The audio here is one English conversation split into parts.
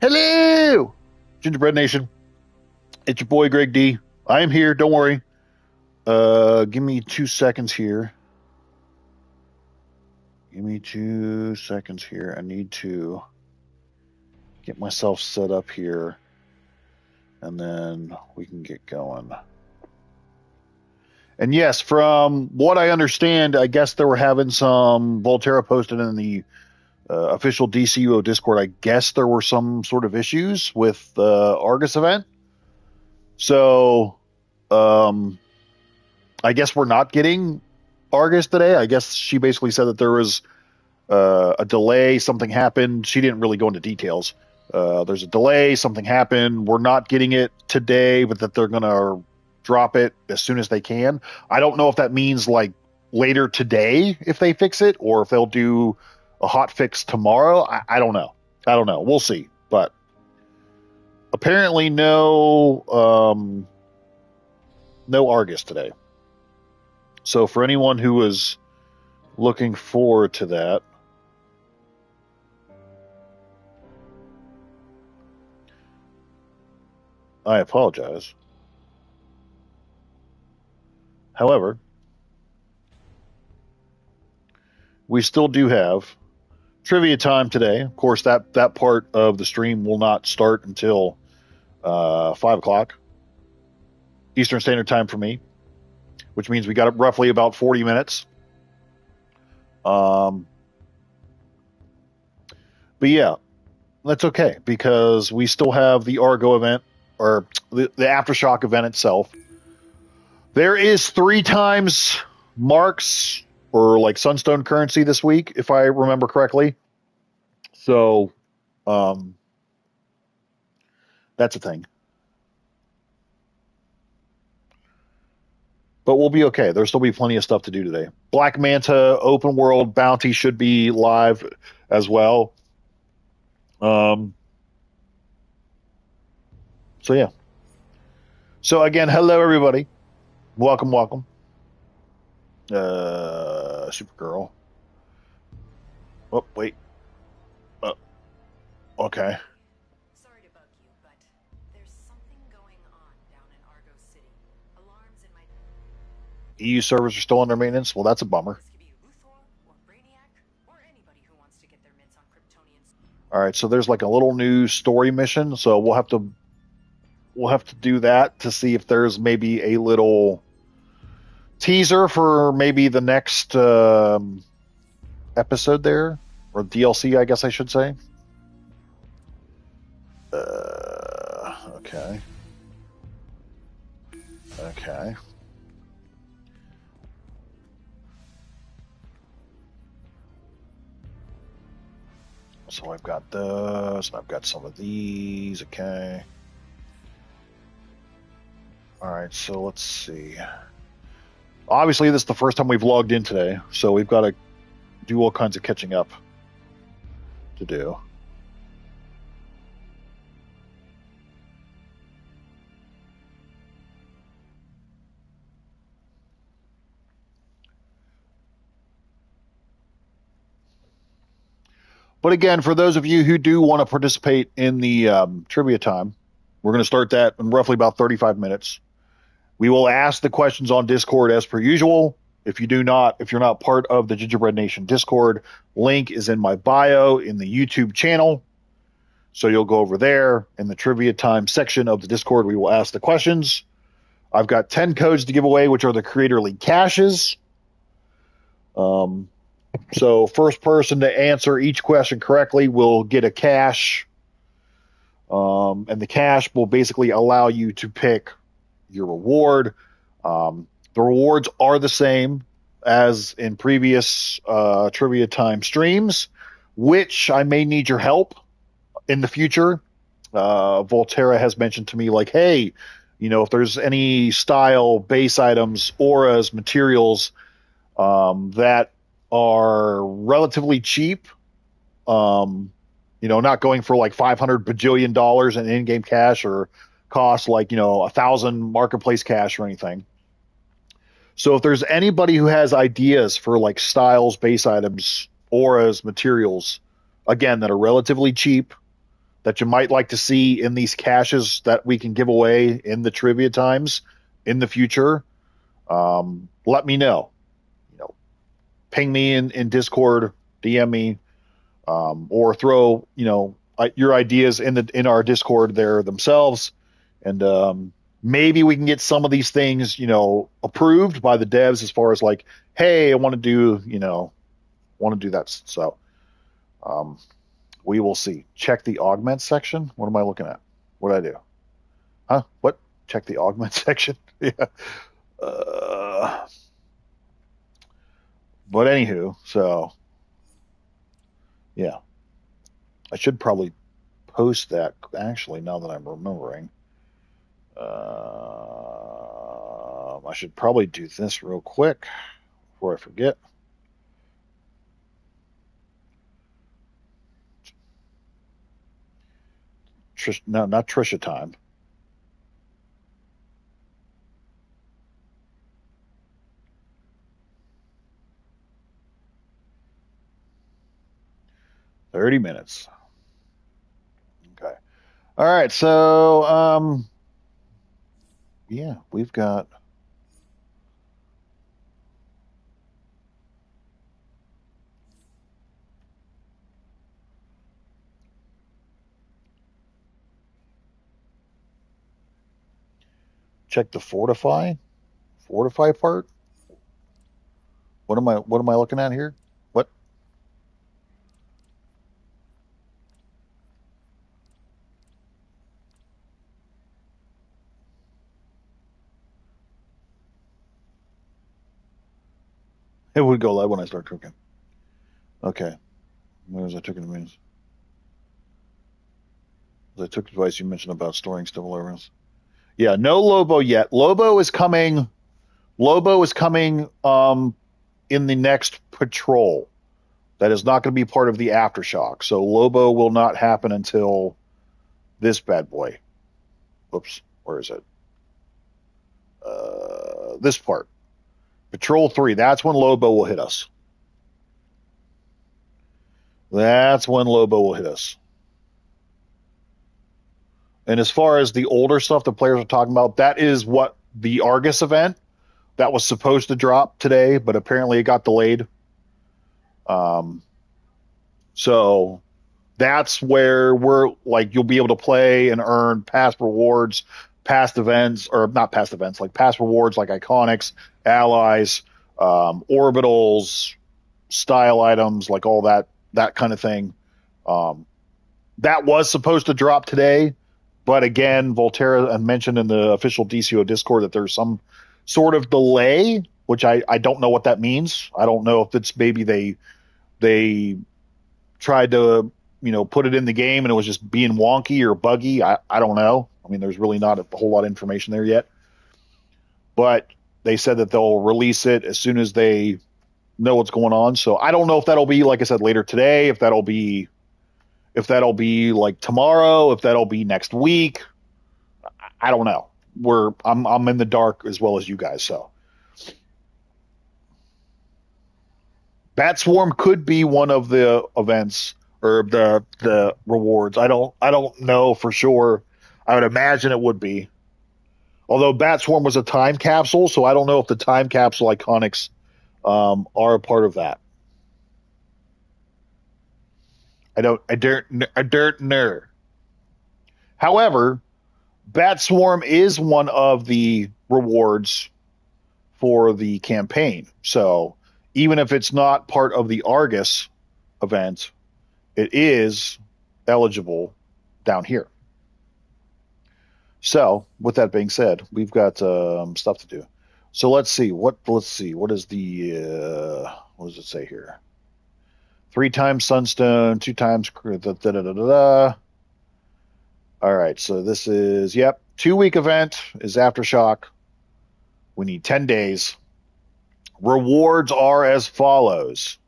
Hello, Gingerbread Nation. It's your boy Greg D. I am here. Don't worry. Give me 2 seconds here. I need to get myself set up here, and then we can get going. And yes, from what I understand, I guess they were having some Volterra posted in the official DCUO Discord. I guess there were some sort of issues with the Argus event. So, I guess we're not getting Argus today. I guess she basically said that there was a delay. Something happened. She didn't really go into details. There's a delay. Something happened. We're not getting it today, but that they're going to drop it as soon as they can. I don't know if that means like later today if they fix it, or if they'll do a hot fix tomorrow. I don't know. We'll see. But apparently no Argus today. So for anyone who was looking forward to that, I apologize. However, we still do have trivia time today. Of course, that part of the stream will not start until 5 o'clock Eastern Standard Time for me, which means we got roughly about 40 minutes. But yeah, that's okay, because we still have the Argo event, or the Aftershock event itself. There is 3 times marks or like Sunstone currency this week, if I remember correctly. So, that's a thing. But we'll be okay. There'll still be plenty of stuff to do today. Black Manta open world bounty should be live as well. So yeah. So again, hello everybody. Welcome. Supergirl. Oh, wait. Okay. Sorry to bug you, but there's something going on down in Argo City. Alarms in my EU servers are still under maintenance. Well, that's a bummer. This could be Luthor or Brainiac or anybody who wants to get their mitts on Kryptonians. All right, so there's like a little new story mission, so we'll have to do that to see if there's maybe a little teaser for maybe the next episode there, or DLC, I guess I should say. Okay. So I've got those, and I've got some of these. Okay. All right, so let's see. Obviously, this is the first time we've logged in today, so we've got to do all kinds of catching up to do. But again, for those of you who do want to participate in the trivia time, we're going to start that in roughly about 35 minutes. We will ask the questions on Discord as per usual. If you're not part of the Gingerbread Nation Discord, link is in my bio in the YouTube channel. So you'll go over there in the trivia time section of the Discord. We will ask the questions. I've got 10 codes to give away, which are the Creator League caches. So first person to answer each question correctly will get a cache. And the cache will basically allow you to pick your reward. The rewards are the same as in previous trivia time streams, which I may need your help in the future. Volterra has mentioned to me, like, hey, if there's any style, base items, auras, materials that are relatively cheap, not going for like $500 bajillion in in-game cash, or cost like 1,000 marketplace cash or anything. So if there's anybody who has ideas for like styles, base items, auras, materials, again, that are relatively cheap, that you might like to see in these caches that we can give away in the trivia times in the future, let me know. Ping me in Discord, DM me, or throw your ideas in our Discord there themselves, and maybe we can get some of these things approved by the devs as far as like, hey, I want to do that. So we will see. Check the augment section. What am I looking at? What did I do? Huh? What? Check the augment section. Yeah. But anywho, so yeah, I should probably post that actually now that I'm remembering. I should probably do this real quick before I forget. No, not Trisha time. $30. Okay. All right. So, yeah, we've got. Check the fortify part. What am I looking at here? What? It would go live when I start cooking. Okay. Whereas I took it means. I took advice you mentioned about storing stable areas. Yeah, no Lobo yet. Lobo is coming. Lobo is coming in the next patrol. That is not going to be part of the Aftershock. So Lobo will not happen until this bad boy. Whoops, where is it? This part. Patrol 3, that's when Lobo will hit us. That's when Lobo will hit us. And as far as the older stuff the players are talking about, that is what the Argus event that was supposed to drop today, but apparently it got delayed. So that's where we're like, you'll be able to play and earn past rewards, past events, or not past events, like past rewards like iconics, allies, orbitals, style items, like all that kind of thing. That was supposed to drop today, but again, Volterra mentioned in the official DCUO Discord that there's some sort of delay, which I don't know what that means. I don't know if it's maybe they tried to put it in the game and it was just being wonky or buggy. I don't know. I mean, there's really not a whole lot of information there yet, but they said that they'll release it as soon as they know what's going on. So I don't know if that'll be, like I said, later today, if that'll be like tomorrow, if that'll be next week. I don't know. I'm in the dark as well as you guys. So Bat Swarm could be one of the events or the rewards. I don't know for sure. I would imagine it would be. Although Bat Swarm was a time capsule, so I don't know if the time capsule iconics are a part of that. I don't know. However, Bat Swarm is one of the rewards for the campaign. So even if it's not part of the Argus event, it is eligible down here. So with that being said, we've got stuff to do. So let's see. What is the what does it say here? 3 times Sunstone, 2 times All right, so this is 2-week event is Aftershock. We need 10 days. Rewards are as follows.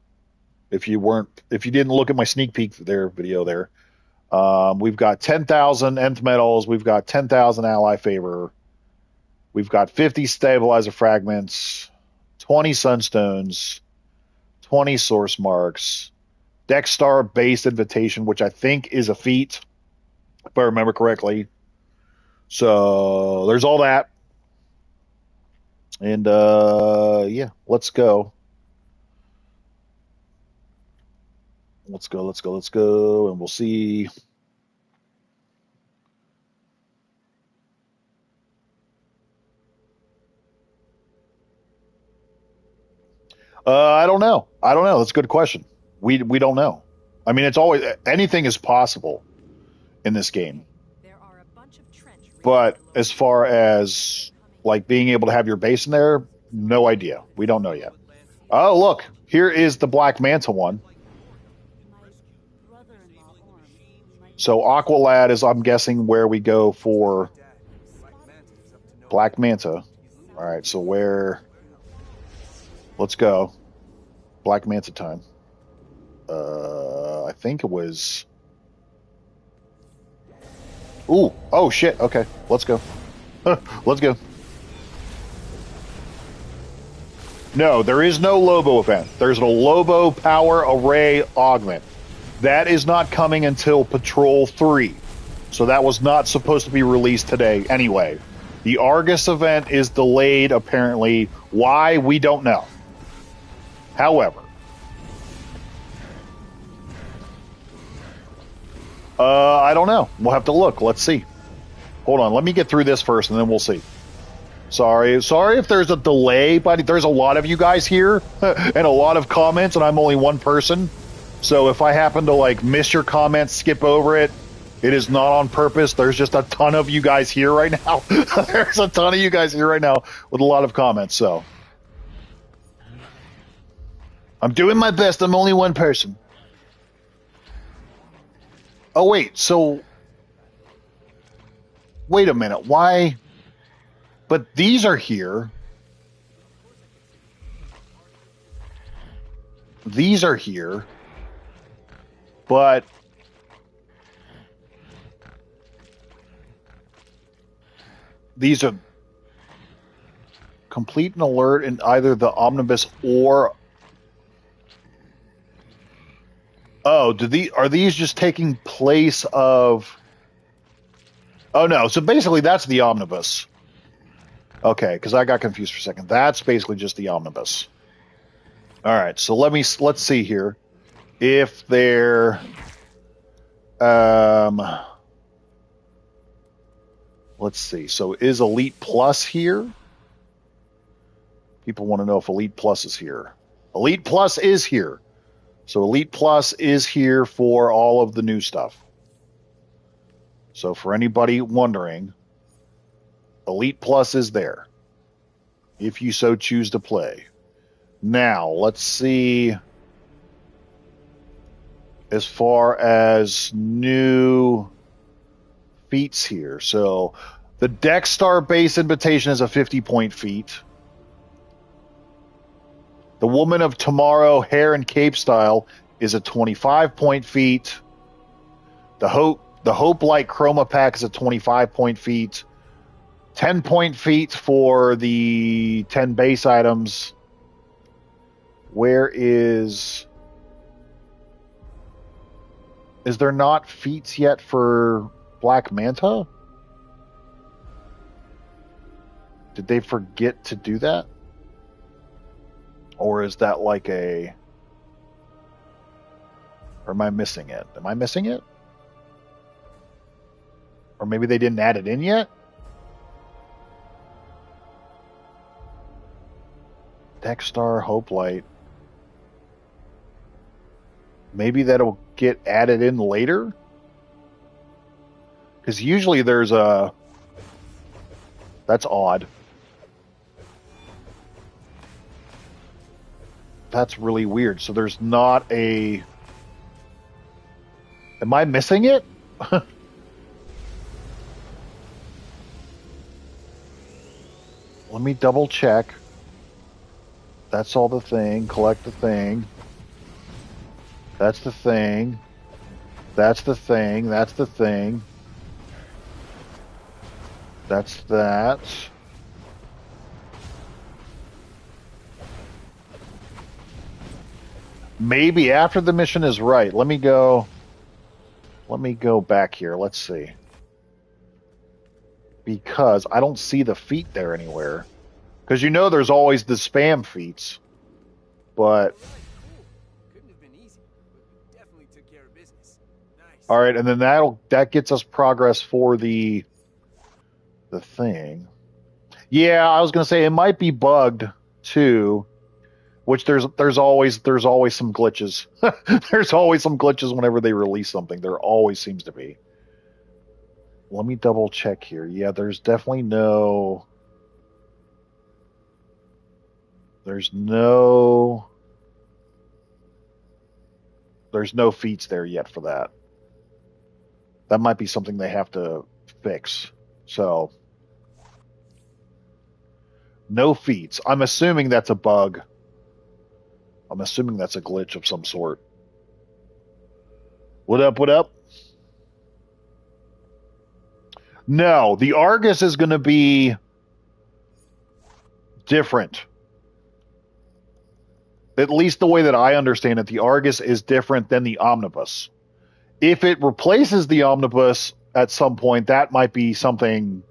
If you didn't look at my sneak peek video there, we've got 10,000 nth metals, we've got 10,000 ally favor, we've got 50 stabilizer fragments, 20 sunstones, 20 source marks, Dex Star based invitation, which I think is a feat. if I remember correctly. So there's all that. And yeah, let's go. Let's go, and we'll see. I don't know. That's a good question. We don't know. I mean, it's always anything is possible in this game. There are a bunch of trench But as far as like being able to have your base in there, no idea. We don't know yet. Oh, look, here is the Black Manta one. So Aqualad is, I'm guessing, where we go for Black Manta. All right, so where? Let's go. Black Manta time. I think it was. Ooh, oh shit. Okay, let's go. Let's go. No, there is no Lobo event. There's a Lobo Power Array Augment. That is not coming until Patrol 3. So that was not supposed to be released today anyway. The Argus event is delayed, apparently. Why? We don't know. However, I don't know. We'll have to look. Let's see. Hold on. Let me get through this first, and then we'll see. Sorry if there's a delay, but there's a lot of you guys here and a lot of comments, and I'm only one person. So if I happen to like miss your comments, skip over it, it is not on purpose. There's just a ton of you guys here right now. There's a ton of you guys here right now with a lot of comments. So I'm doing my best. I'm only one person. Oh wait, so wait a minute. Why? But these are here. These are here. But these are complete an alert in either the omnibus or oh, are these just taking place of? Oh no, so basically that's the omnibus. Okay, because I got confused for a second. That's basically just the omnibus. All right, so let's see here if they're let's see. So is Elite Plus here? People want to know if Elite Plus is here. Elite Plus is here. So Elite Plus is here for all of the new stuff. So for anybody wondering, Elite Plus is there, if you so choose to play. Now, let's see as far as new feats here. So the Deck Star Base Invitation is a 50-point feat. The Woman of Tomorrow Hair and Cape Style is a 25-point feat. The Hope Light Chroma Pack is a 25-point feat. 10-point feat for the 10 base items. Where is there not feats yet for Black Manta? Did they forget to do that? Or is that like or am I missing it? Am I missing it? Or maybe they didn't add it in yet? Dexstar, Hope Light. Maybe that'll get added in later? Because usually there's a... That's odd. That's really weird. So there's not a... Am I missing it? Let me double check. That's all the thing. Collect the thing. That's the thing. That's the thing. That's the thing. That's that. Maybe after the mission is right. Let me go back here. Let's see. because I don't see the feat there anywhere. Because you know there's always the spam feats. But... All right, cool. Couldn't have been easy, but we definitely took care of business. Nice. all right, and then that gets us progress for the thing. Yeah, I was gonna say it might be bugged too, which there's always some glitches. There's always some glitches whenever they release something. There always seems to be. Let me double check here. Yeah, there's definitely no. There's no feats there yet for that. That might be something they have to fix. So, no feats. I'm assuming that's a bug. I'm assuming that's a glitch of some sort. What up, what up? No, the Argus is going to be different. At least the way that I understand it, the Argus is different than the Omnibus. If it replaces the Omnibus at some point, that might be something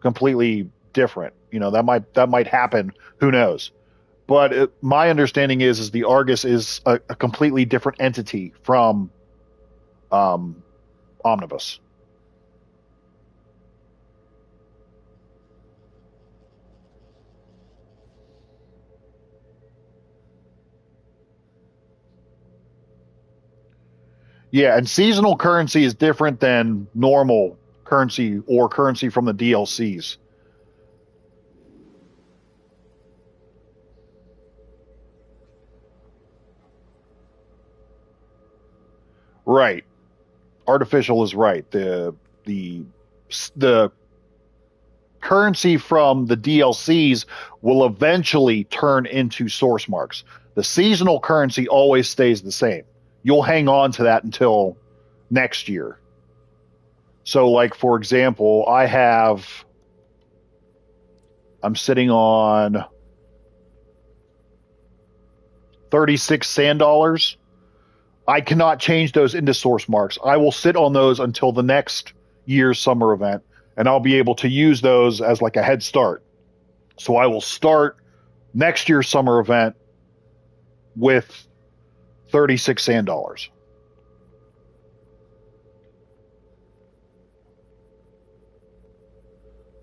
completely different. You know, that might happen. Who knows? But my understanding is the Argus is a completely different entity from Omnibus. Yeah, and seasonal currency is different than normal currency or currency from the DLCs. Right. Artificial is right. The currency from the DLCs will eventually turn into source marks. The seasonal currency always stays the same. You'll hang on to that until next year. So, like, for example, I'm sitting on 36 sand dollars. I cannot change those into source marks. I will sit on those until the next year's summer event, and I'll be able to use those as like a head start. So I will start next year's summer event with 36 sand dollars.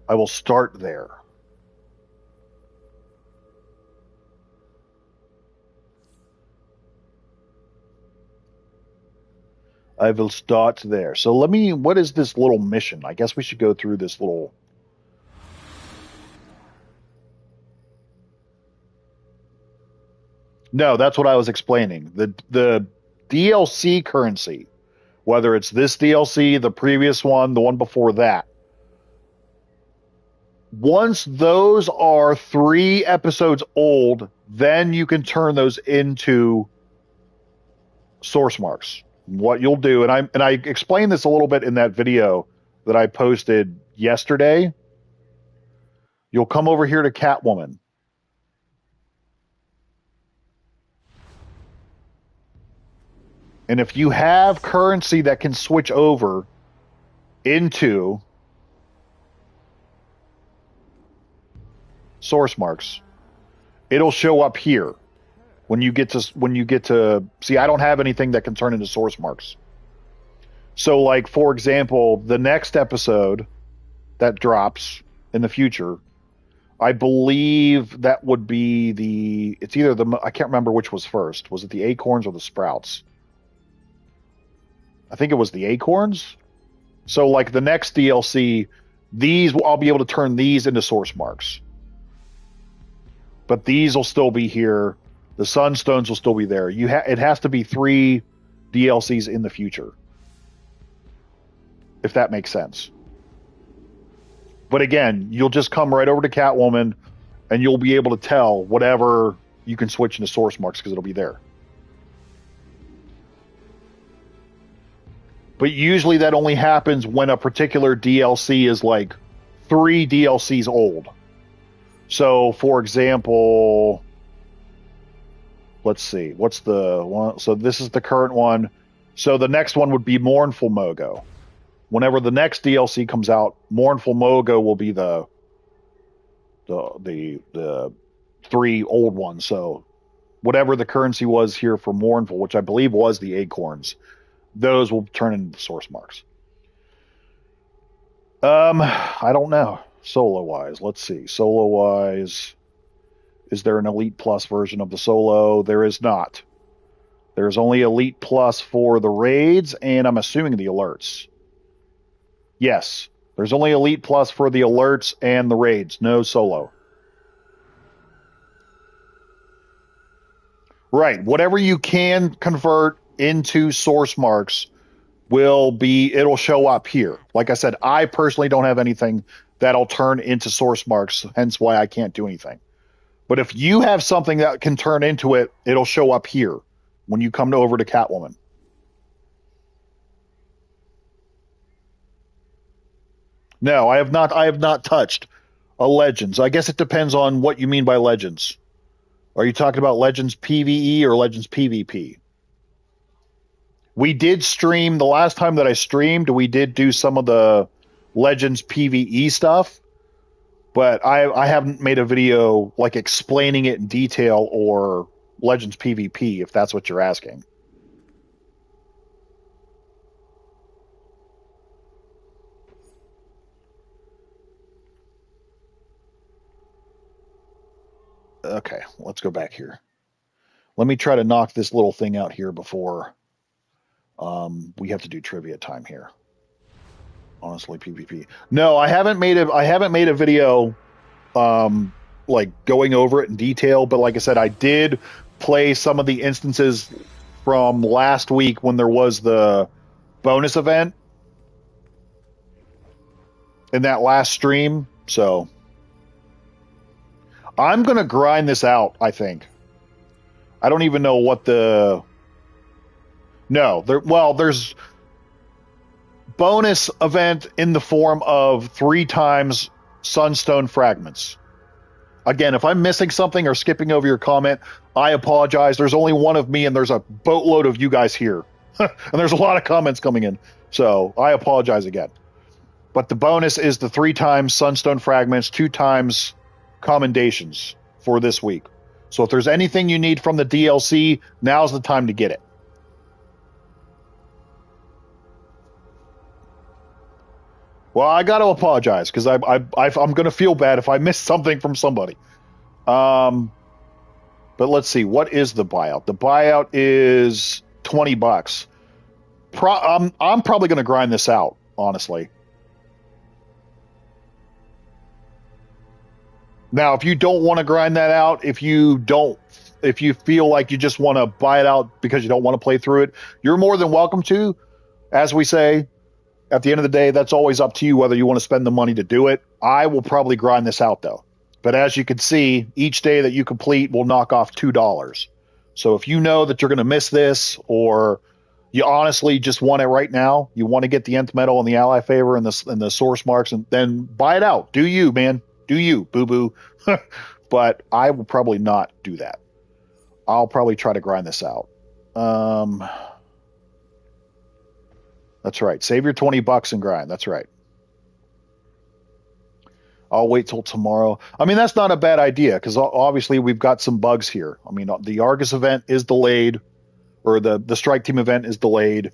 I will start there. I will start there. So what is this little mission? I guess we should go through this little. No, that's what I was explaining. The DLC currency, whether it's this DLC, the previous one, the one before that, once those are 3 episodes old, then you can turn those into source marks. What you'll do, and I explained this a little bit in that video that I posted yesterday. You'll come over here to Catwoman. And if you have currency that can switch over into source marks, it'll show up here. When you get to see, I don't have anything that can turn into source marks. So, like, for example, the next episode that drops in the future, I believe that would be it's either I can't remember which was first. Was it the acorns or the sprouts? I think it was the acorns. So, like, the next DLC, I'll be able to turn these into source marks. But these will still be here. The Sunstones will still be there. It has to be 3 DLCs in the future, if that makes sense. But again, you'll just come right over to Catwoman, and you'll be able to tell whatever you can switch into source marks because it'll be there. But usually that only happens when a particular DLC is like 3 DLCs old. So, for example, let's see, what's the one? So this is the current one. So the next one would be Mournful Mogo. whenever the next DLC comes out, Mournful Mogo will be the 3 old ones. So whatever the currency was here for Mournful, which I believe was the acorns, those will turn into source marks. I don't know. Solo wise, let's see. Solo wise, is there an Elite Plus version of the Solo? There is not. There's only Elite Plus for the raids, and I'm assuming the alerts. Yes, there's only Elite Plus for the alerts and the raids. No Solo. Right. Whatever you can convert into source marks it'll show up here. Like I said, I personally don't have anything that'll turn into source marks, hence why I can't do anything. But if you have something that can turn into it, it'll show up here when you come over to Catwoman. No, I have not touched a Legends. I guess it depends on what you mean by Legends. Are you talking about Legends PvE or Legends PvP? We did stream, the last time that I streamed, we did do some of the Legends PvE stuff, but I haven't made a video like explaining it in detail or Legends PvP, if that's what you're asking. Okay, let's go back here. Let me try to knock this little thing out here before we have to do trivia time here. Honestly, PvP. No, I haven't made a video like going over it in detail, but like I said, I did play some of the instances from last week when there was the bonus event in that last stream. So I'm going to grind this out, I think. I don't even know what the... No, there's bonus event in the form of 3 times Sunstone Fragments. Again, if I'm missing something or skipping over your comment, I apologize. There's only one of me and there's a boatload of you guys here. And there's a lot of comments coming in. So I apologize again. But the bonus is the 3 times Sunstone Fragments, 2 times Commendations for this week. So if there's anything you need from the DLC, now's the time to get it. Well, I got to apologize because I'm going to feel bad if I miss something from somebody. But let's see. What is the buyout? The buyout is $20. I'm probably going to grind this out, honestly. Now, if you don't want to grind that out, if you feel like you just want to buy it out because you don't want to play through it, you're more than welcome to. As we say, at the end of the day, that's always up to you whether you want to spend the money to do it. I will probably grind this out, though. But as you can see, each day that you complete will knock off $2. So if you know that you're going to miss this, or you honestly just want it right now, you want to get the Nth Metal and the Ally Favor and the source marks, and then buy it out. Do you, man. Do you, boo-boo. But I will probably not do that. I'll probably try to grind this out. That's right. Save your $20 and grind. That's right. I'll wait till tomorrow. I mean, that's not a bad idea because obviously we've got some bugs here. I mean, the Argus event is delayed, or the Strike Team event is delayed.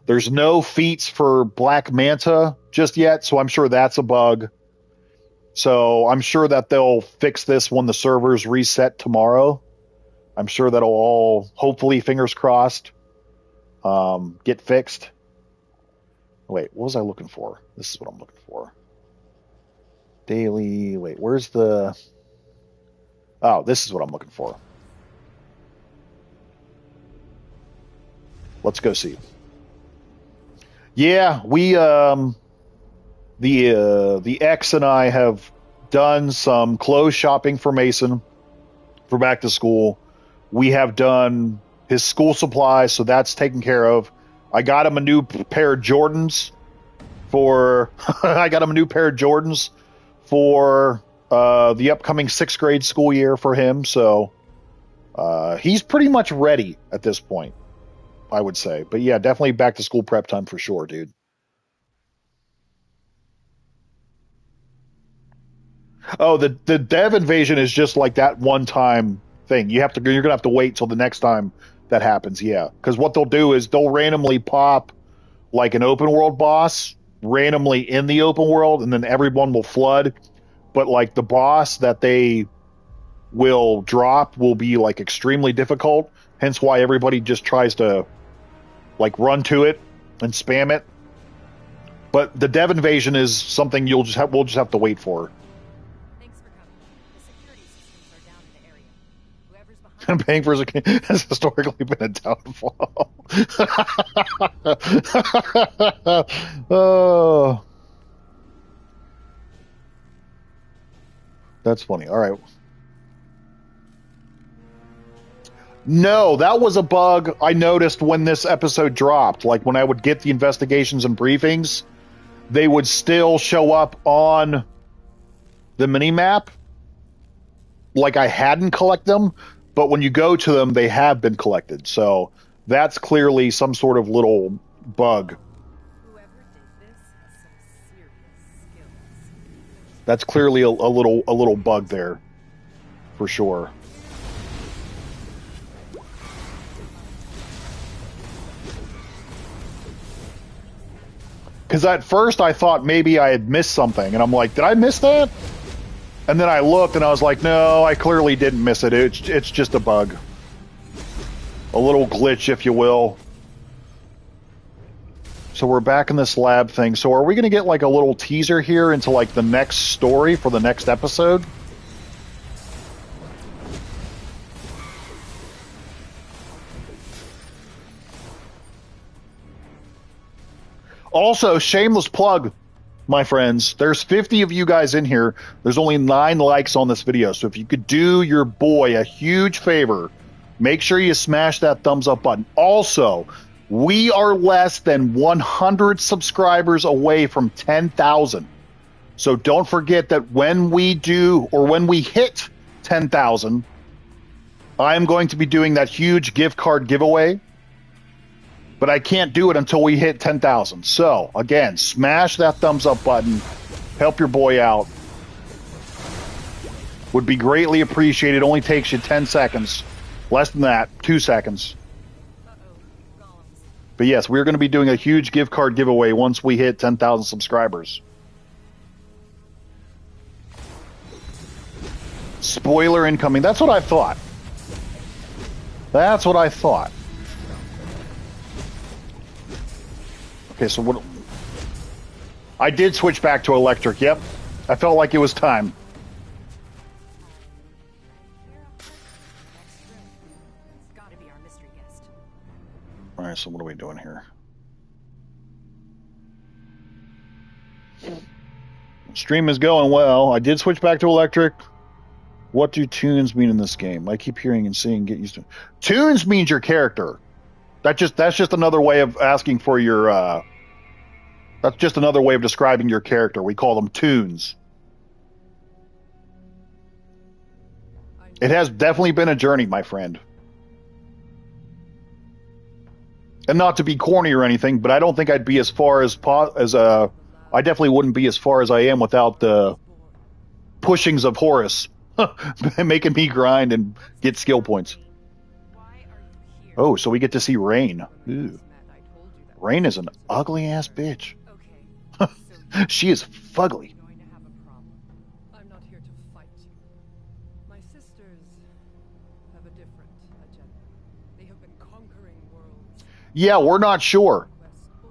There's no feats for Black Manta just yet, so I'm sure that's a bug. So I'm sure that they'll fix this when the servers reset tomorrow. I'm sure that'll all, hopefully, fingers crossed, get fixed. Wait, what was I looking for? This is what I'm looking for. Daily. Wait, where's the... Oh, this is what I'm looking for. Let's go see. Yeah, we... The X and I have done some clothes shopping for Mason for back to school. We have done his school supplies, so that's taken care of. I got him a new pair of Jordans for the upcoming 6th grade school year for him. So he's pretty much ready at this point, I would say. But yeah, definitely back to school prep time for sure, dude. Oh, the dev invasion is just like that one time thing. You're gonna have to wait till the next time that happens. Yeah, because what they'll do is they'll randomly pop like an open world boss randomly in the open world, and then everyone will flood. But like the boss that they will drop will be like extremely difficult. Hence why everybody just tries to like run to it and spam it. But the dev invasion is something we'll just have to wait for. Thanks for coming. The security systems are down in the area. Whoever's behind Paying for a has historically been a downfall. Oh, that's funny. All right. No, that was a bug I noticed when this episode dropped. Like when I would get the investigations and briefings, they would still show up on the mini map like I hadn't collected them, but when you go to them, they have been collected. So that's clearly some sort of little bug. whoever did this has some serious skills. That's clearly a little bug there, for sure. Because at first I thought maybe I had missed something, and I'm like, did I miss that? And then I looked, and I was like, no, I clearly didn't miss it. It's just a bug. A little glitch, if you will. So we're back in this lab thing. So are we going to get like a little teaser here into like the next story for the next episode? Also, shameless plug, my friends. There's 50 of you guys in here. There's only 9 likes on this video. So if you could do your boy a huge favor, make sure you smash that thumbs up button. Also, we are less than 100 subscribers away from 10,000. So don't forget that when we hit 10,000, I'm going to be doing that huge gift card giveaway. But I can't do it until we hit 10,000. So, again, smash that thumbs up button. Help your boy out. Would be greatly appreciated. Only takes you 10 seconds. Less than that, 2 seconds. But yes, we're going to be doing a huge gift card giveaway once we hit 10,000 subscribers. Spoiler incoming. That's what I thought. That's what I thought. Okay, so what? I did switch back to electric. Yep, I felt like it was time. It's gotta be our mystery guest. All right, so what are we doing here? Stream is going well. I did switch back to electric. What do tunes mean in this game? I keep hearing and seeing. Get used to. Tunes means your character. That's just another way of asking for your. That's just another way of describing your character. We call them tunes. It has definitely been a journey, my friend. And not to be corny or anything, but I don't think I'd be as far as I definitely wouldn't be as far as I am without the pushings of Horus, making me grind and get skill points. Why are you here? Oh, so we get to see Rain. Ooh. Matt, I told you that Rain is an ugly ass bitch. Okay. So She is fugly. you're going to have a problem. I'm not here to fight you. My sisters have a different agenda. They have been conquering worlds. Yeah, we're not sure.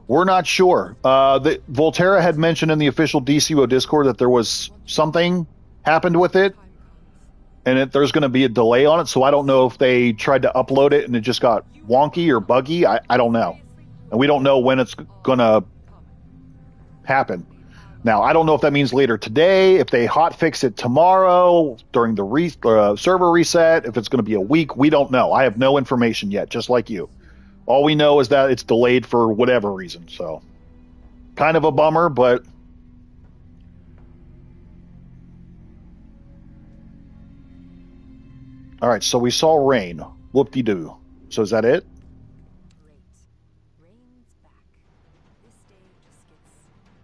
We're not sure. Volterra had mentioned in the official DCUO Discord that there was something happened with it, and there's going to be a delay on it, so I don't know if they tried to upload it and it just got wonky or buggy. I don't know. And we don't know when it's going to happen. Now, I don't know if that means later today, if they hotfix it tomorrow during the server reset, if it's going to be a week. We don't know. I have no information yet, just like you. All we know is that it's delayed for whatever reason. So, kind of a bummer, but... All right, so we saw Rain. Whoop-de-doo. So is that it? great. Rain's back. This day just gets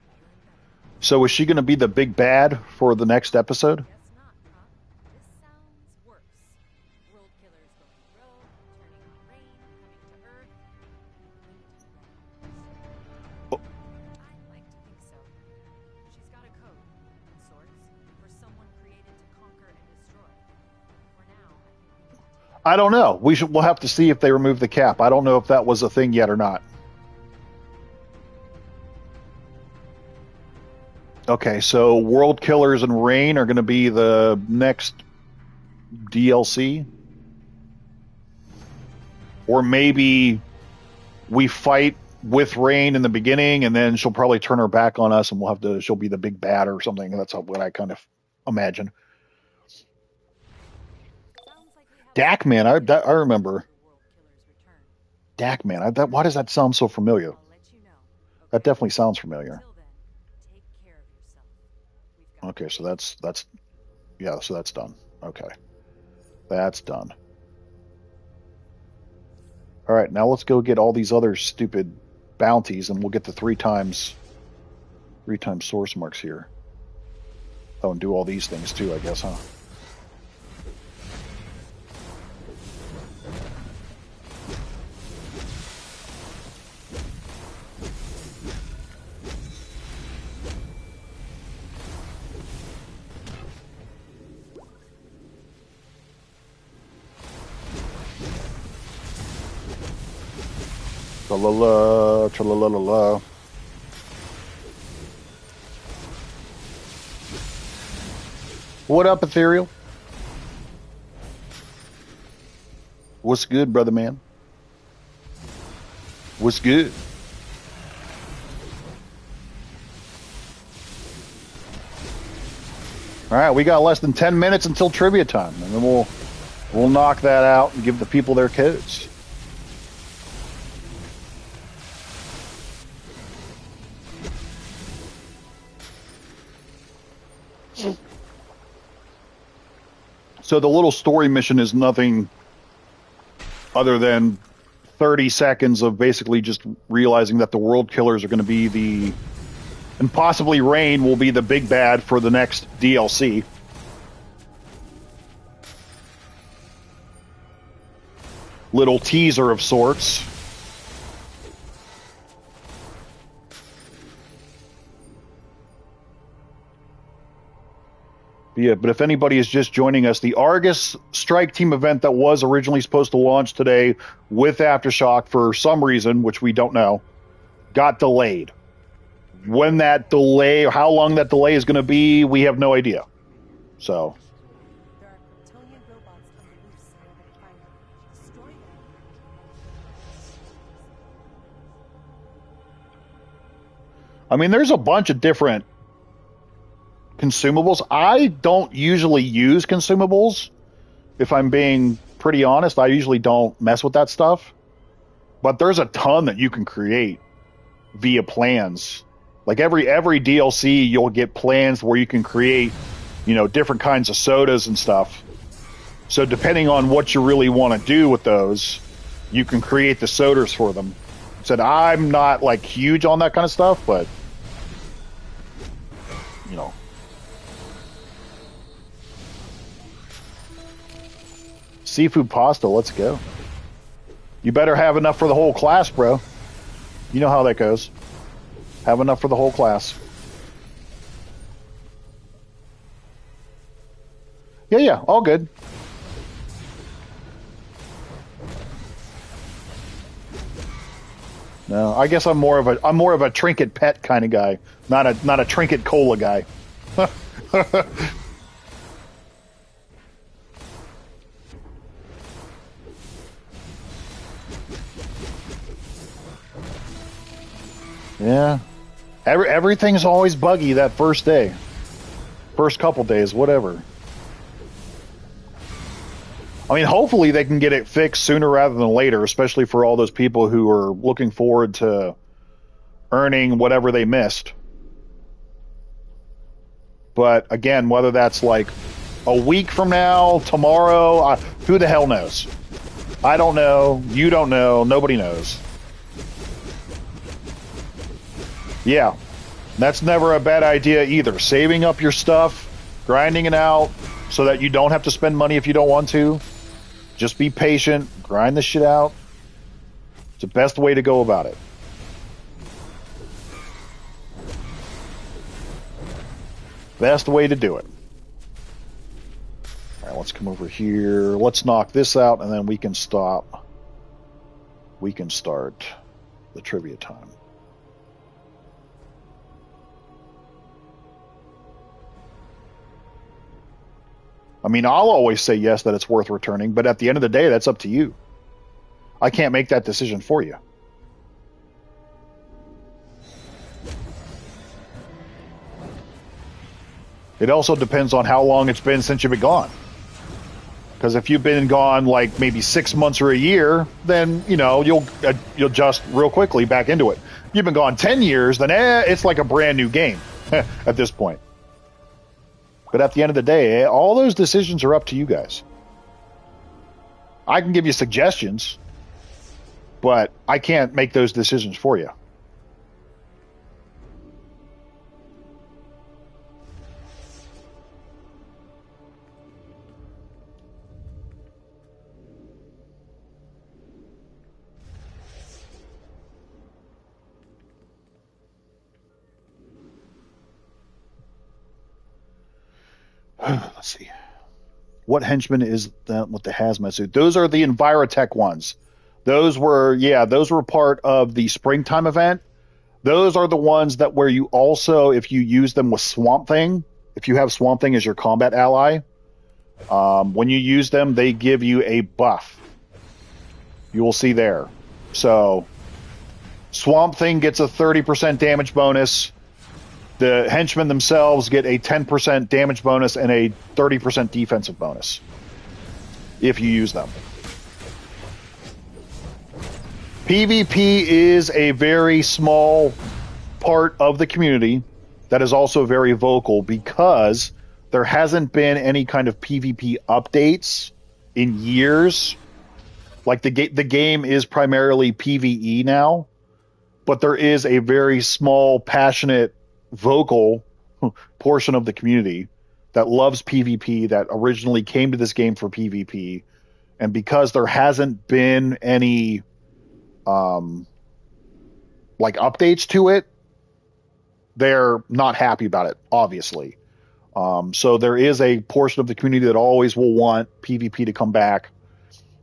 better and better. So is she going to be the big bad for the next episode? Guess I don't know. We'll have to see if they remove the cap. I don't know if that was a thing yet or not. Okay, so World Killers and Rain are going to be the next DLC. Or maybe we fight with Rain in the beginning, and then she'll probably turn her back on us, and she'll be the big bad or something. That's what I kind of imagine. Dak Man, I remember. Dak Man, why does that sound so familiar? That definitely sounds familiar. Okay, so that's so that's done. Okay, that's done. All right, now let's go get all these other stupid bounties, and we'll get the three times source marks here. Oh, and do all these things too, I guess, huh? Tra-la-la, tra-la-la-la-la. What up, Ethereal? What's good, brother man? What's good? All right, we got less than 10 minutes until trivia time, and then we'll knock that out and give the people their codes. So the little story mission is nothing other than 30 seconds of basically just realizing that the World Killers are going to be and possibly Rain will be the big bad for the next DLC. Little teaser of sorts. Yeah, but if anybody is just joining us, the Argus Strike Team event that was originally supposed to launch today with Aftershock for some reason, which we don't know, got delayed. When that delay, how long that delay is going to be, we have no idea. So. I mean, there's a bunch of different consumables. I don't usually use consumables. If I'm being pretty honest, I usually don't mess with that stuff. But there's a ton that you can create via plans. Like every DLC, you'll get plans where you can create, different kinds of sodas and stuff. So depending on what you really want to do with those, you can create the sodas for them. Said I'm not like huge on that kind of stuff, but Seafood pasta, let's go. You better have enough for the whole class, bro. You know how that goes. Have enough for the whole class. Yeah, all good. No, I guess I'm more of a trinket pet kind of guy, not a trinket cola guy. Yeah. Everything's always buggy that first day. First couple days, whatever. I mean, hopefully they can get it fixed sooner rather than later, especially for all those people who are looking forward to earning whatever they missed. But again, whether that's like a week from now, tomorrow, who the hell knows? I don't know. You don't know. Nobody knows. Yeah, that's never a bad idea either. Saving up your stuff, grinding it out so that you don't have to spend money if you don't want to. Just be patient, grind the shit out. It's the best way to go about it. Best way to do it. All right, let's come over here. Let's knock this out, and then we can stop. We can start the trivia time. I mean, I'll always say yes, that it's worth returning, but at the end of the day, that's up to you. I can't make that decision for you. It also depends on how long it's been since you've been gone. Because if you've been gone like maybe 6 months or a year, then, you know, you'll just real quickly back into it. You've been gone 10 years, then it's like a brand new game at this point. But at the end of the day, all those decisions are up to you guys. I can give you suggestions, but I can't make those decisions for you. Let's see. What henchman is that with the hazmat suit? Those are the Envirotech ones. Those were part of the springtime event. Those are the ones that where you also, if you use them with Swamp Thing, if you have Swamp Thing as your combat ally, when you use them, they give you a buff. You will see there. So, Swamp Thing gets a 30% damage bonus. The henchmen themselves get a 10% damage bonus and a 30% defensive bonus if you use them. PvP is a very small part of the community that is also very vocal because there hasn't been any kind of PvP updates in years. Like the game is primarily PvE now, but there is a very small, passionate, vocal portion of the community that loves PvP, that originally came to this game for PvP, and because there hasn't been any like updates to it, they're not happy about it, obviously. So there is a portion of the community that always will want PvP to come back.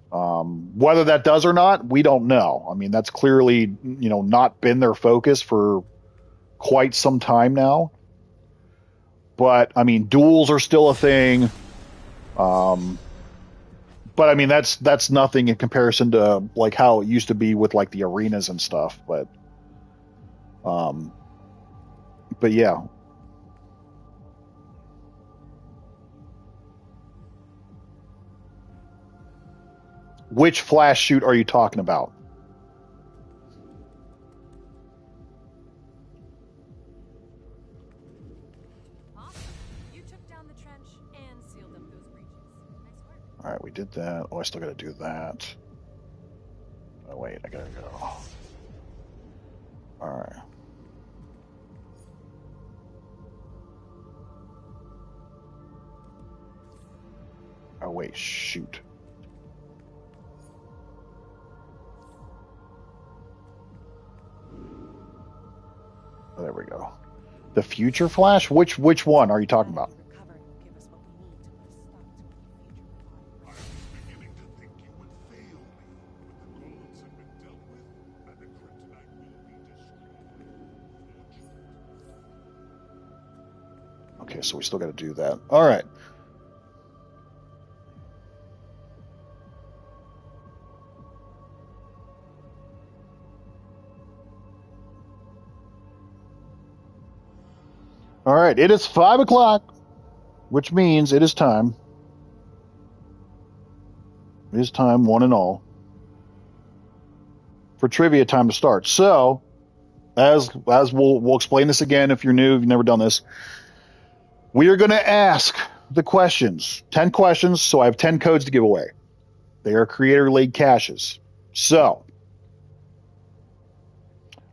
Whether that does or not, we don't know. I mean, that's clearly, you know, not been their focus for quite some time now. But I mean, duels are still a thing. But I mean, that's nothing in comparison to like how it used to be with like the arenas and stuff. But yeah. Which flash shoot are you talking about? All right, we did that. Oh, I still got to do that. Oh, wait, I got to go. All right. Oh, wait, shoot. Oh, there we go. The future flash? Which one are you talking about? Okay, so we still got to do that. All right. All right, it is 5 o'clock, which means it is time. It is time, one and all, for trivia time to start. So, as we'll explain this again if you're new, if you've never done this. We are going to ask the questions, 10 questions, so I have 10 codes to give away. They are Creator League caches. So,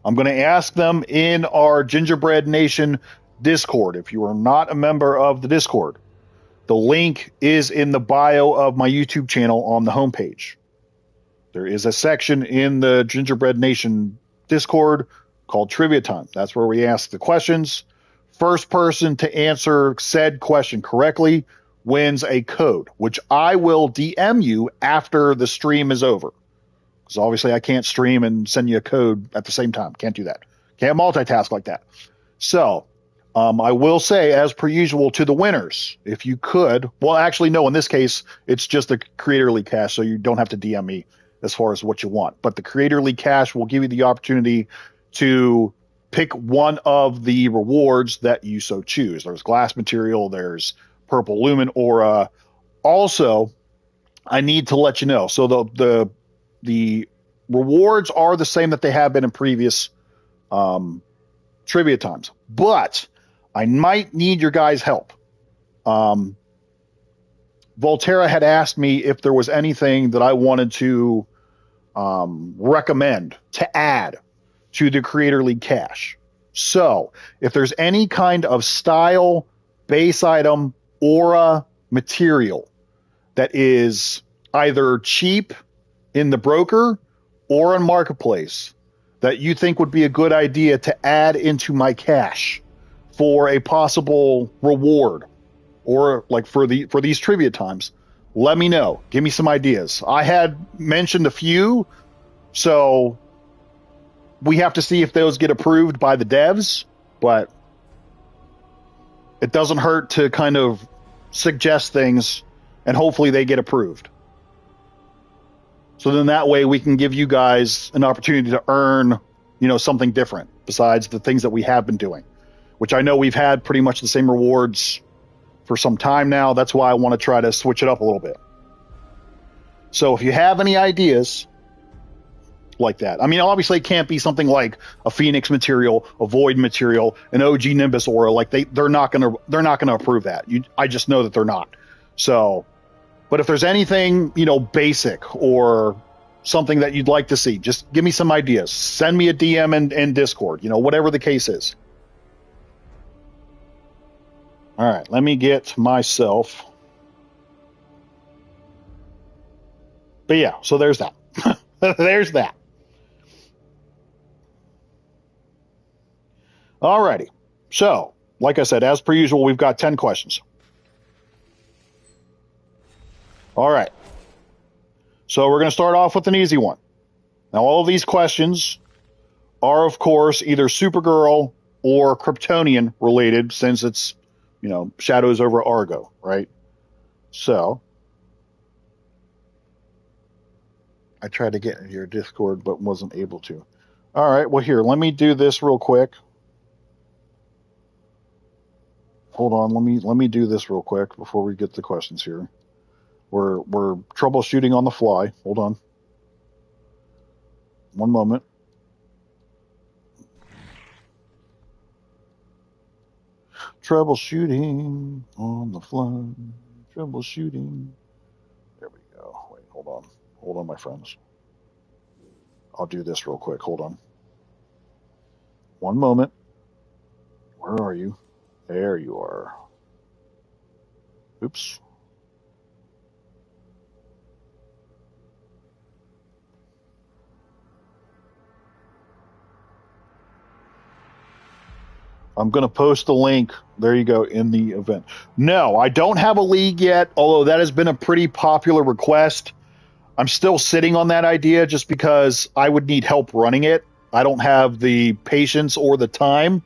I'm going to ask them in our Gingerbread Nation Discord. If you are not a member of the Discord, the link is in the bio of my YouTube channel on the homepage. There is a section in the Gingerbread Nation Discord called Trivia Time. That's where we ask the questions. First person to answer said question correctly wins a code, which I will DM you after the stream is over. Because obviously I can't stream and send you a code at the same time. Can't do that. Can't multitask like that. So I will say, as per usual, to the winners, if you could, well, actually, no, in this case, it's just a Creator League cash, so you don't have to DM me as far as what you want. But the Creator League cash will give you the opportunity to pick one of the rewards that you so choose. There's glass material, there's purple lumen aura. Also, I need to let you know, so the rewards are the same that they have been in previous trivia times, but I might need your guys' help. Volterra had asked me if there was anything that I wanted to recommend to add to the Creator League cash. So if there's any kind of style, base item, aura, material that is either cheap in the broker or on Marketplace that you think would be a good idea to add into my cash for a possible reward, or like for these trivia times, let me know. Give me some ideas. I had mentioned a few, so we have to see if those get approved by the devs, but it doesn't hurt to kind of suggest things and hopefully they get approved. So then that way we can give you guys an opportunity to earn, something different besides the things that we have been doing, which I know we've had pretty much the same rewards for some time now. That's why I want to try to switch it up a little bit. So if you have any ideas like that, I mean, obviously it can't be something like a Phoenix material, a Void material, an OG Nimbus aura. Like they're not gonna approve that. I just know that they're not. So, but if there's anything, basic or something that you'd like to see, just give me some ideas. Send me a DM in Discord, whatever the case is. All right, let me get myself. But yeah, so there's that. There's that. All righty. So, like I said, as per usual, we've got 10 questions. All right. So we're going to start off with an easy one. Now, all of these questions are, of course, either Supergirl or Kryptonian related, since it's, Shadows over Argo, right? So I tried to get into your Discord, but wasn't able to. All right. Well, here, let me do this real quick. Hold on. Let me do this real quick before we get the questions here. We're troubleshooting on the fly. Hold on. One moment. Troubleshooting on the fly. Troubleshooting. There we go. Wait, hold on. Hold on, my friends. I'll do this real quick. Hold on. One moment. Where are you? There you are. Oops. I'm going to post the link. There you go, in the event. No, I don't have a league yet, although that has been a pretty popular request. I'm still sitting on that idea just because I would need help running it. I don't have the patience or the time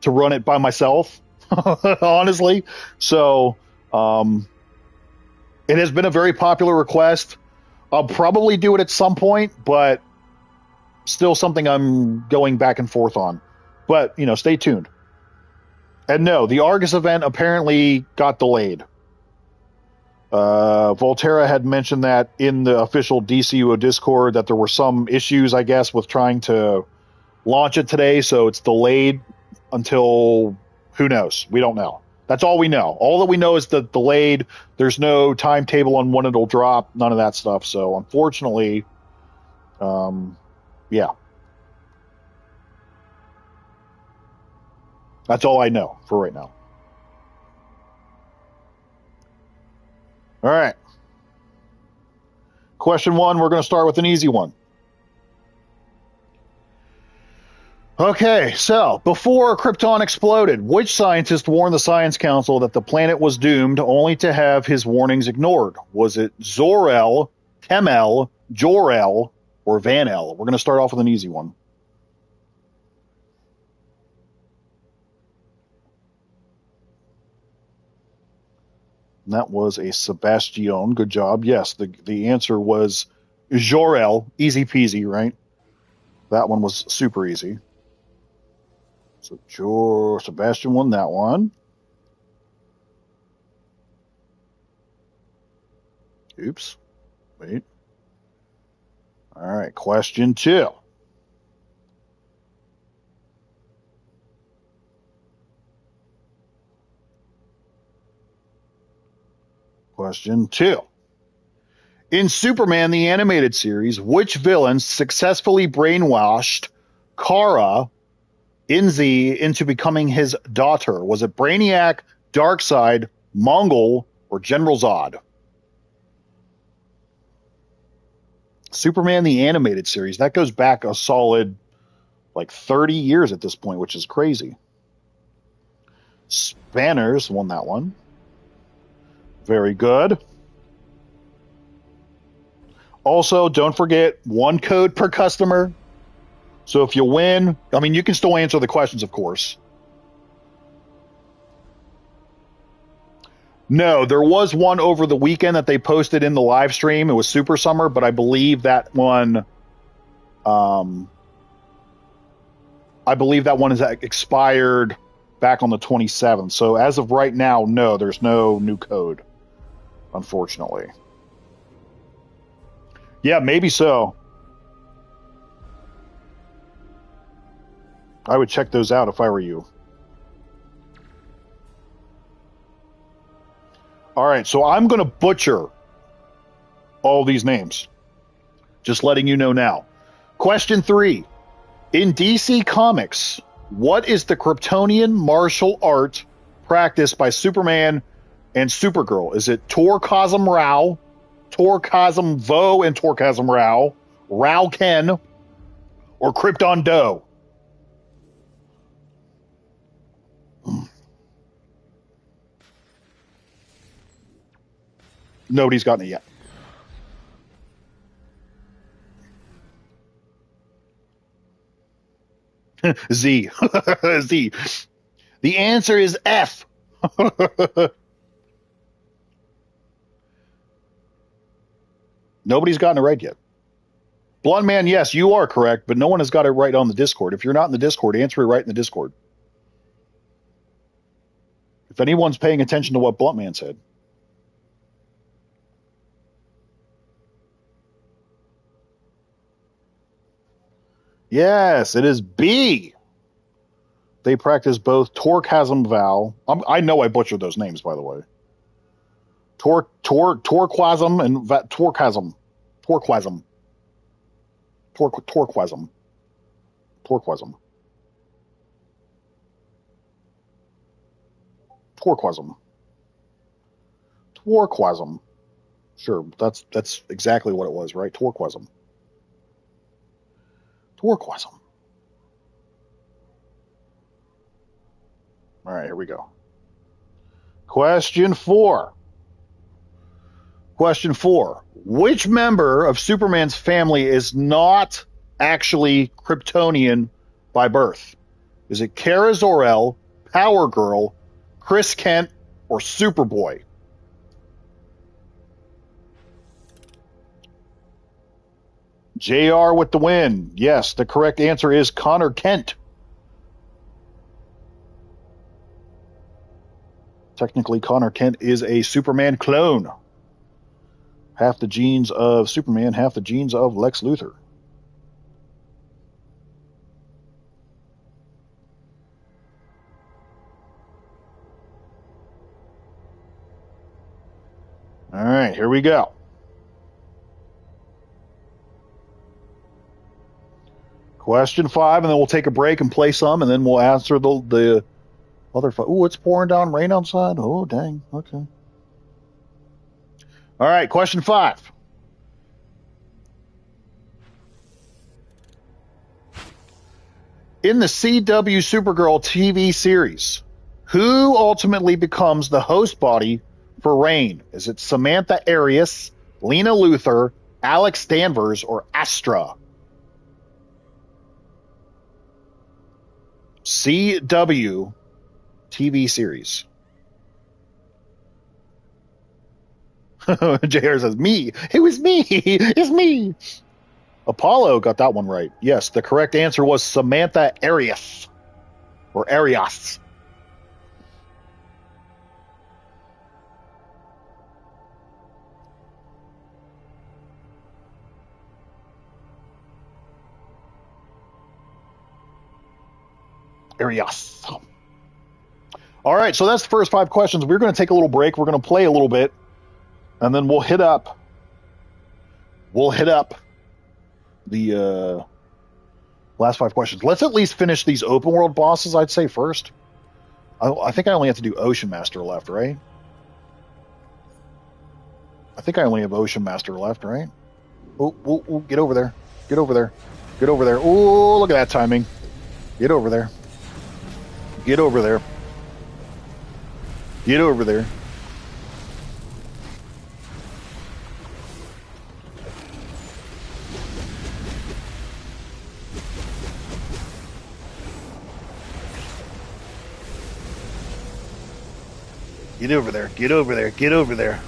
to run it by myself, honestly. So it has been a very popular request. I'll probably do it at some point, but still something I'm going back and forth on. But, stay tuned. And no, the Argus event apparently got delayed. Volterra had mentioned that in the official DCUO Discord that there were some issues, I guess, with trying to launch it today, so it's delayed until who knows? We don't know. That's all we know. All that we know is that delayed. There's no timetable on when it'll drop, none of that stuff. So unfortunately, yeah. That's all I know for right now. All right. Question 1, we're going to start with an easy one. Okay, so before Krypton exploded, which scientist warned the Science Council that the planet was doomed only to have his warnings ignored? Was it Zor-El, Tem-El, Jor-El, or Van-El? We're going to start off with an easy one. And that was a Sebastian. Good job. Yes, the answer was Jor-El. Easy peasy, right? That one was super easy. So Sebastian won that one. Oops. Wait. All right, question 2. Question 2. In Superman the Animated Series, which villain successfully brainwashed Kara Inzi into becoming his daughter? Was it Brainiac, Darkseid, Mongol, or General Zod? Superman the Animated Series, that goes back a solid like 30 years at this point, which is crazy. Spanners won that one. Very good. Also, don't forget, 1 code per customer. So if you win, I mean, you can still answer the questions, of course. No, there was one over the weekend that they posted in the live stream. It was Super Summer, but I believe that one, is expired back on the 27th. So as of right now, no, there's no new code, unfortunately. Yeah, maybe so. I would check those out if I were you. All right, so I'm going to butcher all these names. Just letting you know now. Question 3. In DC Comics, what is the Kryptonian martial art practiced by Superman and Supergirl? Is it Tor-Cosm Rao, Tor-Cosm Vo and Tor-Cosm Rao, Rao Ken, or Krypton Do? Nobody's gotten it yet. Z. Z. The answer is F. Nobody's gotten it right yet. Blonde Man, yes, you are correct, but no one has got it right on the Discord. If you're not in the Discord, answer it right in the Discord. If anyone's paying attention to what Blunt Man said. Yes, it is B. They practice both Tor-Chasm Vow. I know I butchered those names, by the way. Tor-Quasm and Tor-Chasm. Tor-Quasm. Tor-Quasm. Tor-Quasm. Tor-Quasm. Tor-Quasm. Sure, that's exactly what it was, right? Tor-Quasm. Tor-Quasm. All right, here we go. Question 4. Question 4. Which member of Superman's family is not actually Kryptonian by birth? Is it Kara Zor-El, Power Girl, Chris Kent, or Superboy? JR with the win. Yes, the correct answer is Connor Kent. Technically, Connor Kent is a Superman clone. Half the genes of Superman, half the genes of Lex Luthor. All right, here we go. Question 5, and then we'll take a break and play some, and then we'll answer the other 5. Oh, it's pouring down rain outside. Oh, dang. Okay. All right, question 5. In the CW Supergirl TV series, who ultimately becomes the host body for Reign? Is it Samantha Arias, Lena Luthor, Alex Danvers, or Astra? CW TV series. JR says, me. It was me. It's me. Apollo got that one right. Yes, the correct answer was Samantha Arias. Or Arias. Arias. All right, so that's the first 5 questions. We're going to take a little break. We're going to play a little bit, and then we'll hit up the last 5 questions. Let's at least finish these open world bosses, I'd say, first. I think I only have to do Ocean Master left, right? I think I only have Ocean Master left, right? Oh, get over there. Get over there. Get over there. Oh, look at that timing. Get over there. Get over there. Get over there. Get over there. Get over there. Get over there.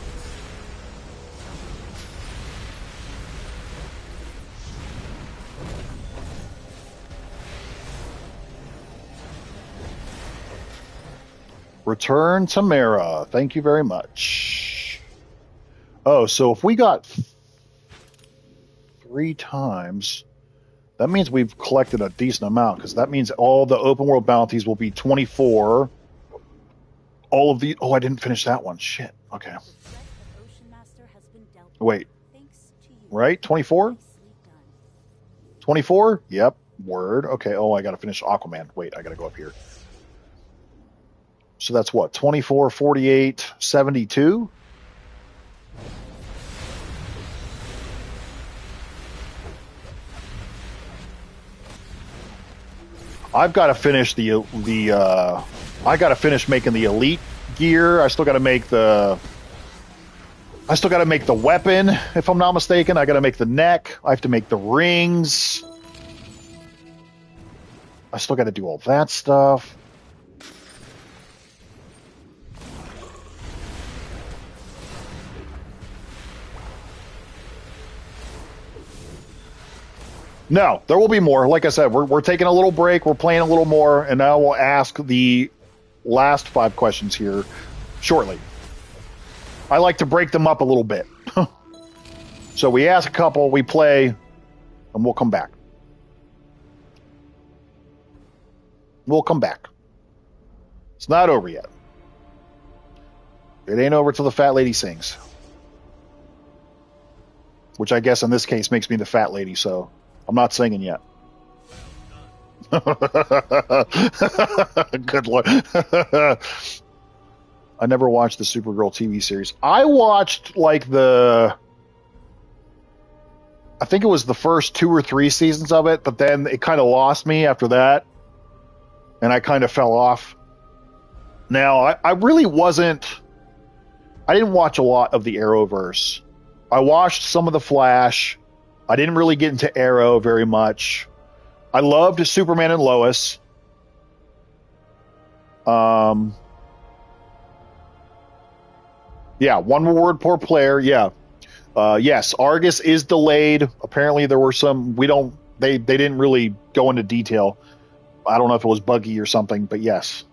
Return to Mara. Thank you very much. Oh, so if we got 3 times, that means we've collected a decent amount, because that means all the open world bounties will be 24. All of the... Oh, I didn't finish that one. Shit. Okay. Wait. Right? 24? 24? Yep. Word. Okay. Oh, I got to finish Aquaman. Wait, I got to go up here. So that's what? 24, 48, 72? I've got to finish I got to finish making the elite gear. I still got to make the weapon, if I'm not mistaken. I got to make the neck. I have to make the rings. I still got to do all that stuff. No, there will be more. Like I said, we're taking a little break. We're playing a little more, and now we'll ask the last 5 questions here shortly. I like to break them up a little bit. So we ask a couple, we play, and we'll come back. We'll come back. It's not over yet. It ain't over till the fat lady sings. Which I guess in this case makes me the fat lady, so I'm not singing yet. Good Lord. I never watched the Supergirl TV series. I watched I think it was the first 2 or 3 seasons of it, but then it kind of lost me after that, and I kind of fell off. Now, I really wasn't... I didn't watch a lot of the Arrowverse. I watched some of the Flash. I didn't really get into Arrow very much. I loved Superman and Lois. Yeah, one reward per player. Yeah. Yes, Argus is delayed. Apparently there were some... They didn't really go into detail. I don't know if it was buggy or something, but yes.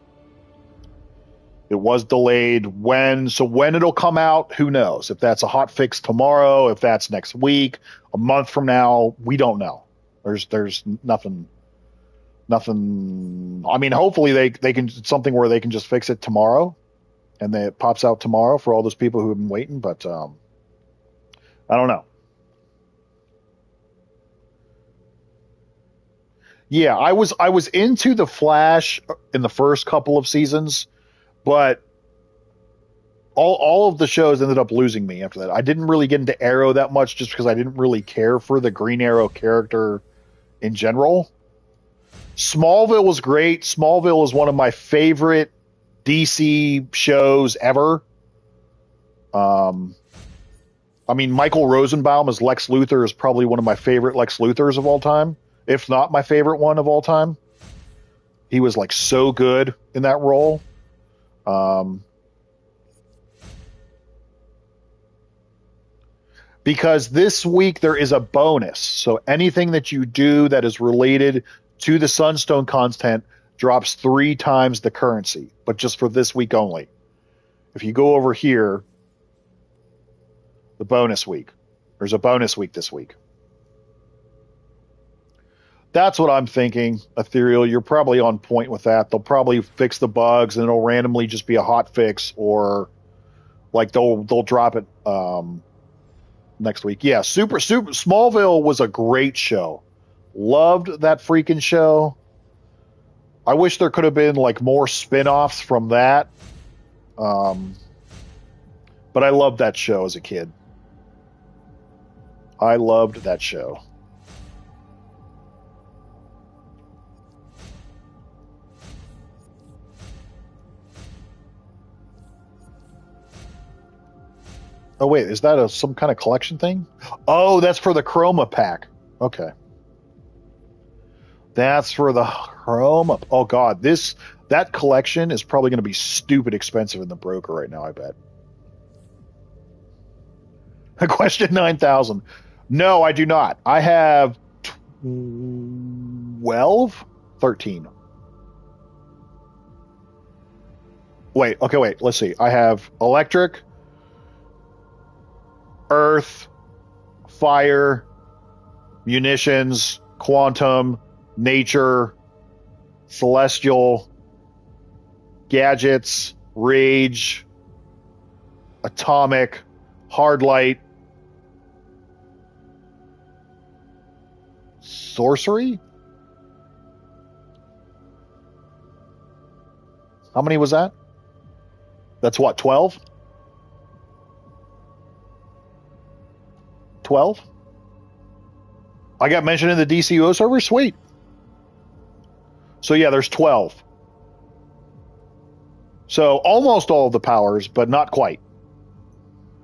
It was delayed. When it'll come out, who knows? If that's a hot fix tomorrow, if that's next week, a month from now, we don't know. There's nothing. I mean, hopefully they can something where they can just fix it tomorrow, and then it pops out tomorrow for all those people who have been waiting. But I don't know. Yeah, I was into the Flash in the first couple of seasons, but all of the shows ended up losing me after that. I didn't really get into Arrow that much just because I didn't really care for the Green Arrow character in general. Smallville was great. Smallville is one of my favorite DC shows ever. I mean, Michael Rosenbaum as Lex Luthor is probably one of my favorite Lex Luthors of all time, if not my favorite one of all time. He was like so good in that role. Because this week there is a bonus. So anything that you do that is related to the Sunstone content drops 3 times the currency, but just for this week only. If you go over here, the bonus week, there's a bonus week this week. That's what I'm thinking, Ethereal. You're probably on point with that. They'll probably fix the bugs and it'll randomly just be a hot fix, or like they'll drop it next week. Yeah, Super Smallville was a great show. Loved that freaking show. I wish there could have been like more spin-offs from that. But I loved that show as a kid. I loved that show. Oh wait, is that some kind of collection thing? Oh, that's for the Chroma pack. Okay. That's for the Chroma. Oh god, that collection is probably going to be stupid expensive in the broker right now, I bet. Question 9,000. No, I do not. I have 12? 13. Wait, let's see. I have electric, earth, fire, munitions, quantum, nature, celestial, gadgets, rage, atomic, hard light, sorcery? How many was that? That's what, 12? 12? I got mentioned in the DCUO server? Sweet. So yeah, there's 12. So almost all of the powers, but not quite.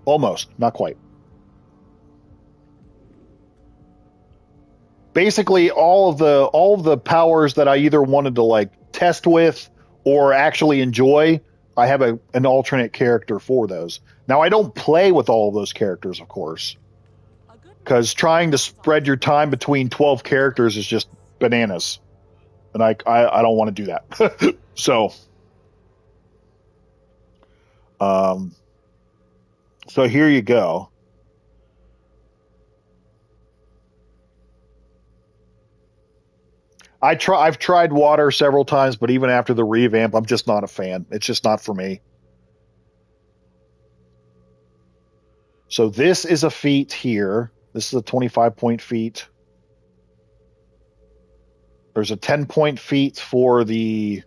Almost, not quite. Basically, all of the powers that I either wanted to like test with or actually enjoy, I have an alternate character for those. Now, I don't play with all of those characters, of course, because trying to spread your time between 12 characters is just bananas, and I don't want to do that. So here you go. I've tried water several times, but even after the revamp, I'm just not a fan. It's just not for me. So this is a feat here. This is a 25-point feat. There's a 10-point feat for the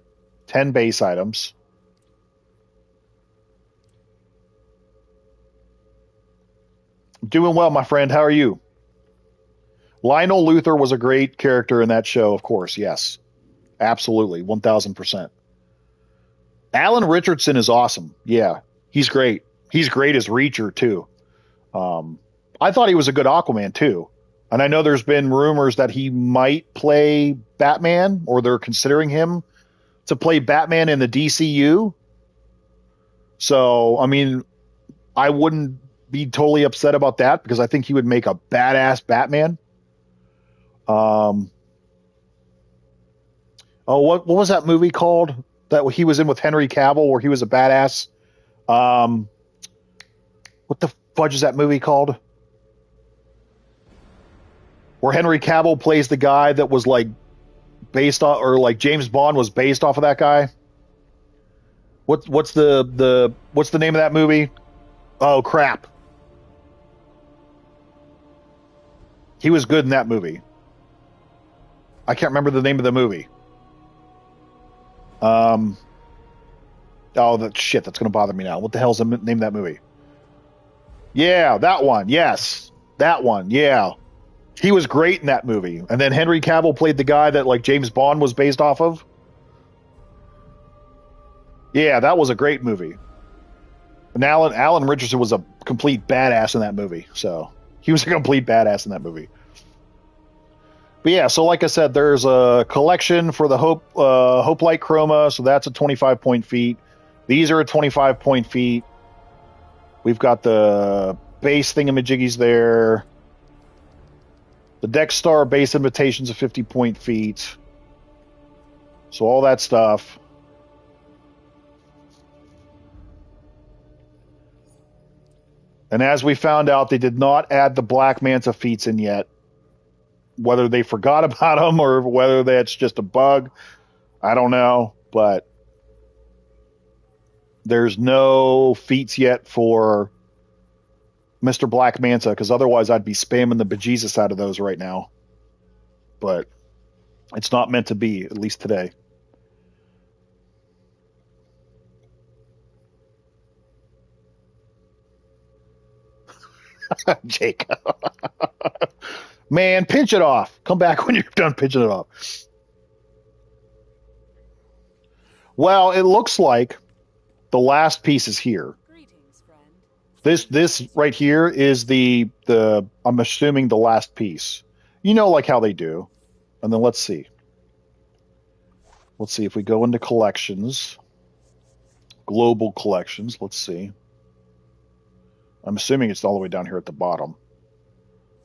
10 base items. Doing well, my friend. How are you? Lionel Luthor was a great character in that show, of course. Yes. Absolutely. 1,000%. Alan Richardson is awesome. Yeah. He's great. He's great as Reacher, too. I thought he was a good Aquaman, too. And I know there's been rumors that he might play Batman, or they're considering him to play Batman in the DCU. So, I mean, I wouldn't be totally upset about that, because I think he would make a badass Batman. What was that movie called that he was in with Henry Cavill, where he was a badass? What the fudge is that movie called? Where Henry Cavill plays the guy that was like based off, or like James Bond was based off of that guy. What's the name of that movie? Oh crap. He was good in that movie. I can't remember the name of the movie. That's shit. That's going to bother me now. What the hell's the name of that movie? Yeah, that one. Yes, that one. Yeah. He was great in that movie. And then Henry Cavill played the guy that like James Bond was based off of. Yeah, that was a great movie. And Alan Richardson was a complete badass in that movie. So he was a complete badass in that movie. But yeah, so like I said, there's a collection for the Hope Light Chroma, so that's a 25 point feat. These are a 25 point feat. We've got the base thingamajiggies there. The Dex Star base invitation's a 50 point feat. So all that stuff. And as we found out, they did not add the Black Manta feats in yet. Whether they forgot about them or whether that's just a bug, I don't know. But there's no feats yet for Mr. Black Manta, because otherwise I'd be spamming the bejesus out of those right now. But it's not meant to be, at least today. Jake. Man, pinch it off. Come back when you're done pinching it off. Well, it looks like the last piece is here. Greetings, friend. This right here is the I'm assuming the last piece. You know, like how they do. And then let's see. Let's see if we go into collections. Global collections. Let's see. I'm assuming it's all the way down here at the bottom.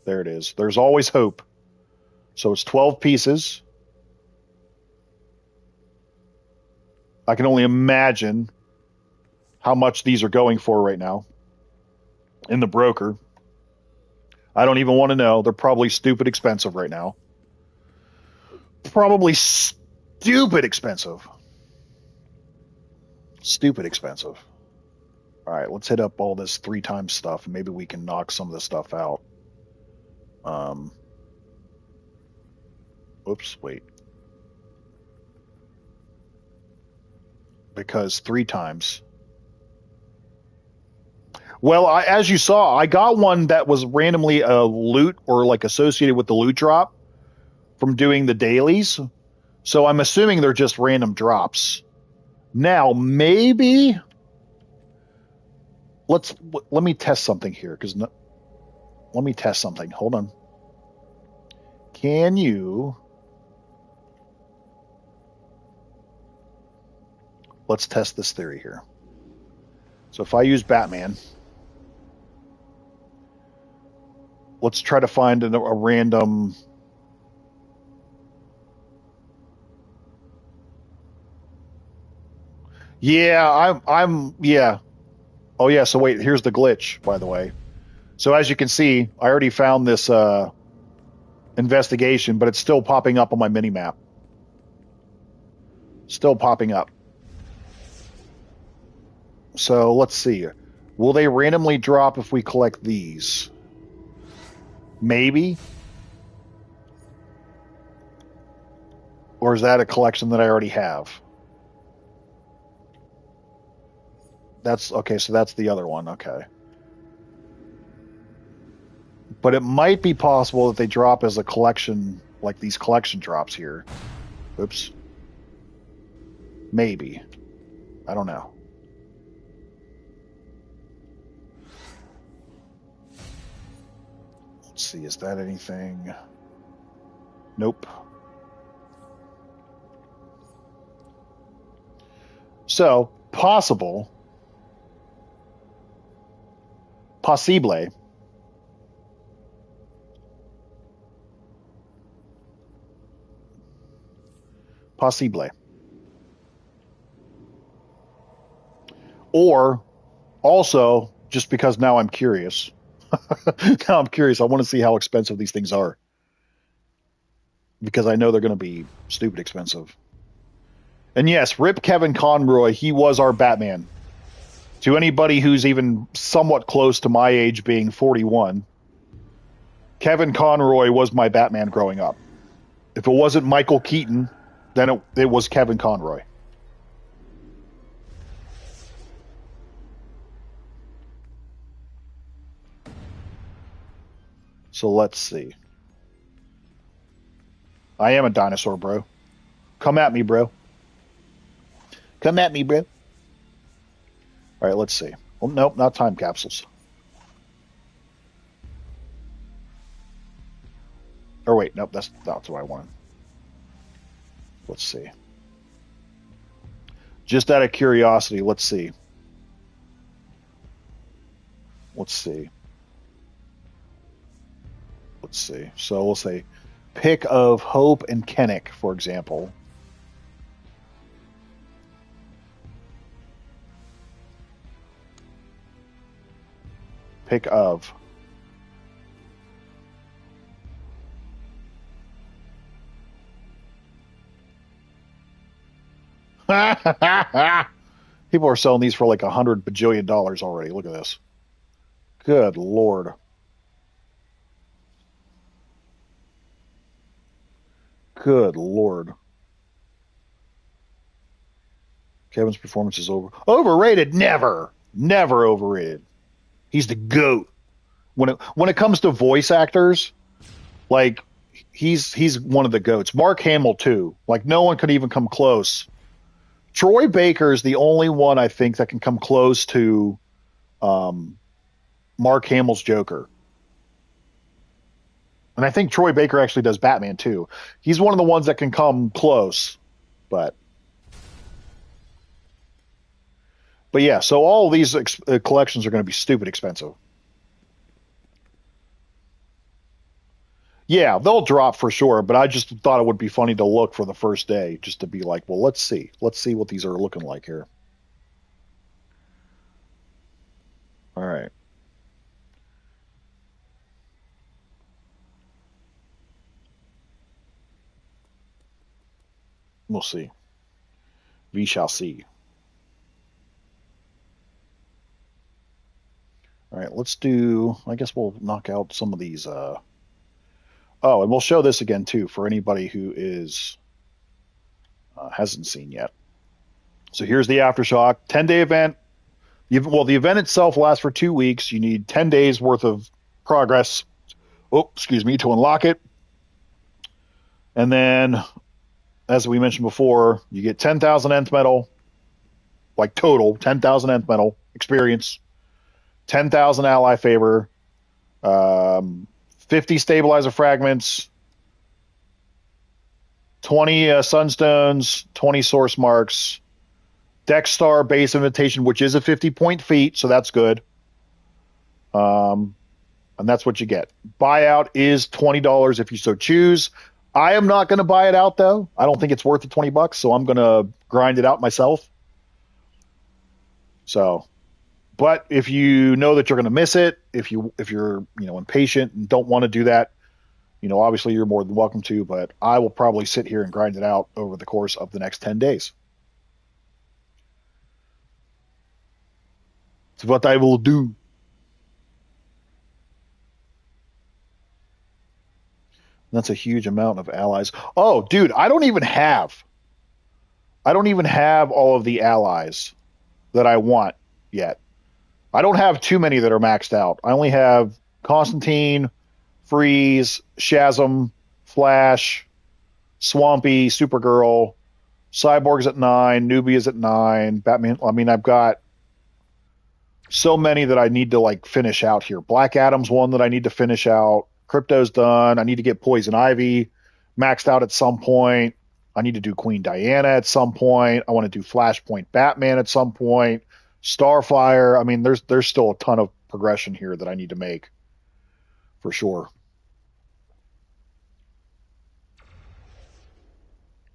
There it is. There's always hope. So it's 12 pieces. I can only imagine how much these are going for right now in the broker. I don't even want to know. They're probably stupid expensive right now. Probably stupid expensive. Stupid expensive. All right, let's hit up all this 3 times stuff, and maybe we can knock some of this stuff out. Oops, wait. Because 3 times. Well, as you saw, I got one that was randomly a loot or like associated with the loot drop from doing the dailies. So I'm assuming they're just random drops. Now, maybe let me test something here, because let me test something. Hold on. Can you? Let's test this theory here. So if I use Batman, let's try to find a random. Yeah, yeah. Oh yeah, so wait, here's the glitch, by the way. So as you can see, I already found this investigation, but it's still popping up on my mini-map. Still popping up. So let's see. Will they randomly drop if we collect these? Maybe. Or is that a collection that I already have? That's okay, so that's the other one. Okay. But it might be possible that they drop as a collection, like these collection drops here. Oops. Maybe. I don't know. Let's see, is that anything? Nope. So, possible. Possible. Possible. Or also, just because now I'm curious. Now I'm curious. I want to see how expensive these things are. Because I know they're going to be stupid expensive. And yes, rip Kevin Conroy. He was our Batman. To anybody who's even somewhat close to my age, being 41, Kevin Conroy was my Batman growing up. If it wasn't Michael Keaton, then it was Kevin Conroy. So let's see. I am a dinosaur, bro. Come at me, bro. Come at me, bro. All right, let's see. Well, nope, not time capsules. Or wait, nope, that's not what I wanted. Let's see. Just out of curiosity, let's see. Let's see. Let's see. So we'll say pick of Hope and Kennick, for example. Pick of. People are selling these for like $100 bajillion already. Look at this. Good Lord. Good Lord. Kevin's performance is overrated. Never overrated. He's the GOAT. When it comes to voice actors, like he's one of the GOATs. Mark Hamill too. Like no one could even come close. Troy Baker is the only one I think that can come close to Mark Hamill's Joker. And I think Troy Baker actually does Batman too. He's one of the ones that can come close. But yeah, so all of these collections are going to be stupid expensive. Yeah, they'll drop for sure, but I just thought it would be funny to look for the first day, just to be like, well, let's see what these are looking like here. All right. We'll see. We shall see. All right, let's do, I guess we'll knock out some of these. Oh, and we'll show this again, too, for anybody who hasn't seen yet. So here's the Aftershock, 10-day event. Well, the event itself lasts for 2 weeks. You need 10 days worth of progress, to unlock it. And then, as we mentioned before, you get 10,000 nth metal, like total, 10,000 nth metal experience, 10,000 ally favor, 50 stabilizer fragments, 20 sunstones, 20 source marks, Dex Star base invitation, which is a 50-point feat, so that's good. And that's what you get. Buyout is $20 if you so choose. I am not going to buy it out though. I don't think it's worth the $20, so I'm going to grind it out myself. So, but if you know that you're going to miss it, if you're impatient and don't want to do that, obviously you're more than welcome to. But I will probably sit here and grind it out over the course of the next 10 days. It's what I will do. That's a huge amount of allies. Oh, dude, I don't even have all of the allies that I want yet. I don't have too many that are maxed out. I only have Constantine, Freeze, Shazam, Flash, Swampy, Supergirl, Cyborg's at 9, Nubia's at 9, Batman. I mean, I've got so many that I need to finish out here. Black Adam's one that I need to finish out. Crypto's done. I need to get Poison Ivy maxed out at some point. I need to do Queen Diana at some point. I want to do Flashpoint Batman at some point. Starfire. I mean, there's still a ton of progression here that I need to make for sure.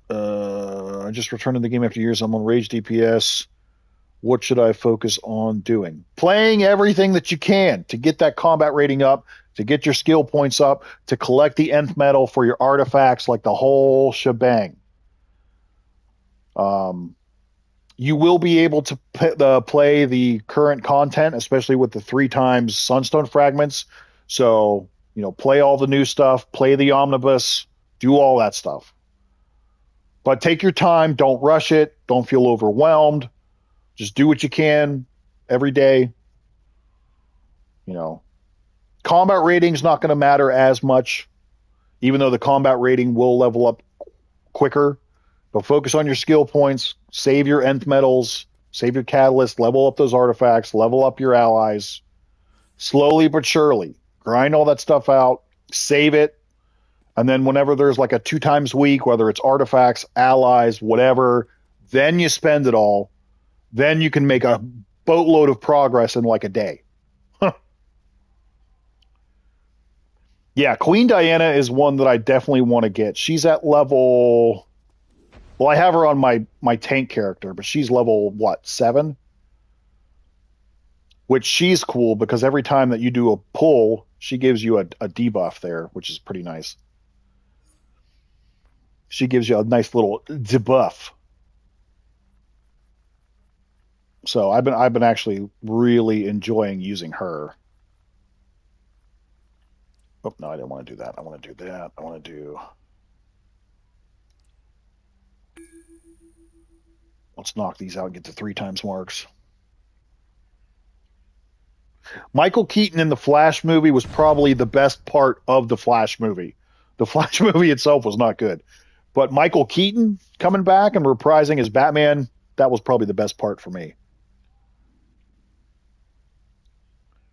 I just returned to the game after years. I'm on Rage DPS. What should I focus on doing? Playing everything that you can to get that combat rating up, to get your skill points up, to collect the nth metal for your artifacts, like the whole shebang. You will be able to play the current content, especially with the 3 times Sunstone fragments. So, play all the new stuff, play the omnibus, do all that stuff. But take your time. Don't rush it. Don't feel overwhelmed. Just do what you can every day. Combat rating's not going to matter as much, even though the combat rating will level up quicker. But focus on your skill points, save your nth metals, save your catalyst, level up those artifacts, level up your allies. Slowly but surely. Grind all that stuff out, save it, and then whenever there's like a 2 times week, whether it's artifacts, allies, whatever, then you spend it all. Then you can make a boatload of progress in like a day. Yeah, Queen Diana is one that I definitely want to get. She's at level... Well, I have her on my tank character, but she's level, what, 7? Which she's cool because every time that you do a pull, she gives you a debuff there, which is pretty nice. She gives you a nice little debuff. So I've been actually really enjoying using her. Oh, no, I didn't want to do that. I want to do that. I want to do... Let's knock these out and get to 3 times marks. Michael Keaton in the Flash movie was probably the best part of the Flash movie. The Flash movie itself was not good. But Michael Keaton coming back and reprising as Batman, that was probably the best part for me.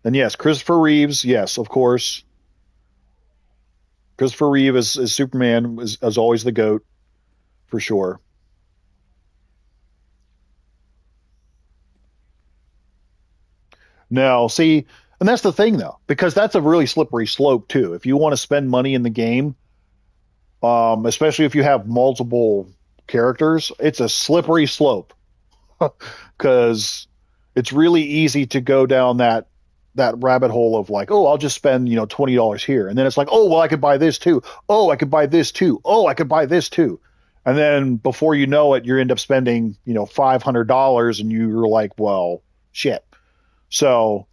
And yes, Christopher Reeves, yes, of course. Christopher Reeve as Superman is always the GOAT, for sure. No, see, and that's the thing, though, because that's a really slippery slope, too. If you want to spend money in the game, especially if you have multiple characters, it's a slippery slope. Because it's really easy to go down that rabbit hole of like, oh, I'll just spend, $20 here. And then it's like, oh, well, I could buy this too. Oh, I could buy this too. Oh, I could buy this too. And then before you know it, you end up spending, $500 and you're like, well, shit. So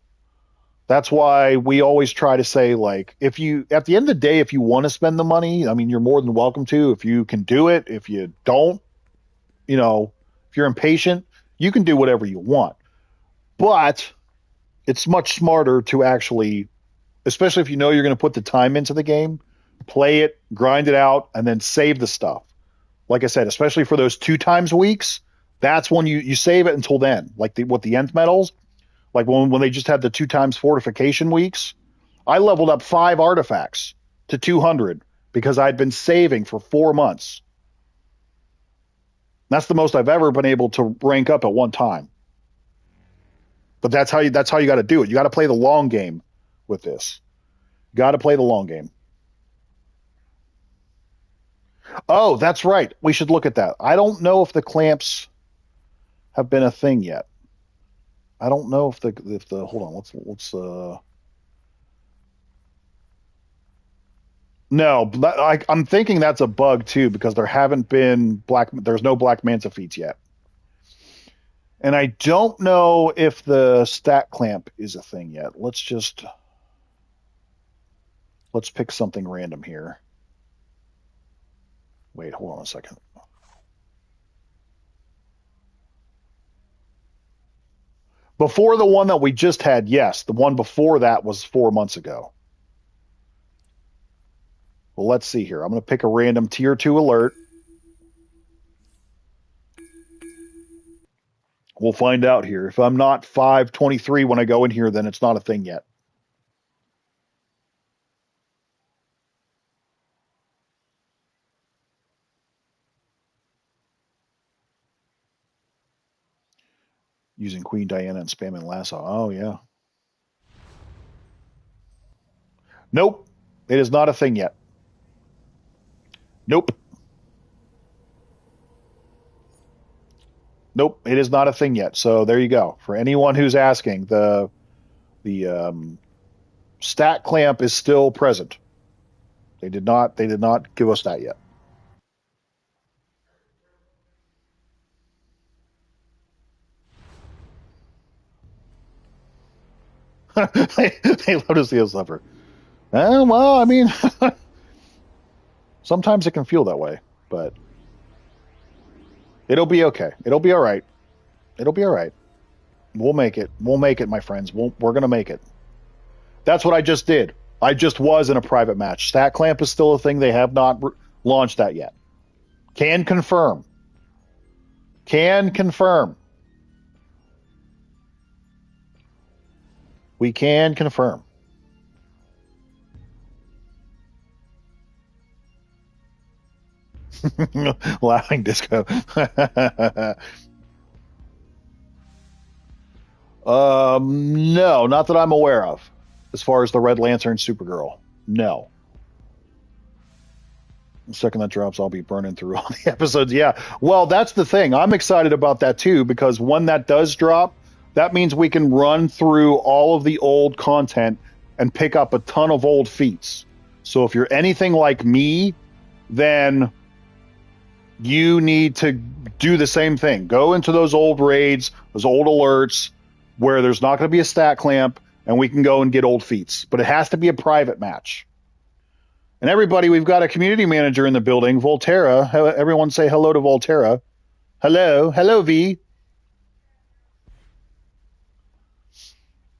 that's why we always try to say, like, if you, at the end of the day, if you want to spend the money, I mean, you're more than welcome to. If you can do it, if you don't, if you're impatient, you can do whatever you want. But it's much smarter to actually, especially if you know you're going to put the time into the game, play it, grind it out, and then save the stuff. Like I said, especially for those 2 times weeks, that's when you save it until then. Like with the nth metals, like when they just had the 2 times fortification weeks, I leveled up 5 artifacts to 200 because I'd been saving for 4 months. That's the most I've ever been able to rank up at one time. But that's how you got to do it. You got to play the long game with this. Got to play the long game. Oh, that's right. We should look at that. I don't know if the clamps have been a thing yet. I don't know if the hold on. Let's No, I'm thinking that's a bug too because there's no Black Manta feats yet. And I don't know if the stat clamp is a thing yet. Let's pick something random here. Wait, hold on a second. Before the one that we just had, yes. The one before that was 4 months ago. Well, let's see here. I'm going to pick a random tier 2 alert. We'll find out here. If I'm not 523 when I go in here, then it's not a thing yet. Using Queen Diana and spamming lasso. Oh, yeah. Nope. It is not a thing yet. Nope. Nope, it is not a thing yet. So there you go. For anyone who's asking, the stat clamp is still present. They did not give us that yet. they love to see us suffer. Well, I mean, sometimes it can feel that way, but it'll be okay. It'll be all right. It'll be all right. We'll make it. We'll make it, my friends. We're going to make it. That's what I just did. I just was in a private match. Stat clamp is still a thing. They have not launched that yet. Can confirm. Can confirm. We can confirm. Laughing disco. No, not that I'm aware of. As far as the Red Lantern Supergirl, no. The second that drops, I'll be burning through all the episodes. Yeah, well, that's the thing. I'm excited about that too, because when that does drop, that means we can run through all of the old content and pick up a ton of old feats. So if you're anything like me, then you need to do the same thing. Go into those old raids, those old alerts, where there's not going to be a stat clamp, and we can go and get old feats. But it has to be a private match. And everybody, we've got a community manager in the building, Volterra. Everyone say hello to Volterra. Hello. Hello, V.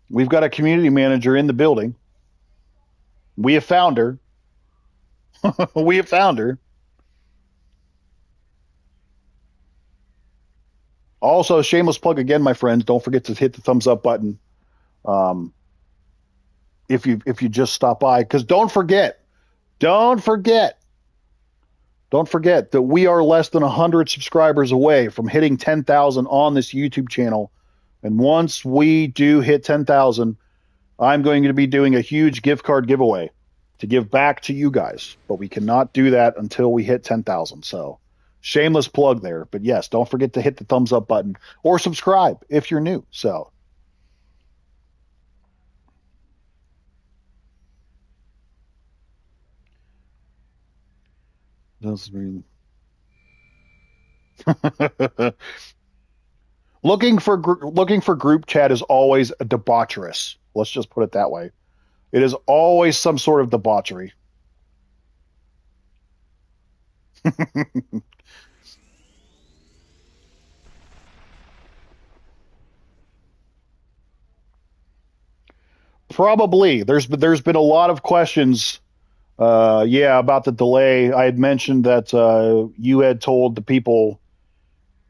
We've got a community manager in the building. We have found her. We have found her. Also, shameless plug again, my friends. Don't forget to hit the thumbs up button if you just stop by. Because don't forget that we are less than 100 subscribers away from hitting 10,000 on this YouTube channel. And once we do hit 10,000, I'm going to be doing a huge gift card giveaway to give back to you guys. But we cannot do that until we hit 10,000. So shameless plug there. But yes, don't forget to hit the thumbs up button or subscribe if you're new. So that's really looking for group chat is always a debaucherous. Let's just put it that way. It is always some sort of debauchery. Probably. There's been a lot of questions. About the delay. I had mentioned that you had told the people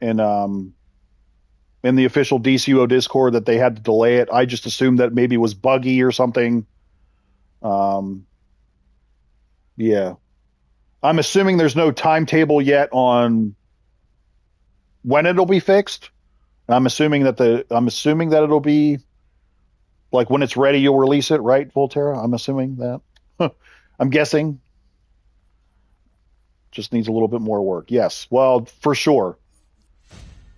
in the official DCUO Discord that they had to delay it. I just assumed that maybe it was buggy or something. Yeah. I'm assuming there's no timetable yet on when it'll be fixed. I'm assuming that it'll be like when it's ready, you'll release it, right, Volterra? I'm assuming that. I'm guessing. Just needs a little bit more work. Yes. Well, for sure.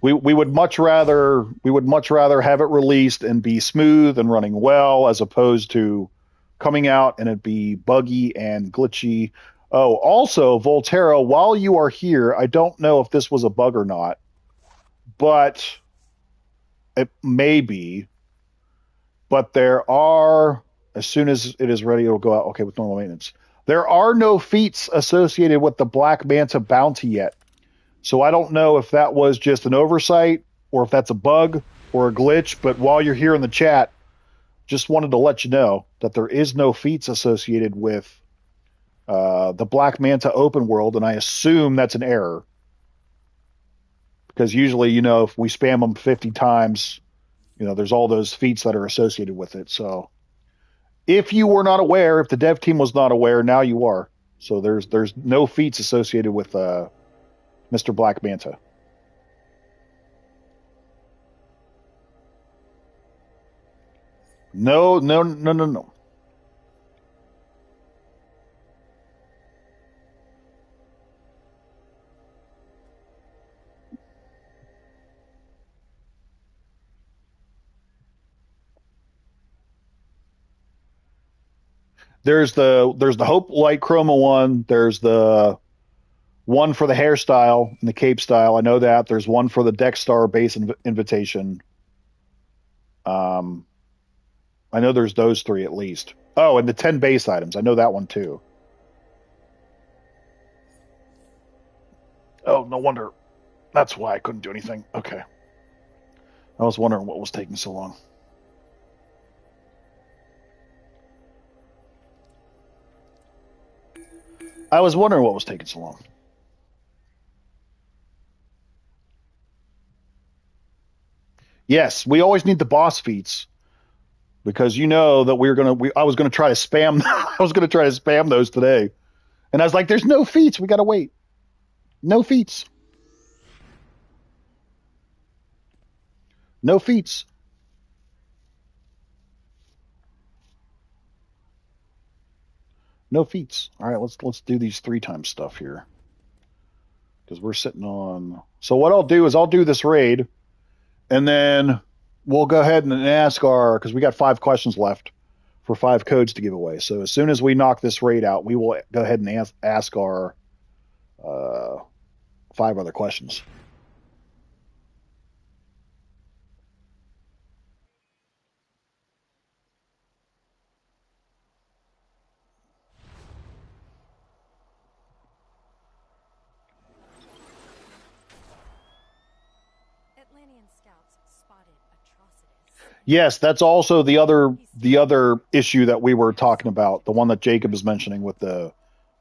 We would much rather have it released and be smooth and running well as opposed to coming out and it be buggy and glitchy. Oh, also, Volterra, while you are here, I don't know if this was a bug or not, but it may be. But there are, as soon as it is ready, it'll go out. Okay, with normal maintenance. There are no feats associated with the Black Manta bounty yet. So I don't know if that was just an oversight or if that's a bug or a glitch. But while you're here in the chat, just wanted to let you know that there is no feats associated with the Black Manta open world. And I assume that's an error. Because usually, if we spam them 50 times, there's all those feats that are associated with it. So if you were not aware, if the dev team was not aware, now you are. So there's no feats associated with Mr. Black Manta. No. There's the Hope Light Chroma one. There's the one for the hairstyle and the cape style. I know that. There's one for the Deck Star base invitation. I know there's those 3 at least. Oh, and the 10 base items. I know that one too. Oh, no wonder. That's why I couldn't do anything. Okay. I was wondering what was taking so long. I was wondering what was taking so long. Yes, we always need the boss feats because you know that I was gonna try to spam. I was gonna try to spam those today, and I was like, "There's no feats. We gotta wait. No feats. No feats." No feats. All right, let's do these 3 times stuff here because we're sitting on. So what I'll do is I'll do this raid, and then we'll go ahead and ask our because we got 5 questions left for 5 codes to give away. So as soon as we knock this raid out, we will go ahead and ask our uh, 5 other questions. Atlantean scouts spotted atrocities. Yes, that's also the other issue that we were talking about, the one that Jacob is mentioning with the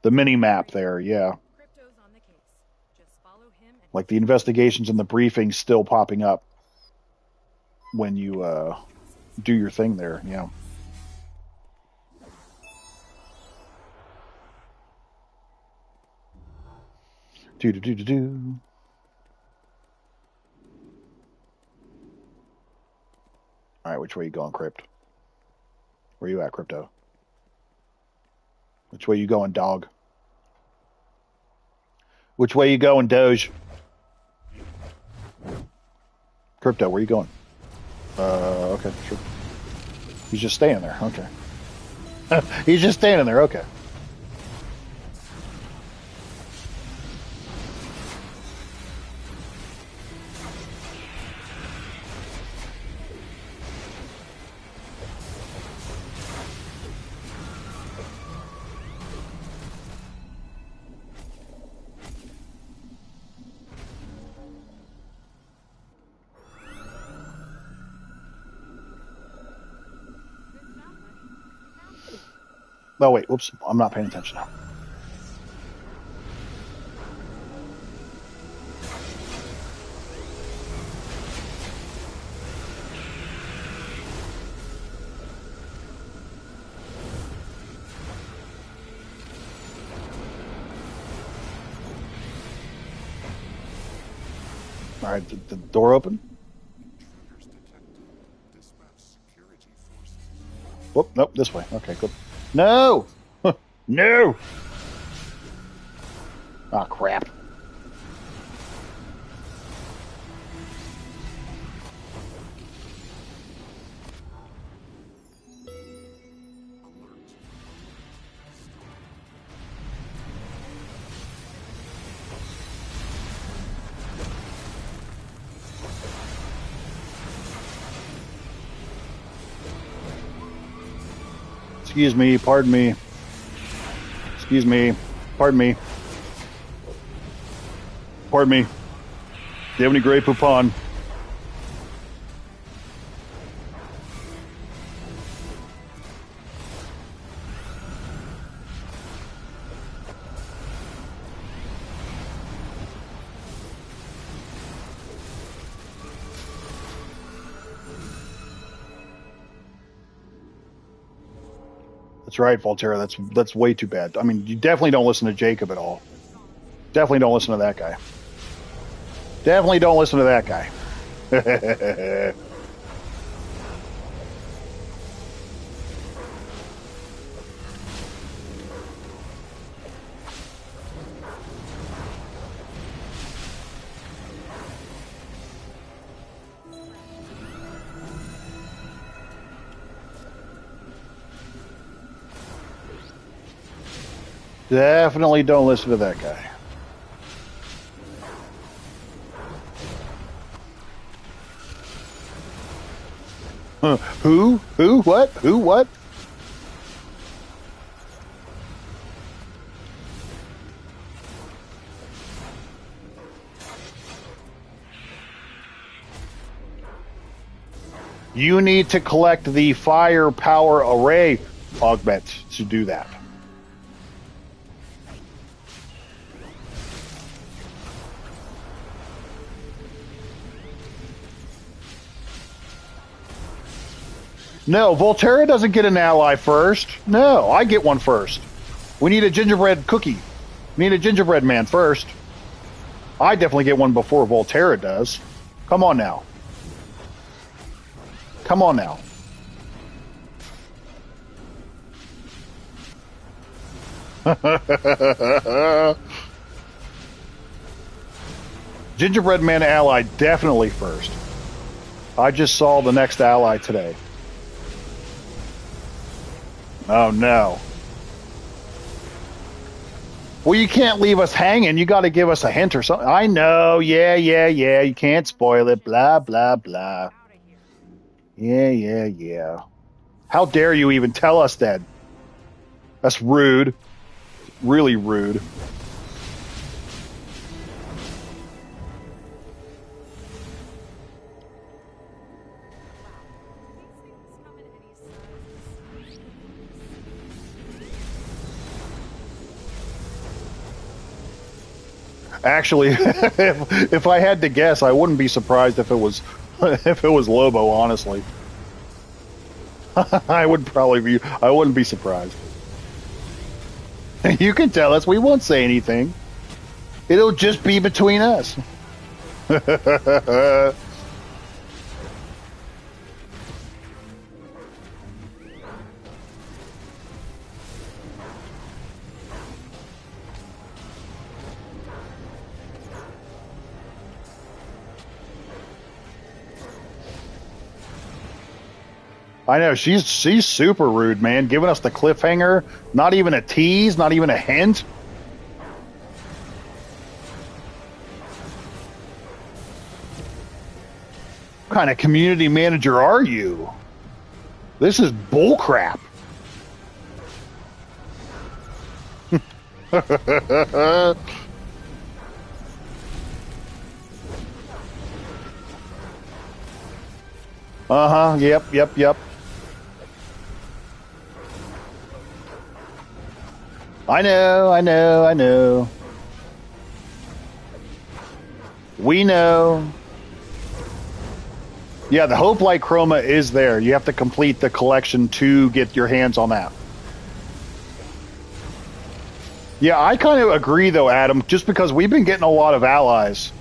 mini map there. Yeah, Crypto's on the case. Just follow him and like the investigations and the briefings still popping up when you do your thing there. Yeah. Do do do do do. All right, which way you going, Crypt? Where you at, Crypto? Which way you going, dog? Which way you going, Doge? Crypto, where you going? Okay, sure. He's just staying there. Okay. He's just standing there. Okay. Oh wait, whoops! I'm not paying attention now. All right, the door open. Whoop, nope, this way. Okay, good. No, no. Ah, crap. Excuse me, pardon me. Excuse me, pardon me. Pardon me. Do you have any Grey Poupon? That's right, Volterra. That's way too bad. I mean, you definitely don't listen to Jacob at all. Definitely don't listen to that guy. Definitely don't listen to that guy. Definitely don't listen to that guy. Huh. Who? Who? What? Who? What? You need to collect the firepower array augment to do that. No, Volterra doesn't get an ally first. No, I get one first. We need a gingerbread cookie. We need a gingerbread man first. I definitely get one before Volterra does. Come on now. Come on now. Gingerbread man ally definitely first. I just saw the next ally today. Oh no. Well, you can't leave us hanging. You got to give us a hint or something. I know. Yeah. You can't spoil it. Blah, blah, blah. Yeah. How dare you even tell us that? That's rude. Really rude. Actually, if I had to guess, I wouldn't be surprised if it was Lobo. Honestly, I wouldn't be surprised. You can tell us. We won't say anything. It'll just be between us. I know, she's super rude, man. Giving us the cliffhanger, not even a tease, not even a hint. What kind of community manager are you? This is bullcrap. Uh-huh, yep. I know. We know. Yeah, the Hope Light Chroma is there. You have to complete the collection to get your hands on that. Yeah, I kind of agree, though, Adam, just because we've been getting a lot of allies.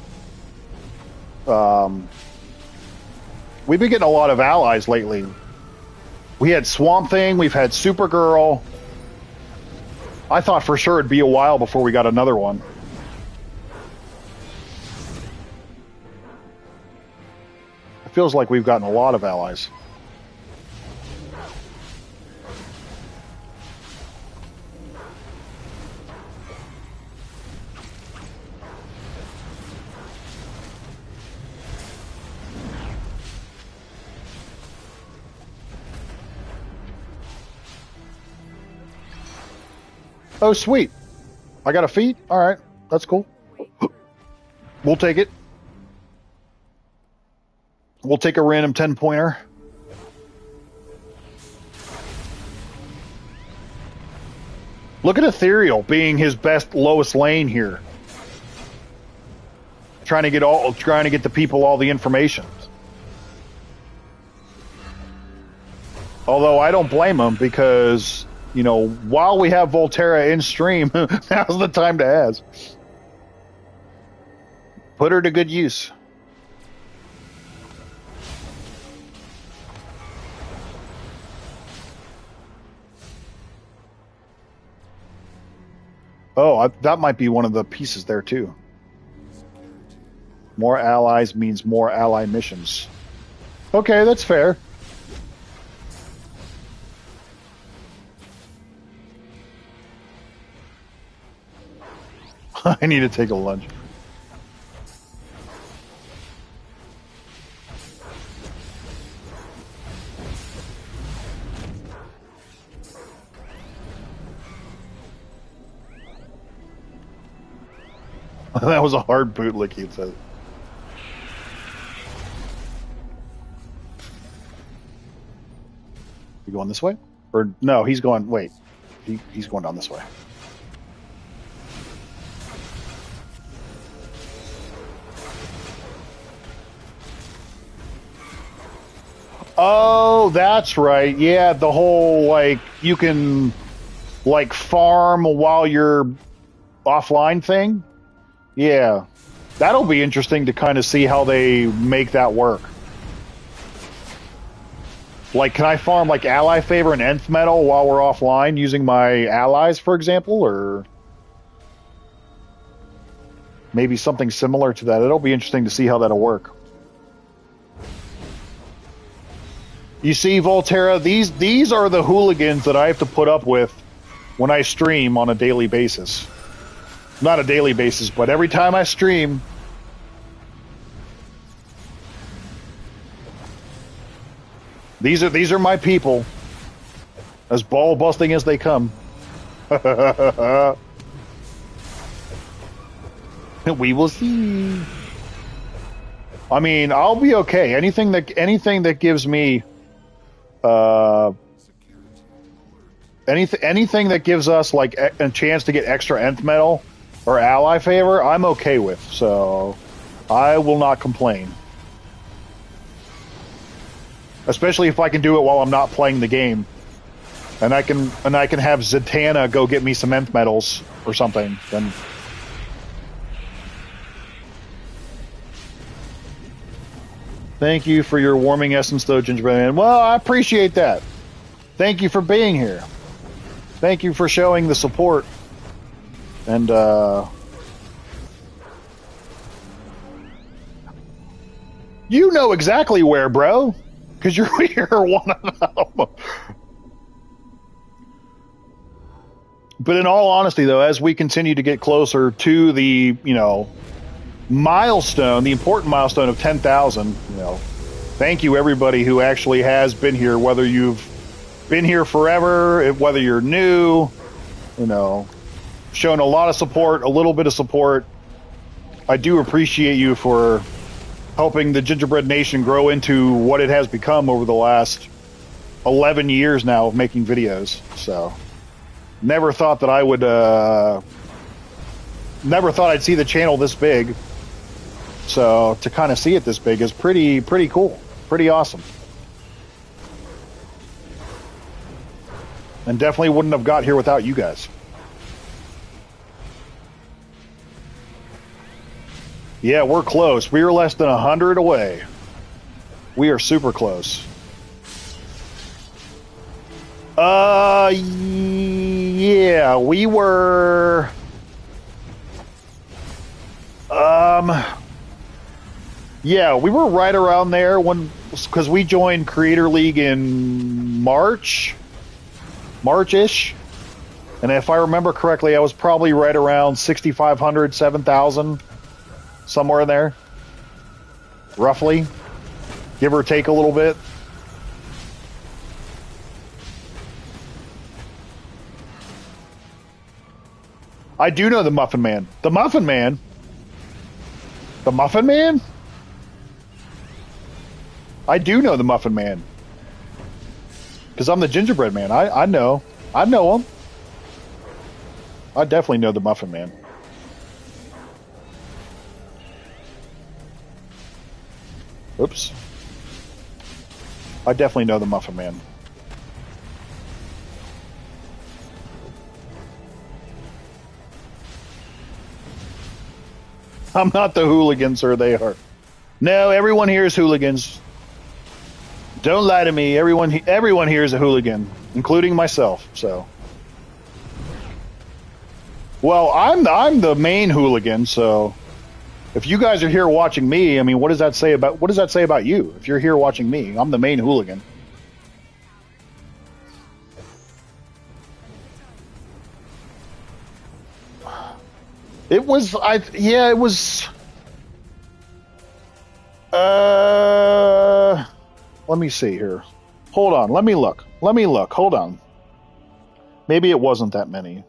We've been getting a lot of allies lately. We had Swamp Thing, we've had Supergirl. I thought for sure it'd be a while before we got another one. It feels like we've gotten a lot of allies. Oh, sweet. I got a feat? All right. That's cool. We'll take it. We'll take a random 10-pointer. Look at Ethereal being his best lowest lane here. Trying to get the people all the information. Although I don't blame him because, you know, while we have Volterra in stream, now's the time to ask. Put her to good use. Oh, that might be one of the pieces there too. More allies means more ally missions. Okay, that's fair. I need to take a lunch. That was a hard bootlick, he said. You going this way? Or no, he's going, wait. He's going down this way. Oh, that's right. Yeah, the whole, like, you can, like, farm while you're offline thing. Yeah. That'll be interesting to kind of see how they make that work. Like, can I farm, like, ally favor and nth metal while we're offline using my allies, for example? Or maybe something similar to that. It'll be interesting to see how that'll work. You see, Volterra, these are the hooligans that I have to put up with when I stream on a daily basis. Not a daily basis, but every time I stream. These are my people. As ball busting as they come. We will see. I mean, I'll be okay. Anything that gives me anything that gives us like a chance to get extra nth metal or ally favor, I'm okay with. So I will not complain. Especially if I can do it while I'm not playing the game. And I can have Zatanna go get me some nth metals or something. Then thank you for your warming essence though, Gingerbread Man. Well, I appreciate that. Thank you for being here. Thank you for showing the support. And you know exactly where, bro. Because you're one of them. But in all honesty, though, as we continue to get closer to the, milestone, the important milestone of 10,000, thank you everybody who actually has been here, whether you've been here forever, whether you're new, shown a lot of support, a little bit of support. I do appreciate you for helping the Gingerbread Nation grow into what it has become over the last 11 years now of making videos. So, never thought that I would, never thought I'd see the channel this big. So, to kind of see it this big is pretty cool. Pretty awesome. And definitely wouldn't have got here without you guys. Yeah, we're close. We are less than 100 away. We are super close. Yeah, we were... Yeah, we were right around there because we joined Creator League in March-ish. And if I remember correctly, I was probably right around 6,500, 7,000. Somewhere in there, roughly, give or take a little bit. I do know the Muffin Man. The Muffin Man? The Muffin Man? I do know the Muffin Man. Because I'm the Gingerbread Man. I know him. I definitely know the Muffin Man. Oops. I definitely know the Muffin Man. I'm not the hooligan, sir. They are. No, everyone here is hooligans. Don't lie to me. Everyone here is a hooligan, including myself. So, well, I'm the main hooligan. So, if you guys are here watching me, I mean, what does that say about you? If you're here watching me, I'm the main hooligan. It was, yeah, it was, let me see here. Hold on, let me look, hold on. Maybe it wasn't that many.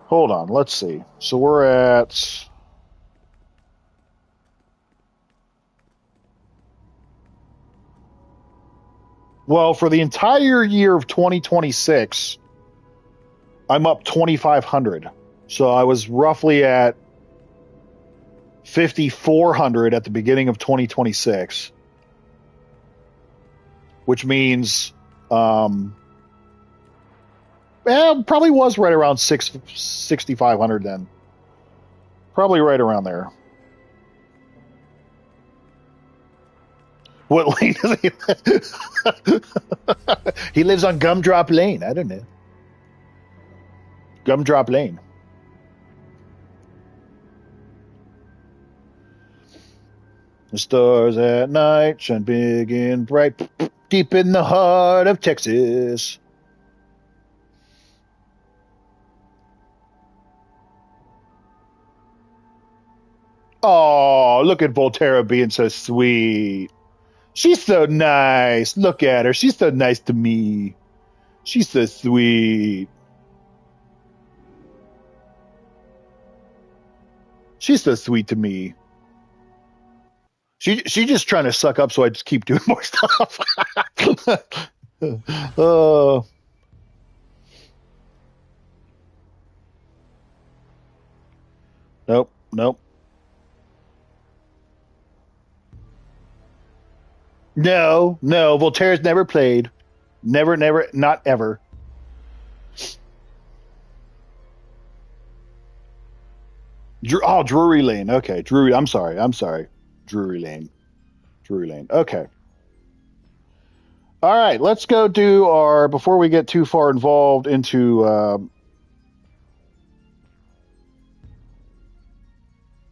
Hold on, let's see. So we're at... Well, for the entire year of 2026, I'm up 2,500. So I was roughly at 5,400 at the beginning of 2026. which means probably was right around 6,500 then. Probably right around there. What lane does he live? He lives on Gumdrop Lane. I don't know. Gumdrop Lane. The stars at night shine big and bright, deep in the heart of Texas. Oh, look at Volterra being so sweet. She's so nice. Look at her. She's so nice to me. She's so sweet. She's so sweet to me. She's just trying to suck up so I just keep doing more stuff. Oh. Nope, nope. No, no. Voltaire's never played. Never, never, not ever. Drury Lane. Okay, Drury. I'm sorry. Drury Lane. Drury Lane. Okay. All right. Let's go do our before we get too far involved into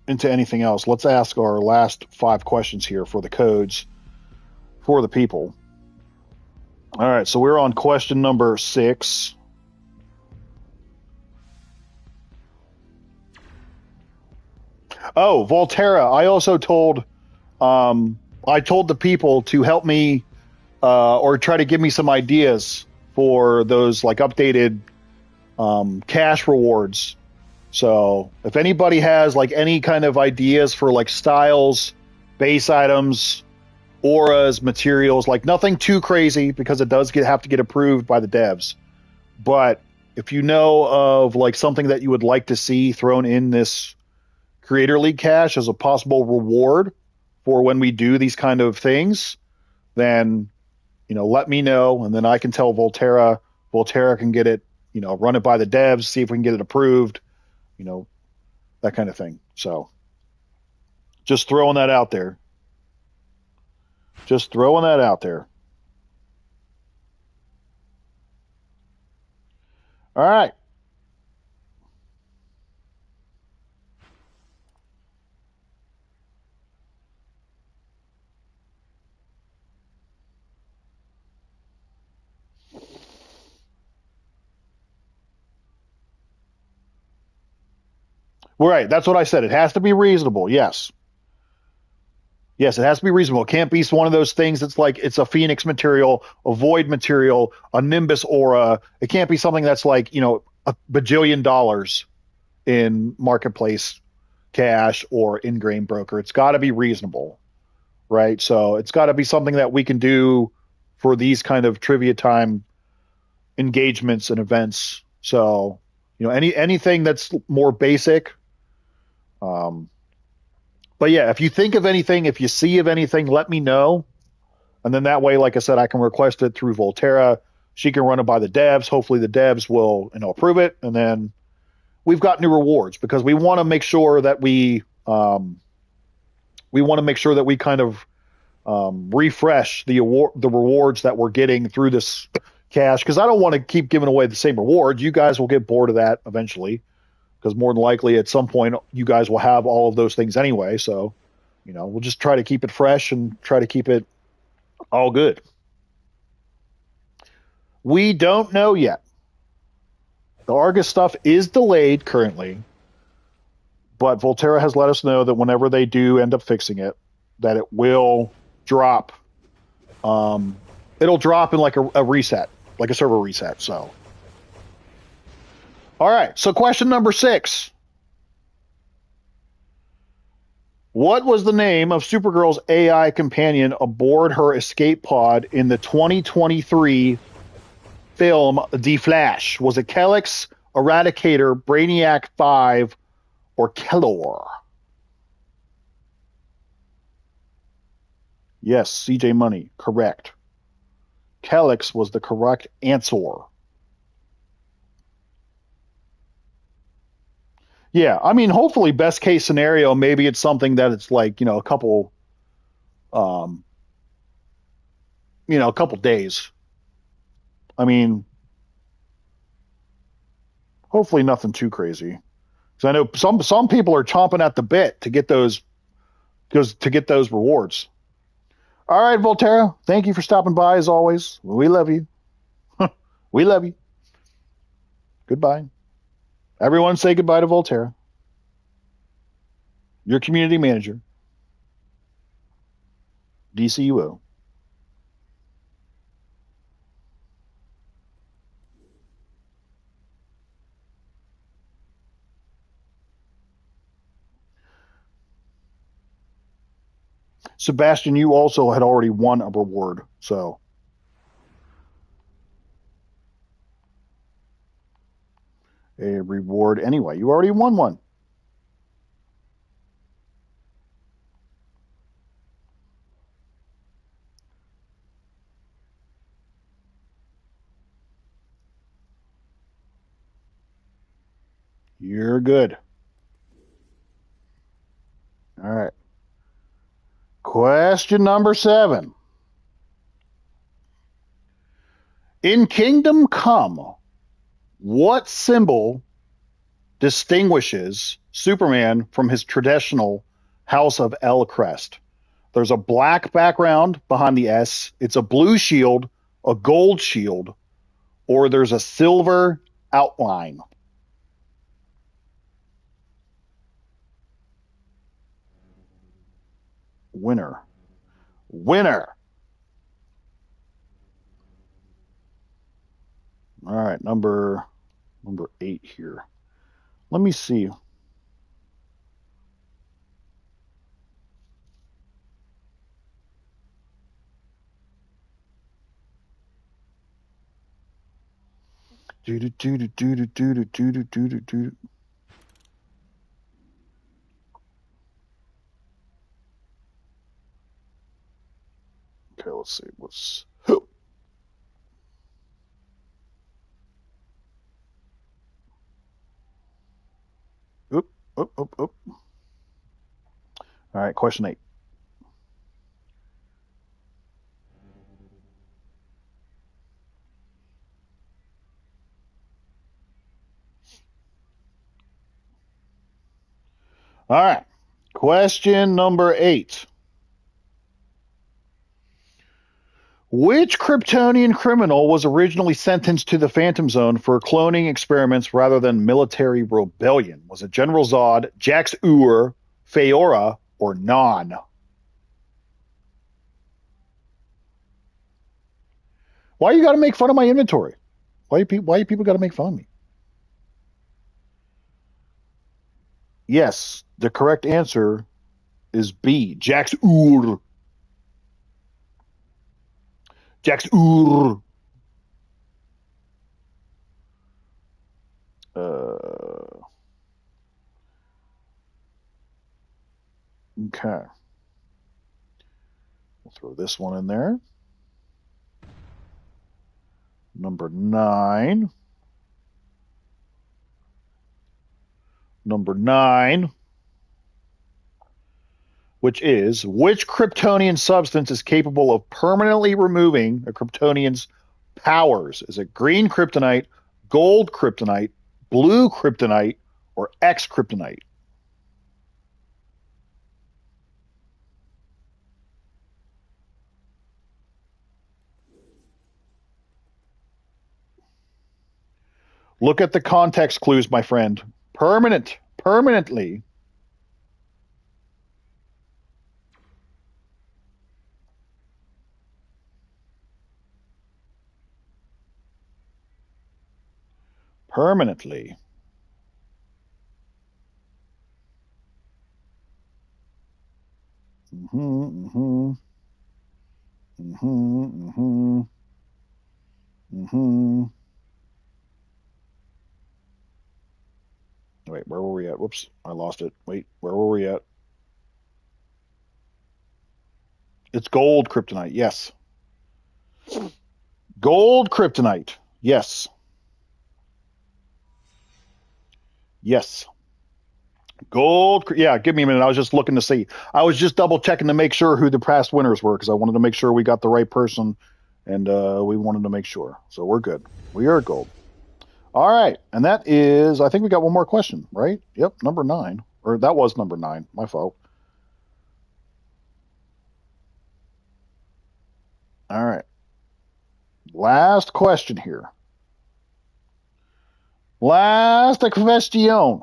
anything else. Let's ask our last 5 questions here for the codes for the people. All right. So we're on question number 6. Oh, Volterra. I also told the people to help me or try to give me some ideas for those like updated cash rewards. So if anybody has like any kind of ideas for like styles, base items, auras, materials, like nothing too crazy because it does have to get approved by the devs. But if you know of like something that you would like to see thrown in this Creator League cash as a possible reward for when we do these kind of things, then, let me know, and then I can tell Volterra. Volterra can get it, run it by the devs, see if we can get it approved, that kind of thing. So just throwing that out there. Just throwing that out there. All right. Right. That's what I said. It has to be reasonable. Yes. Yes, it has to be reasonable. It can't be one of those things that's like it's a Phoenix material, a Void material, a Nimbus aura. It can't be something that's like, a bajillion dollars in marketplace cash or in-game broker. It's got to be reasonable, right? So it's got to be something that we can do for these kind of trivia time engagements and events. So, anything that's more basic. But yeah, if you think of anything, if you see of anything, let me know. And then that way, like I said, I can request it through Volterra. She can run it by the devs. Hopefully the devs will, approve it. And then we've got new rewards because we want to make sure that we kind of refresh the rewards that we're getting through this cash. Because I don't want to keep giving away the same rewards. You guys will get bored of that eventually. Because more than likely at some point you guys will have all of those things anyway. So, we'll just try to keep it fresh and try to keep it all good. We don't know yet. The Argus stuff is delayed currently, but Volterra has let us know that whenever they do end up fixing it, that it will drop. It'll drop in like a reset, like a server reset. So. All right, so question number 6. What was the name of Supergirl's AI companion aboard her escape pod in the 2023 film The Flash? Was it Kellex, Eradicator, Brainiac 5, or Kellor? Yes, CJ Money, correct. Calyx was the correct answer. Yeah, I mean, hopefully, best case scenario, maybe it's something that it's like, a couple, um, a couple days. I mean, hopefully nothing too crazy. Because I know some people are chomping at the bit to get those rewards. All right, Volterra, thank you for stopping by as always. We love you. We love you. Goodbye. Everyone say goodbye to Volterra, your community manager, DCUO. Sebastian, you also had already won a reward, so a reward anyway. You already won one. You're good. All right. Question number 7. In Kingdom Come, what symbol distinguishes Superman from his traditional House of El crest? There's a black background behind the S, it's a blue shield, a gold shield, or there's a silver outline. Winner. Winner. All right, number 8 here. Let me see. Okay, let's see. What's oop, oop, oop, oop. All right, question 8. All right. Question number 8. Which Kryptonian criminal was originally sentenced to the Phantom Zone for cloning experiments rather than military rebellion? Was it General Zod, Jax Ur, Feora, or Non? Why you got to make fun of my inventory? Why you people got to make fun of me? Yes, the correct answer is B. Jax Ur. Jax Ur. Okay. We'll throw this one in there. Number 9. Number 9. Which Kryptonian substance is capable of permanently removing a Kryptonian's powers? Is it green kryptonite, gold kryptonite, blue kryptonite, or X kryptonite? Look at the context clues, my friend. Permanently. Permanently. Mm-hmm, mm-hmm. Mm-hmm, mm-hmm. Mm-hmm. Wait, where were we at? Whoops, I lost it. Wait, where were we at? It's gold kryptonite, yes. Gold kryptonite. Yes. Yes. Gold. Yeah, give me a minute. I was just looking to see. I was just double checking to make sure who the past winners were because I wanted to make sure we got the right person, and we wanted to make sure. So we're good. We are gold. All right, and that is. I think we got one more question, right? Yep, number 9, or that was number 9. My fault. All right. Last question here. Last question.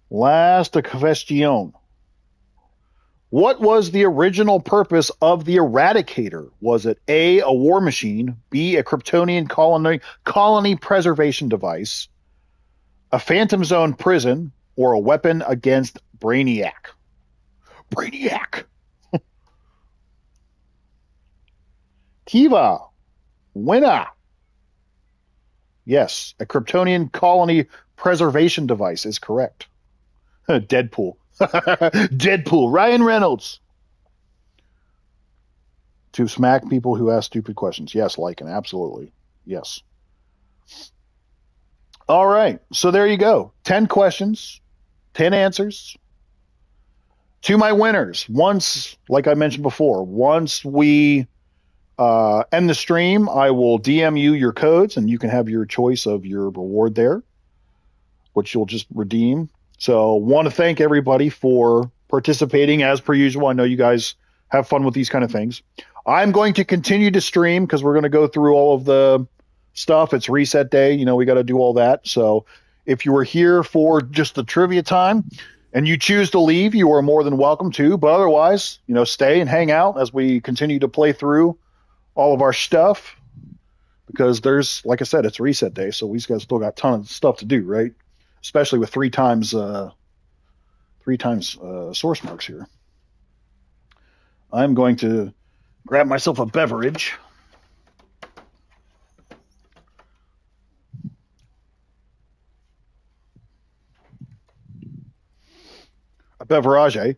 Last question. What was the original purpose of the Eradicator? Was it A, war machine, B, a Kryptonian colony preservation device, a Phantom Zone prison, or a weapon against Brainiac? Brainiac. Kiva. Winner. Yes, a Kryptonian colony preservation device is correct. Deadpool. Deadpool. Ryan Reynolds. To smack people who ask stupid questions. Yes, Lycan, absolutely. Yes. All right. So there you go. 10 questions, 10 answers. To my winners, once, like I mentioned before, once we end the stream, I will DM you your codes and you can have your choice of your reward there, which you'll just redeem. So want to thank everybody for participating as per usual. I know you guys have fun with these kind of things. I'm going to continue to stream because we're going to go through all of the stuff. It's reset day. You know, we got to do all that. So if you were here for just the trivia time and you choose to leave, you are more than welcome to. But otherwise, you know, stay and hang out as we continue to play through all of our stuff because there's, like I said, it's reset day. So we still got a ton of stuff to do, right? Especially with three times source marks here. I'm going to grab myself a beverage. A beverage.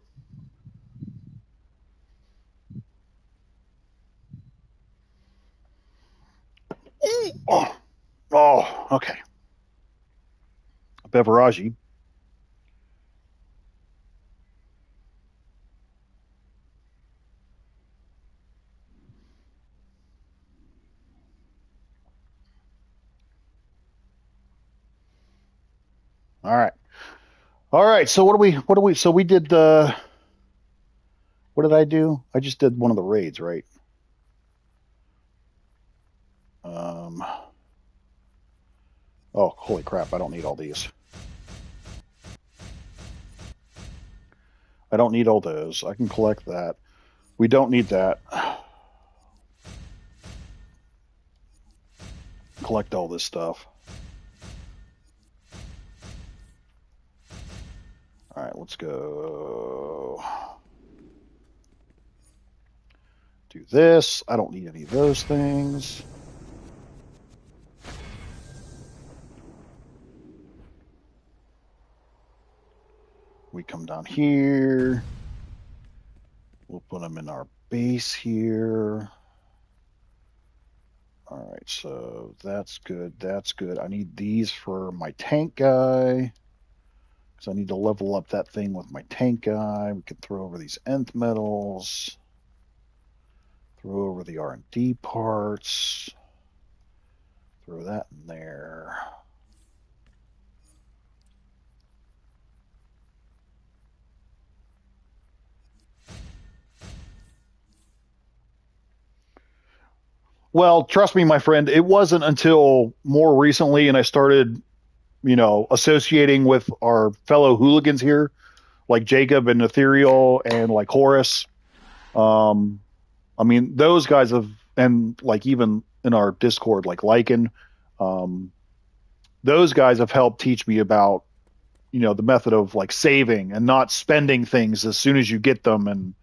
Oh, okay. A beverage. All right. All right. So what do we, so we did what did I do? I just did one of the raids, right? Oh, holy crap. I don't need all these. I don't need all those. I can collect that. We don't need that. Collect all this stuff. All right, let's go. Do this. I don't need any of those things. We come down here. We'll put them in our base here. All right, so that's good. That's good. I need these for my tank guy. Because I need to level up that thing with my tank guy. We can throw over these nth metals. Throw over the R&D parts. Throw that in there. Well, trust me, my friend, it wasn't until more recently and I started, you know, associating with our fellow hooligans here, like Jacob and Ethereal and like Horus. I mean, those guys have, and like even in our Discord, like Lycan, those guys have helped teach me about, you know, the method of like saving and not spending things as soon as you get them. And,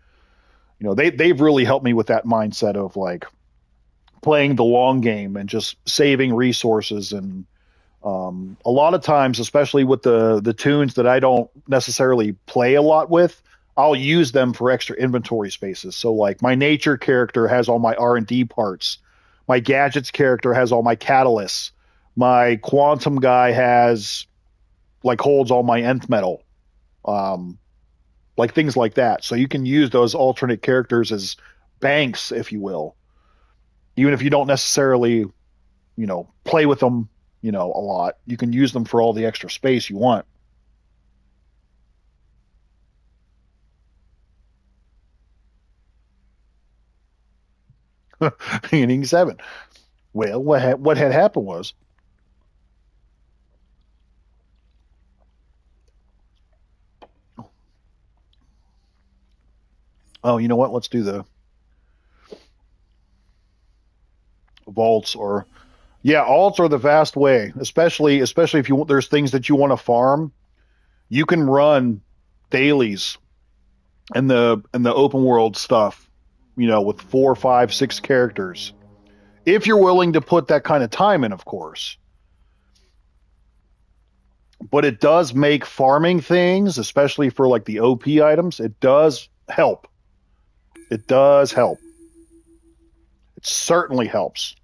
you know, they've really helped me with that mindset of like playing the long game and just saving resources. And a lot of times, especially with the tunes that I don't necessarily play a lot with, I'll use them for extra inventory spaces. So like my nature character has all my R&D parts. My gadgets character has all my catalysts. My quantum guy has like holds all my nth metal. Um, like things like that. So you can use those alternate characters as banks, if you will. Even if you don't necessarily, play with them, a lot, you can use them for all the extra space you want. Inning 7. Well, what had happened was, oh, you know what? Let's do the vaults or yeah, alts are the vast way, especially if you want. There's things that you want to farm. You can run dailies in the open world stuff, with 4, 5, 6 characters. If you're willing to put that kind of time in, of course. But it does make farming things, especially for like the OP items, it does help. It does help. It certainly helps.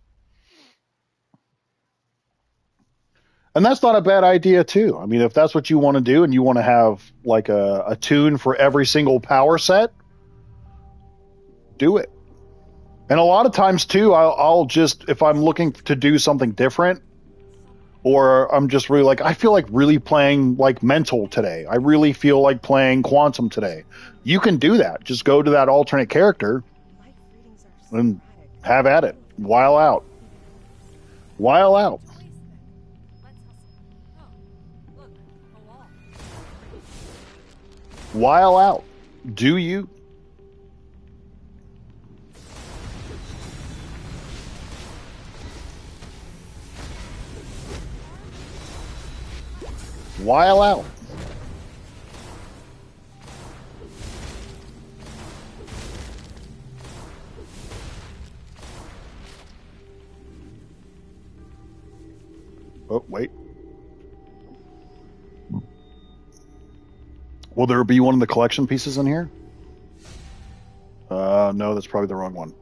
And that's not a bad idea too. I mean, if that's what you want to do and you want to have like a tune for every single power set, do it. And a lot of times too, I'll just, if I'm looking to do something different, or I'm just really like, I feel like really playing like mental today. I really feel like playing quantum today. You can do that. Just go to that alternate character and have at it. While out. While out. While out. Do you? While out. Oh, wait. Will there be one of the collection pieces in here? No, that's probably the wrong one.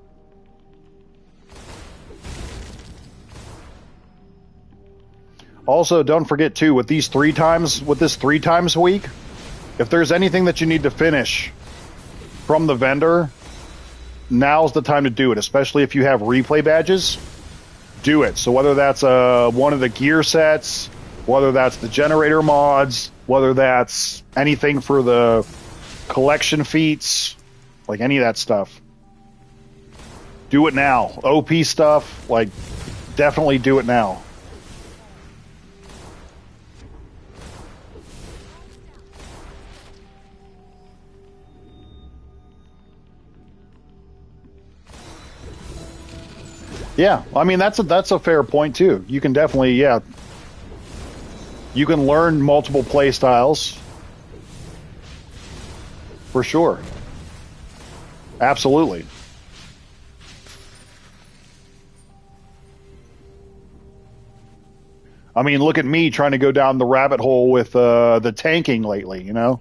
Also, don't forget too, with this 3 times week, if there's anything that you need to finish from the vendor, now's the time to do it, especially if you have replay badges. Do it. So whether that's one of the gear sets, whether that's the generator mods, whether that's anything for the collection feats, like any of that stuff, do it now. OP stuff, like, definitely do it now. Yeah, I mean that's a fair point too. You can definitely, yeah. You can learn multiple play styles. For sure. Absolutely. I mean, look at me trying to go down the rabbit hole with the tanking lately, you know?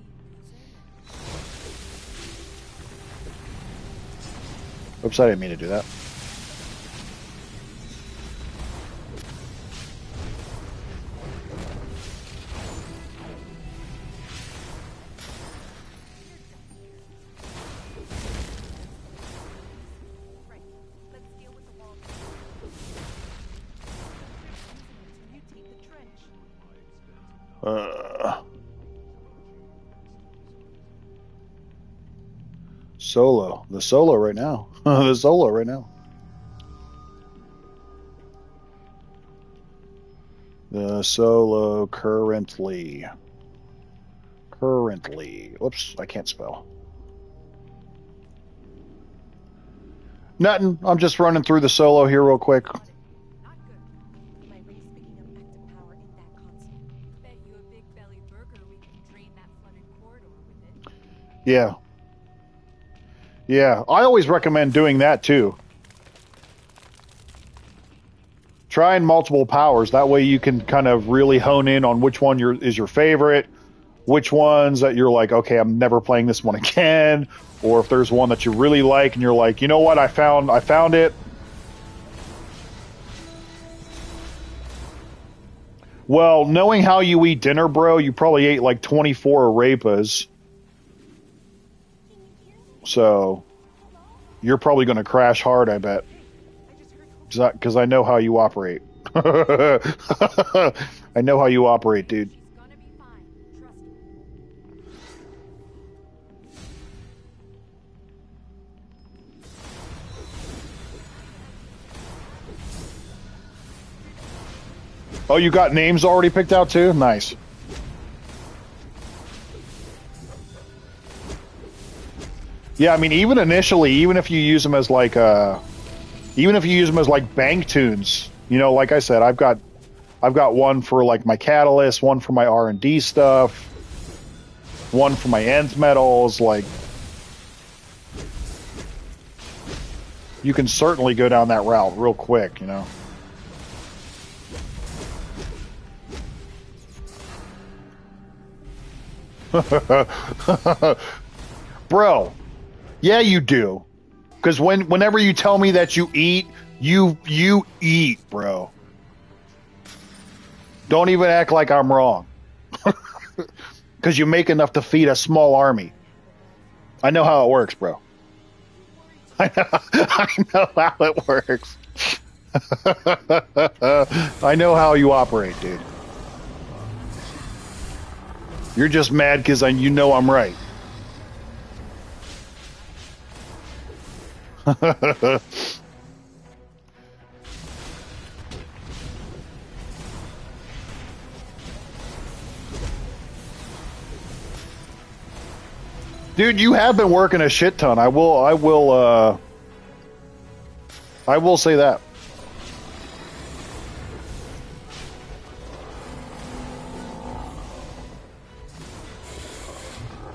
Oops, I didn't mean to do that. Solo. The solo right now. The solo right now. The solo currently. Whoops, I can't spell. Nothing. I'm just running through the solo here real quick. Yeah. Yeah, I always recommend doing that too. Trying multiple powers. That way you can kind of really hone in on which one is your favorite. which ones that you're like, okay, I'm never playing this one again, or if there's one that you really like and you're like, you know what, I found it. Well, knowing how you eat dinner, bro, you probably ate like 24 arepas. So you're probably going to crash hard, I bet. Because I know how you operate. I know how you operate, dude. It's gonna be fine. Trust me. Oh, you got names already picked out too? Nice. Yeah, I mean, even initially, even if you use them as like bank tunes, you know, like I said, I've got one for like my catalyst, one for my R&D stuff, one for my ends metals. Like, you can certainly go down that route real quick, you know. Bro, yeah, you do. Because whenever you tell me that you eat, you eat, bro. Don't even act like I'm wrong. Because you make enough to feed a small army. I know how it works, bro. I know how it works. I know how you operate, dude. You're just mad because you know I'm right. Dude, you have been working a shit ton. I will say that.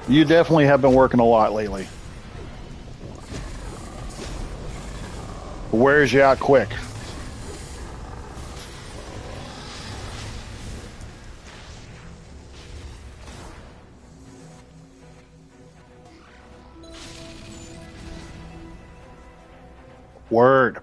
You definitely have been working a lot lately. Wears you out quick. Word.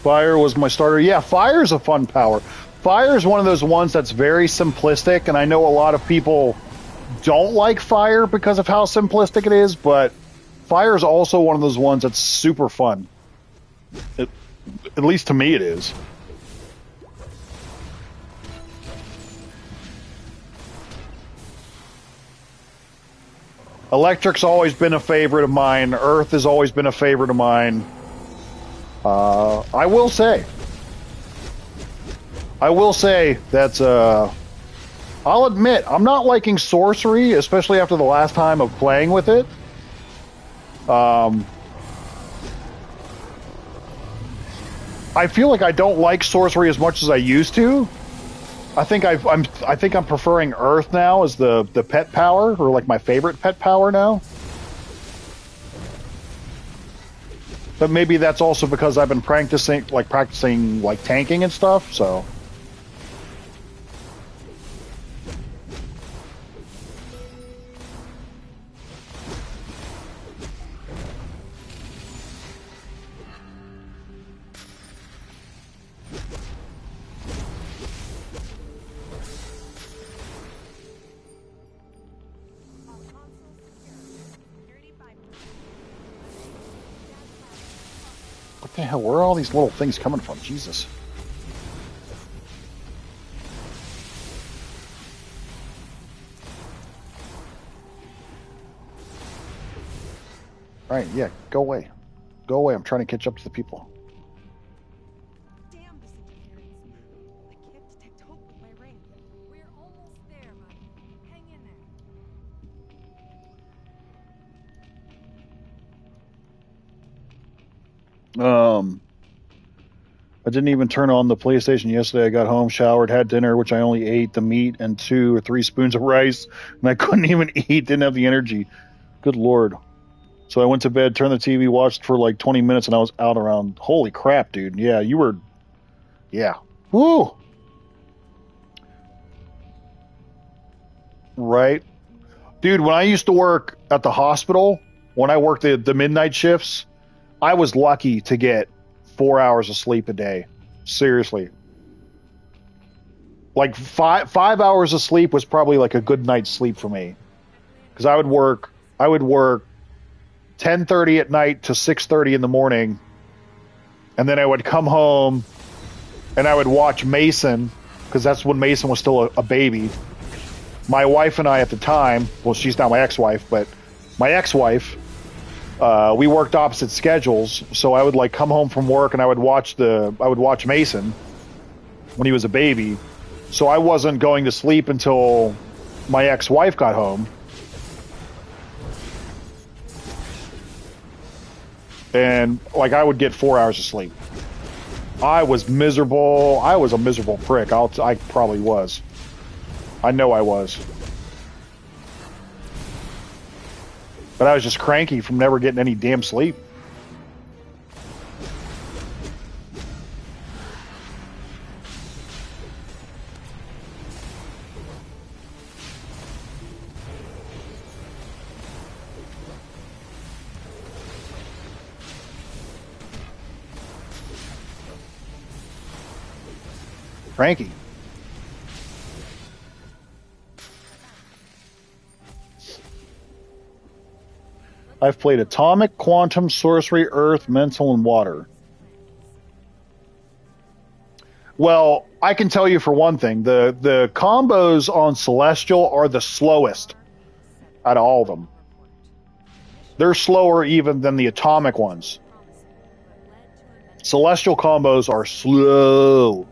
Fire was my starter. Yeah, fire is a fun power. Fire is one of those ones that's very simplistic, and I know a lot of people don't like fire because of how simplistic it is, but fire is also one of those ones that's super fun. At least to me it is. Electric's always been a favorite of mine. Earth has always been a favorite of mine. I will say that I'll admit I'm not liking sorcery, especially after the last time of playing with it. I feel like I don't like sorcery as much as I used to. I think I'm preferring Earth now as the pet power, or like my favorite pet power now. But maybe that's also because I've been practicing tanking and stuff, so. What the hell? Where are all these little things coming from? Jesus. Alright, yeah, go away. Go away, I'm trying to catch up to the people. Damn this interference. I can't detect hope with my ring. We're almost there, buddy. Hang in there. I didn't even turn on the PlayStation yesterday. I got home, showered, had dinner, which I only ate the meat and 2 or 3 spoons of rice, and I couldn't even eat, didn't have the energy. Good Lord. So I went to bed, turned the TV, watched for like 20 minutes, and I was out around. Holy crap, dude! Yeah, you were. Yeah. Woo. Right, dude. When I used to work at the hospital, when I worked the midnight shifts, I was lucky to get 4 hours of sleep a day. Seriously. Like five hours of sleep was probably like a good night's sleep for me, because I would work 10:30 at night to 6:30 in the morning, and then I would come home and I would watch Mason, because that's when Mason was still a baby. My wife and I at the time, well, she's now my ex-wife, but my ex-wife, we worked opposite schedules, so I would like come home from work and I would watch Mason when he was a baby. So I wasn't going to sleep until my ex-wife got home. And like I would get 4 hours of sleep. I was miserable. I was a miserable prick. I probably was. I know I was. But I was just cranky from never getting any damn sleep. Cranky. I've played Atomic, Quantum, Sorcery, Earth, Mental, and Water. Well, I can tell you for one thing, the combos on Celestial are the slowest out of all of them. They're slower even than the Atomic ones. Celestial combos are slow.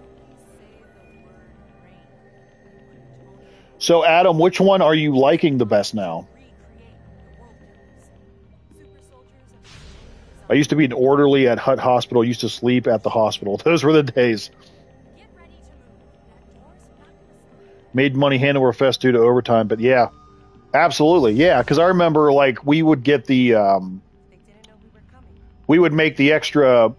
So, Adam, which one are you liking the best now? I used to be an orderly at Hutt Hospital. Used to sleep at the hospital. Those were the days. Made money hand over fist due to overtime, but yeah, absolutely, yeah. Because I remember, like, we would get the, we would make the extra,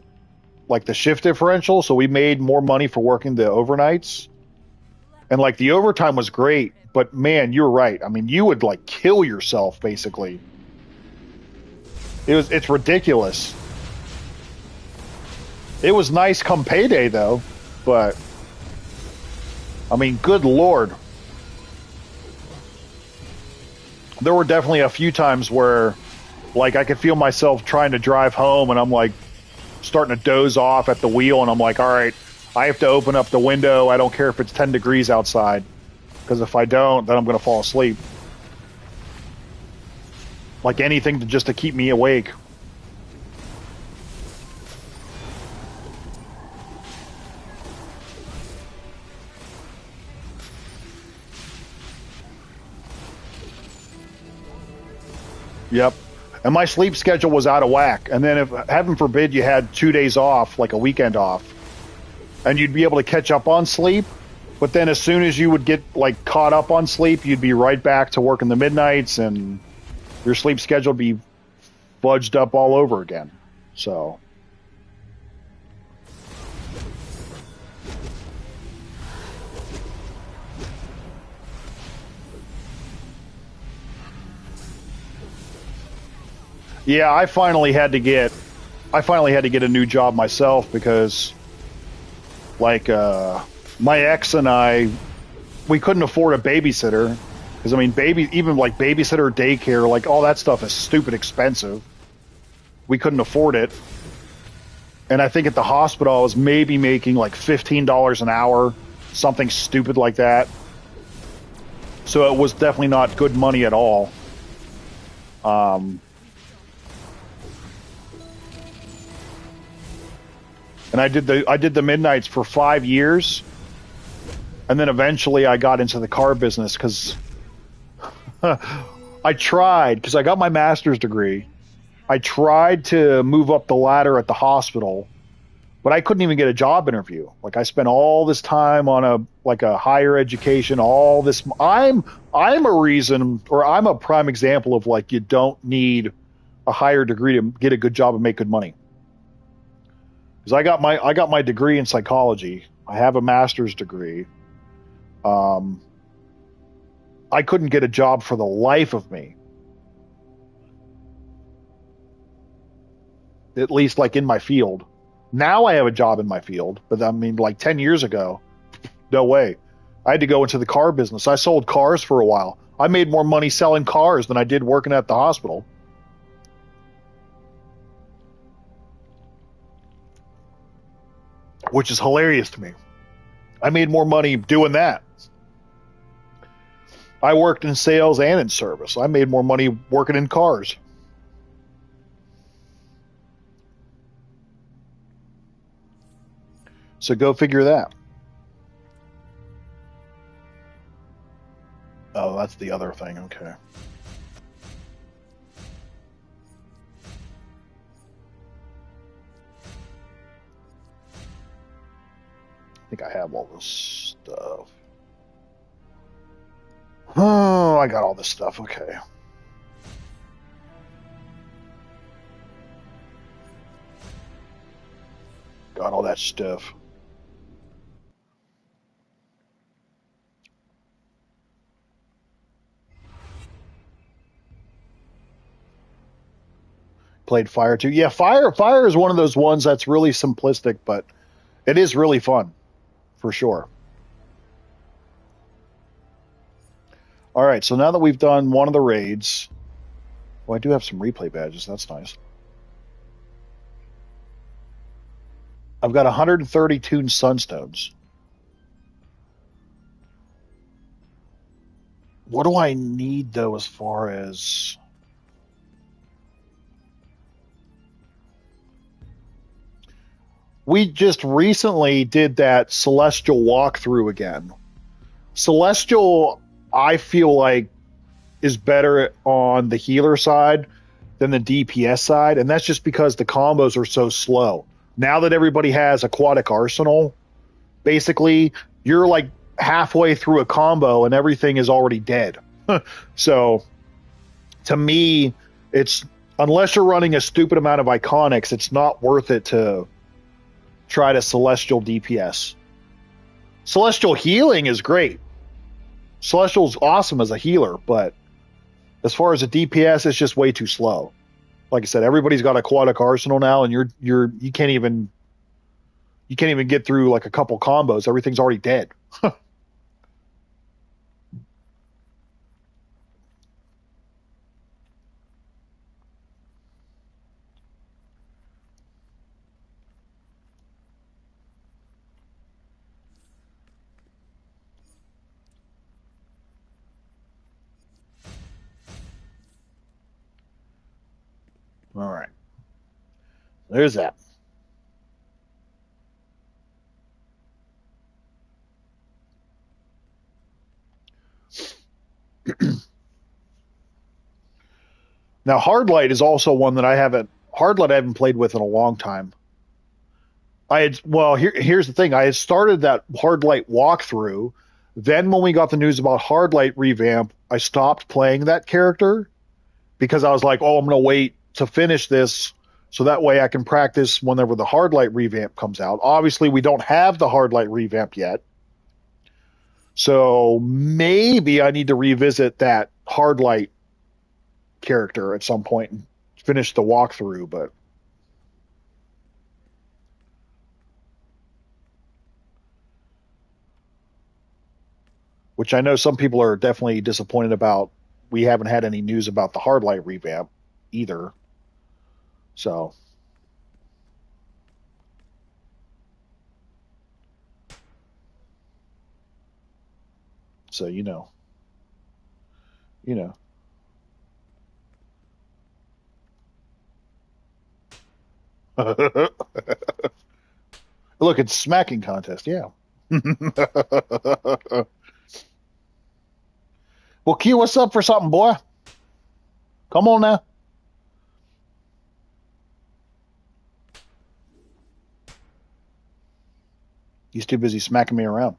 like, the shift differential, so we made more money for working the overnights. And like the overtime was great, but man, you're right. I mean, you would like kill yourself basically. It's ridiculous. It was nice come payday though, but I mean, good Lord. There were definitely a few times where like I could feel myself trying to drive home and I'm like starting to doze off at the wheel and I'm like, all right, I have to open up the window. I don't care if it's 10 degrees outside, because if I don't, then I'm going to fall asleep. Like anything just to keep me awake. Yep. And my sleep schedule was out of whack. And then if, heaven forbid, you had 2 days off, like a weekend off, and you'd be able to catch up on sleep, but then as soon as you would get like caught up on sleep, you'd be right back to working the midnights, and your sleep schedule would be fudged up all over again. So, yeah, I finally had to get a new job myself because, like, my ex and I, we couldn't afford a babysitter because I mean, even like babysitter, daycare, like all that stuff is stupid expensive. We couldn't afford it, and I think at the hospital I was maybe making like $15 an hour, something stupid like that. So it was definitely not good money at all. And I did the midnights for 5 years, and then eventually I got into the car business because I tried, because I got my master's degree. I tried to move up the ladder at the hospital, but I couldn't even get a job interview. Like I spent all this time on a higher education, all this. I'm a reason, or I'm a prime example of like you don't need a higher degree to get a good job and make good money. Because I got my degree in psychology. I have a master's degree. I couldn't get a job for the life of me. At least like in my field. Now I have a job in my field, but I mean like 10 years ago, no way. I had to go into the car business. I sold cars for a while. I made more money selling cars than I did working at the hospital. Which is hilarious to me. I made more money doing that. I worked in sales and in service. I made more money working in cars. So go figure that. Oh, that's the other thing. Okay. I think I have all this stuff. Oh, I got all this stuff. Okay. Got all that stuff. Played Fire too. Yeah, Fire is one of those ones that's really simplistic, but it is really fun, for sure. All right, so now that we've done one of the raids, well, I do have some replay badges. That's nice. I've got 130 tuned sunstones. What do I need, though, as far as... We just recently did that Celestial walkthrough again. Celestial, I feel like, is better on the healer side than the DPS side, and that's just because the combos are so slow. Now that everybody has Aquatic Arsenal, basically, you're like halfway through a combo and everything is already dead. So, to me, it's unless you're running a stupid amount of Iconics, it's not worth it to try to Celestial DPS. Celestial healing is great. Celestial's awesome as a healer, but as far as a DPS, it's just way too slow. Like I said, everybody's got Aquatic Arsenal now, and you can't even get through like a couple combos. Everything's already dead. All right. There's that. Now, Hardlight is also one that I haven't played with in a long time. Here's the thing. I had started that Hardlight walkthrough. Then when we got the news about Hardlight revamp, I stopped playing that character because I was like, oh, I'm going to wait to finish this so that way I can practice whenever the Hardlight revamp comes out. Obviously, we don't have the Hardlight revamp yet. So maybe I need to revisit that Hardlight character at some point and finish the walkthrough, but which I know some people are definitely disappointed about. We haven't had any news about the Hardlight revamp either. So you know. Look, it's smacking contest, yeah. Well, Q, what's up for something, boy? Come on now. He's too busy smacking me around.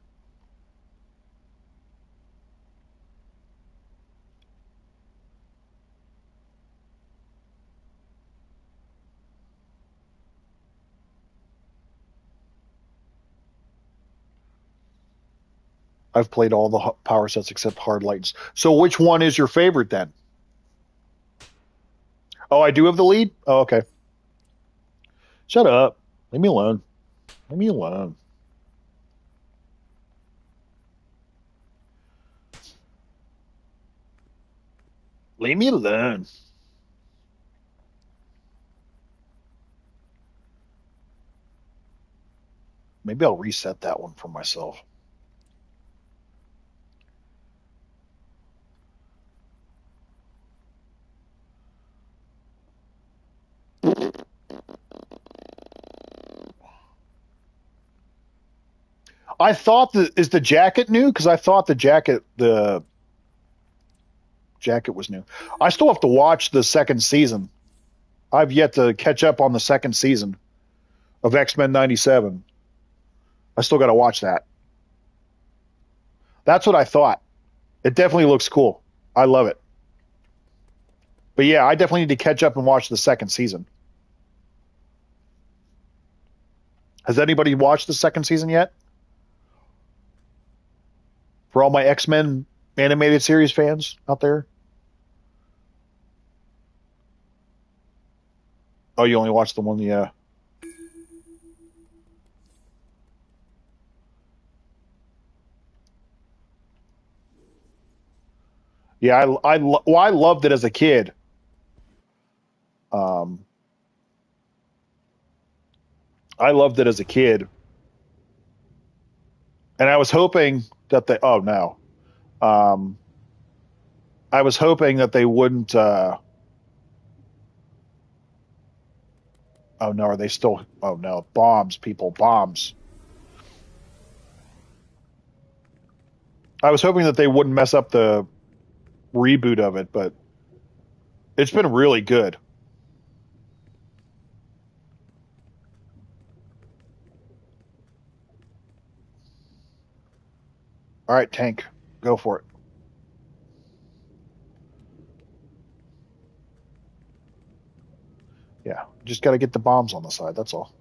I've played all the power sets except Hard Lights. So which one is your favorite then? Oh, I do have the lead? Oh, okay. Shut up. Leave me alone. Leave me alone. Leave me alone. Maybe I'll reset that one for myself. I thought is the jacket new? Because I thought the jacket was new. I still have to watch the second season. I've yet to catch up on the second season of X-Men 97. I still got to watch that. That's what I thought. It definitely looks cool. I love it. But yeah, I definitely need to catch up and watch the second season. Has anybody watched the second season yet? For all my X-Men animated series fans out there? Oh, you only watched the one, yeah. Yeah, I loved it as a kid. I loved it as a kid, and I was hoping that they. Oh no, I was hoping that they wouldn't. Oh no, are they still? Oh no, bombs, people, bombs. I was hoping that they wouldn't mess up the reboot of it, but it's been really good. All right, Tank, go for it. Yeah, just got to get the bombs on the side. That's all.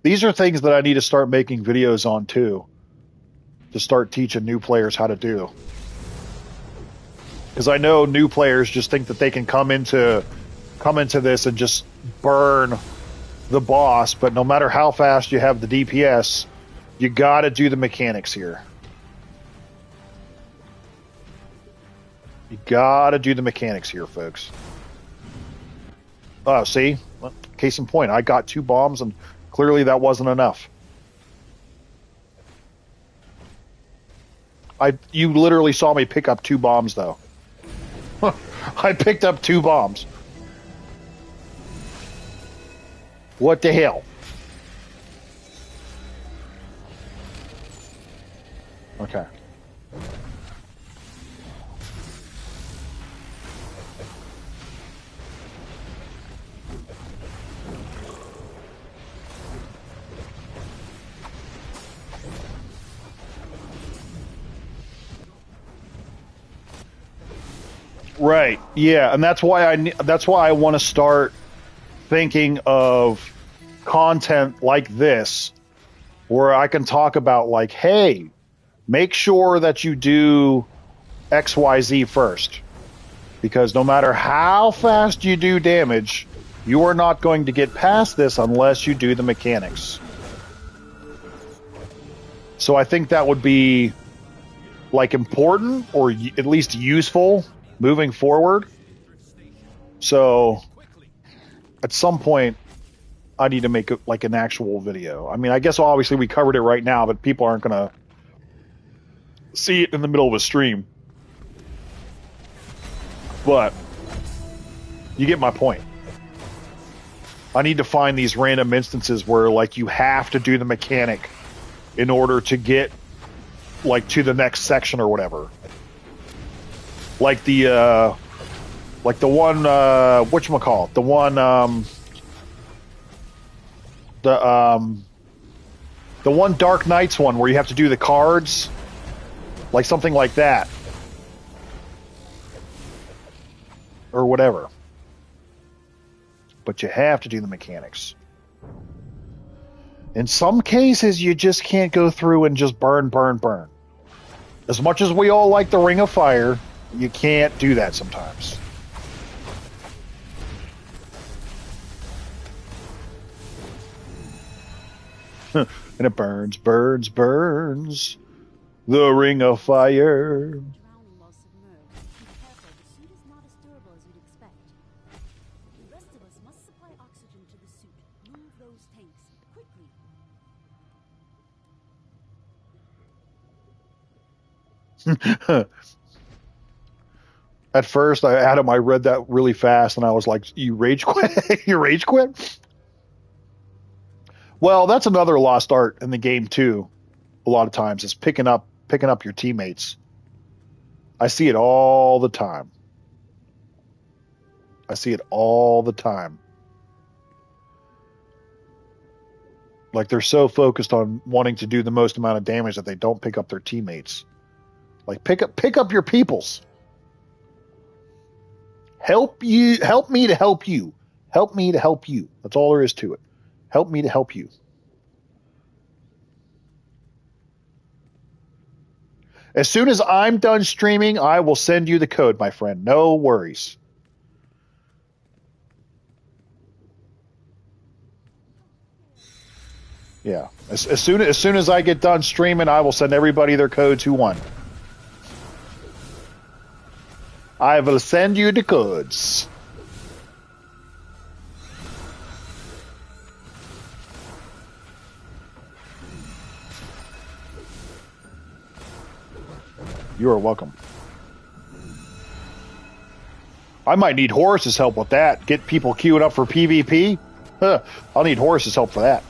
These are things that I need to start making videos on too, to start teaching new players how to do. Because I know new players just think that they can come into this and just burn the boss, but no matter how fast you have the DPS, you got to do the mechanics here. You got to do the mechanics here, folks. Oh, see? Well, case in point, I got 2 bombs, and clearly that wasn't enough. You literally saw me pick up 2 bombs, though. I picked up 2 bombs. What the hell? Okay. Right. Yeah, and that's why I want to start thinking of content like this where I can talk about like, hey, make sure that you do XYZ first. Because no matter how fast you do damage, you are not going to get past this unless you do the mechanics. So I think that would be like important or at least useful moving forward. So at some point I need to make like an actual video. I mean, I guess obviously we covered it right now, but people aren't going to see it in the middle of a stream. But you get my point. I need to find these random instances where like you have to do the mechanic in order to get like to the next section or whatever. Like the one whatchamacallit, the one the one Dark Knights one where you have to do the cards Like something like that. Or whatever. But you have to do the mechanics. In some cases, you just can't go through and just burn. As much as we all like the Ring of Fire, you can't do that sometimes. And it burns. The Ring of Fire. Drowning while submerged. Be careful, the suit is not as durable as you'd expect. The rest of us must supply oxygen to the suit. Move those tanks, quickly. At first, Adam, I read that really fast, and I was like, "You rage quit? You rage quit?" Well, that's another lost art in the game too. A lot of times, is picking up your teammates. I see it all the time. Like they're so focused on wanting to do the most amount of damage that they don't pick up their teammates. Like pick up your peoples. Help me to help you. Help me to help you. That's all there is to it. Help me to help you. As soon as I'm done streaming, I will send you the code, my friend. No worries. Yeah. As soon as I get done streaming, I will send everybody their codes who won. I will send you the codes. You are welcome. I might need Horace's help with that. Get people queuing up for PvP. Huh, I'll need Horace's help for that.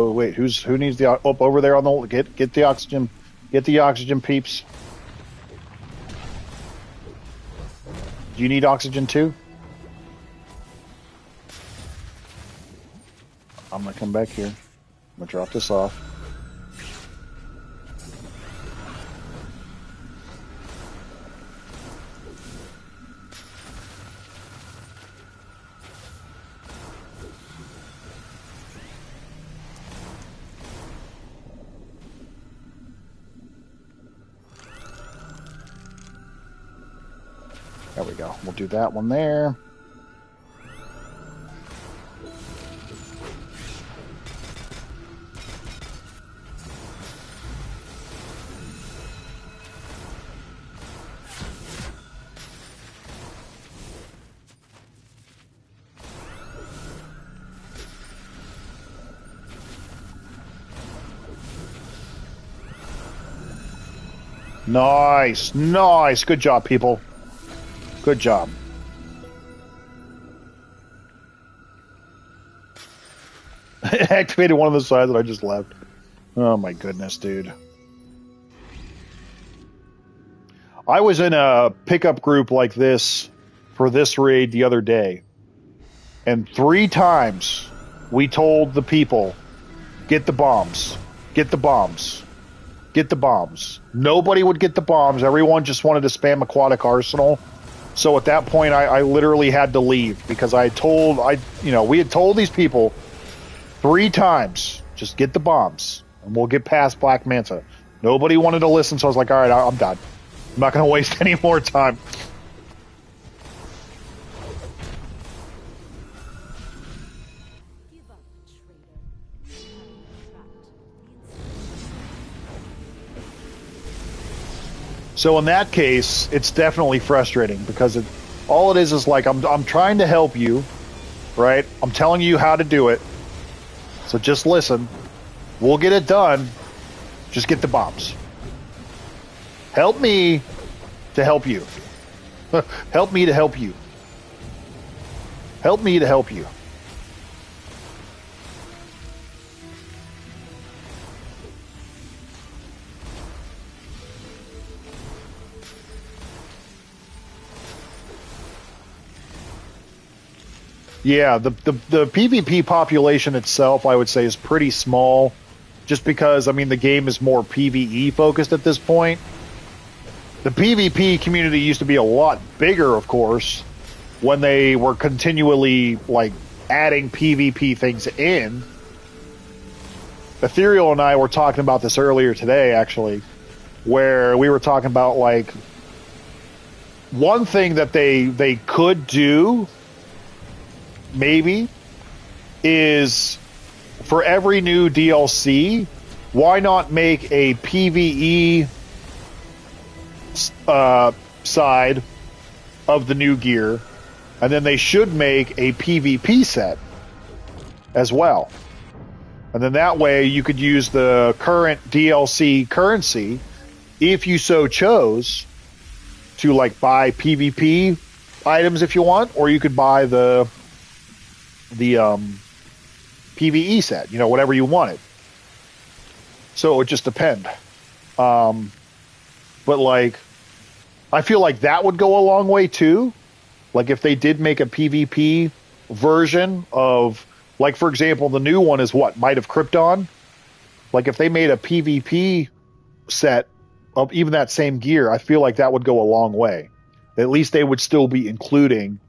Wait, who needs the up over there on the get the oxygen, peeps. Do you need oxygen too? I'm gonna come back here. I'm gonna drop this off. There we go. We'll do that one there. Nice. Good job, people. Good job. It activated one of the sides that I just left. Oh my goodness, dude. I was in a pickup group like this for this raid the other day. And 3 times we told the people, get the bombs. Get the bombs. Get the bombs. Nobody would get the bombs. Everyone just wanted to spam Aquatic Arsenal. So at that point, I literally had to leave because we had told these people 3 times, just get the bombs and we'll get past Black Manta. Nobody wanted to listen, so I was like, all right, I'm done. I'm not going to waste any more time. Give up, traitor. So in that case, it's definitely frustrating because all it is like I'm trying to help you, right? I'm telling you how to do it. So just listen. We'll get it done. Just get the bombs. Help me to help you. Help me to help you. Help me to help you. Yeah, the PvP population itself, I would say, is pretty small, just because, I mean, the game is more PvE focused at this point. The PvP community used to be a lot bigger, of course, when they were continually, like, adding PvP things in. Ethereal and I were talking about this earlier today, actually, where we were talking about, like, one thing that they could do, maybe, is for every new DLC, why not make a PvE side of the new gear, and then they should make a PvP set as well. And then that way you could use the current DLC currency, if you so chose, to like buy PvP items if you want, or you could buy the PvE set, you know, whatever you wanted. So it would just depend. But like, I feel like that would go a long way too. Like if they did make a PvP version of, like, for example, the new one is what? Might of Krypton? Like if they made a PvP set of even that same gear, I feel like that would go a long way. At least they would still be including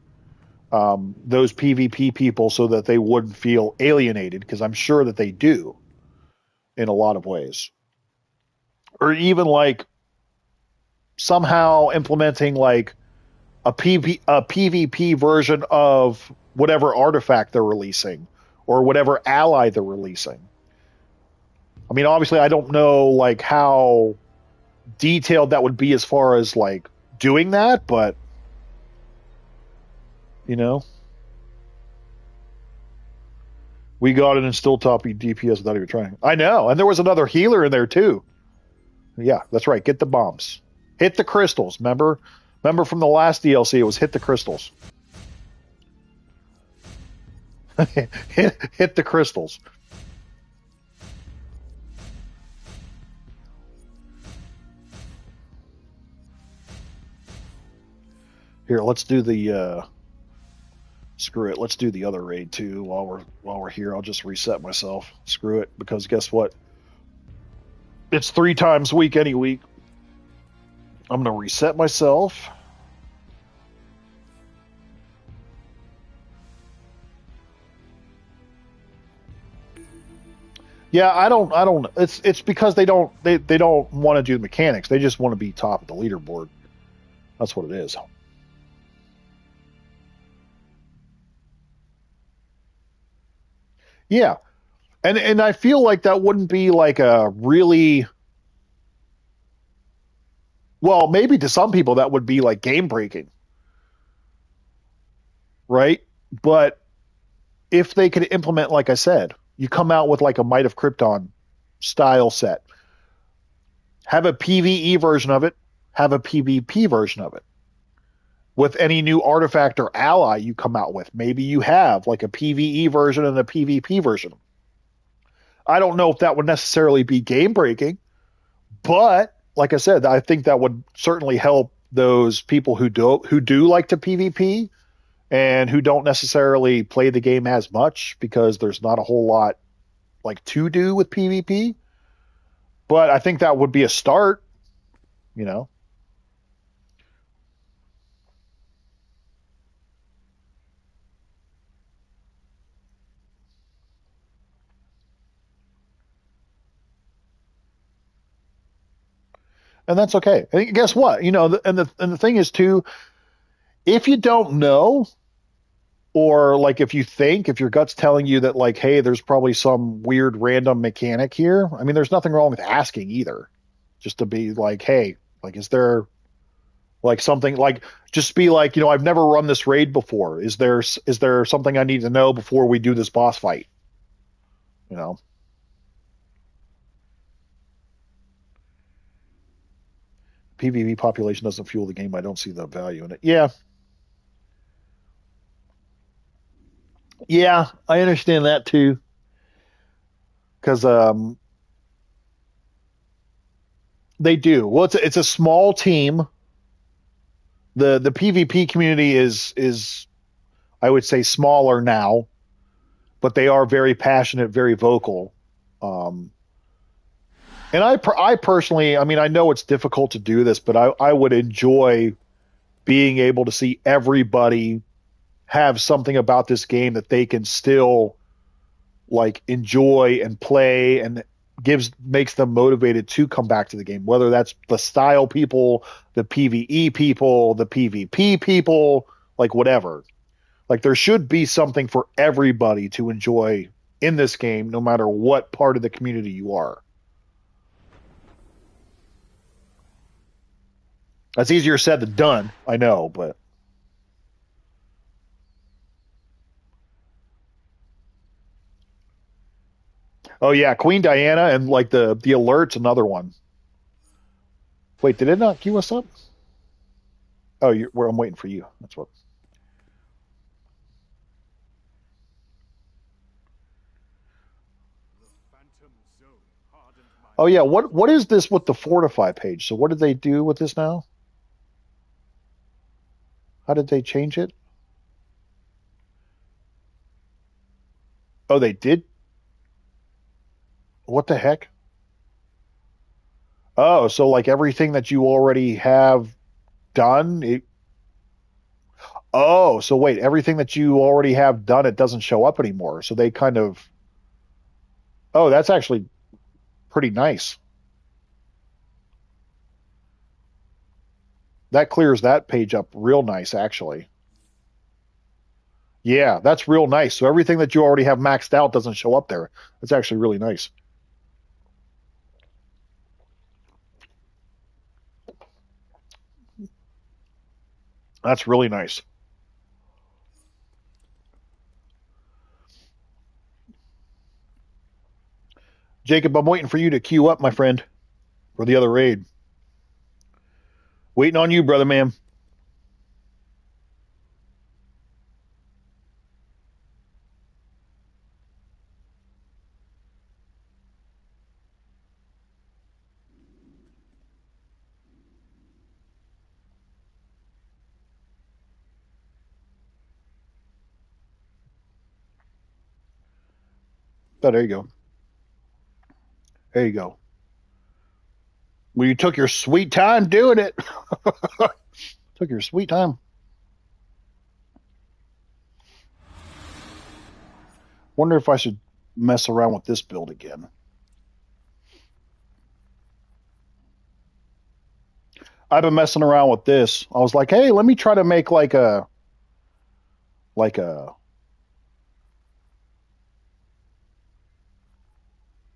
those PvP people so that they wouldn't feel alienated, because I'm sure that they do in a lot of ways. Or even like somehow implementing like a PvP version of whatever artifact they're releasing or whatever ally they're releasing. I mean, obviously I don't know like how detailed that would be as far as like doing that, but you know, we got it and still top DPS without even trying. I know, and there was another healer in there too. Yeah, that's right. Get the bombs, hit the crystals. Remember from the last DLC, it was hit the crystals. hit the crystals. Here, let's do the screw it. Let's do the other raid too while we're here. I'll just reset myself. Screw it, because guess what? It's 3 times a week any week. I'm gonna reset myself. Yeah, I don't. It's because they don't want to do the mechanics. They just want to be top of the leaderboard. That's what it is. Yeah, and I feel like that wouldn't be like a really, well, maybe to some people that would be like game breaking, right? But if they could implement, like I said, you come out with like a Might of Krypton style set, have a PvE version of it, have a PvP version of it. With any new artifact or ally you come out with, maybe you have like a PvE version and a PvP version. I don't know if that would necessarily be game breaking, but like I said, I think that would certainly help those people who do like to PvP and who don't necessarily play the game as much, because there's not a whole lot like to do with PvP. But I think that would be a start, you know. And that's okay. And guess what? You know, and the thing is too, if you don't know, or like if your gut's telling you that like, hey, there's probably some weird random mechanic here. I mean, there's nothing wrong with asking either. Just to be like, hey, like, is there like something, like, just be like, you know, I've never run this raid before. Is there something I need to know before we do this boss fight? You know. PvP population doesn't fuel the game. I don't see the value in it. Yeah. Yeah, I understand that too. Because they do. Well, it's a small team. The PvP community is I would say, smaller now, but they are very passionate, very vocal. And I personally, I mean, I know it's difficult to do this, but I would enjoy being able to see everybody have something about this game that they can still like enjoy and play, and makes them motivated to come back to the game, whether that's the style people, the PvE people, the PvP people, like whatever. Like there should be something for everybody to enjoy in this game, no matter what part of the community you are. That's easier said than done, I know, but oh yeah, Queen Diana and like the alerts, another one. Wait, did it not queue us up? Oh, where I'm waiting for you. That's what. Oh yeah, what is this with the fortify page? So what did they do with this now? How did they change it? Oh, they did. What the heck? Oh, so like everything that you already have done, oh, so wait, everything that you already have done, it doesn't show up anymore. So they kind of, oh, that's actually pretty nice. That clears that page up real nice, actually. Yeah, that's real nice. So everything that you already have maxed out doesn't show up there. That's actually really nice. That's really nice. Jacob, I'm waiting for you to queue up, my friend, for the other raid. Waiting on you, brother, man. Oh, there you go. There you go. Well, you took your sweet time doing it. Took your sweet time. Wonder if I should mess around with this build again. I've been messing around with this. I was like, hey, let me try to make like a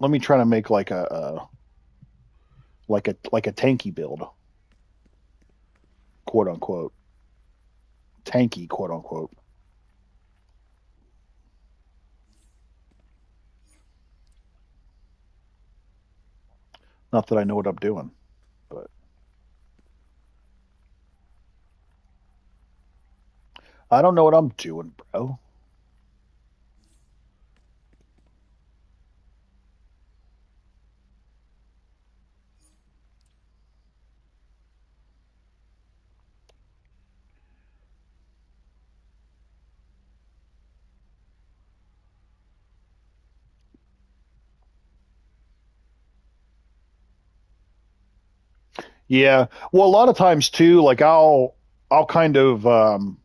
let me try to make like a tanky build, quote unquote. Tanky, quote unquote. Not that I know what I'm doing, but I don't know what I'm doing, bro. Yeah. Well, a lot of times too, like I'll kind of I'll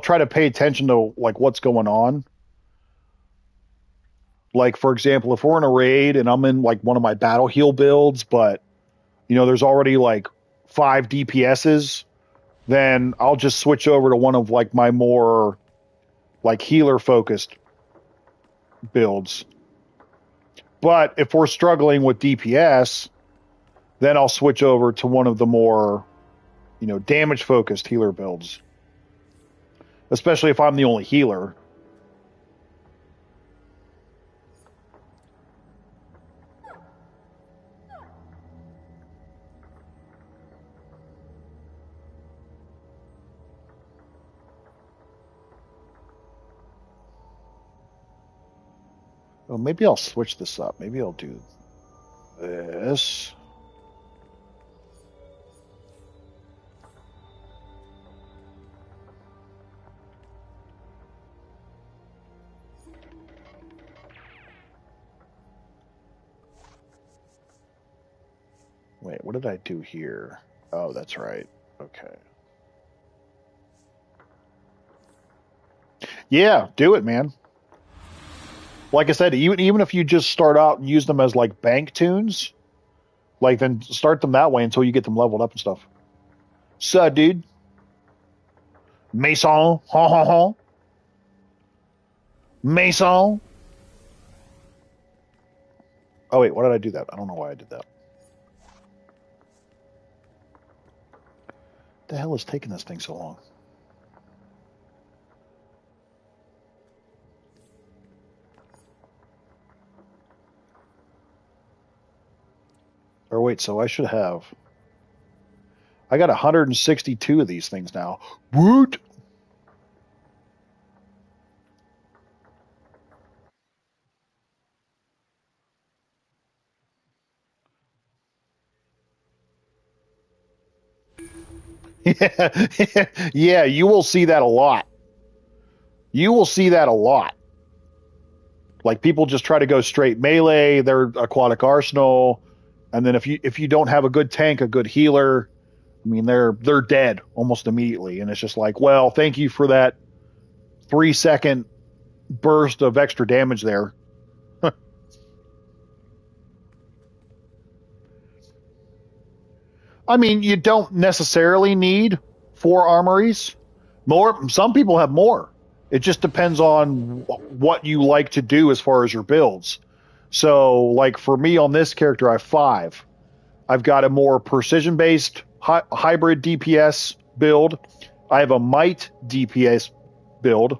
try to pay attention to like what's going on. Like for example, if we're in a raid and I'm in like one of my battle heal builds, but there's already like 5 DPSs, then I'll just switch over to one of like my more like healer focused builds. But if we're struggling with DPS, then I'll switch over to one of the more, damage focused healer builds. Especially if I'm the only healer. Well, maybe I'll switch this up. Maybe I'll do this. Wait, what did I do here? Oh, that's right. Okay. Yeah, do it, man. Like I said, even if you just start out and use them as like bank tunes, like then start them that way until you get them leveled up and stuff. So, dude. Mason, ha ha ha. Mason. Oh wait, why did I do that? I don't know why I did that. The hell is taking this thing so long? Or wait, so I should have. I got 162 of these things now. Woot! Yeah, you will see that a lot. You will see that a lot. Like people just try to go straight melee, their aquatic arsenal, and then if you don't have a good tank, a good healer, I mean they're dead almost immediately, and it's just like, well, thank you for that 3-second burst of extra damage there. I mean, you don't necessarily need 4 armories. Some people have more. It just depends on what you like to do as far as your builds. So, like for me on this character, I have 5. I've got a more precision-based hybrid DPS build. I have a might DPS build.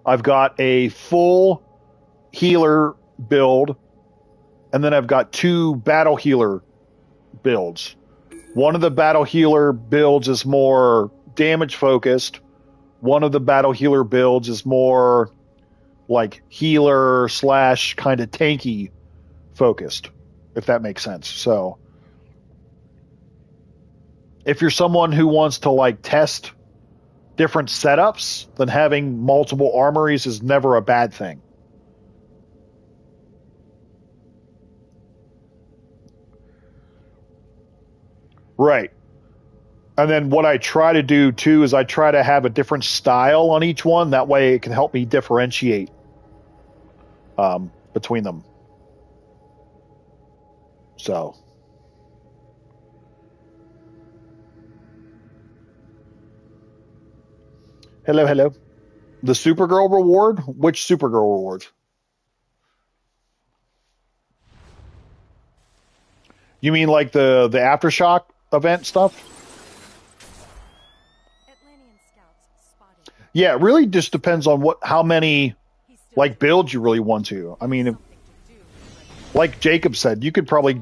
I've got a full healer build, and then I've got 2 battle healer builds. One of the battle healer builds is more damage focused. One of the battle healer builds is more like healer / kind of tanky focused, if that makes sense. So if you're someone who wants to like test different setups, then having multiple armories is never a bad thing. Right. And then what I try to do too is I try to have a different style on each one. That way it can help me differentiate between them. So. Hello, hello. The Supergirl reward? Which Supergirl reward? You mean like the Aftershock event stuff? Atlantean scouts spotted. Yeah, it really just depends on how many like builds you really want to. I mean, like Jacob said, you could probably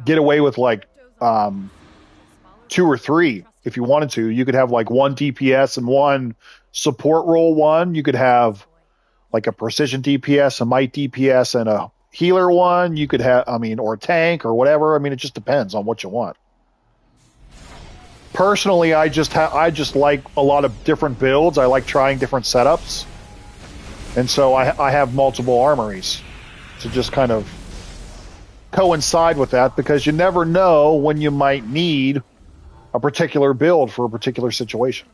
get away with like 2 or 3 if you wanted to. You could have like 1 DPS and 1 support role 1. You could have like a precision DPS, a might DPS, and a healer 1. You could have, I mean, or a tank or whatever. I mean, it just depends on what you want. Personally, I just like a lot of different builds. I like trying different setups, and so I have multiple armories to just kind of coincide with that, because you never know when you might need a particular build for a particular situation.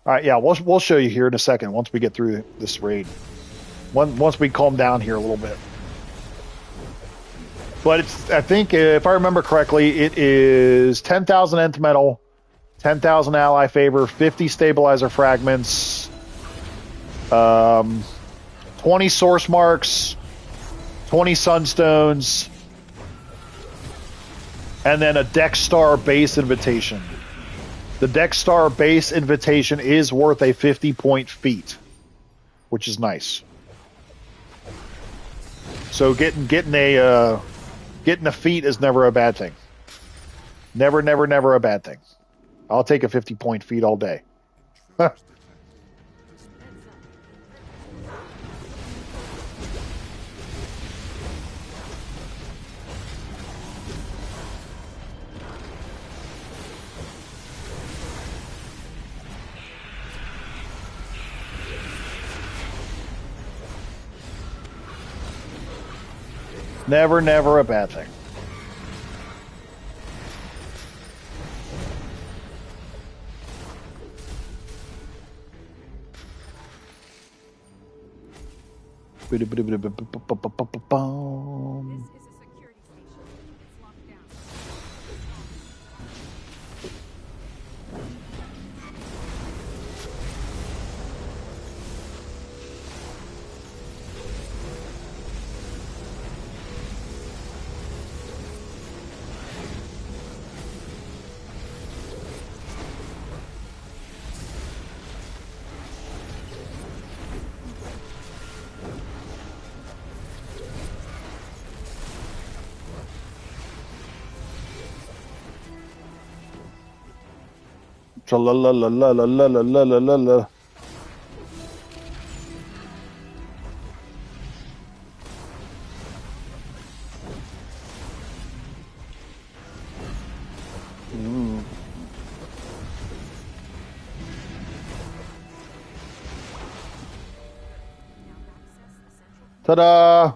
All right, yeah, we'll show you here in a second once we get through this raid. Once we calm down here a little bit. But I think, if I remember correctly, it is 10,000 nth metal, 10,000 ally favor, 50 stabilizer fragments, 20 source marks, 20 sunstones, and then a Dex Star base invitation. The Dex Star base invitation is worth a 50-point feat, which is nice. So getting a feat is never a bad thing. Never a bad thing. I'll take a 50-point feat all day. Never a bad thing. This is a security station. It's locked down. La la la la la la la la la la. Ta-da!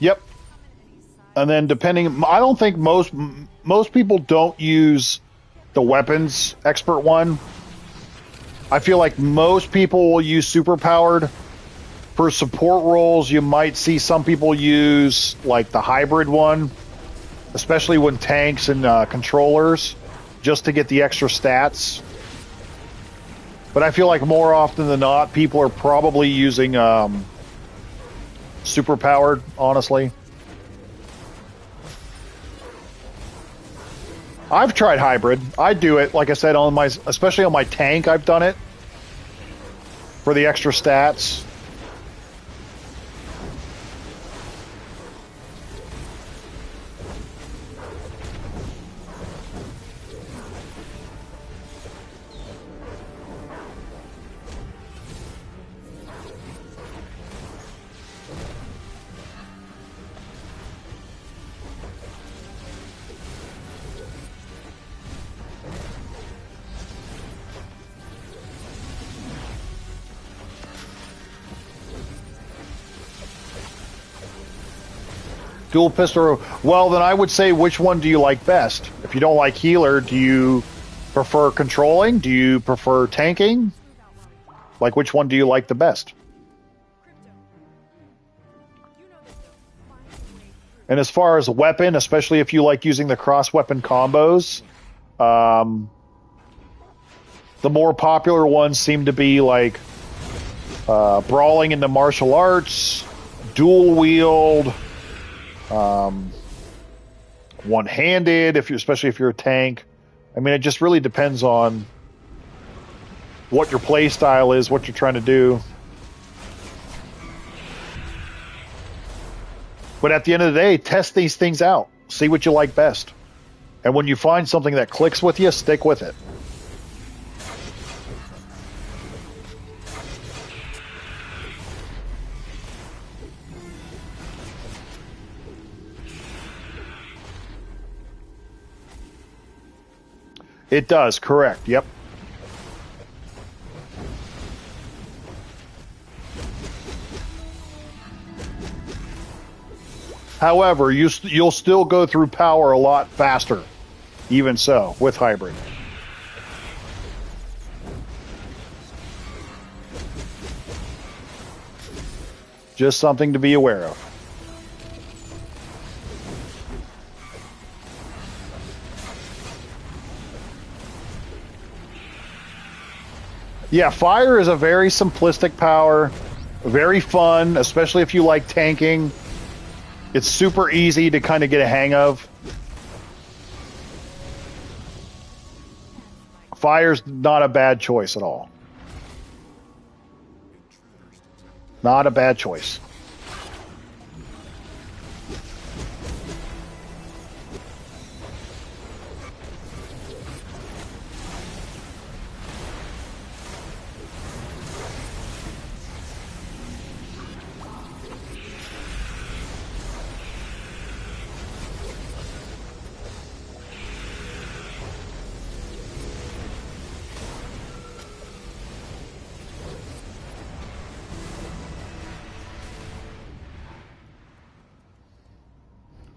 Yep. And then depending, I don't think most people don't use the weapons expert one. I feel like most people will use super powered. For support roles, you might see some people use like the hybrid one, especially when tanks and controllers, just to get the extra stats. But I feel like more often than not, people are probably using super powered, honestly. I've tried hybrid. I do it, like I said, on my, especially on my tank, I've done it for the extra stats. Dual pistol. Well, then I would say, which one do you like best? If you don't like healer, do you prefer controlling? Do you prefer tanking? Like, which one do you like the best? And as far as weapon, especially if you like using the cross-weapon combos, the more popular ones seem to be like brawling into martial arts, dual wield, one-handed, especially if you're a tank. I mean, it just really depends on what your play style is, what you're trying to do. But at the end of the day, test these things out. See what you like best. And when you find something that clicks with you, stick with it. It does, correct. Yep. However, you'll still go through power a lot faster, even so, with hybrid. Just something to be aware of. Yeah, fire is a very simplistic power, very fun, especially if you like tanking. It's super easy to kind of get a hang of. Fire's not a bad choice at all. Not a bad choice.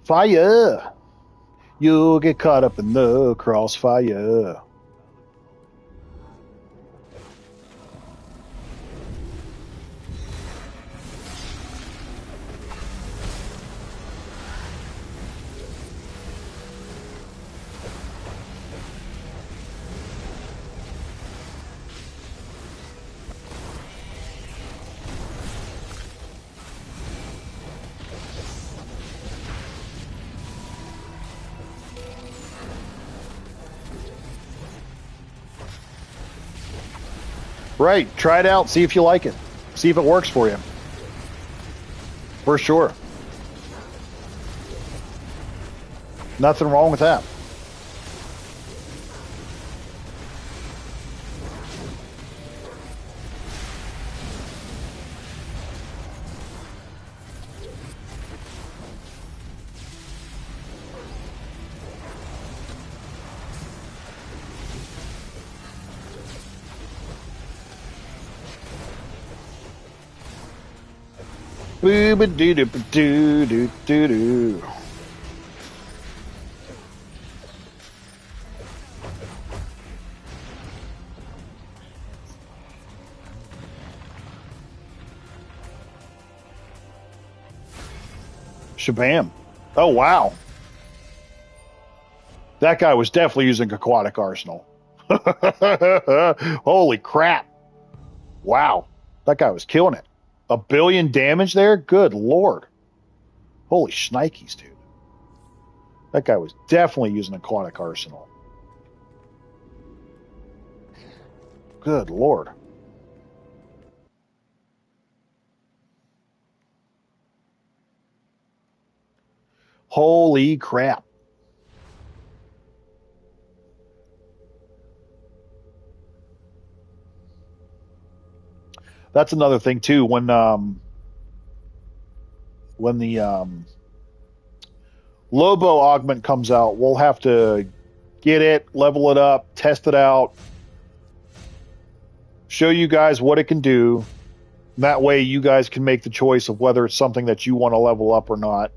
Fire! You'll get caught up in the crossfire. Right. Try it out. See if you like it. See if it works for you. For sure. Nothing wrong with that. Boo-ba-doo-doo-doo-doo-doo-doo. Shabam. Oh, wow. That guy was definitely using Aquatic Arsenal. Holy crap. Wow. That guy was killing it. 1 billion damage there? Good lord. Holy shnikes, dude. That guy was definitely using Aquatic Arsenal. Good lord. Holy crap. That's another thing too. When the Lobo augment comes out, we'll have to get it, level it up, test it out, show you guys what it can do. That way you guys can make the choice of whether it's something that you want to level up or not.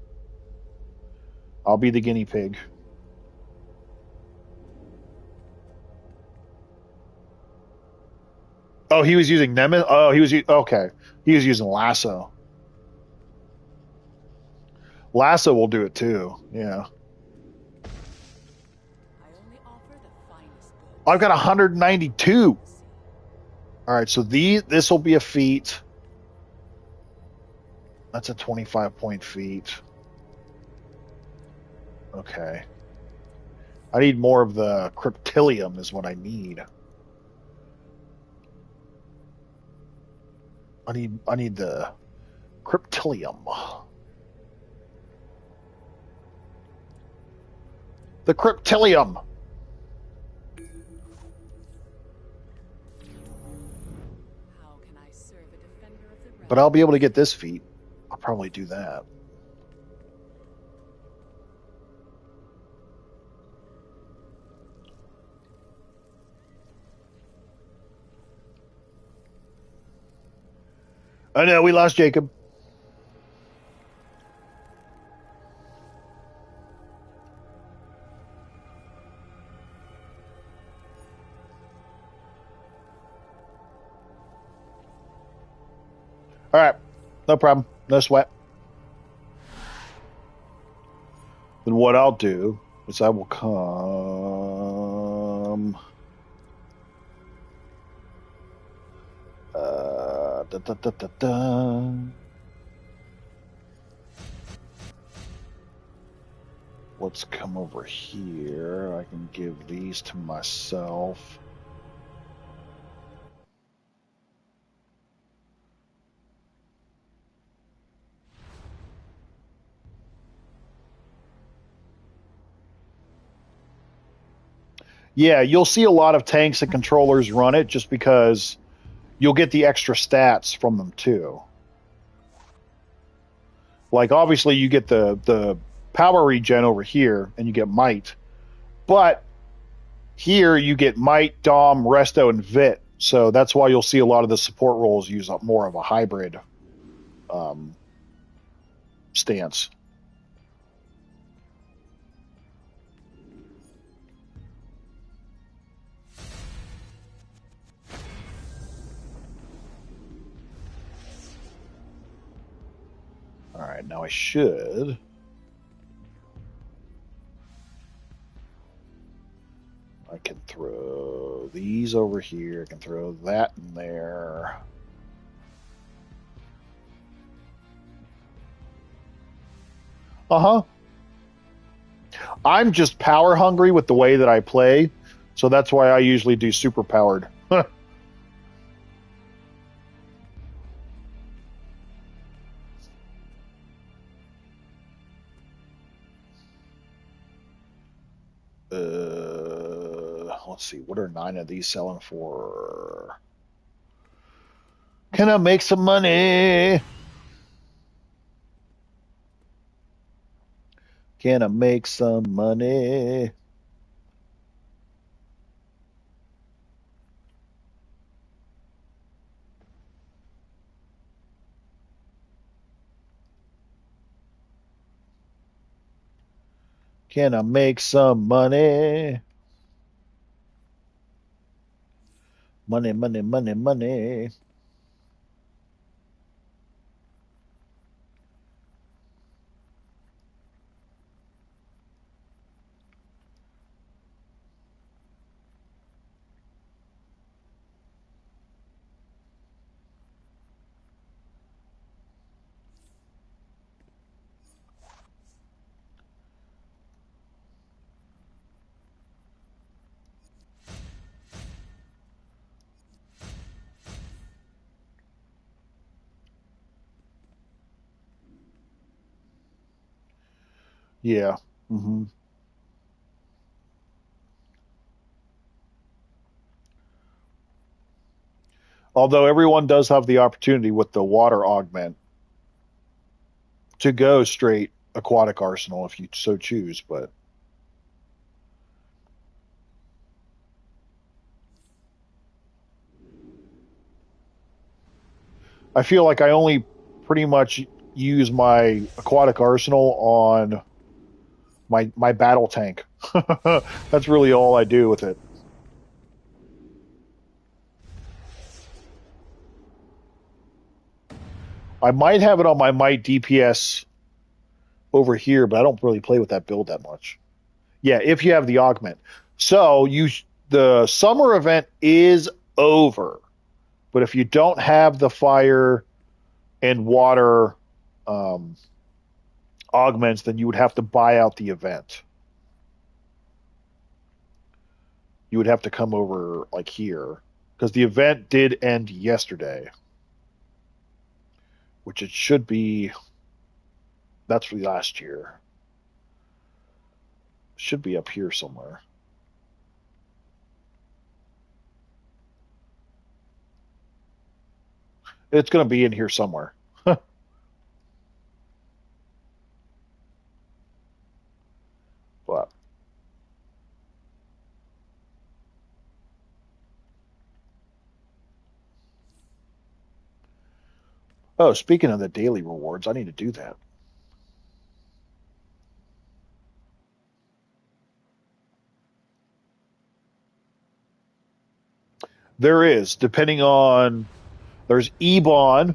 I'll be the guinea pig. Oh, he was using Nemesis? Oh, okay. He was using Lasso. Lasso will do it too. Yeah. I've got 192. All right, so this will be a feat. That's a 25-point feat. Okay. I need more of the Cryptilium is what I need. I need the Cryptilium. The Cryptilium. But I'll be able to get this feat. I'll probably do that. I know, we lost Jacob. All right, no problem, no sweat. Then what I'll do is I will come. Da, da, da, da, da. Let's come over here. I can give these to myself. Yeah, you'll see a lot of tanks and controllers run it just because you'll get the extra stats from them too. Like obviously you get the power regen over here and you get might. But here you get might, dom, resto, and vit. So that's why you'll see a lot of the support roles use up more of a hybrid stance. Alright, now I should. I can throw these over here. I can throw that in there. Uh-huh. I'm just power hungry with the way that I play, so that's why I usually do super powered. Let's see, what are 9 of these selling for? Can I make some money? Can I make some money? Can I make some money? Money, money, money, money. Yeah. hmm Although everyone does have the opportunity with the water augment to go straight aquatic arsenal if you so choose, but I feel like I only pretty much use my aquatic arsenal on my battle tank. That's really all I do with it. I might have it on my might DPS over here, but I don't really play with that build that much. Yeah, if you have the augment. So the summer event is over, but if you don't have the fire and water um, augments, then you would have to buy out the event. You would have to come over like here because the event did end yesterday, which it should be. That's for last year. Should be up here somewhere. It's going to be in here somewhere. But oh, speaking of the daily rewards, I need to do that. There is, depending on there's Ebon.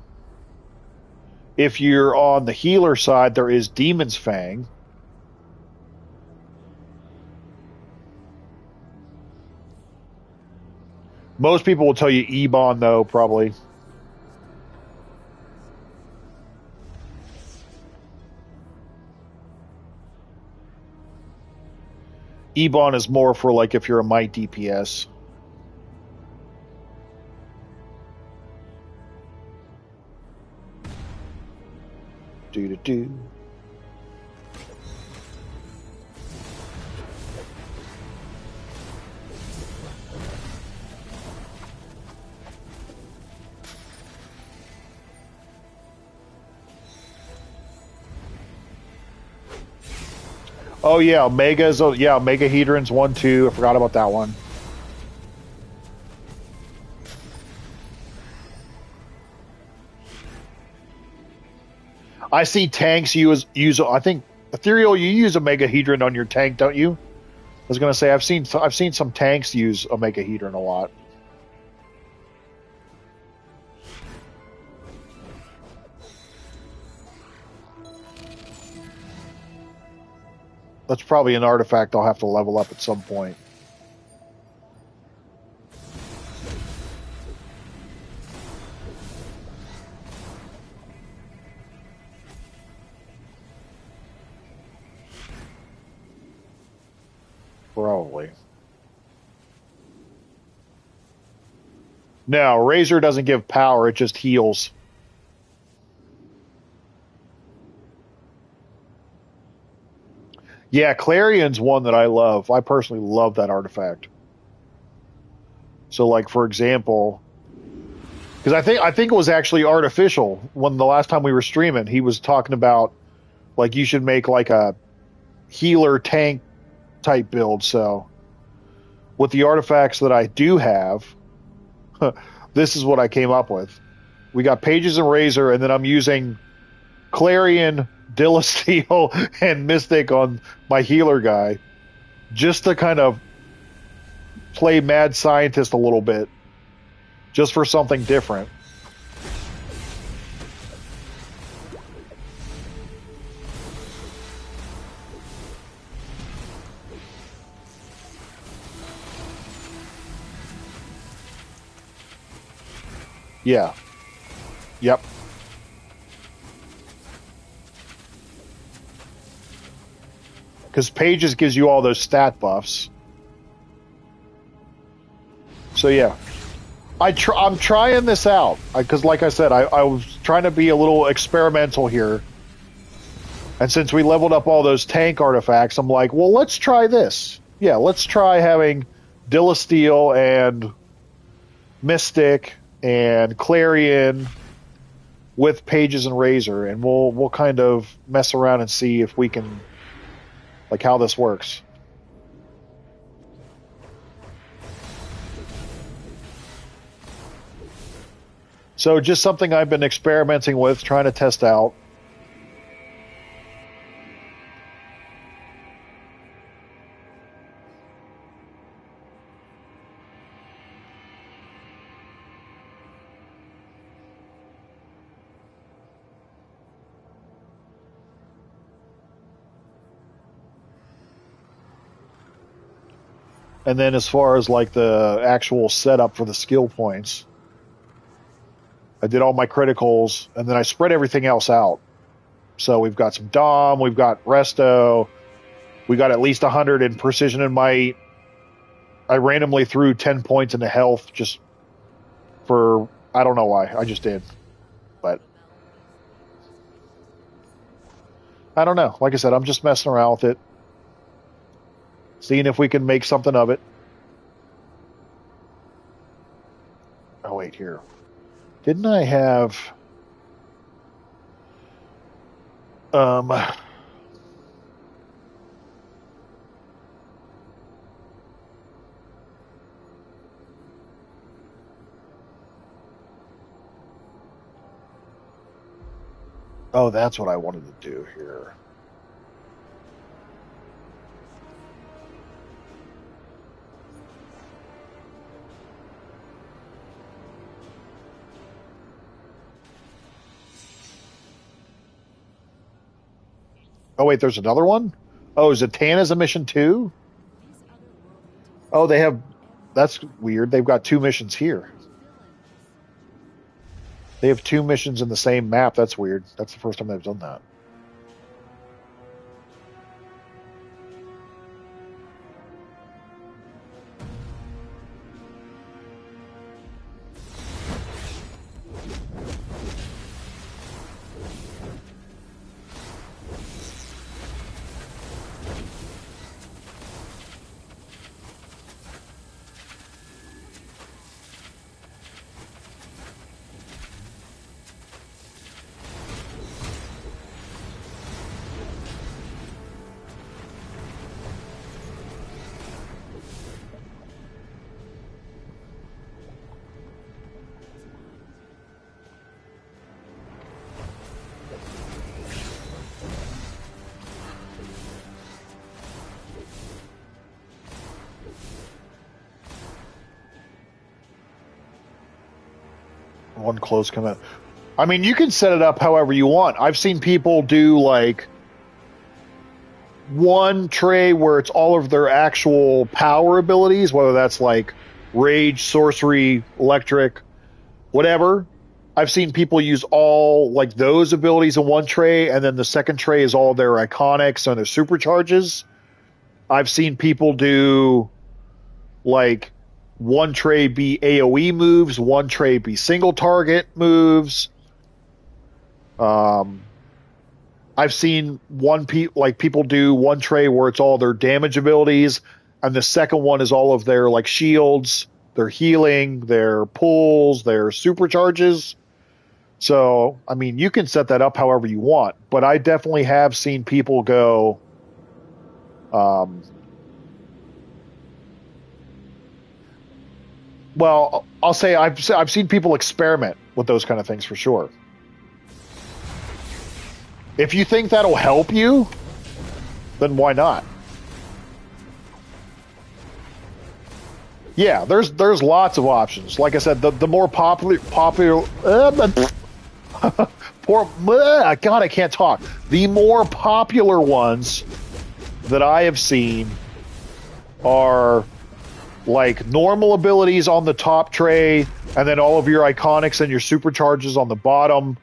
If you're on the healer side, there is Demon's Fang. Most people will tell you Ebon though, probably. Ebon is more for like if you're a might DPS. Do. Oh yeah, Omega's yeah, Omega Hedron's 1-2. I forgot about that one. I see tanks use I think Ethereal, you use Omega Hedron on your tank, don't you? I was gonna say I've seen some tanks use Omega Hedron a lot. That's probably an artifact I'll have to level up at some point. Probably. No, Razor doesn't give power, it just heals. Yeah, Clarion's one that I love. I personally love that artifact. So, like, for example, because I think it was actually artificial when the last time we were streaming, he was talking about like you should make like a healer tank type build. So, with the artifacts that I do have, this is what I came up with. We got Pages and Razor, and then I'm using Clarion, Dilasteel, and Mystic on my healer guy, just to kind of play mad scientist a little bit, just for something different. Yeah. Yep. Because Pages gives you all those stat buffs. So yeah, I'm trying this out because, like I said, I was trying to be a little experimental here. And since we leveled up all those tank artifacts, I'm like, well, let's try this. Yeah, let's try having Dilasteel and Mystic and Clarion with Pages and Razor, and we'll kind of mess around and see if we can, like, how this works. So just something I've been experimenting with, trying to test out. And then as far as like the actual setup for the skill points, I did all my criticals, and then I spread everything else out. So we've got some Dom, we've got Resto, we got at least 100 in Precision and Might. I randomly threw 10 points into health just for, I don't know why, I just did. But I don't know. Like I said, I'm just messing around with it, seeing if we can make something of it. Oh, wait, here. Didn't I have... Oh, that's what I wanted to do here. Oh, wait, there's another one? Oh, Zatanna's a mission too? Oh, they have... That's weird. They've got 2 missions here. They have 2 missions in the same map. That's weird. That's the first time they've done that. One close command. I mean, you can set it up however you want. I've seen people do like one tray where it's all of their actual power abilities, whether that's like rage, sorcery, electric, whatever. I've seen people use all like those abilities in one tray, and then the second tray is all their iconics and their supercharges. I've seen people do like one tray be AoE moves, one tray be single target moves. I've seen people do one tray where it's all their damage abilities, and the second one is all of their like shields, their healing, their pulls, their supercharges. So, I mean, you can set that up however you want, but I definitely have seen people go, well, I'll say I've seen people experiment with those kind of things for sure. If you think that'll help you, then why not? Yeah, there's lots of options. Like I said, the more popular God, I can't talk. The more popular ones that I have seen are like normal abilities on the top tray, and then all of your iconics and your supercharges on the bottom,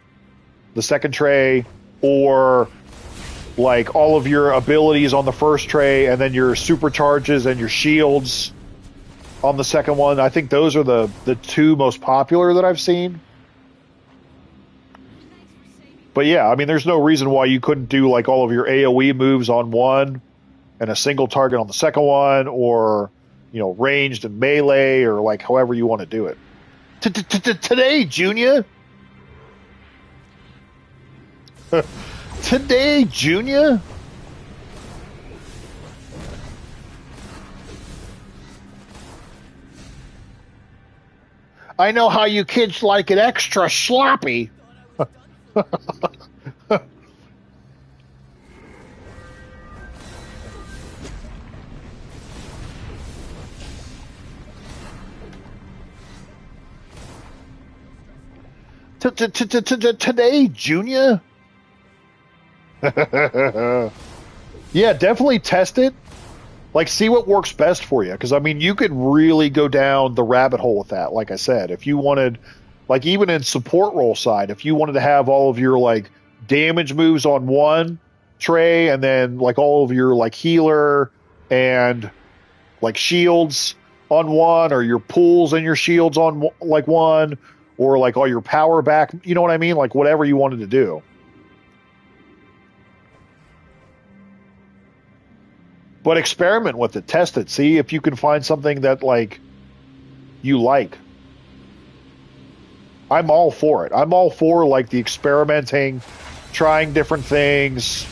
the second tray, or like all of your abilities on the first tray, and then your supercharges and your shields on the second one. I think those are the two most popular that I've seen. But yeah, I mean, there's no reason why you couldn't do like all of your AoE moves on one and a single target on the second one, or, you know, ranged and melee, or like however you want to do it. Today, Junior. Today, Junior. I know how you kids like it extra sloppy. Today, Junior. Yeah, definitely test it. Like, see what works best for you. Because, I mean, you could really go down the rabbit hole with that. Like I said, if you wanted, like, even in support role side, if you wanted to have all of your, like, damage moves on one tray, and then, like, all of your, like, healer and, like, shields on one, or your pulls and your shields on, like, one, or, like, all your power back, you know what I mean? Like, whatever you wanted to do. But experiment with it, test it, see if you can find something that like you like. I'm all for it. I'm all for like the experimenting, trying different things,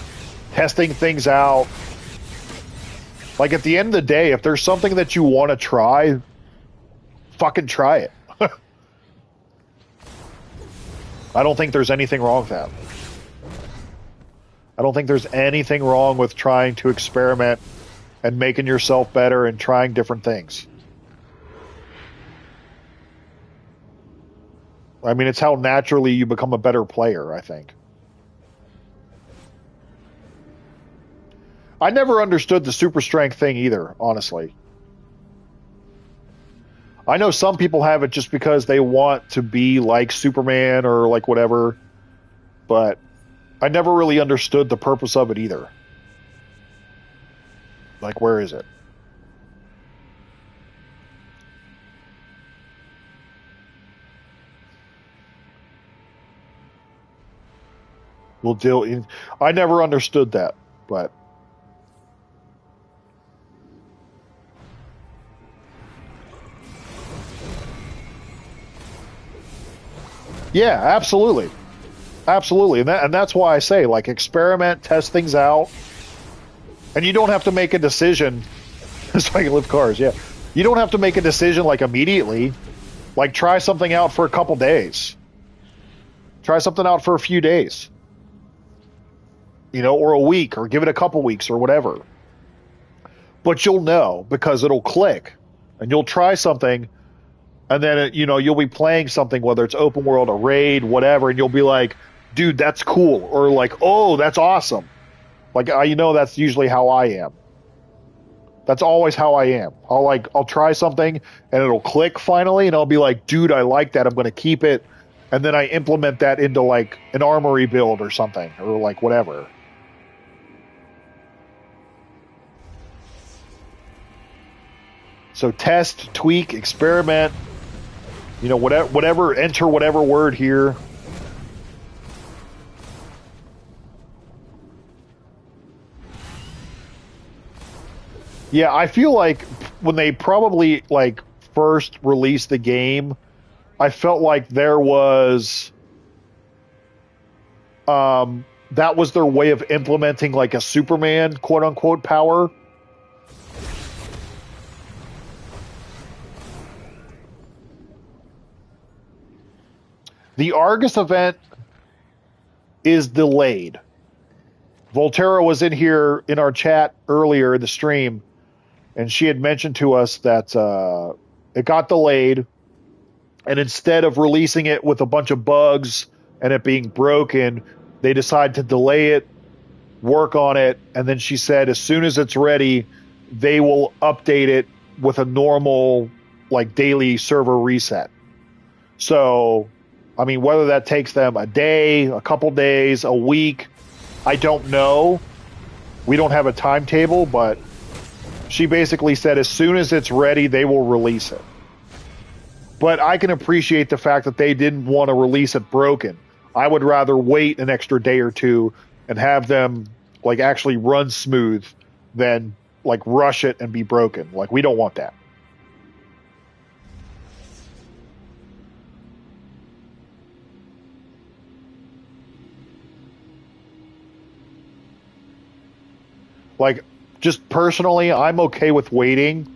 testing things out. Like at the end of the day, if there's something that you want to try, fucking try it. I don't think there's anything wrong with that. I don't think there's anything wrong with trying to experiment and making yourself better and trying different things. I mean, it's how naturally you become a better player, I think. I never understood the super strength thing either, honestly. I know some people have it just because they want to be like Superman or like whatever, but I never really understood the purpose of it either. Like, where is it? We'll deal in. I never understood that, but yeah, absolutely. Absolutely. And that's why I say, like, experiment, test things out. And you don't have to make a decision. So I can lift cars, yeah. You don't have to make a decision, like, immediately. Like, try something out for a couple days. Try something out for a few days. You know, or a week, or give it a couple weeks, or whatever. But you'll know, because it'll click. And you'll try something, and then, you know, you'll be playing something, whether it's open world, a raid, whatever, and you'll be like, dude, that's cool. Or like, oh, that's awesome. Like, you know, that's usually how I am. That's always how I am. I'll try something and it'll click finally, and I'll be like, dude, I like that. I'm going to keep it. And then I implement that into like an armory build or something, or like whatever. So test, tweak, experiment, you know, whatever, enter whatever word here. Yeah, I feel like when they probably like first released the game, I felt like there was that was their way of implementing like a Superman quote unquote power. The Argus event is delayed. Volterra was in here in our chat earlier in the stream, and she had mentioned to us that it got delayed, and instead of releasing it with a bunch of bugs and it being broken, they decided to delay it, work on it, and then she said as soon as it's ready, they will update it with a normal, like, daily server reset. So, I mean, whether that takes them a day, a couple days, a week, I don't know. We don't have a timetable, but she basically said as soon as it's ready, they will release it. But I can appreciate the fact that they didn't want to release it broken. I would rather wait an extra day or two and have them like actually run smooth than like rush it and be broken. Like, we don't want that. Like, just personally, I'm okay with waiting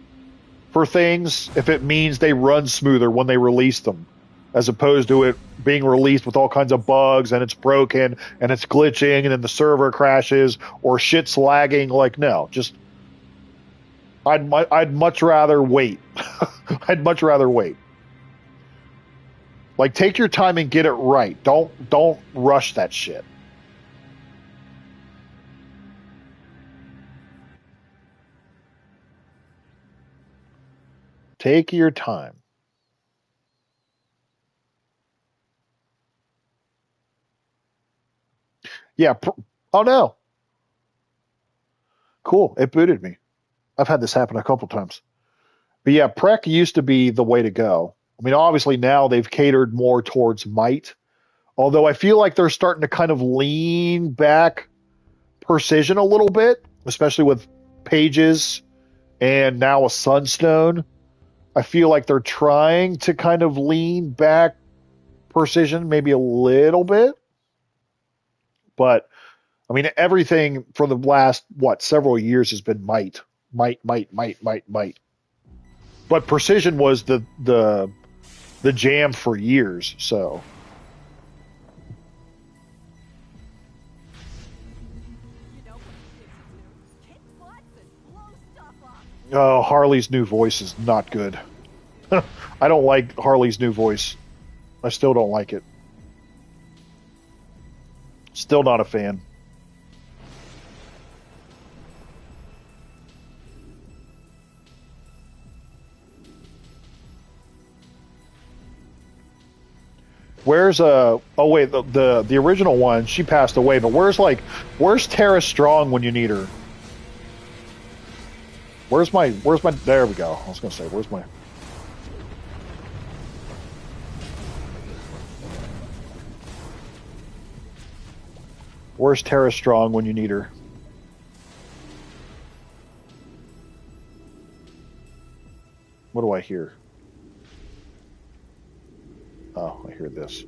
for things if it means they run smoother when they release them, as opposed to it being released with all kinds of bugs and it's broken and it's glitching and then the server crashes or shit's lagging. Like, no, just I'd much rather wait. I'd much rather wait. Like, take your time and get it right. Don't rush that shit. Take your time. Yeah. Oh no. Cool. It booted me. I've had this happen a couple times. But yeah, Prec used to be the way to go. I mean, obviously now they've catered more towards might, although I feel like they're starting to kind of lean back precision a little bit, especially with pages and now a Sunstone. I feel like they're trying to kind of lean back precision maybe a little bit. But I mean, everything for the last, several years has been might. But precision was the jam for years, so. Oh, Harley's new voice is not good. I don't like Harley's new voice. I still don't like it. Still not a fan. Where's oh wait, the original one, she passed away, but where's Tara Strong when you need her? Where's my there we go. I was gonna say, where's my Where's Tara Strong when you need her? What do I hear? Oh, I hear this.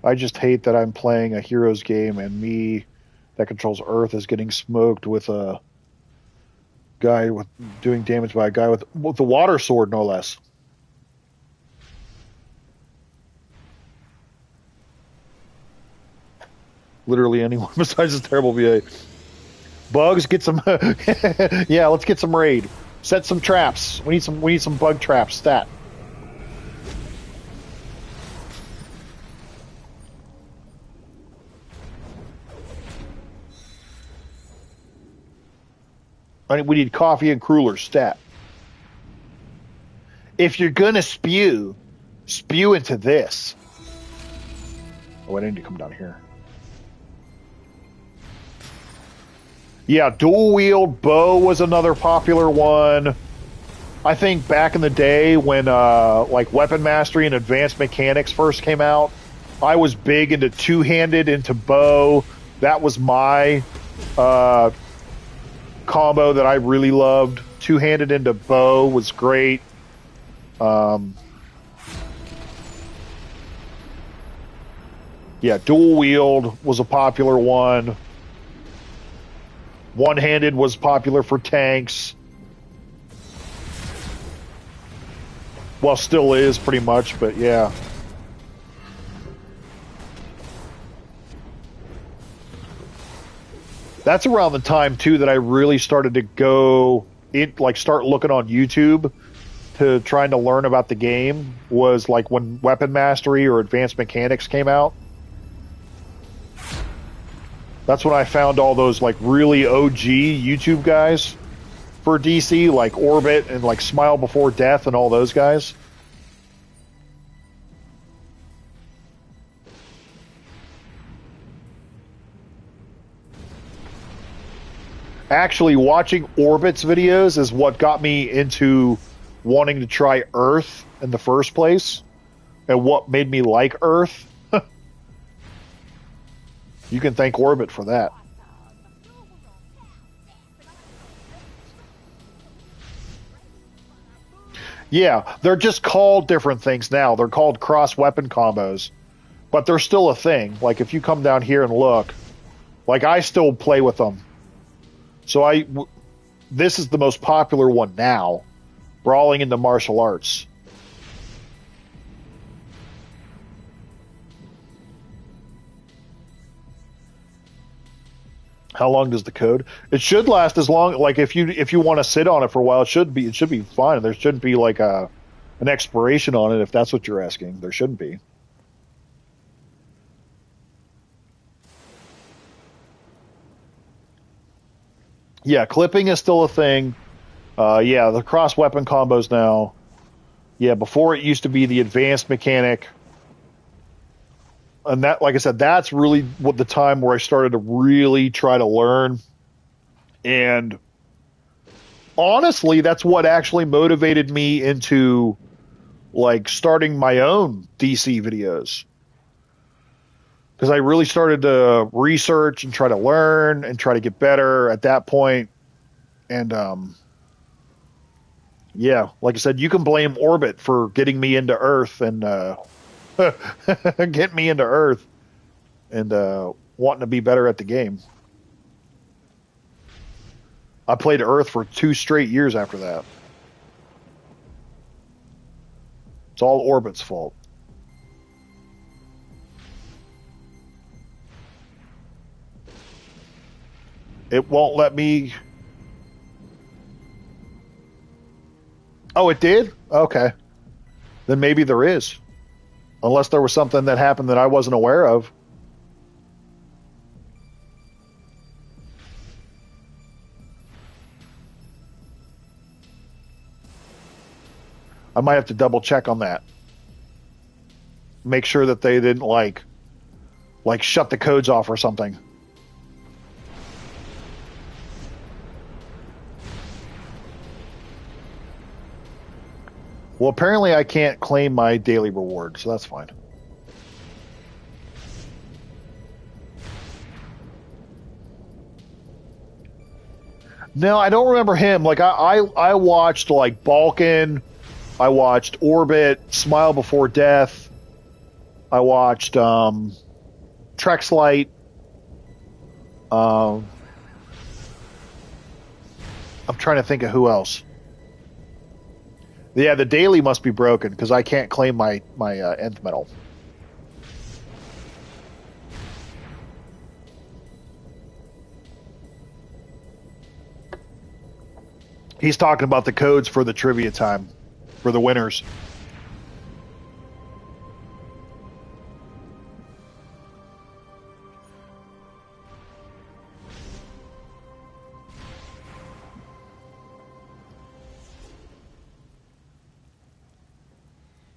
I just hate that I'm playing a Heroes game and me that controls Earth is getting smoked with a guy with doing damage by a guy with the water sword, no less. Literally anyone besides this terrible VA. Bugs, get some. Yeah, let's get some raid. Set some traps. We need some bug traps. Stat. We need coffee and crullers. Stat. If you're gonna spew into this. Oh, I need to come down here. Yeah, dual wield bow was another popular one. I think back in the day when like weapon mastery and advanced mechanics first came out, I was big into two-handed, into bow. That was my combo that I really loved. Two-handed into bow was great. Yeah, dual wield was a popular one. One-handed was popular for tanks. Well, still is pretty much, but yeah. That's around the time too that I really started to go in, like start looking on YouTube to trying to learn about the game. Was like when Weapon Mastery or Advanced Mechanics came out. That's when I found all those like really OG YouTube guys for DC, like Orbit and like Smile Before Death and all those guys. Actually, watching Orbit's videos is what got me into wanting to try Earth in the first place, and what made me like Earth. You can thank Orbit for that. Yeah, they're just called different things now. They're called cross-weapon combos, but they're still a thing. Like, if you come down here and look, like, I still play with them. So this is the most popular one now, brawling into martial arts. How long does the code? It should last as long. Like if you want to sit on it for a while, it should be fine. There shouldn't be like an expiration on it if that's what you're asking. There shouldn't be. Yeah, clipping is still a thing. Yeah, the cross weapon combos now. Yeah, before it used to be the advanced mechanic. And that, like I said, that's really what the time where I started to really try to learn. And honestly, that's what actually motivated me into like starting my own DC videos. Because I really started to research and try to learn and try to get better at that point. And yeah, like I said, you can blame Orbit for getting me into Earth and get me into Earth and wanting to be better at the game. I played Earth for 2 straight years after that. It's all Orbit's fault. It won't let me... Oh, it did? Okay. Then maybe there is. Unless there was something that happened that I wasn't aware of. I might have to double check on that. Make sure that they didn't like shut the codes off or something. Well, apparently I can't claim my daily reward, so that's fine. No, I don't remember him. Like I watched like Balkan, I watched Orbit, Smile Before Death, I watched Trexlight. I'm trying to think of who else. Yeah, the daily must be broken because I can't claim my nth medal. He's talking about the codes for the trivia time for the winners.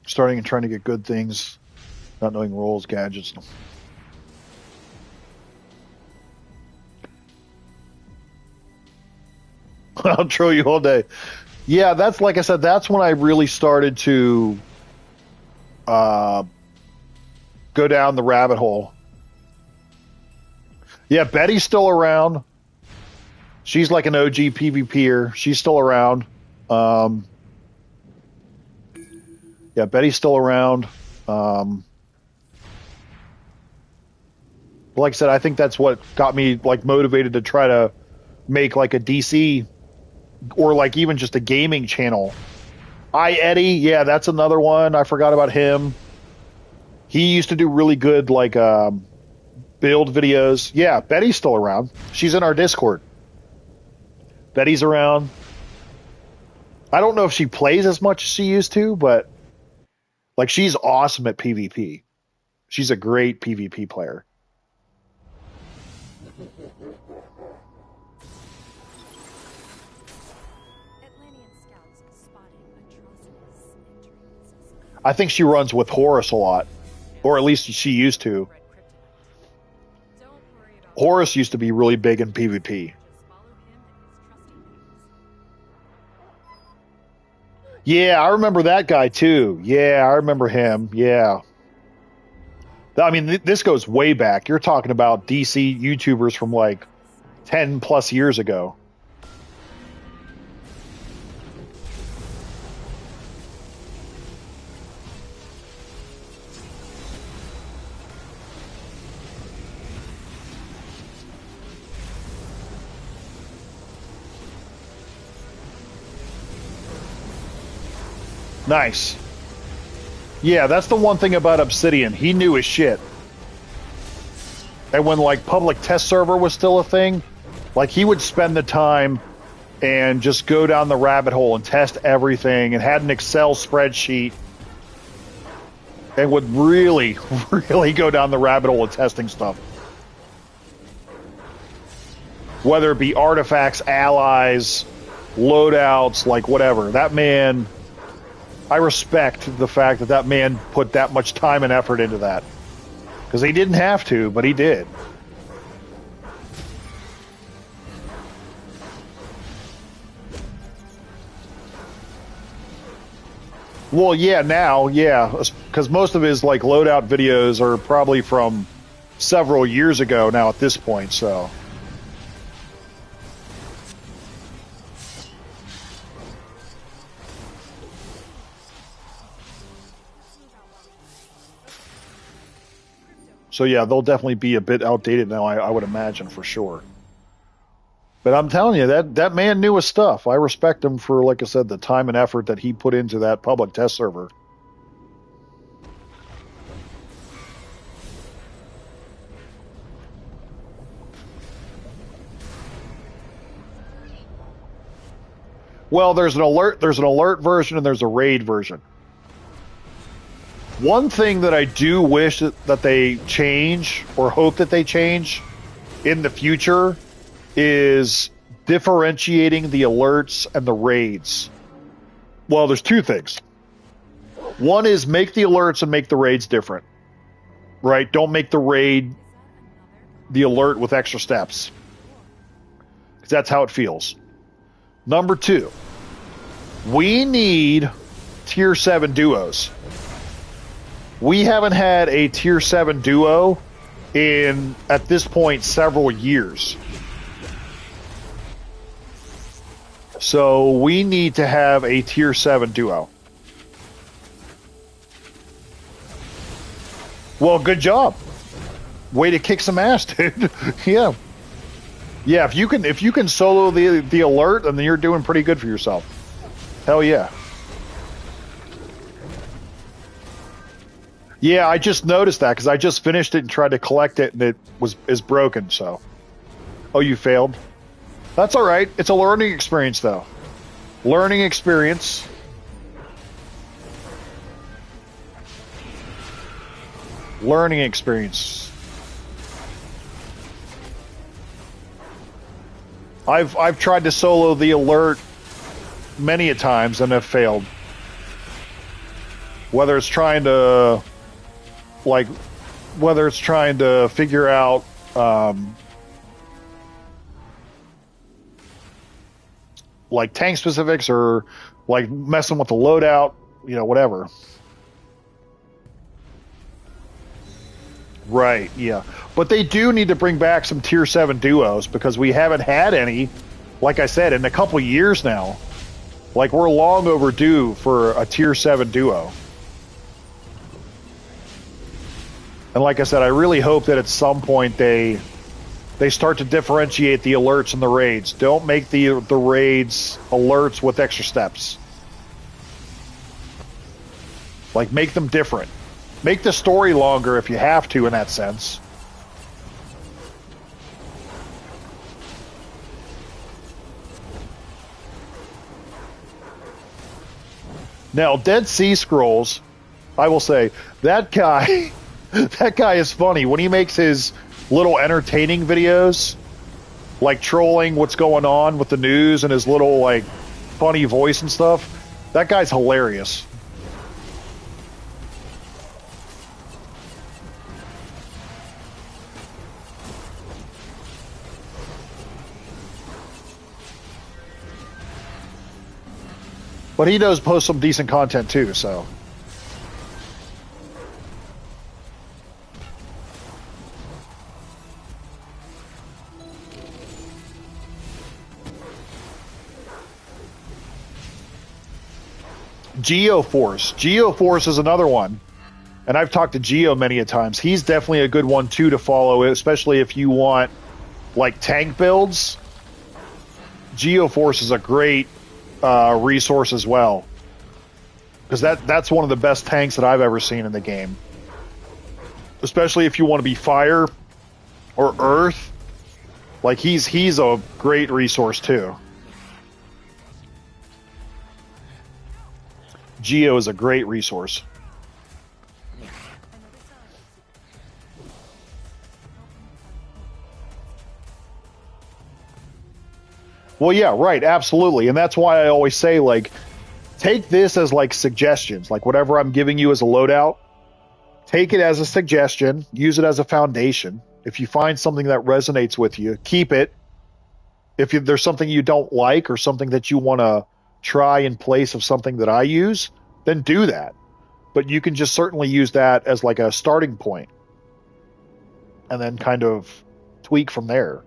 Starting and trying to get good things, not knowing roles, gadgets. I'll troll you all day. Yeah, that's like I said. That's when I really started to go down the rabbit hole. Yeah, Betty's still around. She's like an OG PvPer. She's still around. Yeah, Betty's still around. Like I said, I think that's what got me like motivated to try to make like a DC or like even just a gaming channel. Eddie, yeah, that's another one. I forgot about him. He used to do really good like build videos. Yeah, Betty's still around. She's in our Discord. Betty's around. I don't know if she plays as much as she used to, but like she's awesome at PvP. She's a great PvP player. I think she runs with Horus a lot, or at least she used to. Horus used to be really big in PvP. Yeah, I remember that guy too. Yeah, I remember him. Yeah. I mean, this goes way back. You're talking about DC YouTubers from like 10 plus years ago. Nice. Yeah, that's the one thing about Obsidian. He knew his shit. And when like public test server was still a thing, like he would spend the time and just go down the rabbit hole and test everything and had an Excel spreadsheet and would really, really go down the rabbit hole of testing stuff. Whether it be artifacts, allies, loadouts, like whatever. That man... I respect the fact that that man put that much time and effort into that. Because he didn't have to, but he did. Well, yeah, now, yeah. Because most of his like loadout videos are probably from several years ago now at this point, so... So yeah, they'll definitely be a bit outdated now, I would imagine, for sure. But I'm telling you, that man knew his stuff. I respect him for, like I said, the time and effort that he put into that public test server. Well, there's an alert version and there's a raid version. One thing that I do wish that they change, or hope that they change in the future, is differentiating the alerts and the raids. Well, there's two things. One is make the alerts and make the raids different. Right? Don't make the raid the alert with extra steps. Because that's how it feels. Number two, we need tier 7 duos. We haven't had a tier 7 duo in, at this point, several years. So we need to have a tier 7 duo. Well, good job. Way to kick some ass, dude. Yeah. Yeah, if you can solo the alert, then you're doing pretty good for yourself. Hell yeah. Yeah, I just noticed that because I just finished it and tried to collect it, and it is broken. So, oh, you failed. That's all right. It's a learning experience, though. Learning experience. Learning experience. I've tried to solo the alert many a times and have failed. Whether it's trying to figure out like tank specifics or like messing with the loadout, you know, whatever. Right, yeah. But they do need to bring back some tier 7 duos because we haven't had any, like I said, in a couple years now. Like, we're long overdue for a tier 7 duo. And like I said, I really hope that at some point they start to differentiate the alerts and the raids. Don't make the raids alerts with extra steps. Like, make them different. Make the story longer if you have to in that sense. Now, Dead Sea Scrolls, I will say, that guy that guy is funny. When he makes his little entertaining videos, like trolling what's going on with the news and his little like funny voice and stuff, that guy's hilarious. But he does post some decent content too, so. GeoForce. GeoForce is another one. And I've talked to Geo many a times. He's definitely a good one too to follow, especially if you want like tank builds. GeoForce is a great resource as well, because that's one of the best tanks that I've ever seen in the game, especially if you want to be fire or earth. Like he's a great resource too. Geo is a great resource. Well, yeah, right, absolutely. And that's why I always say, like, take this as, like, suggestions. Like, whatever I'm giving you as a loadout, take it as a suggestion, use it as a foundation. If you find something that resonates with you, keep it. If there's something you don't like or something that you want to try in place of something that I use, then do that. But you can just certainly use that as, like, a starting point and then kind of tweak from there.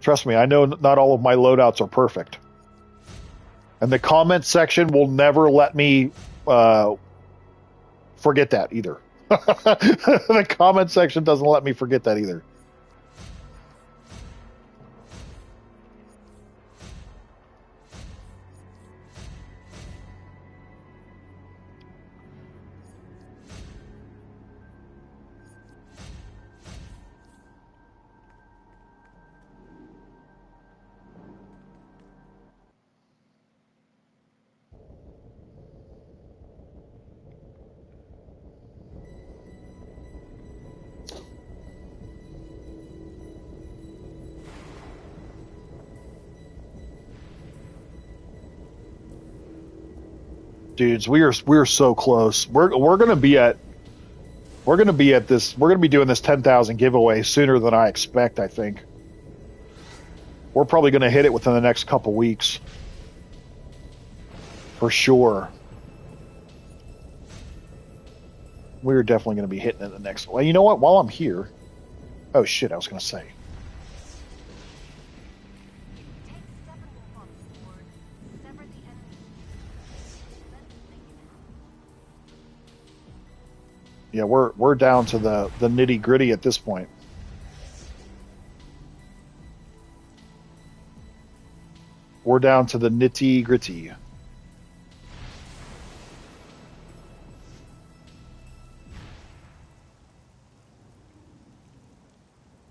Trust me, I know not all of my loadouts are perfect. And the comment section will never let me forget that either. The comment section doesn't let me forget that either. Dudes, we're so close. We're gonna be doing this 10,000 giveaway sooner than I expect. I think we're probably gonna hit it within the next couple weeks, for sure. We're definitely gonna be hitting it the next. Well, you know what? While I'm here, oh shit, I was gonna say. Yeah, we're down to the nitty gritty at this point. We're down to the nitty gritty.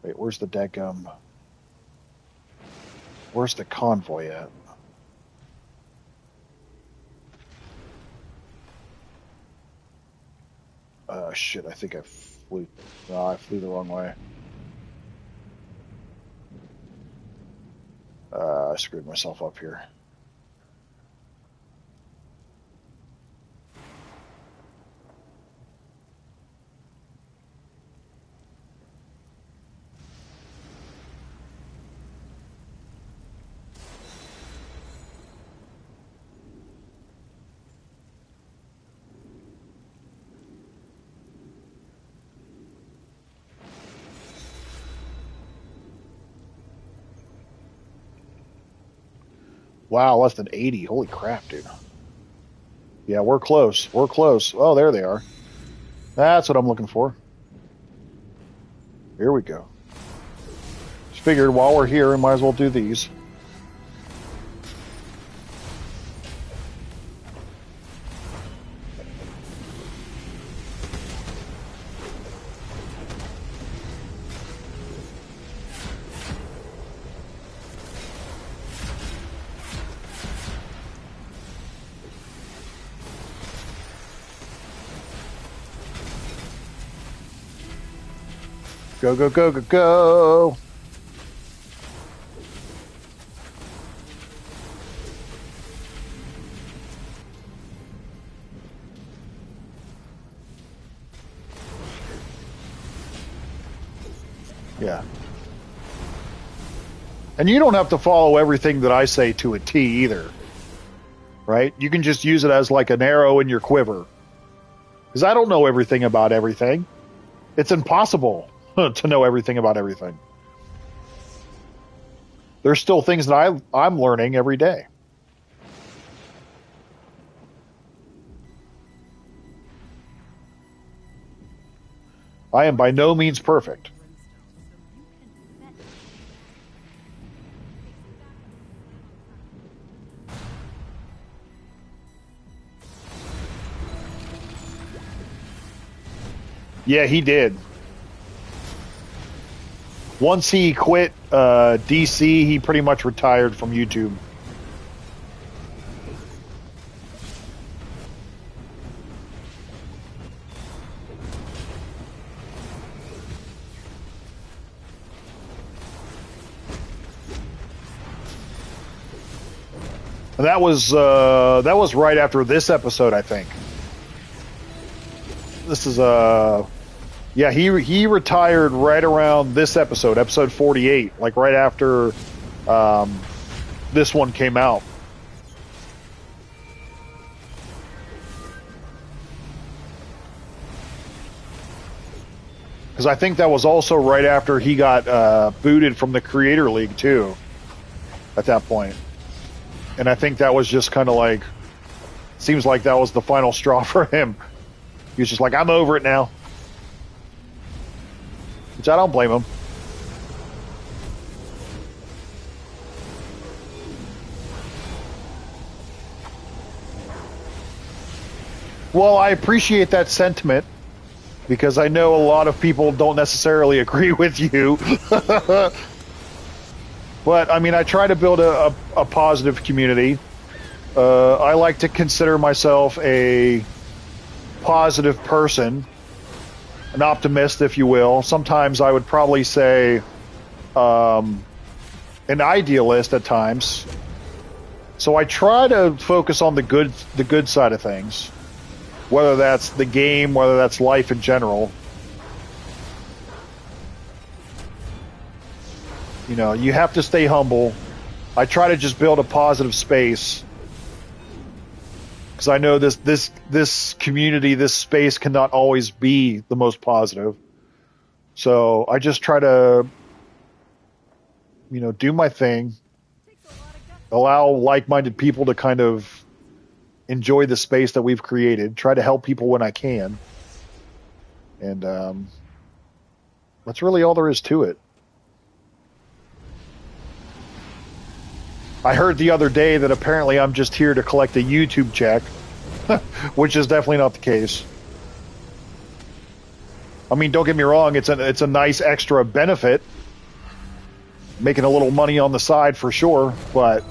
Wait, where's the dadgum? Where's the convoy at? Shit, I think I flew. No, I flew the wrong way. I screwed myself up here. Wow, less than 80. Holy crap, dude. Yeah, we're close. We're close. Oh, there they are. That's what I'm looking for. Here we go. Just figured while we're here, we might as well do these. Go, go, go, go, go! Yeah. And you don't have to follow everything that I say to a T either. Right? You can just use it as like an arrow in your quiver. Because I don't know everything about everything. It's impossible to know everything about everything. There's still things that I'm learning every day. I am by no means perfect. Yeah, he did. Once he quit DC, he pretty much retired from YouTube. And that was right after this episode, I think. This is yeah, he retired right around this episode, episode 48, like right after this one came out. Because I think that was also right after he got booted from the Creator League too, at that point. And I think that was just kind of like, seems like that was the final straw for him. He was just like, I'm over it now. Which I don't blame him. Well, I appreciate that sentiment because I know a lot of people don't necessarily agree with you. But, I mean, I try to build a positive community. I like to consider myself a positive person. An optimist, if you will. Sometimes I would probably say an idealist at times. So I try to focus on the good side of things, whether that's the game, whether that's life in general. You know, you have to stay humble. I try to just build a positive space. Because I know this community, this space cannot always be the most positive. So I just try to, you know, do my thing. Allow like-minded people to kind of enjoy the space that we've created. Try to help people when I can. And that's really all there is to it. I heard the other day that apparently I'm just here to collect a YouTube check, which is definitely not the case. I mean, don't get me wrong, it's a nice extra benefit, making a little money on the side for sure, but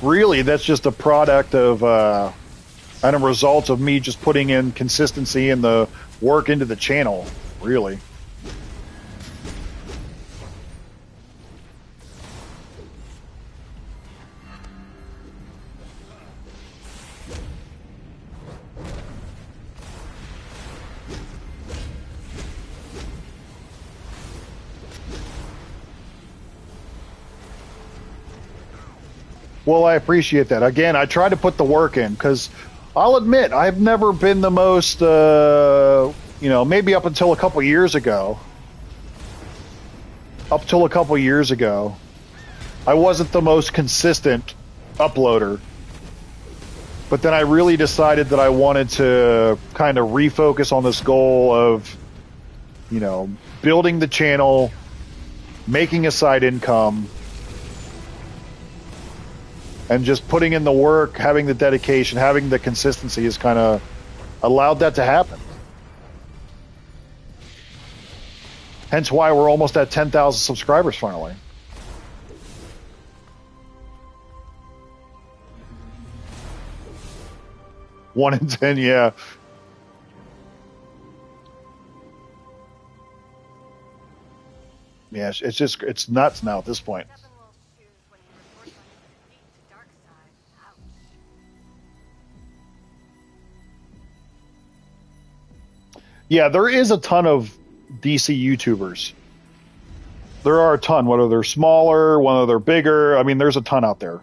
really that's just a product of and a result of me just putting in consistency and the work into the channel, really. Well, I appreciate that. Again, I try to put the work in because I'll admit I've never been the most, maybe up until a couple years ago. Up till a couple years ago, I wasn't the most consistent uploader. But then I really decided that I wanted to kind of refocus on this goal of, building the channel, making a side income, and just putting in the work, having the dedication, having the consistency has kind of allowed that to happen. Hence why we're almost at 10,000 subscribers finally. One in 10, yeah. Yeah, it's nuts now at this point. Yeah, there is a ton of DC YouTubers. There are a ton, whether they're smaller, whether they're bigger. I mean, there's a ton out there.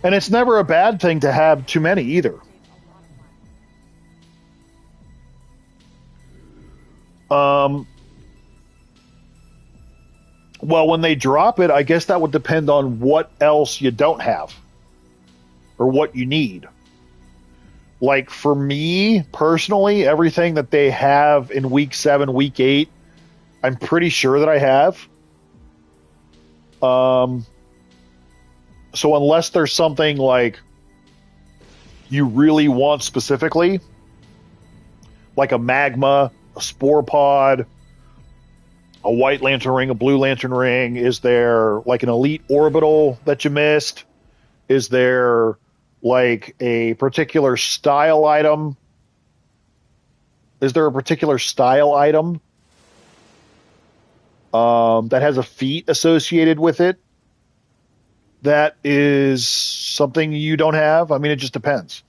And it's never a bad thing to have too many either. Well, when they drop it, I guess that would depend on what else you don't have or what you need. Like for me personally, everything that they have in week 7, week 8, I'm pretty sure that I have. So unless there's something like you really want specifically, like a magma, a spore pod, a white lantern ring, a blue lantern ring, is there like an elite orbital that you missed? Is there like a particular style item? Is there a particular style item that has a feat associated with it that is something you don't have? I mean, it just depends.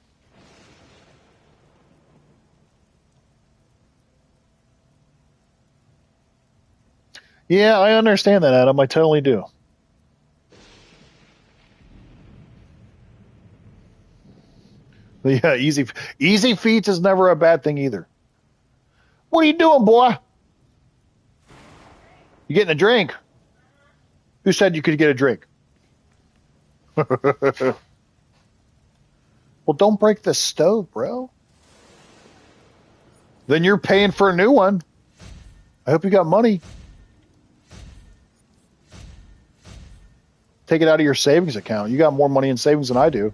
Yeah, I understand that, Adam. I totally do. Yeah, easy feats is never a bad thing either. What are you doing, boy? You getting a drink? Who said you could get a drink? Well, don't break the stove, bro. Then you're paying for a new one. I hope you got money. Take it out of your savings account. You got more money in savings than I do.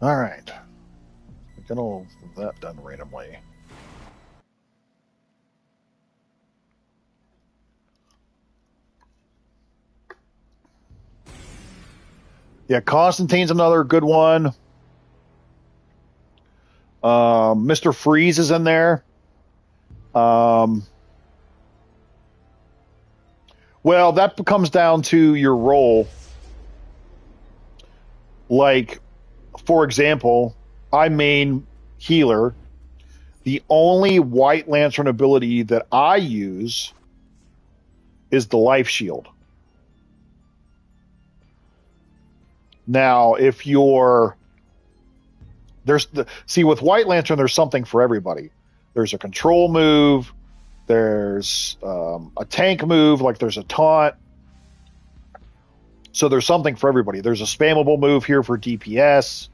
All right. We got all of that done randomly. Yeah, Constantine's another good one. Mr. Freeze is in there. Well, that comes down to your role. Like, for example, I main healer. The only White Lantern ability that I use is the Life Shield. Now, if you're see with White Lantern, there's something for everybody. There's a control move. There's a tank move, like there's a taunt. So there's something for everybody. There's a spammable move here for DPS.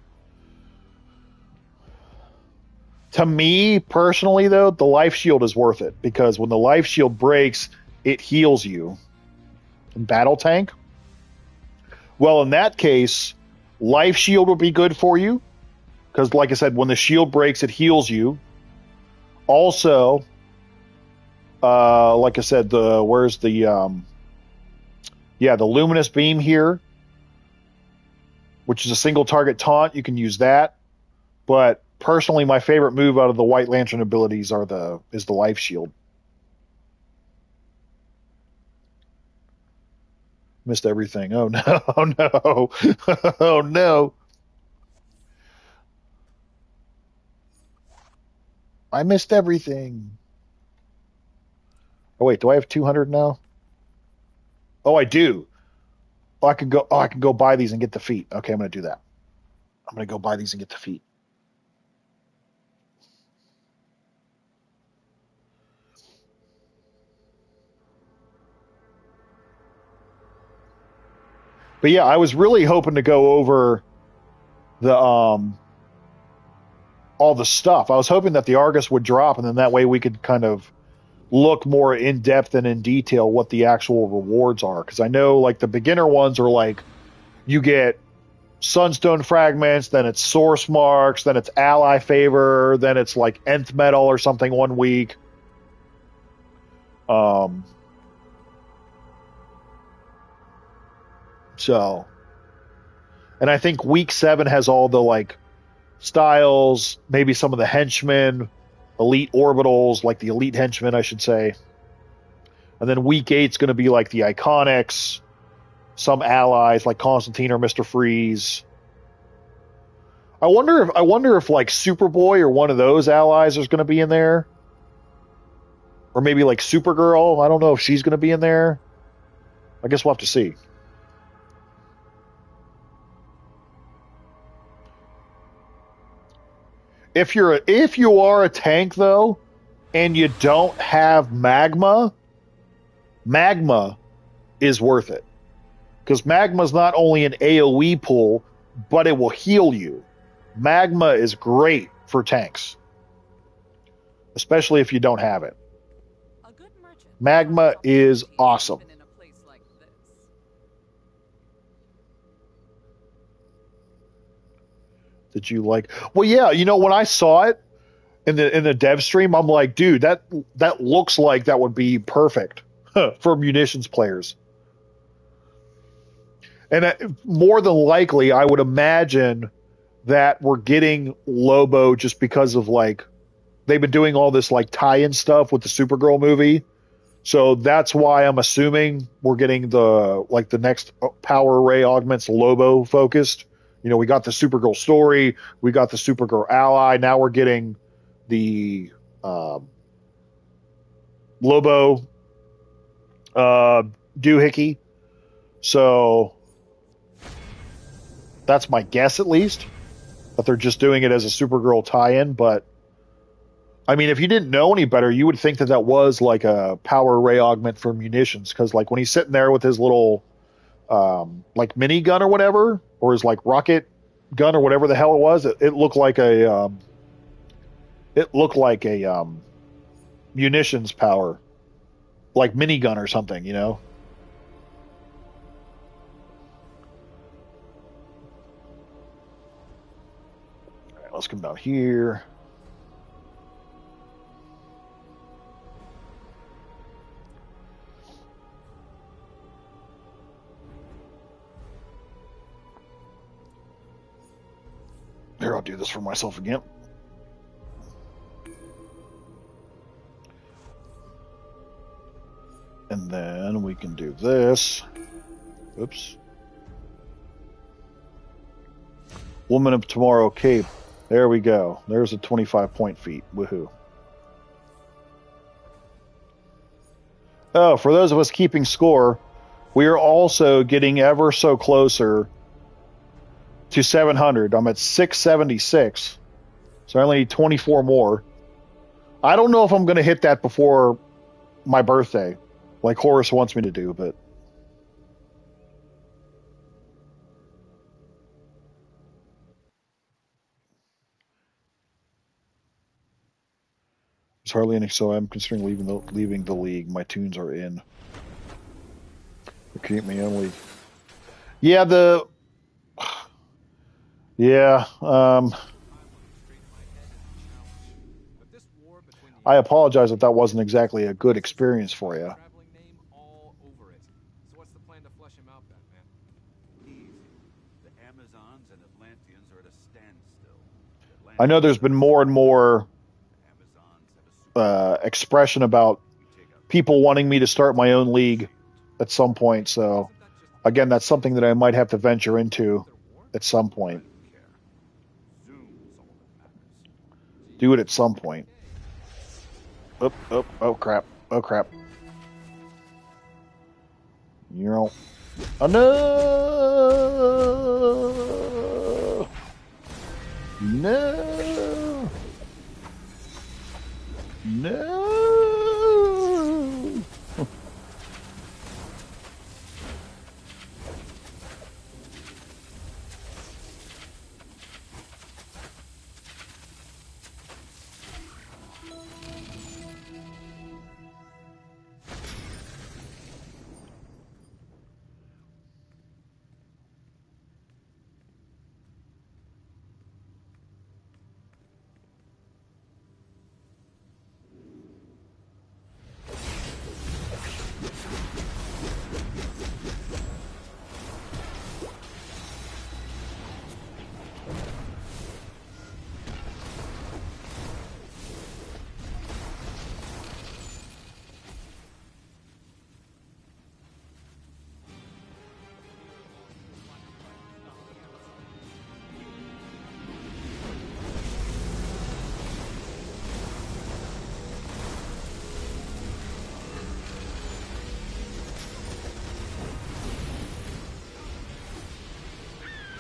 To me, personally, though, the life shield is worth it because when the life shield breaks, it heals you. In battle tank? Well, in that case, life shield would be good for you because, like I said, when the shield breaks, it heals you. Also, like I said, the luminous beam here, which is a single target taunt. You can use that, but personally, my favorite move out of the White Lantern abilities is the life shield. Missed everything. Oh no! Oh no! Oh no! I missed everything. Oh wait, do I have 200 now? Oh, I do. Oh, I can go buy these and get the feet. Okay, I'm gonna do that. I'm gonna go buy these and get the feet. But yeah, I was really hoping to go over the all the stuff. I was hoping that the Argus would drop, and then that way we could kind of look more in depth and in detail what the actual rewards are. Because I know like the beginner ones are like you get sunstone fragments, then it's source marks, then it's ally favor, then it's like nth metal or something 1 week. So, and I think week 7 has all the like styles, maybe some of the henchmen, elite orbitals, like the elite henchmen, I should say. And then week 8's going to be like the iconics, some allies like Constantine or Mr. Freeze. I wonder if like Superboy or one of those allies is going to be in there, or maybe like Supergirl. I don't know if she's going to be in there. I guess we'll have to see. If you are a tank though, and you don't have magma is worth it. Because magma is not only an AoE pool, but it will heal you. Magma is great for tanks, especially if you don't have it. Magma is awesome. Did you like? Well, yeah. You know, when I saw it in the dev stream, I'm like, dude, that looks like that would be perfect for munitions players. And more than likely, I would imagine that we're getting Lobo just because of like they've been doing all this like tie-in stuff with the Supergirl movie. So that's why I'm assuming we're getting the next power array augments Lobo focused. You know, we got the Supergirl story, we got the Supergirl ally. Now we're getting the Lobo doohickey. So that's my guess, at least, that they're just doing it as a Supergirl tie-in. But I mean, if you didn't know any better, you would think that was like a power array augment for munitions, because like when he's sitting there with his little like mini gun or whatever, or his like rocket gun or whatever the hell it was, it looked like a munitions power, like minigun or something, you know. All right, let's come down here. Here, I'll do this for myself again. And then we can do this. Oops. Woman of Tomorrow cape. There we go. There's a 25-point feat. Woohoo. Oh, for those of us keeping score, we are also getting ever so closer to 700. I'm at 676. So I only need 24 more. I don't know if I'm going to hit that before my birthday, like Horace wants me to do, but there's hardly any. So I'm considering leaving the league. My tunes are in. Keep me in league. Yeah, yeah. I apologize if that wasn't exactly a good experience for you. Traveling name all over it. So what's the plan to flush him out then, man? Easy. The Amazons and Atlanteans are at a standstill. I know there's been more and more The Amazons have a expression about we take out people wanting me to start my own league at some point. So again, that's something that I might have to venture into at some point. care. Zoom's all that matters. Do it at some point. Oh crap. Oh crap. You know. Oh no! No! No!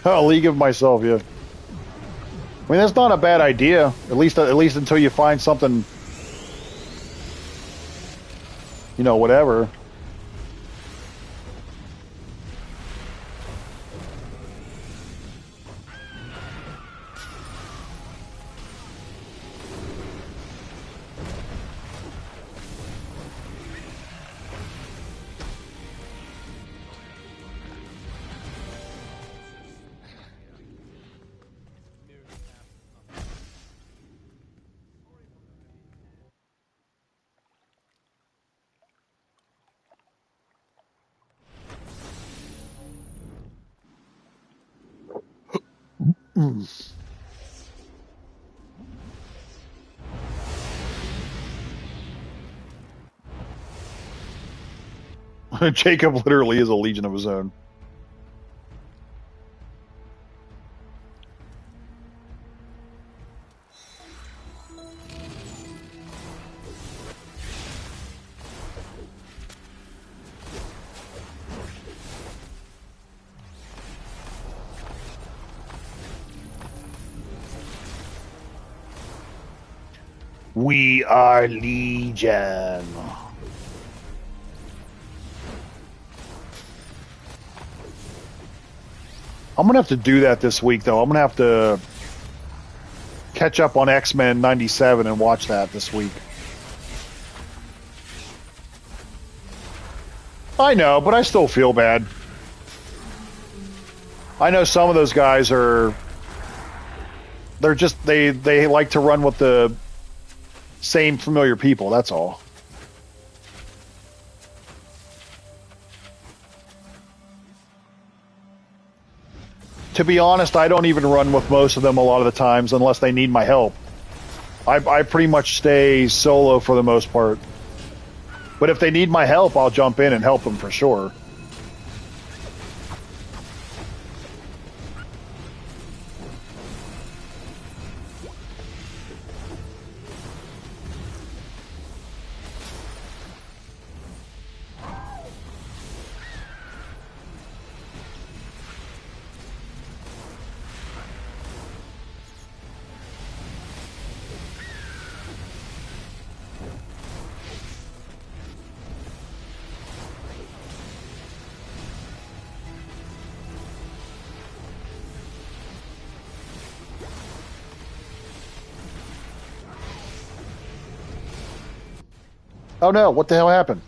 A league of myself, yeah. I mean, that's not a bad idea. At least until you find something, you know, whatever. Jacob literally is a legion of his own. We are Legion. I'm gonna have to do that this week, though. I'm gonna have to catch up on X-Men '97 and watch that this week. I know, but I still feel bad. I know some of those guys are. They're just they like to run with the same familiar people. That's all. To be honest, I don't even run with most of them a lot of the times unless they need my help. I pretty much stay solo for the most part. But if they need my help, I'll jump in and help them for sure. Oh no, what the hell happened?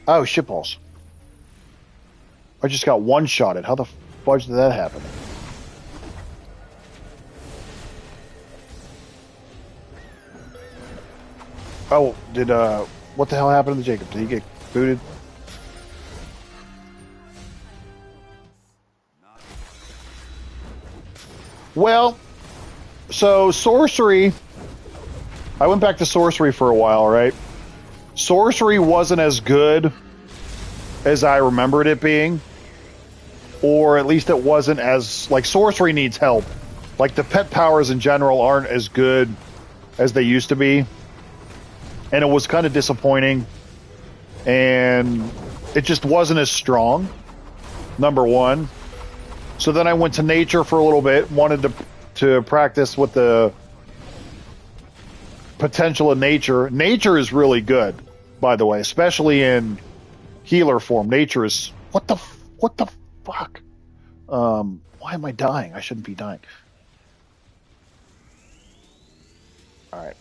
Oh, shitballs. I just got one-shotted. How the fudge did that happen? Oh, what the hell happened to Jacob? Did he get booted? Well, so sorcery, I went back to sorcery for a while, right? Sorcery wasn't as good as I remembered it being, or at least it wasn't as, like, sorcery needs help. Like, the pet powers in general aren't as good as they used to be, and it was kind of disappointing, and it just wasn't as strong, number one. So then I went to nature for a little bit, wanted to practice with the potential of nature. Nature is really good, by the way, especially in healer form. Nature is... What the fuck? Why am I dying? I shouldn't be dying. Alright.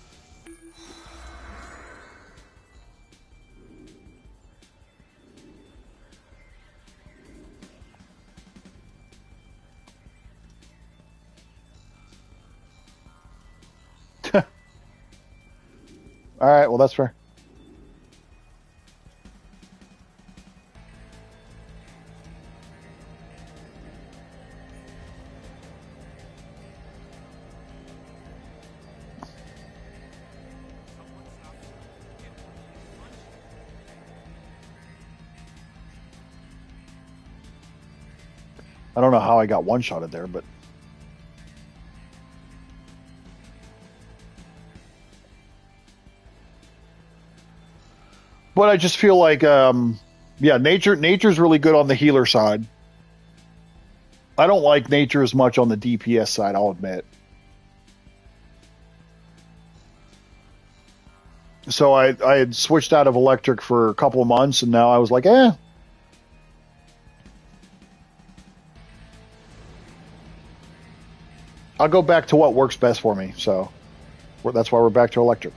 Alright, well that's fair. I don't know how I got one-shotted there, but... But I just feel like, yeah, nature's really good on the healer side. I don't like nature as much on the DPS side, I'll admit. So I had switched out of electric for a couple of months, and now I was like, eh. I'll go back to what works best for me, so that's why we're back to electric.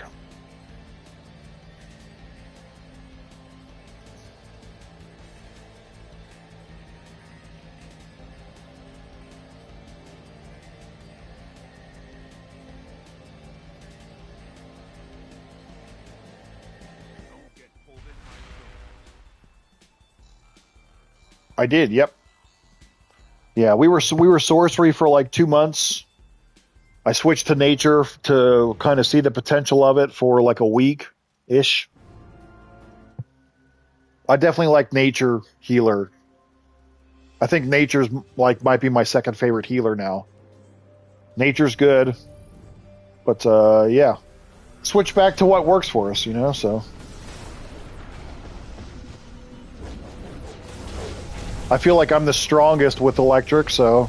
I did, yep. Yeah, we were sorcery for like 2 months. I switched to nature to kind of see the potential of it for like a week-ish. I definitely like nature healer. I think nature's like might be my second favorite healer now. Nature's good, but yeah, switch back to what works for us, you know. So I feel like I'm the strongest with electric, so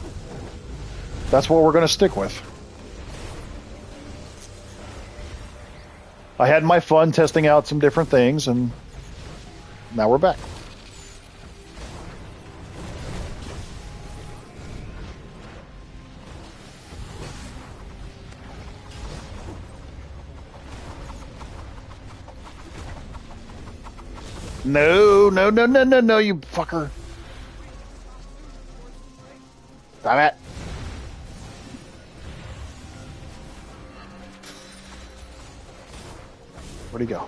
that's what we're going to stick with. I had my fun testing out some different things, and now we're back. No, no, no, no, no, no, you fucker. Stop it. Where'd he go?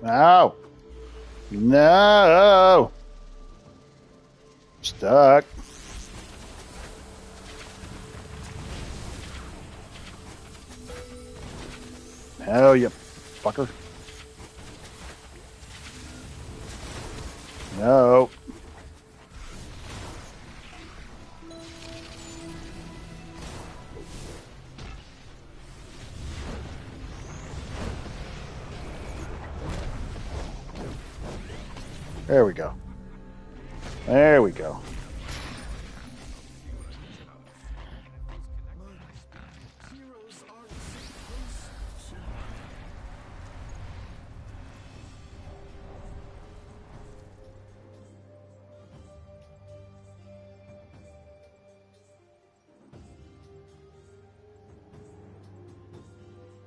No. No. Stuck. Hell, you fucker. No. There we go. There we go.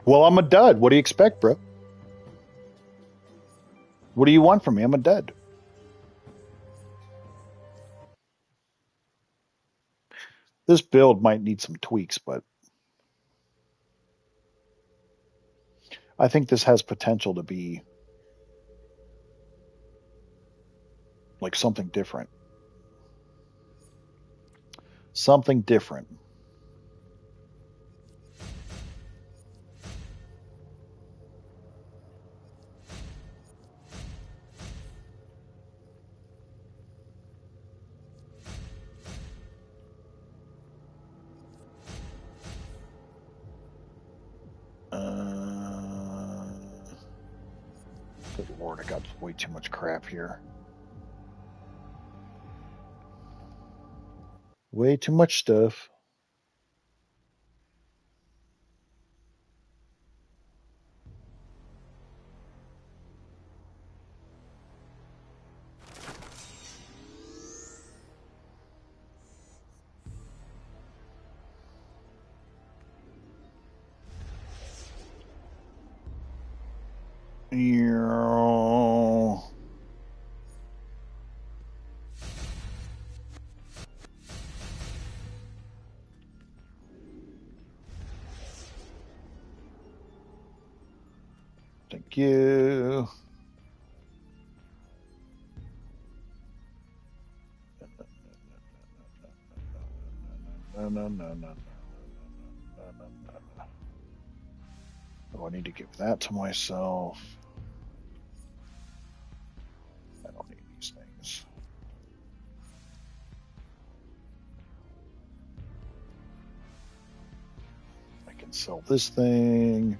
Well, I'm a dud. What do you expect, bro? What do you want from me? I'm a dud. This build might need some tweaks, but I think this has potential to be like something different. Something different. Good Lord, I got way too much crap here. Way too much stuff. Yeah. Thank you. No. Oh, I need to give that to myself. I don't need these things. I can sell this thing.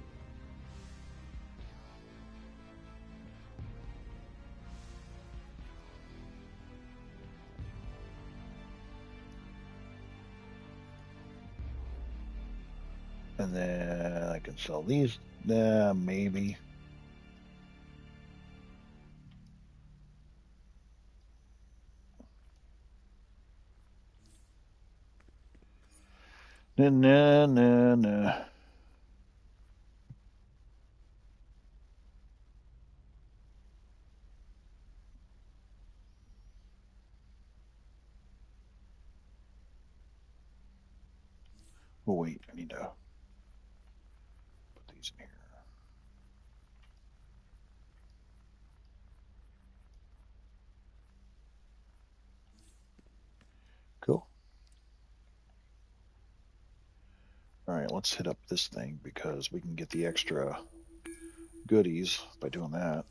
And then I can sell these. Maybe. No. Oh, wait, I need to put these in here. Cool. All right, let's hit up this thing because we can get the extra goodies by doing that.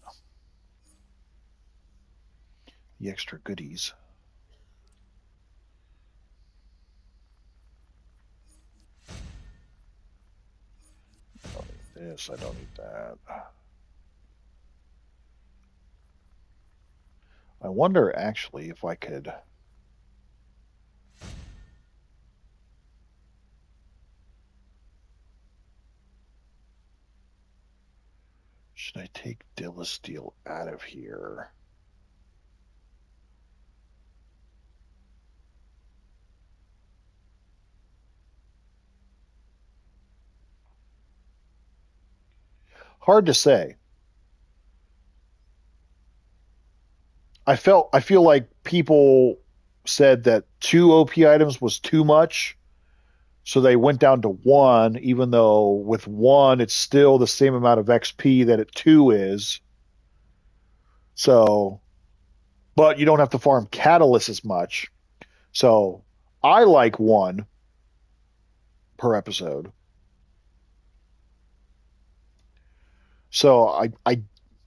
The extra goodies. I don't need this. I don't need that. I wonder actually if I could. Should I take Steel out of here? Hard to say. I feel like people said that 2 OP items was too much, so they went down to 1, even though with 1 it's still the same amount of XP that at 2 is. So, but you don't have to farm catalyst as much. So, I like 1 per episode. So I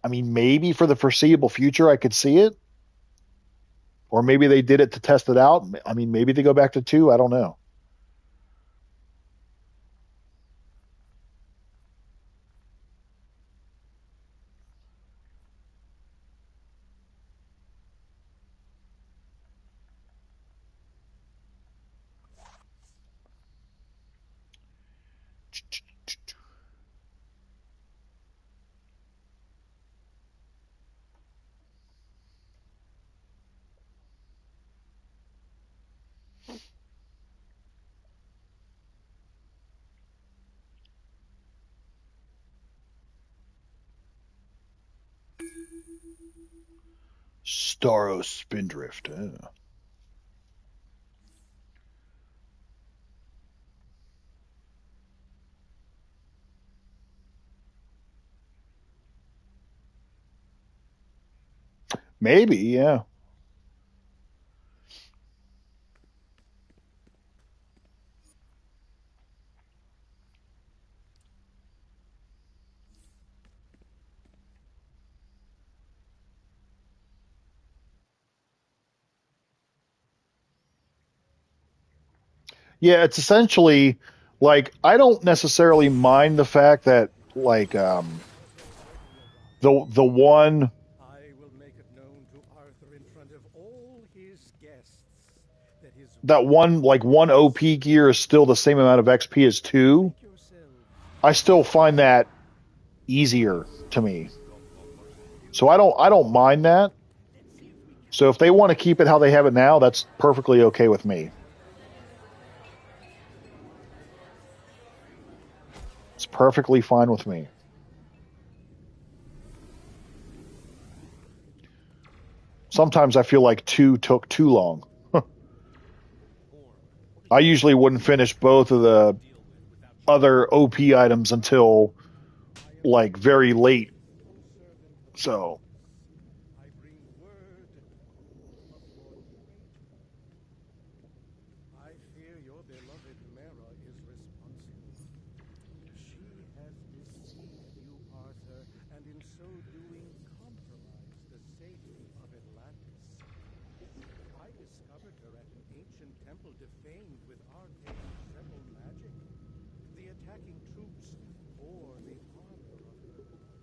mean, maybe for the foreseeable future I could see it, or maybe they did it to test it out. I mean, maybe they go back to 2. I don't know. Staros Spindrift. Maybe, yeah. Yeah, it's essentially like I don't necessarily mind the fact that like the one I will make it known to Arthur in front of all his guests that his that one like one OP gear is still the same amount of XP as two. make yourself I still find that easier to me. So I don't mind that. So if they want to keep it how they have it now, that's perfectly okay with me. It's perfectly fine with me. Sometimes I feel like two took too long. I usually wouldn't finish both of the other OP items until like very late. So I bring word of your traitor. I fear your beloved Mera is responsible. She has deceived you, Arthur, and in so doing compromised the safety of Atlantis. I discovered her at an ancient temple defamed with arcane rebel magic. The attacking troops bore the armor of her blood.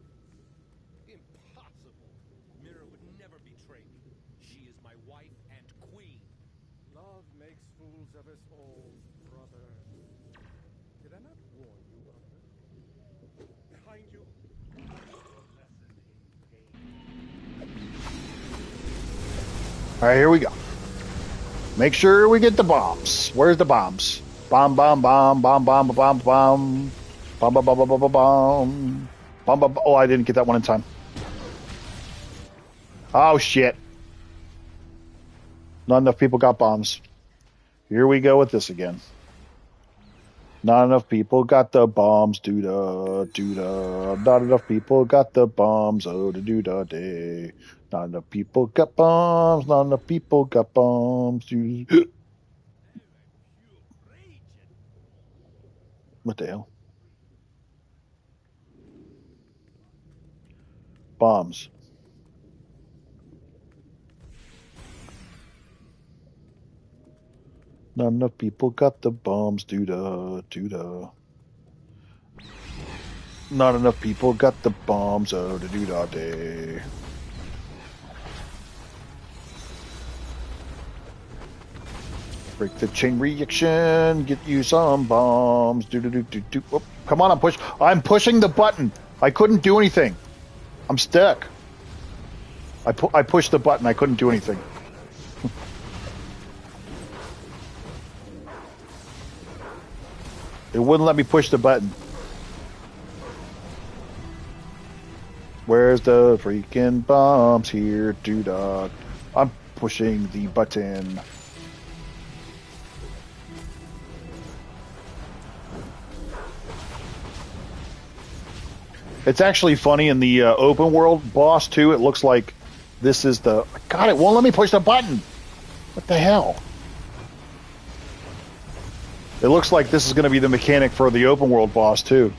Impossible! Mira would never betray me. She is my wife and queen. Love makes fools of us all, brother. Did I not warn you of her? Behind you. all right, here we go. Make sure we get the bombs. Where's the bombs? Bomb, bomb, bomb, bomb, bomb, bomb, bomb, bomb, bomb, bomb, bomb, bomb, bomb, bomb, bomb. Oh, I didn't get that one in time. Oh shit! Not enough people got bombs. Here we go with this again. Not enough people got the bombs, doo-da, doo-da. Not enough people got the bombs, oh, da doo-da day. Not enough people got bombs, not enough people got bombs. What the hell? Bombs. Not enough people got the bombs, doo-da, doo-da. Not enough people got the bombs, oh, da doo-da day. Break the chain reaction. Get you some bombs. Do do do do do. Oh, come on, I'm pushing the button. I couldn't do anything. I'm stuck. I pushed the button. I couldn't do anything. It wouldn't let me push the button. Where's the freaking bombs here, doo-dog? I'm pushing the button. It's actually funny in the open world boss too. It looks like this is the. God, it won't let me push the button. What the hell? It looks like this is going to be the mechanic for the open world boss too,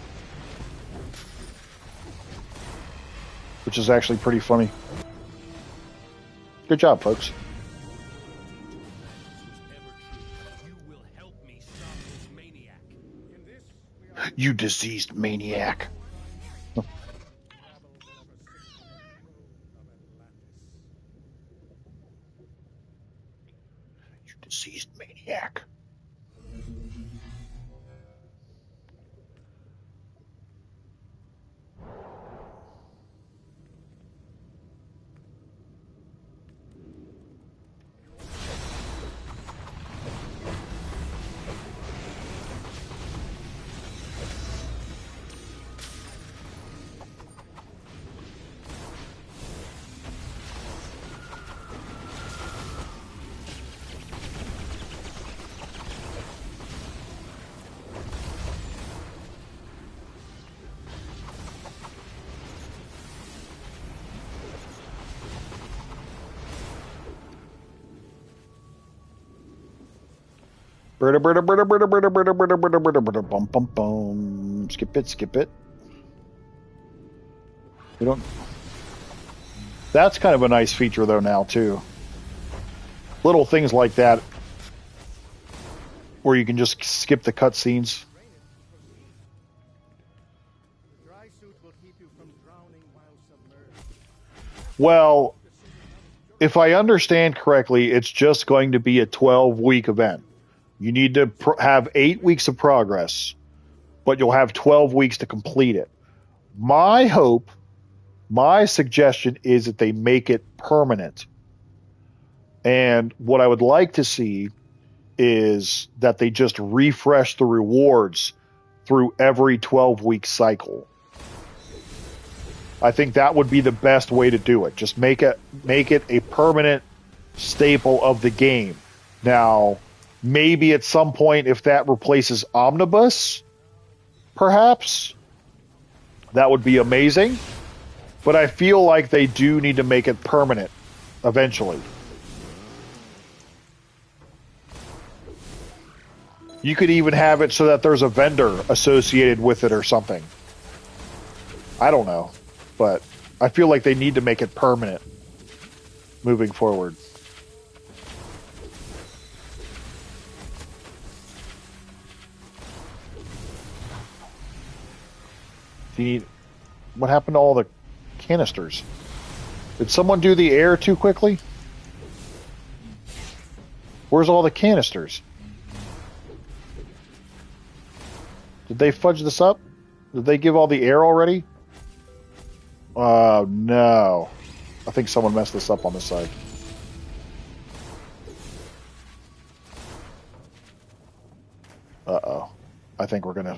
which is actually pretty funny. Good job, folks. You diseased maniac. Diseased maniac. Brita, brita, brita, brita, brita, brita, brita, brita, brita, brita, bum, bum, bum. Skip it, skip it. We don't. That's kind of a nice feature though now too. Little things like that, where you can just skip the cutscenes. The dry suit will keep you from drowning while submerged. Well, if I understand correctly, it's just going to be a 12-week event. You need to have 8 weeks of progress, but you'll have 12 weeks to complete it. My hope, my suggestion is that they make it permanent. And what I would like to see is that they just refresh the rewards through every 12-week cycle. I think that would be the best way to do it. Just make it a permanent staple of the game. Now, maybe at some point, if that replaces Omnibus, perhaps, that would be amazing. But I feel like they do need to make it permanent eventually. You could even have it so that there's a vendor associated with it or something. I don't know. But I feel like they need to make it permanent moving forward. What happened to all the canisters? Did someone do the air too quickly? Where's all the canisters? Did they fudge this up? Did they give all the air already? Oh, no. I think someone messed this up on this side. Uh-oh. I think we're gonna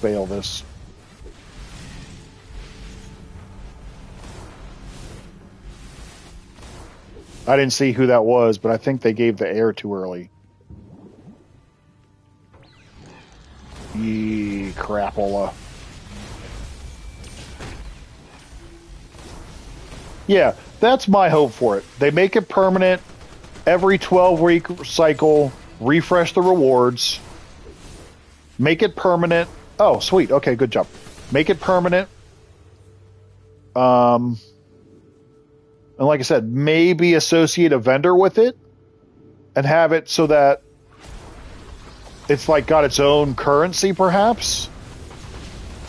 fail this. I didn't see who that was, but I think they gave the air too early. Yee, crapola. Yeah, that's my hope for it. They make it permanent, every 12-week cycle, refresh the rewards, make it permanent. Oh, sweet. Okay, good job. Make it permanent. And like I said, maybe associate a vendor with it and have it so that it's like got its own currency, perhaps.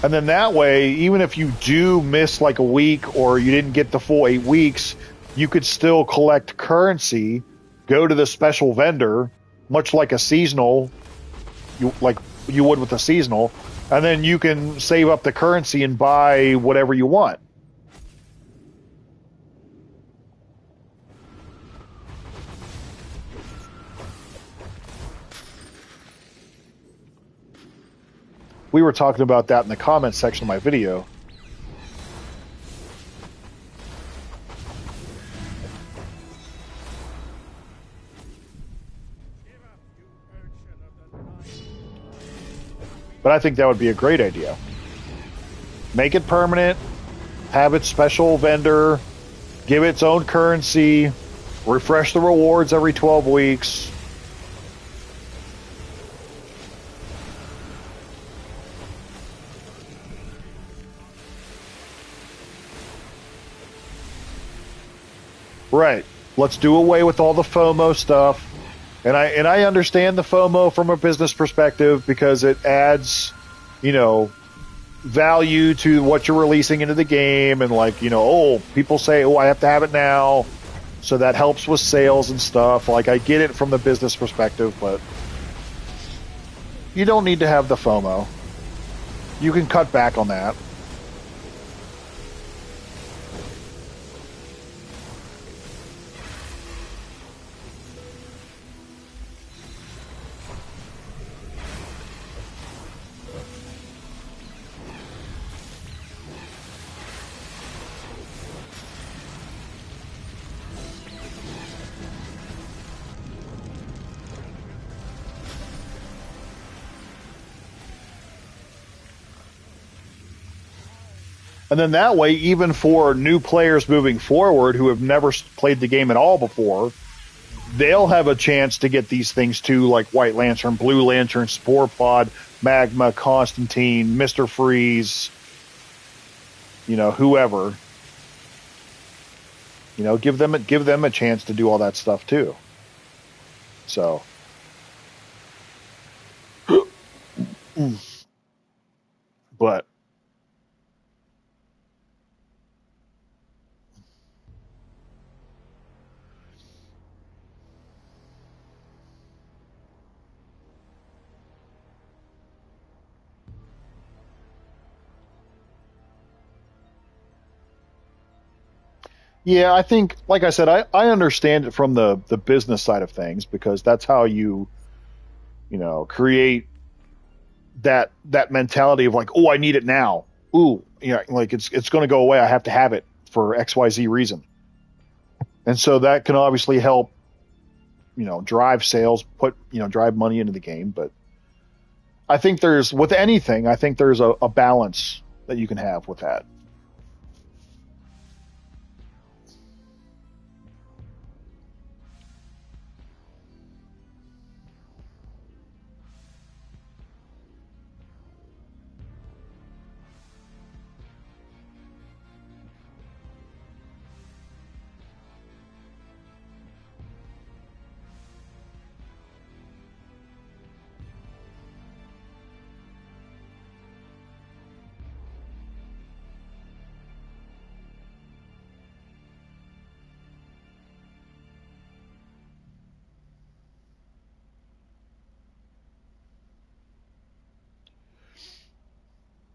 And then that way, even if you do miss like a week or you didn't get the full 8 weeks, you could still collect currency, go to the special vendor, much like a seasonal, like you would with a seasonal, and then you can save up the currency and buy whatever you want. We were talking about that in the comments section of my video. But I think that would be a great idea. Make it permanent, have its special vendor, give its own currency, refresh the rewards every 12 weeks. Right. Let's do away with all the FOMO stuff. And I understand the FOMO from a business perspective because it adds, you know, value to what you're releasing into the game. And like, you know, oh, people say, oh, I have to have it now. So that helps with sales and stuff. Like, I get it from the business perspective, but you don't need to have the FOMO. You can cut back on that. And then that way, even for new players moving forward who have never played the game at all before, they'll have a chance to get these things too, like White Lantern, Blue Lantern, Spore Pod, Magma, Constantine, Mr. Freeze, whoever. Give them a chance to do all that stuff too. So, but yeah, I think, like I said, I understand it from the business side of things, because that's how you create that mentality of like, oh, I need it now. Ooh, like it's going to go away. I have to have it for XYZ reason. And so that can obviously help, drive sales, drive money into the game. But I think with anything, I think there's a balance that you can have with that.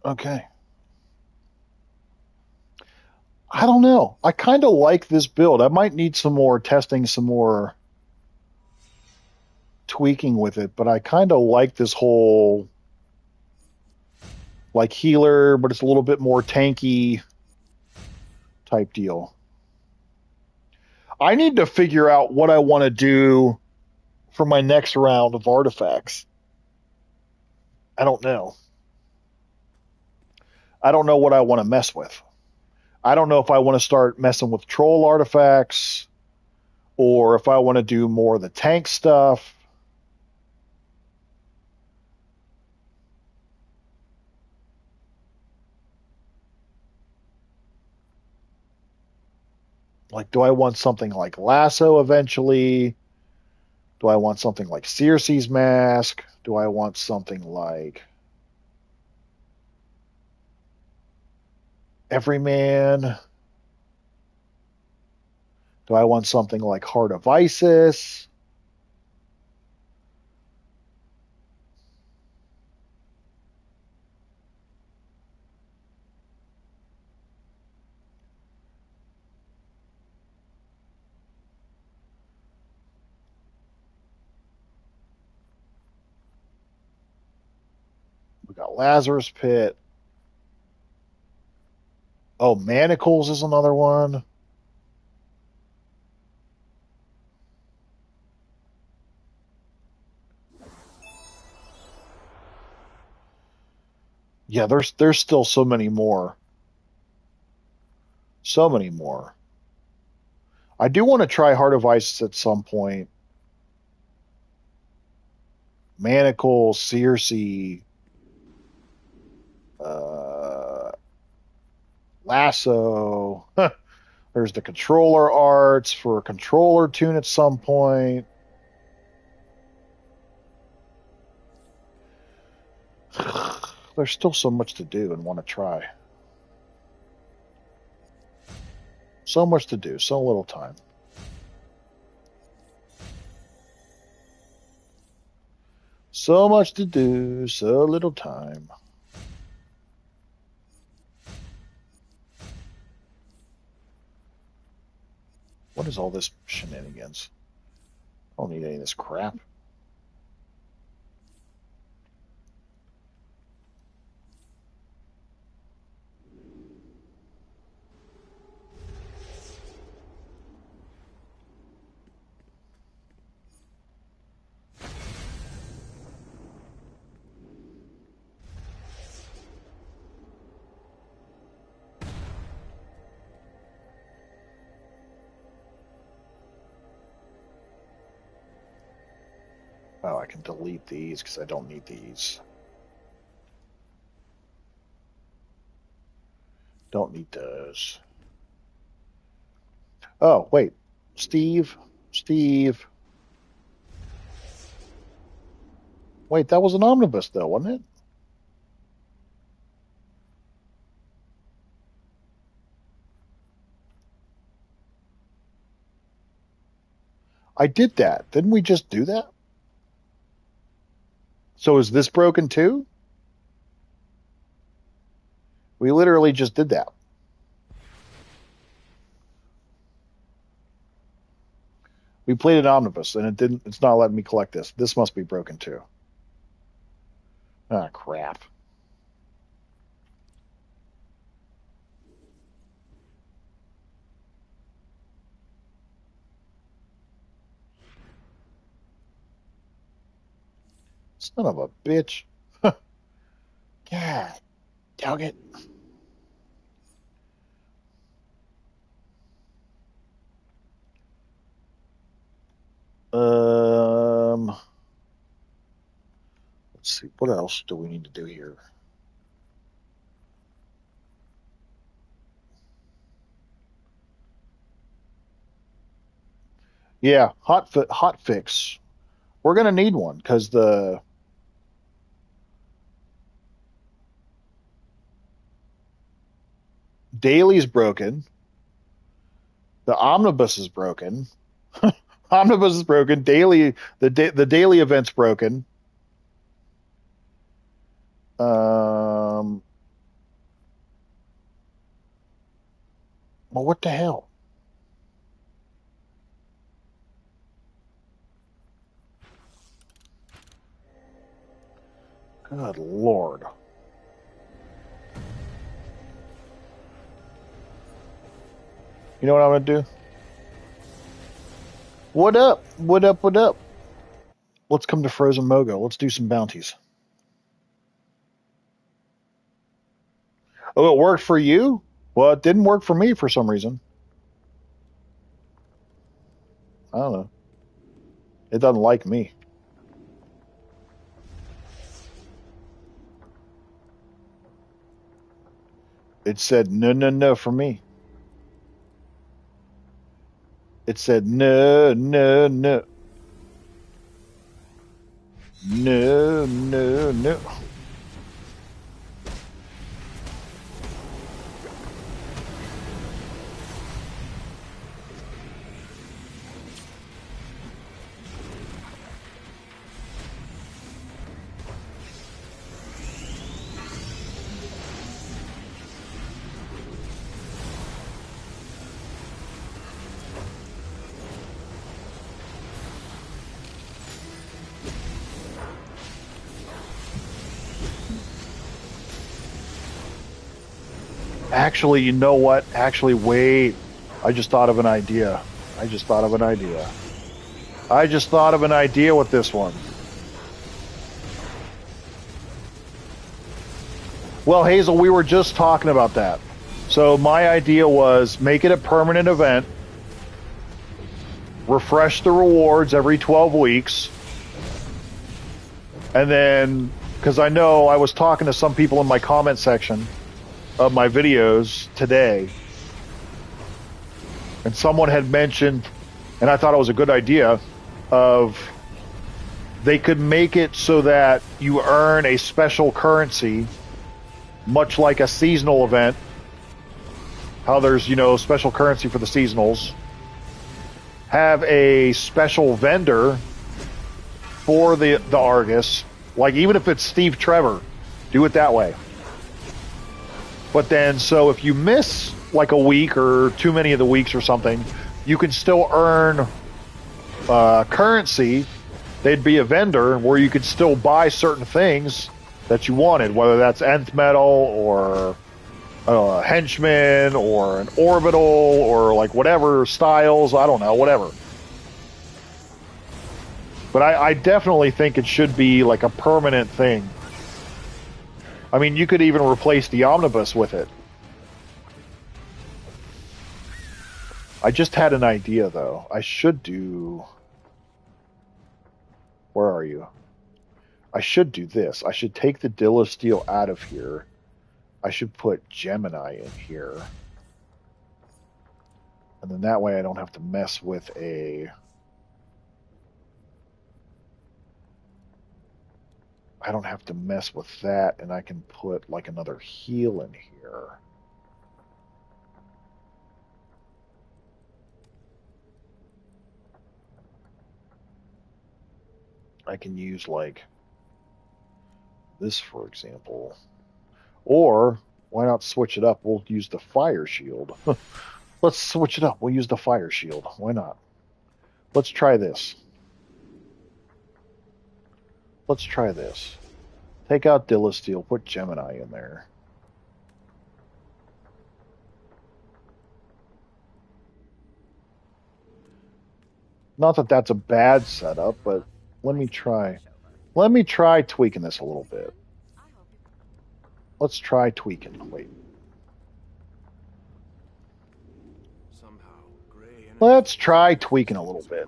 Okay. I don't know. I kind of like this build. I might need some more testing, some more tweaking with it, but I kind of like this whole like healer, but it's a little bit more tanky type deal. I need to figure out what I want to do for my next round of artifacts. I don't know. I don't know what I want to mess with. I don't know if I want to start messing with troll artifacts or if I want to do more of the tank stuff. Like, do I want something like Lasso eventually? Do I want something like Circe's Mask? Do I want something like Everyman? Do I want something like Heart of Isis? We got Lazarus Pit. Oh, Manacles is another one. Yeah, there's still so many more. So many more. I do want to try Heart of Isis at some point. Manacles, Circe, uh, Lasso. There's the controller arts for a controller tune at some point. There's still so much to do and want to try. So much to do, so little time. So much to do, so little time. What is all this shenanigans? I don't need any of this crap. Oh, I can delete these because I don't need these. Don't need those. Oh, wait. Steve. Wait, that was an omnibus, though, wasn't it? I did that. Didn't we just do that? So is this broken too? We literally just did that. We played an omnibus and it's not letting me collect this. This must be broken too. Ah, crap. Son of a bitch. God, dog it. Let's see. What else do we need to do here? Yeah, hot fix. We're gonna need one because the daily's broken. The omnibus is broken. Omnibus is broken. The daily event's broken. Well, what the hell? Good Lord. You know what I'm gonna do? What up? What up? What up? Let's come to Frozen Mogo. Let's do some bounties. Oh, it worked for you? Well, it didn't work for me for some reason. I don't know. It doesn't like me. It said no, no, no for me. It said no, no, no. No, no, no. Actually, you know what? Actually, wait. I just thought of an idea. I just thought of an idea with this one. Well, Hazel, we were just talking about that. So my idea was make it a permanent event, refresh the rewards every 12 weeks, and then, because I know I was talking to some people in my comment section of my videos today, and someone had mentioned, and I thought it was a good idea, of they could make it so that you earn a special currency, much like a seasonal event, how there's, special currency for the seasonals, have a special vendor for the Argus, like even if it's Steve Trevor, do it that way. But then, so if you miss like a week or too many of the weeks or something, you can still earn currency. They'd be a vendor where you could still buy certain things that you wanted, whether that's nth metal or a henchman or an orbital or like whatever styles, I don't know, whatever. But I definitely think it should be like a permanent thing. I mean, you could even replace the omnibus with it. I just had an idea, though. I should do... Where are you? I should do this. I should take the Dilosteel out of here. I should put Gemini in here. And then that way I don't have to mess with a... I don't have to mess with that, and I can put like another heal in here. I can use like this, for example. Or why not switch it up? We'll use the fire shield. Let's switch it up. We'll use the fire shield. Why not? Let's try this. Let's try this. Take out Dilosteel, put Gemini in there. Not that that's a bad setup, but let me try. Let me try tweaking this a little bit. Let's try tweaking. Wait. Let's try tweaking a little bit.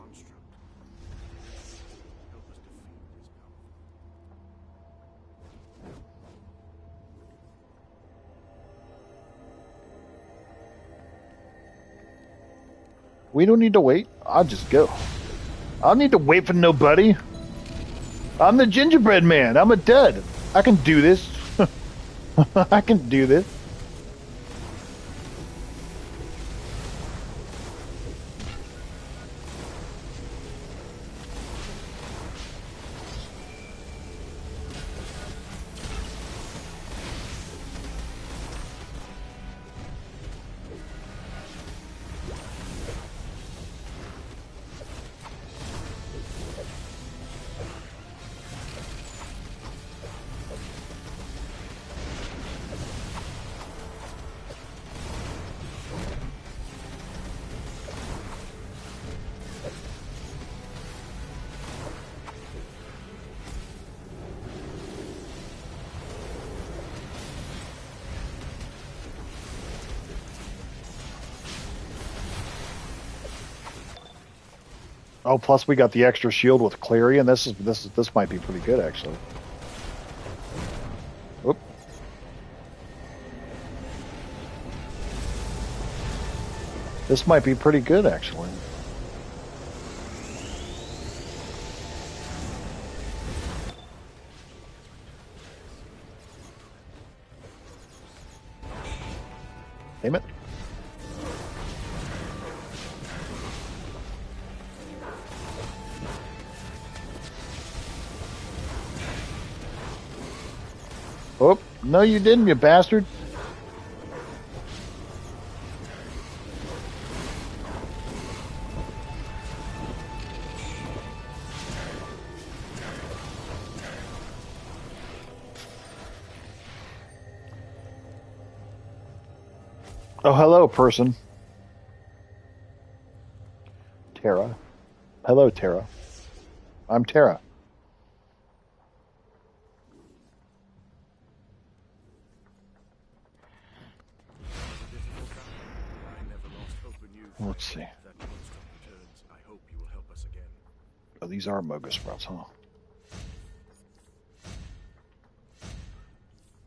We don't need to wait. I'll just go. I don't need to wait for nobody. I'm the gingerbread man. I'm a dud. I can do this. I can do this. Oh, plus we got the extra shield with Clarion. This might be pretty good actually. Oop. This might be pretty good actually. Damn it. Oh, no you didn't, you bastard. Oh, hello, person. Tara. Hello, Tara. I'm Tara. Let's see. Oh, these are Mogo Sprouts, huh?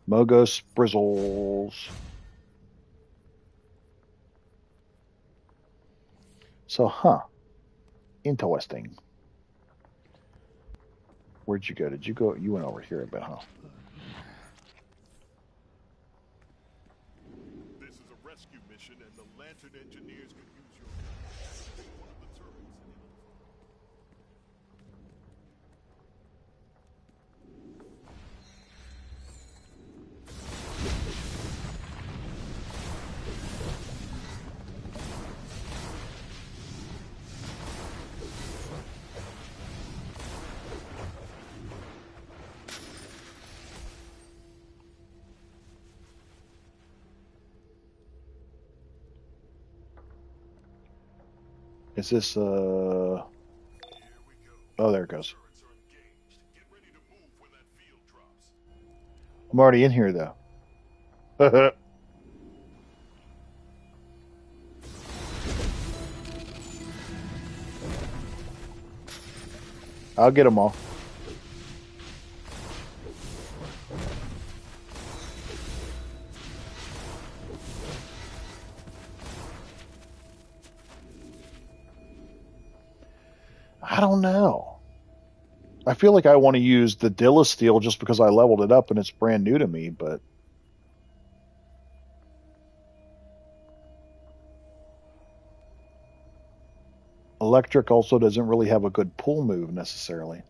Mogo Sprizzles. So, interesting. Where'd you go? Did you go? You went over here a bit, huh? This is a rescue mission, and the Lantern engineers could use your one of the turrets. Is this, oh, there it goes. I'm already in here, though. I'll get them all. I don't know. I feel like I want to use the Dilla just because I leveled it up and it's brand new to me, but electric also doesn't really have a good pull move necessarily.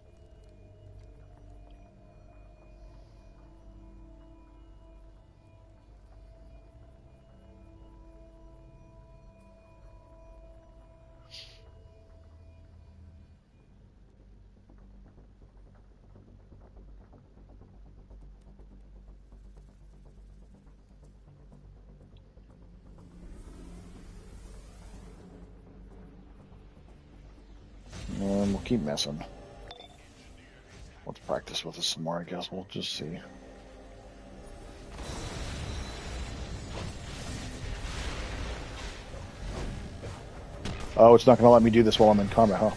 And we'll keep messing. Let's practice with this some more, I guess. We'll just see. Oh, it's not going to let me do this while I'm in combat, huh?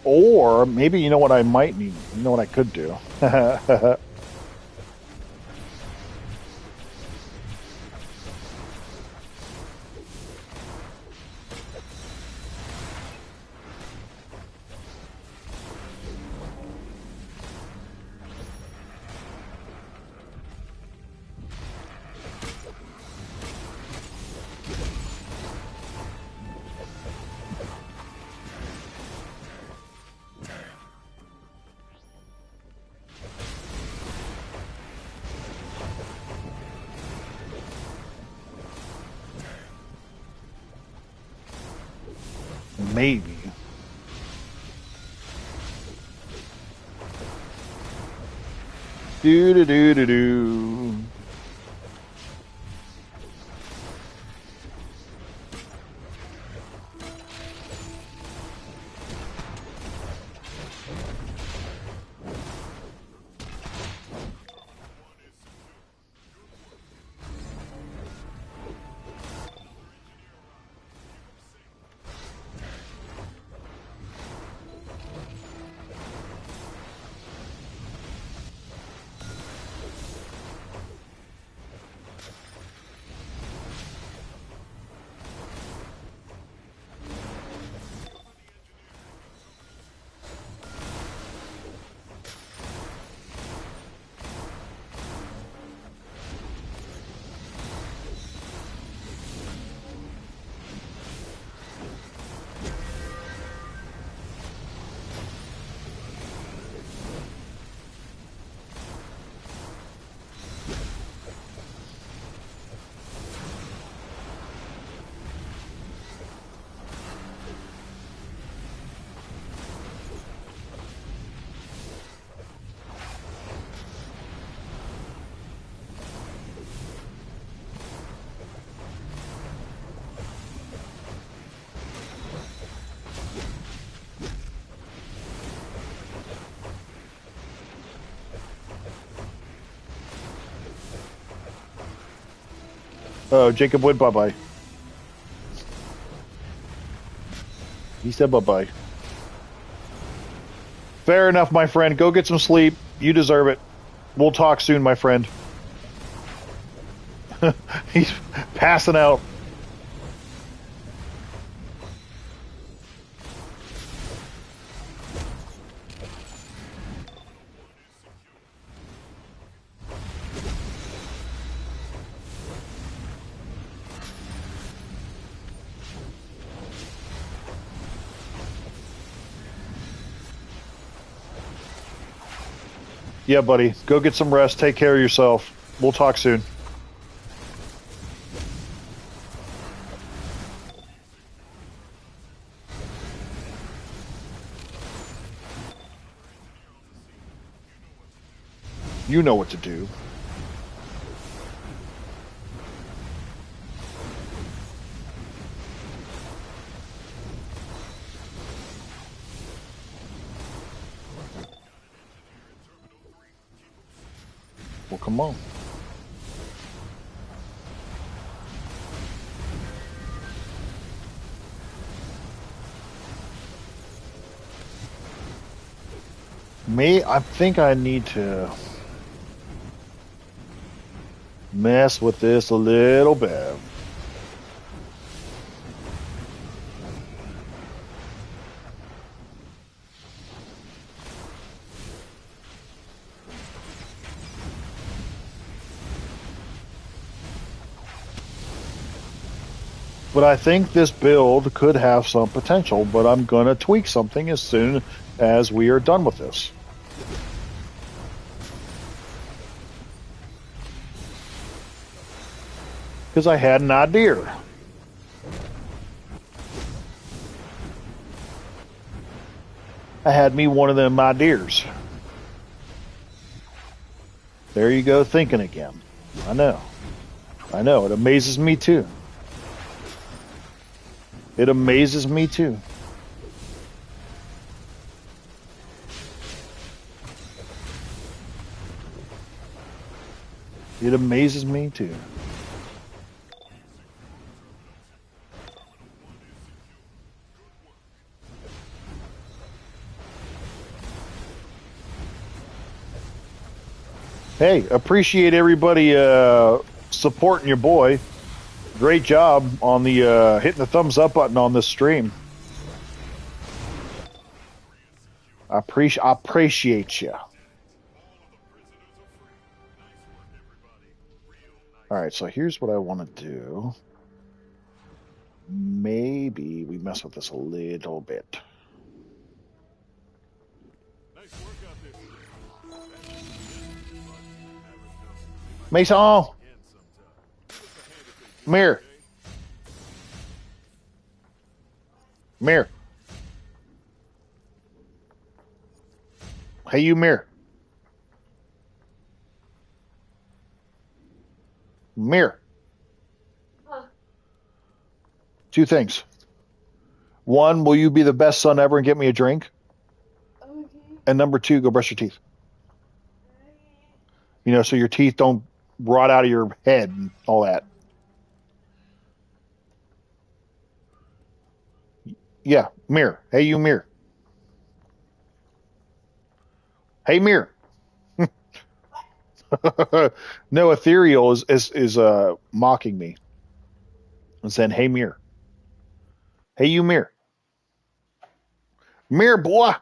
Or maybe, you know what I might need? You know what I could do? Maybe. Do do do do do. Oh, Jacob Wood, bye-bye. He said bye-bye. Fair enough, my friend. Go get some sleep. You deserve it. We'll talk soon, my friend. He's passing out. Yeah, buddy. Go get some rest. Take care of yourself. We'll talk soon. You know what to do. Come on. I think I need to mess with this a little bit. But I think this build could have some potential, but I'm going to tweak something as soon as we are done with this. Because I had an idea. I had me one of them ideas. There you go, thinking again. I know. I know, it amazes me too. It amazes me too. It amazes me too. Hey, appreciate everybody supporting your boy. Great job on the hitting the thumbs up button on this stream. I appreciate you. All right, so here's what I want to do. Maybe we mess with this a little bit. Mason! Mirror. Mirror. Hey, you, Mirror. Mirror. Huh. Two things. One, will you be the best son ever and get me a drink? Okay. And number two, go brush your teeth. You know, so your teeth don't rot out of your head and all that. Yeah, Mirror. Hey, you, Mirror. Hey, Mirror. No, Ethereal is mocking me and saying, "Hey, Mirror. Hey, you, Mirror. Mirror, boy."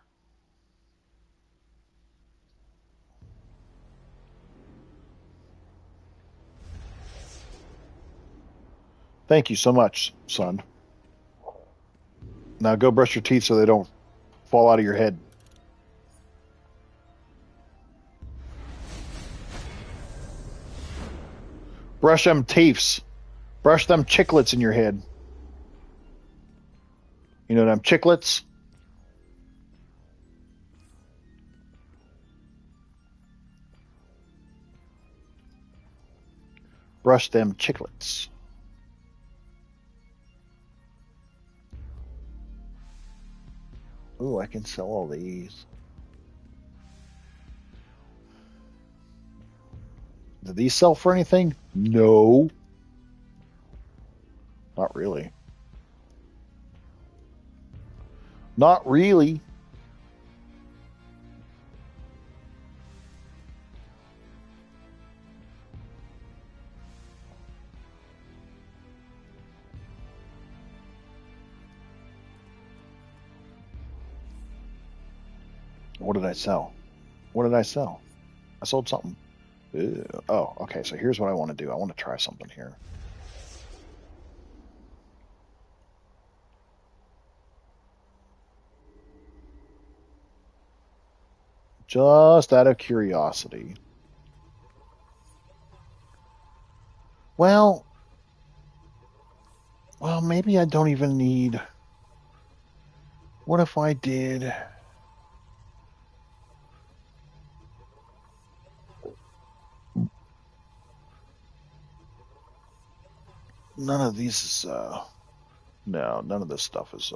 Thank you so much, son. Now go brush your teeth so they don't fall out of your head. Brush them teeths. Brush them chiclets in your head. You know them chiclets? Brush them chiclets. Ooh, I can sell all these. Do these sell for anything? No. Not really. Not really. What did I sell? What did I sell? I sold something. Ew. Oh, okay. So here's what I want to do. I want to try something here. Just out of curiosity. Well, maybe I don't even need. What if I did? None of these is, no, none of this stuff is,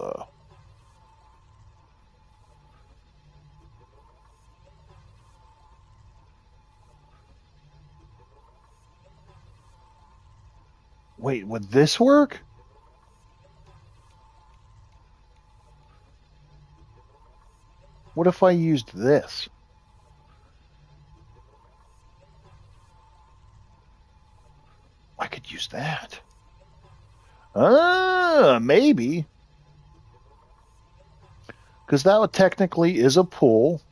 Wait, would this work? What if I used this? I could use that. Maybe. Because that technically is a pull.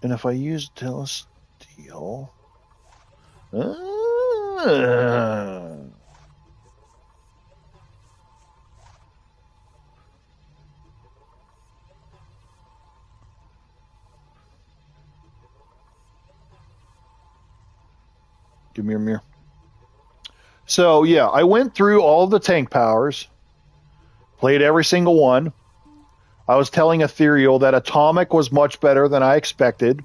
And if I use steel... Give me a mirror. So, yeah, I went through all the tank powers, played every single one. I was telling Ethereal that Atomic was much better than I expected.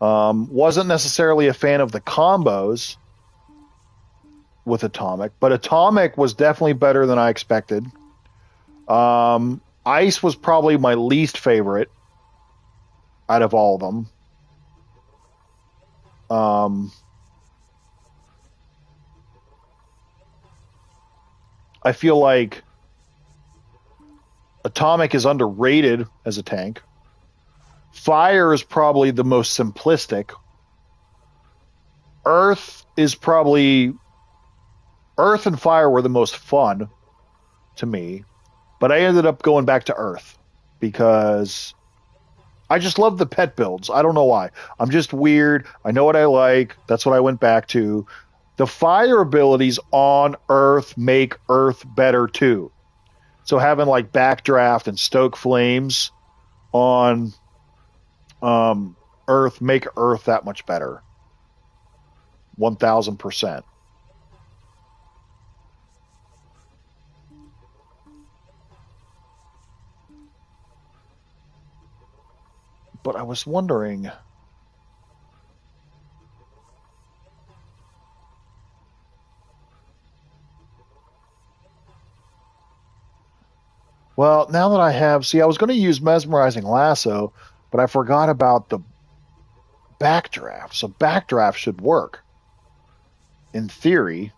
Wasn't necessarily a fan of the combos with Atomic, but Atomic was definitely better than I expected. Ice was probably my least favorite out of all of them. I feel like Atomic is underrated as a tank. Fire is probably the most simplistic. Earth and Fire were the most fun to me, but I ended up going back to Earth because I just love the pet builds. I don't know why. I'm just weird. I know what I like. That's what I went back to. The fire abilities on Earth make Earth better too. So having like Backdraft and Stoke Flames on Earth make Earth that much better. 1000%. But I was wondering... Well, now that I have... See, I was going to use Mesmerizing Lasso, but I forgot about the Backdraft. So Backdraft should work. In theory.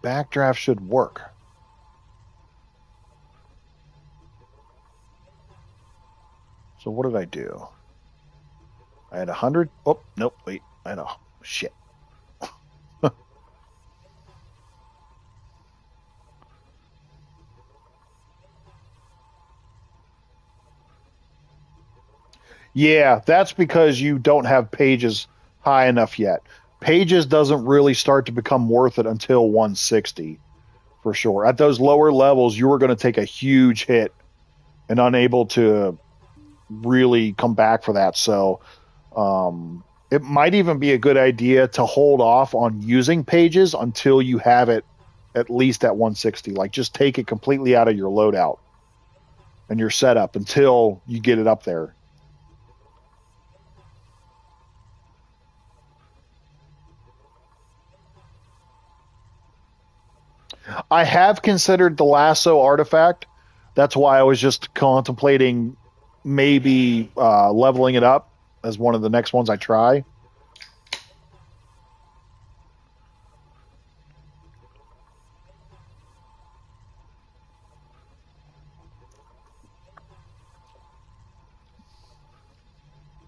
Backdraft should work. So what did I do? I had 100... Oh, nope, wait. I had a... Shit. Yeah, that's because you don't have pages high enough yet. Pages doesn't really start to become worth it until 160, for sure. At those lower levels, you are going to take a huge hit and unable to really come back for that. So it might even be a good idea to hold off on using pages until you have it at least at 160. Like, just take it completely out of your loadout and your setup until you get it up there. I have considered the lasso artifact. That's why I was just contemplating maybe leveling it up as one of the next ones I try.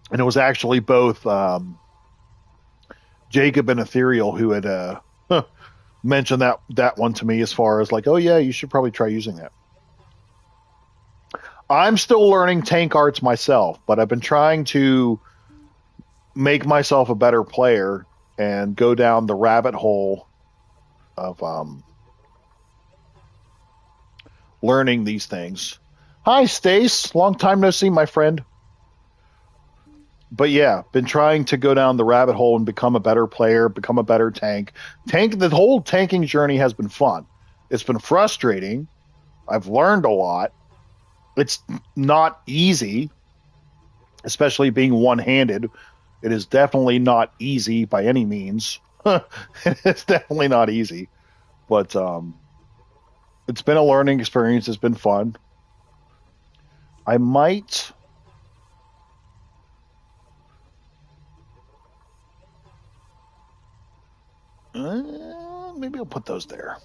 And it was actually both Jacob and Ethereal who had mentioned that one to me, as far as like, oh yeah, you should probably try using that. I'm still learning tank arts myself, but I've been trying to make myself a better player and go down the rabbit hole of learning these things. Hi, Stace. Long time no see, my friend. But yeah, been trying to go down the rabbit hole and become a better player, become a better tank. The whole tanking journey has been fun. It's been frustrating. I've learned a lot. It's not easy, especially being one-handed. It is definitely not easy by any means. It's definitely not easy. But it's been a learning experience. It's been fun. I might... maybe I'll put those there.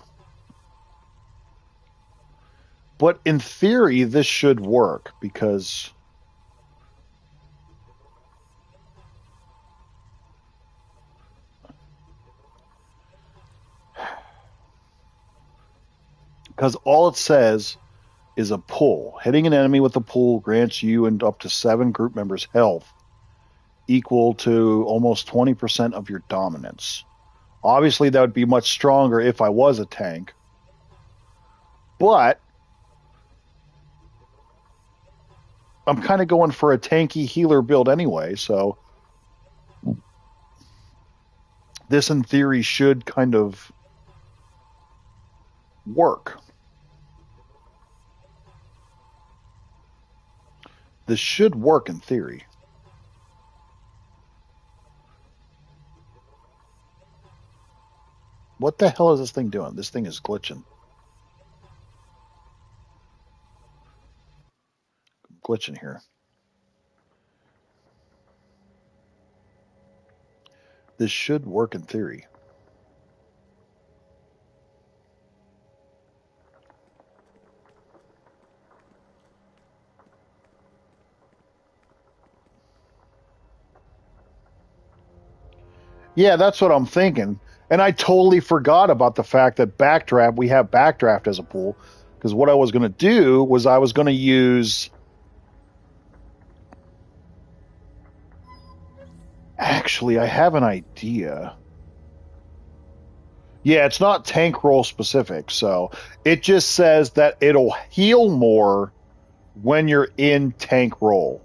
But in theory, this should work because... Because all it says is a pull. Hitting an enemy with a pull grants you and up to 7 group members health equal to almost 20% of your dominance. Obviously, that would be much stronger if I was a tank. But I'm kind of going for a tanky healer build anyway, so this in theory should kind of work. This should work in theory. What the hell is this thing doing? This thing is glitching. Glitching here. This should work in theory. Yeah, that's what I'm thinking. And I totally forgot about the fact that backdraft, we have backdraft as a pool. Because what I was going to do was I was going to use... Actually, I have an idea. Yeah, it's not tank roll specific, so it just says that it'll heal more when you're in tank roll.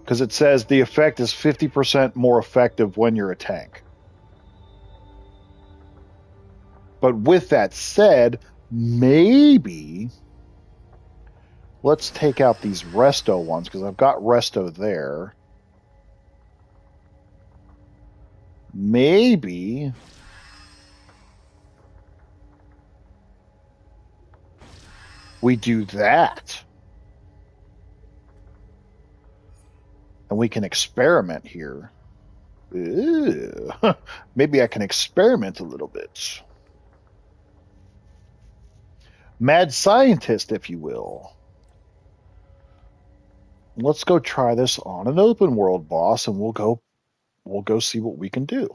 Because it says the effect is 50% more effective when you're a tank. But with that said, maybe let's take out these resto ones, because I've got resto there. Maybe we do that. And we can experiment here. Ew. Maybe I can experiment a little bit. Mad scientist, if you will. Let's go try this on an open world boss, and we'll go see what we can do.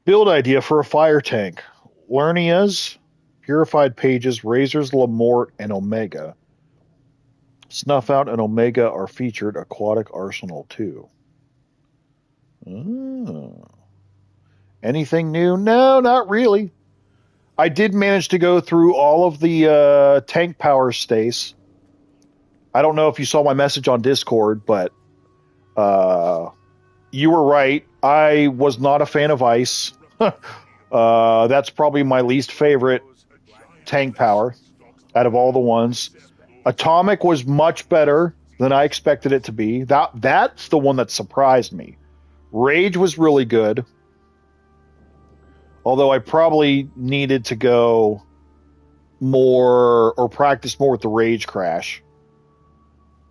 Build idea for a fire tank. Lernias, Purified Pages, Razors, Lamort, and Omega. Snuff Out and Omega are featured. Aquatic Arsenal too. Oh. Anything new? No, not really. I did manage to go through all of the tank power stace. I don't know if you saw my message on Discord, but you were right. I was not a fan of ice. That's probably my least favorite tank power out of all the ones. Atomic was much better than I expected it to be. That's the one that surprised me. Rage was really good. Although I probably needed to go more or practice more with the Rage Crash.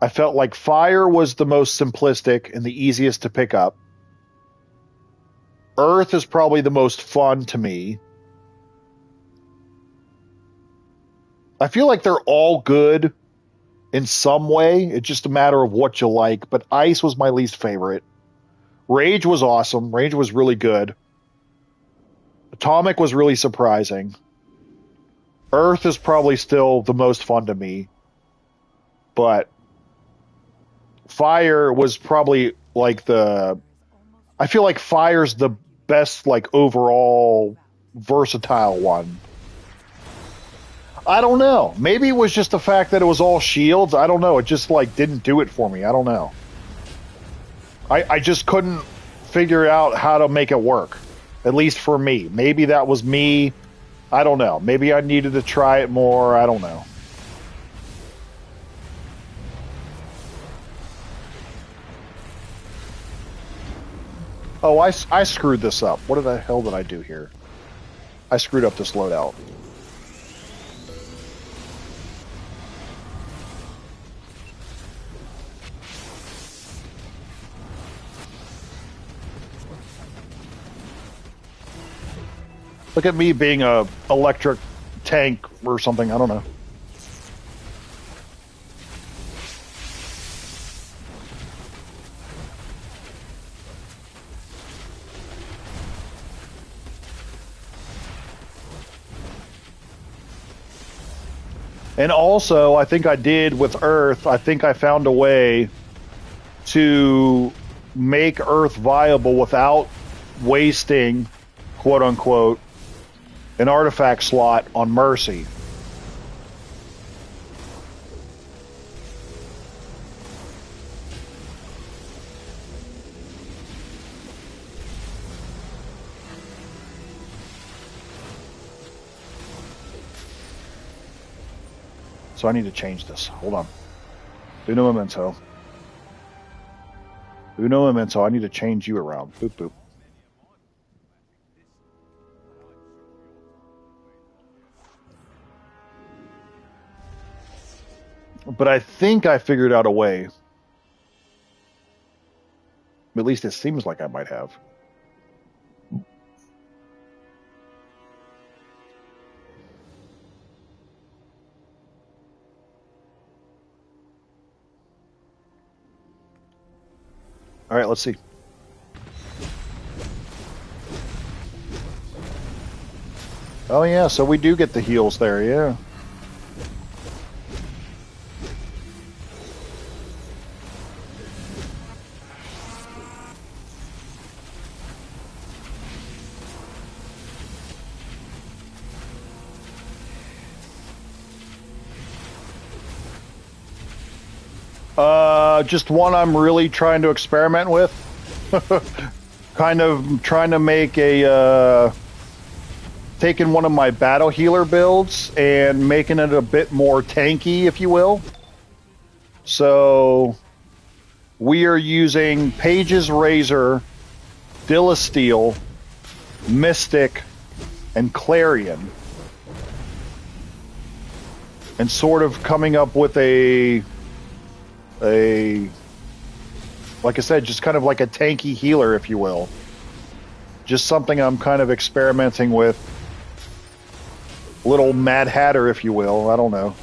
I felt like Fire was the most simplistic and the easiest to pick up. Earth is probably the most fun to me. I feel like they're all good in some way. It's just a matter of what you like. But Ice was my least favorite. Rage was awesome. Rage was really good. Atomic was really surprising. Earth is probably still the most fun to me. But Fire was probably like the... I feel like Fire's the best, like, overall versatile one. I don't know. Maybe it was just the fact that it was all shields. I don't know. It just, like, didn't do it for me. I don't know. I just couldn't figure out how to make it work. At least for me. Maybe that was me. I don't know. Maybe I needed to try it more. I don't know. Oh, I screwed this up. What the hell did I do here? I screwed up this loadout. Look at me being a electric tank or something. I don't know. And also, I think I did with Earth, I think I found a way to make Earth viable without wasting, quote unquote, an artifact slot on Mercy. So I need to change this. Hold on. Uno momento. Uno momento. I need to change you around. Boop, boop. But I think I figured out a way. At least it seems like I might have. All right, let's see. Oh yeah, so we do get the heals there, yeah. Just one I'm really trying to experiment with. Kind of trying to make a taking one of my battle healer builds and making it a bit more tanky, if you will. So we are using Page's Razor, Dilasteel, Mystic, and Clarion, and sort of coming up with a like I said, just kind of like a tanky healer, if you will. Just something I'm kind of experimenting with. Little Mad Hatter, if you will. I don't know.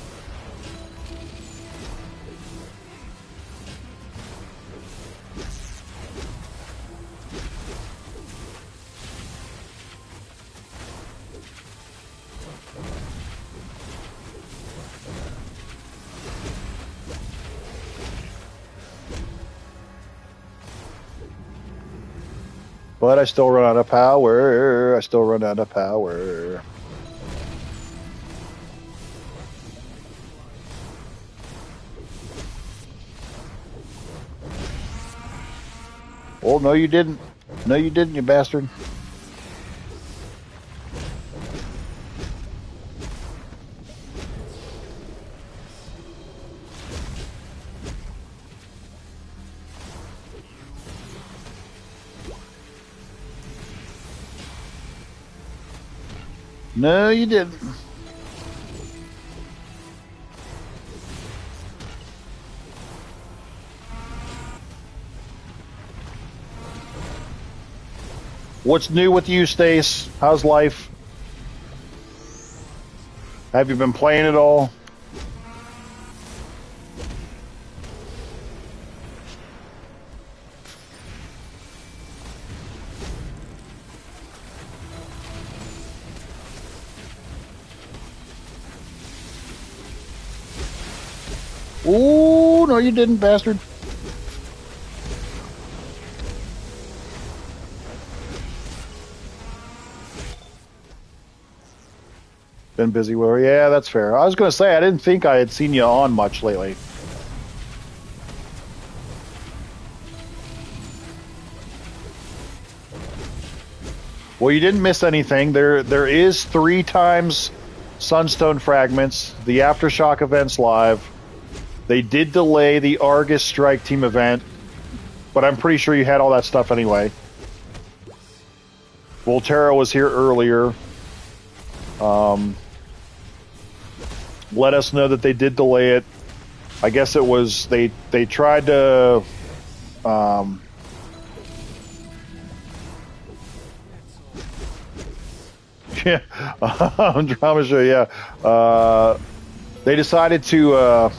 But I still run out of power. I still run out of power. Oh, no you didn't. No you didn't, you bastard. No, you didn't. What's new with you, Stace? How's life? Have you been playing at all? Ooh, no you didn't, bastard. Been busy with her. Yeah, that's fair. I was going to say, I didn't think I had seen you on much lately. Well, you didn't miss anything. There is 3 times Sunstone Fragments, the Aftershock events live. They did delay the Argus Strike Team event, but I'm pretty sure you had all that stuff anyway. Volterra was here earlier. Let us know that they did delay it. I guess it was they tried to Yeah, drama show. Yeah, they decided to.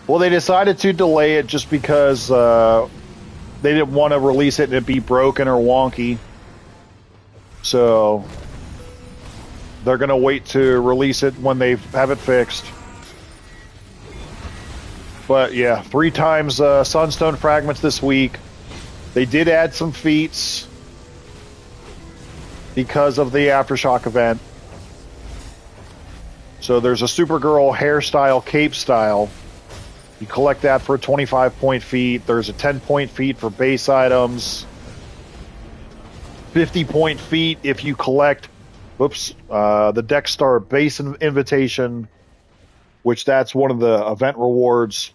Well, they decided to delay it just because they didn't want to release it and it be broken or wonky. So they're gonna wait to release it when they have it fixed. But yeah, 3 times Sunstone fragments this week. They did add some feats because of the Aftershock event. So there's a Supergirl hairstyle, cape style. You collect that for a 25-point feat. There's a 10-point feat for base items. 50-point feat if you collect, the Dexstar base invitation, which that's one of the event rewards.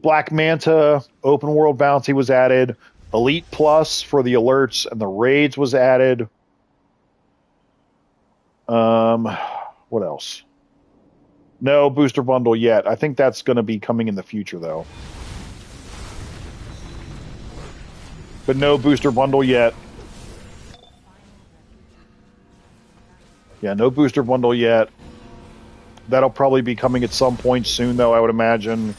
Black Manta open world bounty was added. Elite Plus for the alerts and the raids was added. What else? No booster bundle yet. I think that's going to be coming in the future, though. But no booster bundle yet. Yeah, no booster bundle yet. That'll probably be coming at some point soon, though, I would imagine.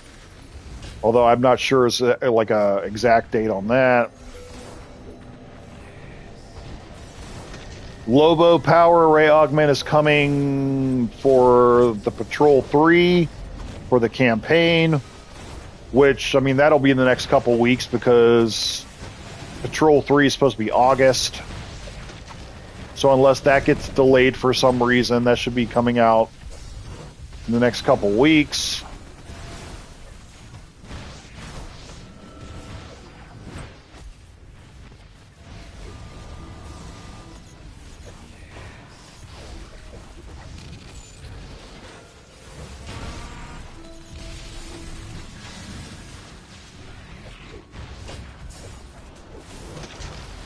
Although I'm not sure it's like a exact date on that. Lobo Power Array Augment is coming for the Patrol 3 for the campaign, which, I mean, that'll be in the next couple weeks because Patrol 3 is supposed to be August. So unless that gets delayed for some reason, that should be coming out in the next couple weeks.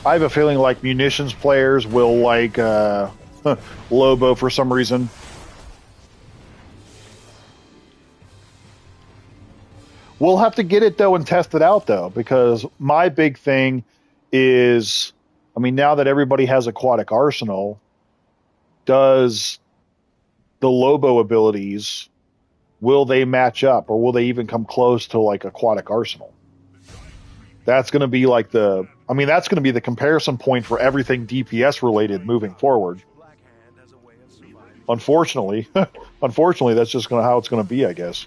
I have a feeling like munitions players will like Lobo for some reason. We'll have to get it though and test it out though, because my big thing is, I mean, now that everybody has aquatic arsenal, does the Lobo abilities, will they match up or will they even come close to like aquatic arsenal? That's going to be like that's going to be the comparison point for everything DPS related moving forward. Unfortunately, that's just how it's going to be, I guess.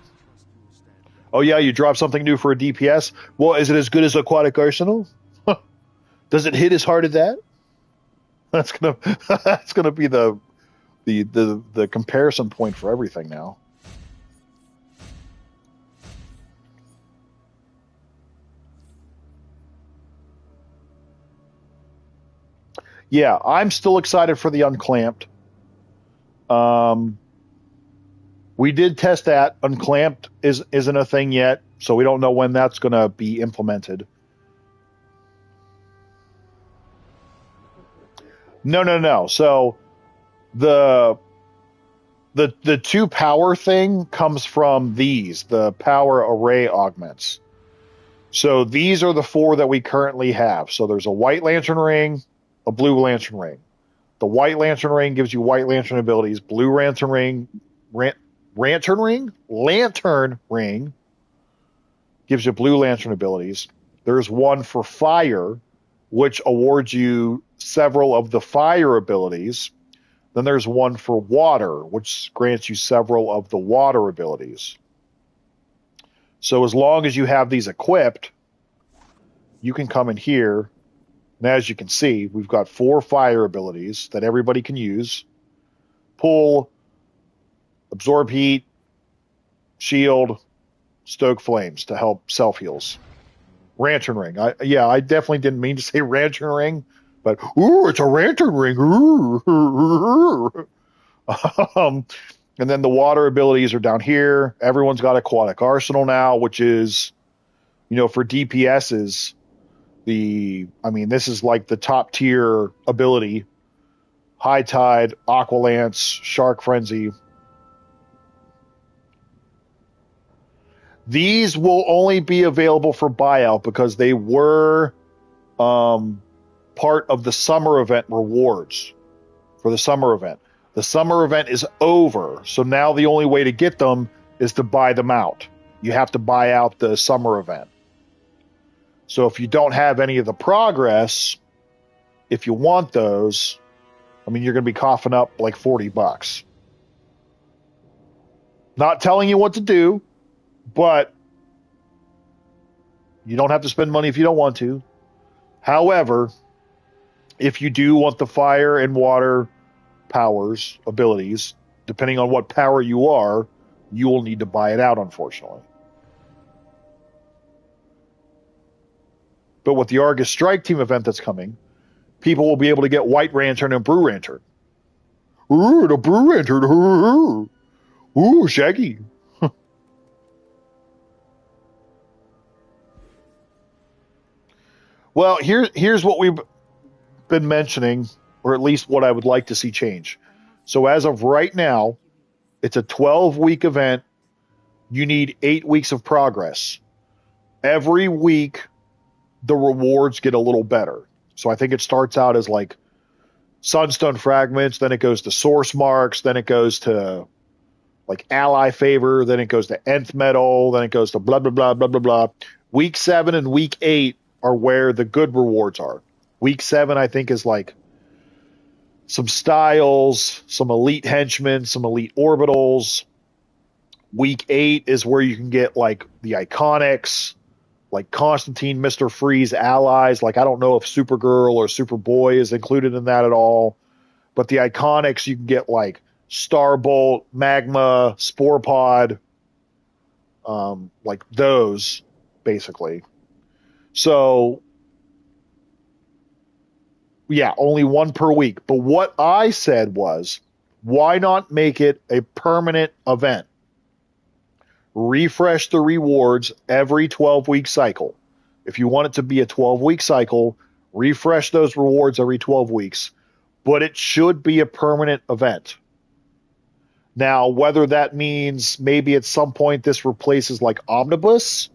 Oh yeah, you drop something new for a DPS. Well, is it as good as Aquatic Arsenal? Does it hit as hard as that? That's gonna be the comparison point for everything now. Yeah, I'm still excited for the Unclamped. We did test that. Unclamped isn't a thing yet, so we don't know when that's going to be implemented. No. So the 2 power thing comes from the power array augments. So these are the 4 that we currently have. So there's a White Lantern ring, a Blue Lantern ring. The White Lantern ring gives you White Lantern abilities. Blue Lantern ring, Lantern ring gives you Blue Lantern abilities. There's one for fire, which awards you several of the fire abilities. Then there's one for water, which grants you several of the water abilities. So as long as you have these equipped, you can come in here. And as you can see, we've got 4 fire abilities that everybody can use. Pull, absorb heat, shield, stoke flames to help self-heals. Lantern ring. I definitely didn't mean to say lantern ring, but ooh, it's a lantern ring. And then the water abilities are down here. Everyone's got aquatic arsenal now, which is, for DPSs, this is like the top tier ability. High Tide, Aqualance, Shark Frenzy. These will only be available for buyout because they were part of the summer event rewards for the summer event. The summer event is over, so now the only way to get them is to buy them out. You have to buy out the summer event. So if you don't have any of the progress, if you want those, I mean, you're going to be coughing up like $40. Not telling you what to do, but you don't have to spend money if you don't want to. However, if you do want the fire and water powers, abilities, depending on what power you are, you will need to buy it out, unfortunately. But with the Argus Strike Team event that's coming, people will be able to get White Lantern and Blue Lantern. Ooh, the Blue Lantern. Ooh, Shaggy. Well, here's what we've been mentioning, or at least what I would like to see change. So as of right now, it's a 12-week event. You need 8 weeks of progress. Every week, the rewards get a little better. So I think it starts out as like Sunstone Fragments, then it goes to Source Marks, then it goes to like Ally Favor, then it goes to Nth Metal, then it goes to blah, blah, blah, blah, blah, blah. Week 7 and Week 8 are where the good rewards are. Week 7, I think, is like some styles, some elite henchmen, some elite orbitals. Week 8 is where you can get like the iconics, like Constantine, Mr. Freeze allies. Like, I don't know if Supergirl or Superboy is included in that at all. But the iconics, you can get like Starbolt, Magma, Spore Pod, like those, basically. So, yeah, only one per week. But what I said was, why not make it a permanent event? Refresh the rewards every 12-week cycle. If you want it to be a 12-week cycle, refresh those rewards every 12 weeks. But it should be a permanent event. Now, whether that means maybe at some point this replaces like Omnibus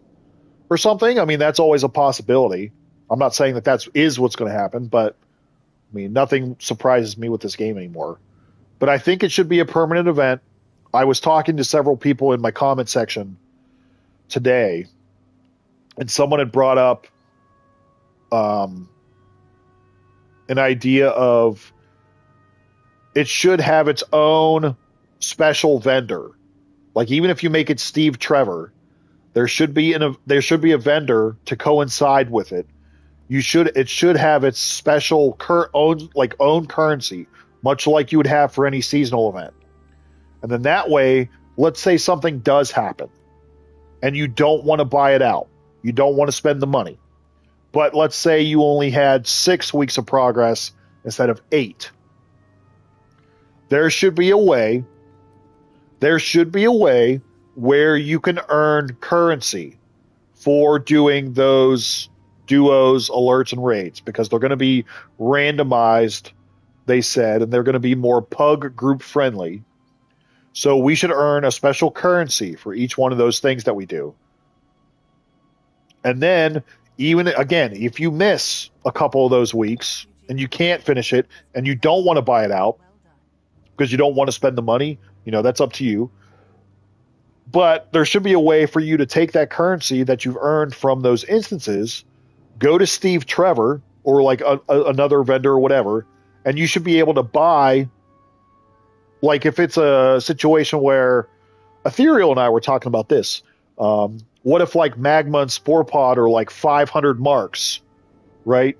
or something, I mean, that's always a possibility. I'm not saying that is what's going to happen, but I mean, nothing surprises me with this game anymore. But I think it should be a permanent event. I was talking to several people in my comment section today, and someone had brought up an idea of it should have its own special vendor. Like, even if you make it Steve Trevor, there should be a vendor to coincide with it. It should have its special own currency, much like you would have for any seasonal event. And then that way, let's say something does happen and you don't want to buy it out. You don't want to spend the money. But let's say you only had 6 weeks of progress instead of 8. There should be a way where you can earn currency for doing those duos, alerts, and raids, because they're going to be randomized, they said, and they're going to be more pug group friendly. So we should earn a special currency for each one of those things that we do. And then, even again, if you miss a couple of those weeks and you can't finish it and you don't want to buy it out because you don't want to spend the money, that's up to you. But there should be a way for you to take that currency that you've earned from those instances, go to Steve Trevor or like another vendor or whatever, and you should be able to buy. Like, if it's a situation where Ethereal and I were talking about this, what if like Magma and Spore Pod are like 500 marks, right?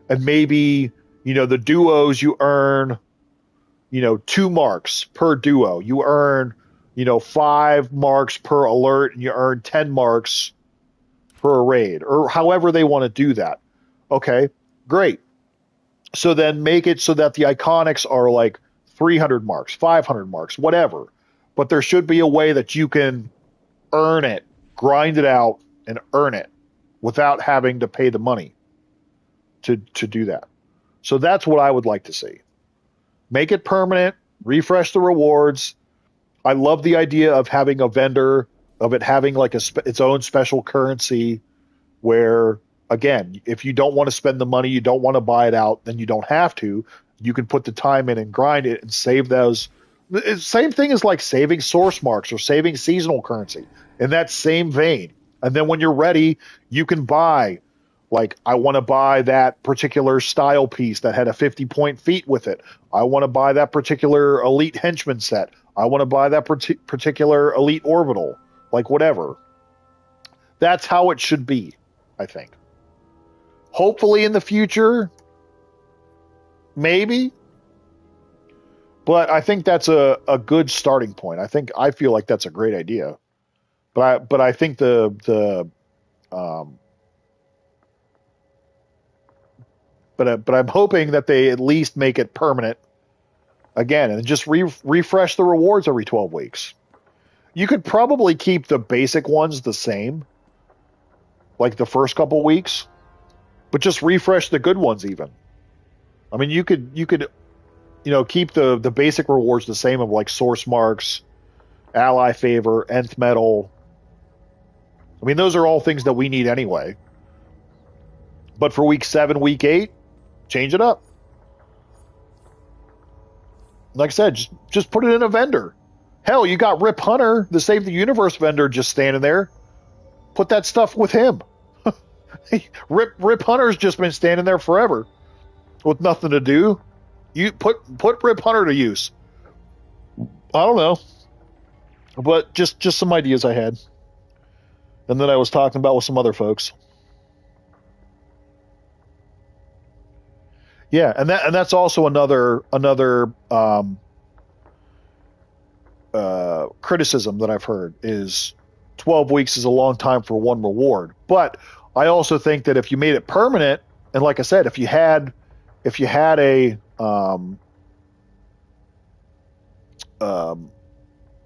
And maybe, the duos you earn, 2 marks per duo. You earn, 5 marks per alert, and you earn 10 marks per raid, or however they want to do that. Okay, great. So then make it so that the iconics are like 300 marks, 500 marks, whatever. But there should be a way that you can earn it, grind it out, and earn it without having to pay the money to do that. So that's what I would like to see. Make it permanent, refresh the rewards. I love the idea of having a vendor of it having like its own special currency where, again, if you don't want to spend the money, you don't want to buy it out, then you don't have to. You can put the time in and grind it and save those. Same thing as like saving source marks or saving seasonal currency in that same vein. And then when you're ready, you can buy, like, I want to buy that particular style piece that had a 50-point feat with it. I want to buy that particular elite henchman set. I want to buy that particular elite orbital, like whatever. That's how it should be, I think. Hopefully in the future, maybe. But I think that's a good starting point. I feel like that's a great idea. But I think but I'm hoping that they at least make it permanent again and just refresh the rewards every 12 weeks. You could probably keep the basic ones the same, like the first couple weeks, but just refresh the good ones even. I mean, you could keep the basic rewards the same of like source marks, ally favor, nth metal. I mean, those are all things that we need anyway. But for week 7, week 8, change it up. Like I said, just put it in a vendor. Hell, you got Rip Hunter, the Save the Universe vendor, just standing there. Put that stuff with him. Rip Hunter's just been standing there forever with nothing to do. You put Rip Hunter to use. I don't know, but just some ideas I had, and then I was talking about with some other folks. Yeah, and that's also another criticism that I've heard is 12 weeks is a long time for one reward. But I also think that if you made it permanent, and like I said, if you had a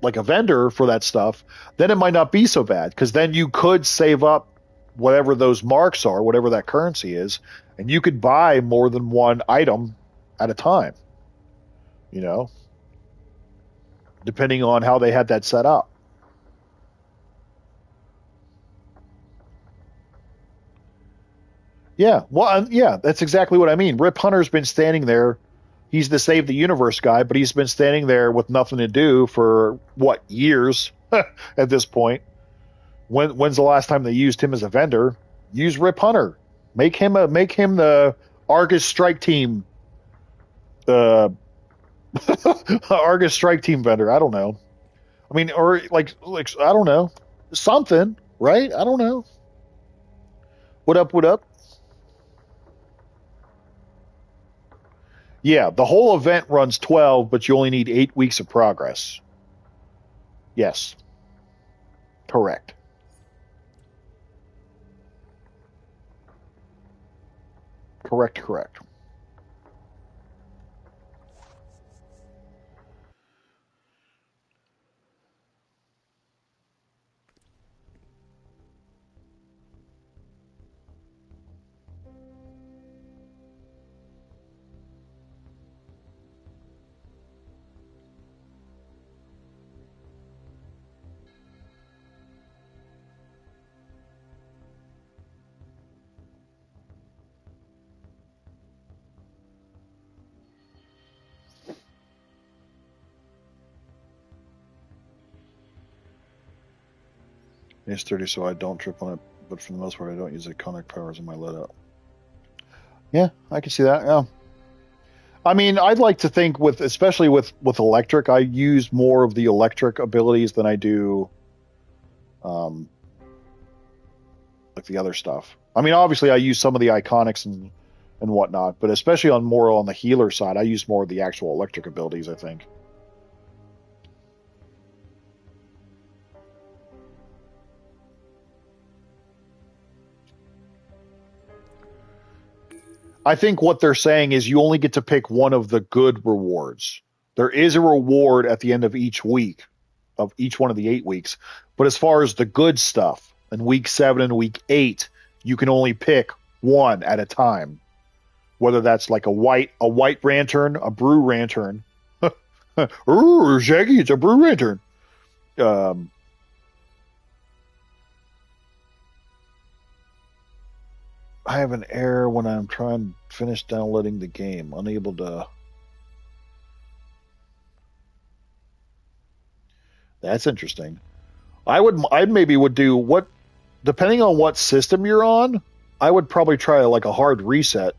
like a vendor for that stuff, then it might not be so bad, because then you could save up whatever those marks are, whatever that currency is, and you could buy more than one item at a time, depending on how they had that set up. Yeah, well, yeah, that's exactly what I mean. Rip Hunter's been standing there. He's the Save the Universe guy, but he's been standing there with nothing to do for, years at this point. When's the last time they used him as a vendor? Use Rip Hunter. Make him the Argus Strike Team. Argus Strike Team vendor. I don't know. I mean, or like I don't know. Something, right? I don't know. What up? Yeah, the whole event runs 12, but you only need 8 weeks of progress. Yes. Correct. Correct. It's 30, so I don't trip on it, but for the most part, I don't use iconic powers in my let up. Yeah, I can see that. Yeah. I mean, I'd like to think especially with electric, I use more of the electric abilities than I do, like the other stuff. I mean, obviously, I use some of the iconics and whatnot, but especially on the healer side, I use more of the actual electric abilities, I think. I think what they're saying is you only get to pick one of the good rewards. There is a reward at the end of each week, of each one of the 8 weeks. But as far as the good stuff, in week 7 and week 8, you can only pick one at a time. Whether that's like a white lantern, a brew lantern. Ooh, Shaggy, it's a brew lantern. I have an error when I'm trying to finish downloading the game. Unable to. That's interesting. I maybe would do what, depending on what system you're on, I would probably try like a hard reset.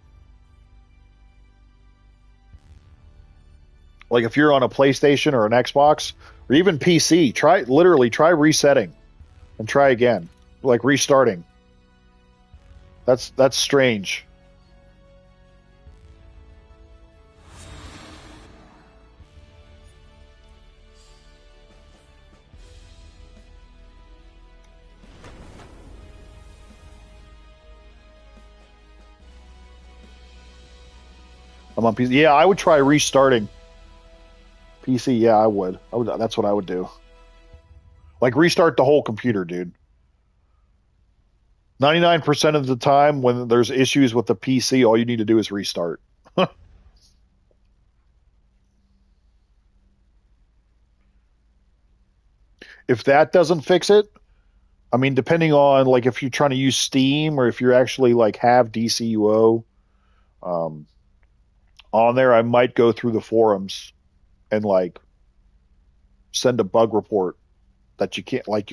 Like if you're on a PlayStation or an Xbox or even PC, try resetting and try again, like restarting. That's strange. I'm on PC. Yeah, I would try restarting. PC, yeah, I would. That's what I would do. Like restart the whole computer, dude. 99% of the time when there's issues with the PC, all you need to do is restart. If that doesn't fix it, I mean, depending on like if you're trying to use Steam or if you actually like have DCUO um, on there, I might go through the forums and like send a bug report that you can't like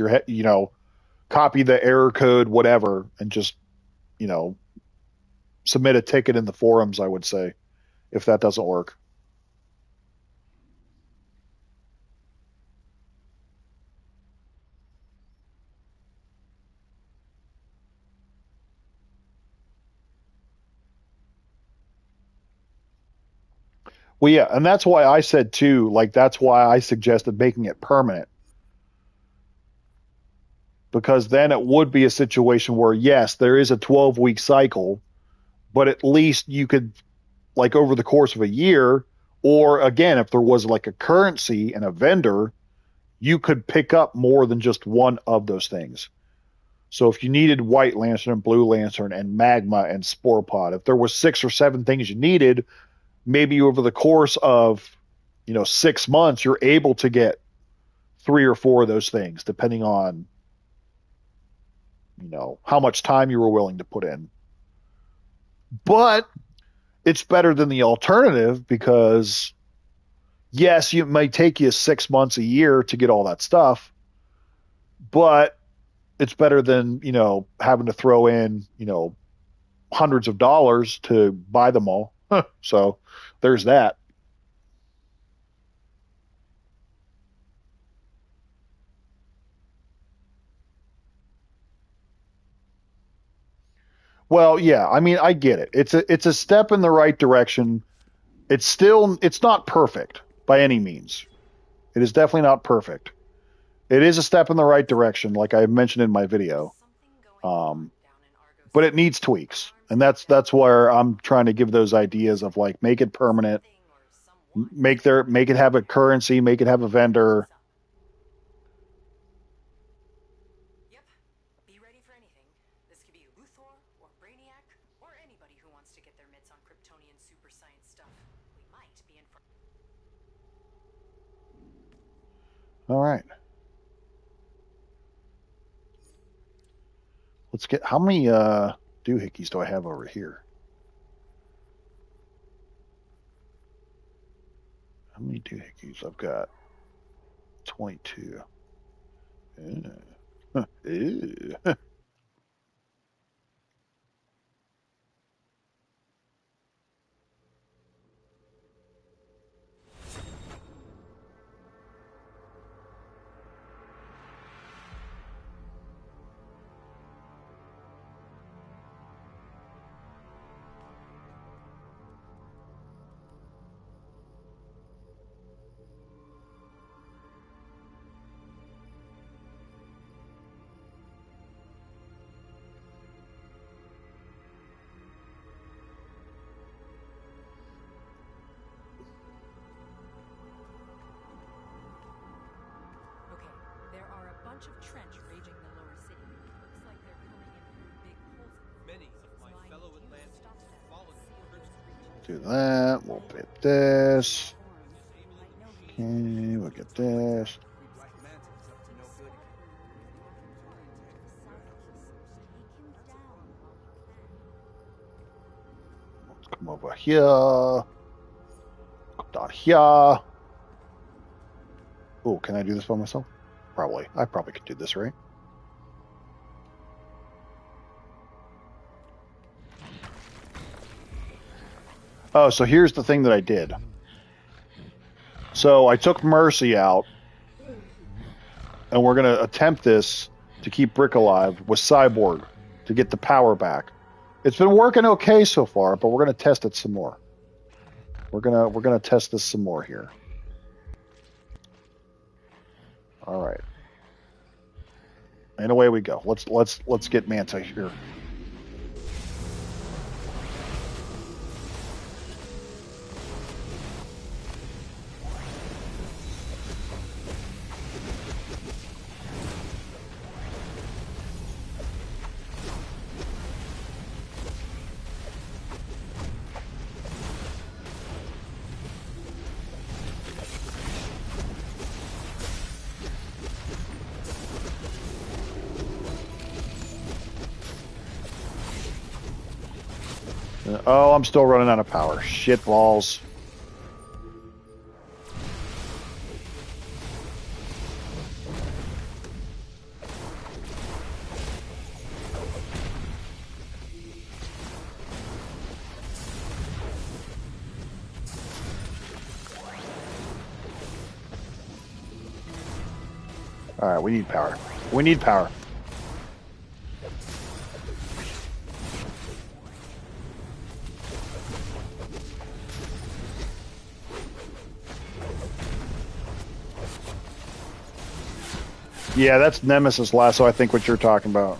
copy the error code, whatever, and just you know submit a ticket in the forums. I would say if that doesn't work. Well, yeah, and that's why I said too, like that's why I suggested making it permanent. Because then it would be a situation where yes, there is a 12-week cycle, but at least you could like over the course of a year, or again, if there was like a currency and a vendor, you could pick up more than just one of those things. So if you needed White Lantern and Blue Lantern and Magma and Spore Pod, if there was 6 or 7 things you needed, maybe over the course of 6 months, you're able to get 3 or 4 of those things, depending on how much time you were willing to put in. But it's better than the alternative because yes, it might take you 6 months a year to get all that stuff, but it's better than having to throw in hundreds of dollars to buy them all. So there's that. Well, yeah, I mean, I get it. It's a step in the right direction. It's not perfect by any means. It is definitely not perfect. It is a step in the right direction, like I mentioned in my video. But it needs tweaks, and that's where I'm trying to give those ideas of like make it permanent, make it have a currency, make it have a vendor. Yep. Be ready for anything. This could be Luthor or Brainiac or anybody who wants to get their mitts on Kryptonian super science stuff. We might be in for. All right. Let's get how many doohickeys do I have over here? How many doohickeys? I've got 22. Ew. Okay, there are a bunch of trench raging the lower city. Looks like they're coming in through big holes. Many of my fellow Atlanteans followed orders Do that. We'll get this. Okay, we'll get this. Black Manta's up to no good. Take him down while you can. over here. Go down here. Oh, can I do this by myself? Probably. I probably could do this, right? Oh, so here's the thing that I did. So I took Mercy out, and we're going to attempt this to keep Brick alive with Cyborg to get the power back. It's been working okay so far, but we're going to test it some more. We're gonna test this some more here. All right, and away we go. Let's get Manta here. Oh, I'm still running out of power. Shit balls. All right, we need power. We need power. Yeah, that's Nemesis Lasso, I think what you're talking about.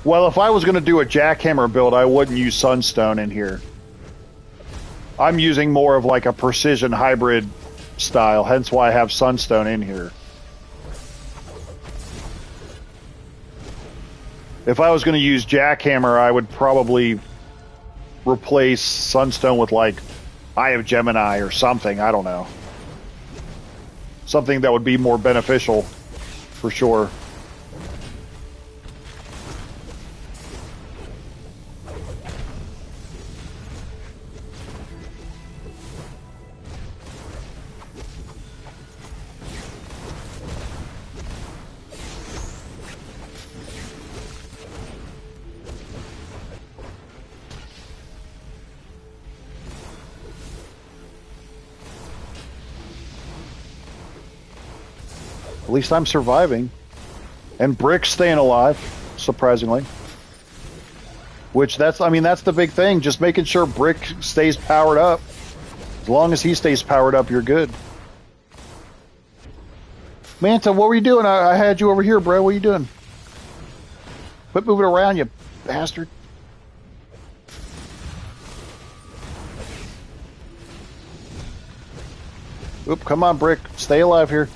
Well, if I was going to do a jackhammer build, I wouldn't use Sunstone in here. I'm using more of like a precision hybrid style, hence why I have Sunstone in here. If I was going to use jackhammer, I would probably replace Sunstone with like Eye of Gemini or something. I don't know. Something that would be more beneficial for sure. At least I'm surviving. And Brick's staying alive, surprisingly. Which that's the big thing. Just making sure Brick stays powered up. As long as he stays powered up, you're good. Manta, what were you doing? I had you over here, bro. What are you doing? Quit moving around, you bastard. Oop, come on, Brick. Stay alive here.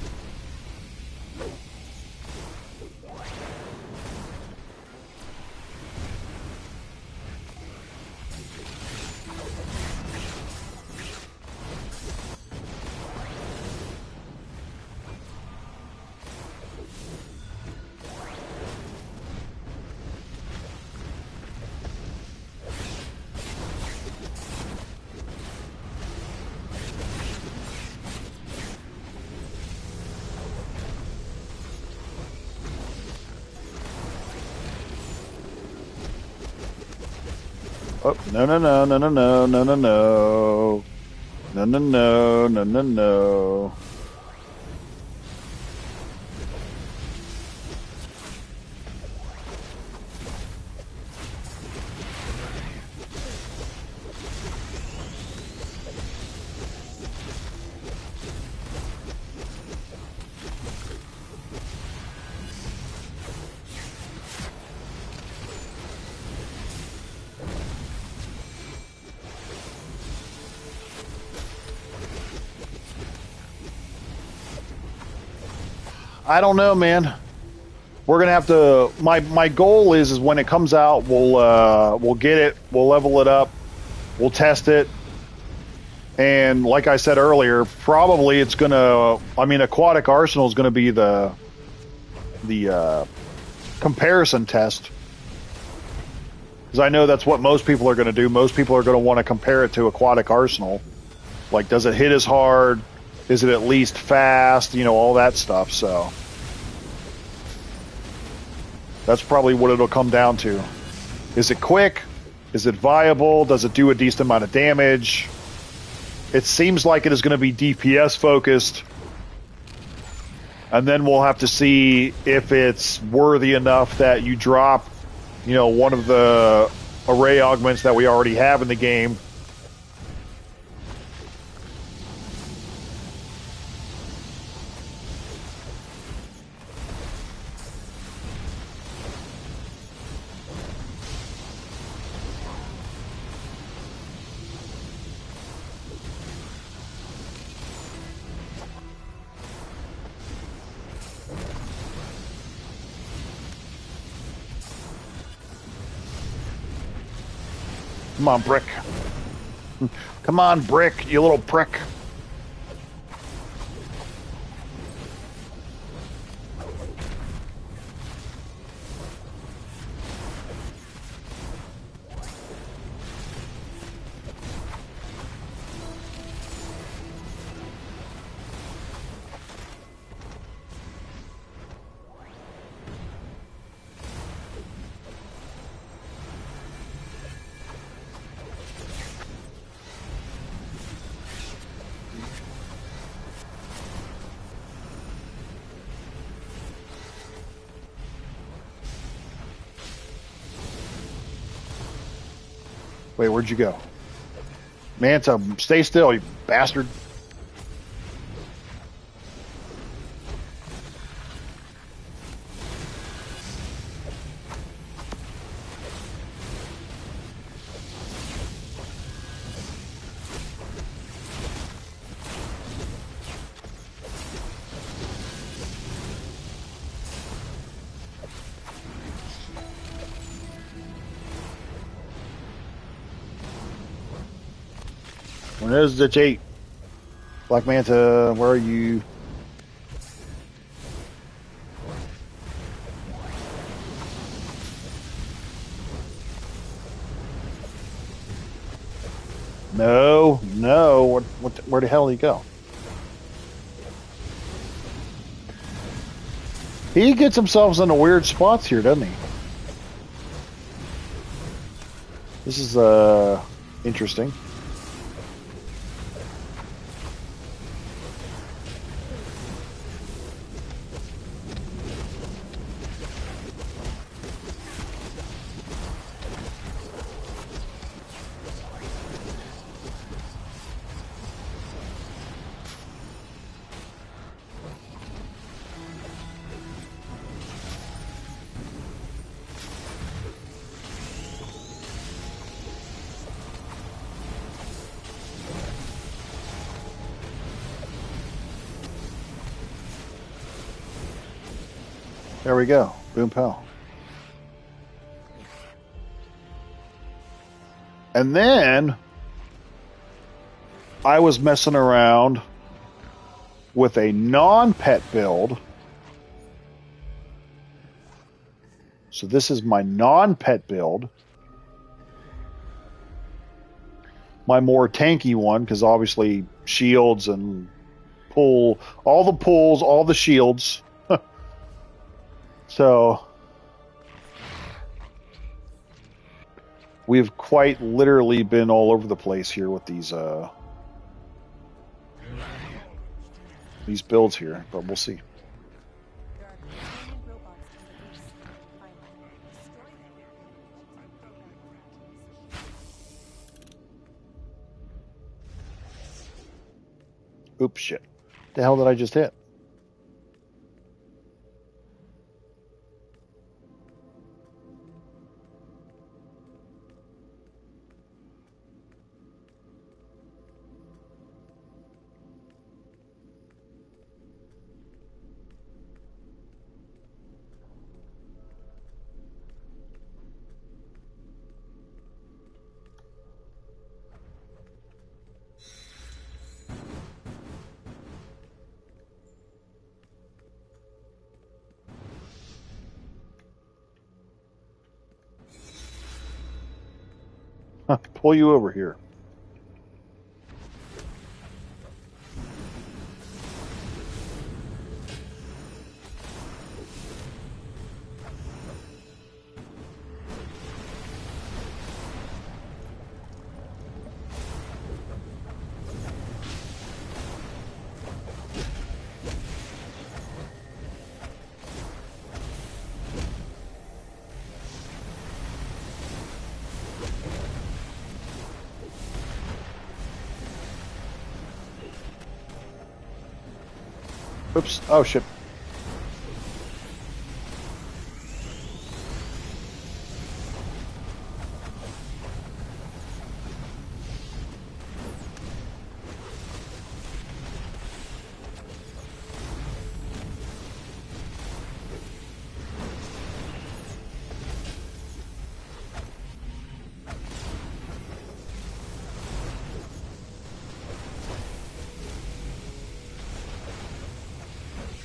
Oh, no, no, no, no, no, no, no, no, no. No, no, no, no, no, no. I don't know, man. We're gonna have to. My goal is when it comes out, we'll get it, we'll level it up, we'll test it, and like I said earlier, probably it's gonna. I mean, Aquatic Arsenal is gonna be the comparison test, because I know that's what most people are gonna do. Most people are gonna want to compare it to Aquatic Arsenal. Like, does it hit as hard? Is it at least fast? You know, all that stuff. So that's probably what it'll come down to. Is it quick? Is it viable? Does it do a decent amount of damage? It seems like it is going to be DPS focused. And then we'll have to see if it's worthy enough that you drop, you know, one of the array augments that we already have in the game. Come on, Brick. Come on, Brick, you little prick. Wait, where'd you go? Manta, stay still, you bastard. When there's the 8. Black Manta, where are you? No, no. Where the hell did he go? He gets himself into weird spots here, doesn't he? This is interesting. There we go. Boom pow. And then I was messing around with a non-pet build. So this is my non-pet build. My more tanky one, because obviously shields and pull, all the pulls, all the shields. So we've quite literally been all over the place here with these builds here, but we'll see. There are companion robots in the base. Find them. Destroy them. Oops, shit. The hell did I just hit? Pull you over here. Oops. Oh, shit.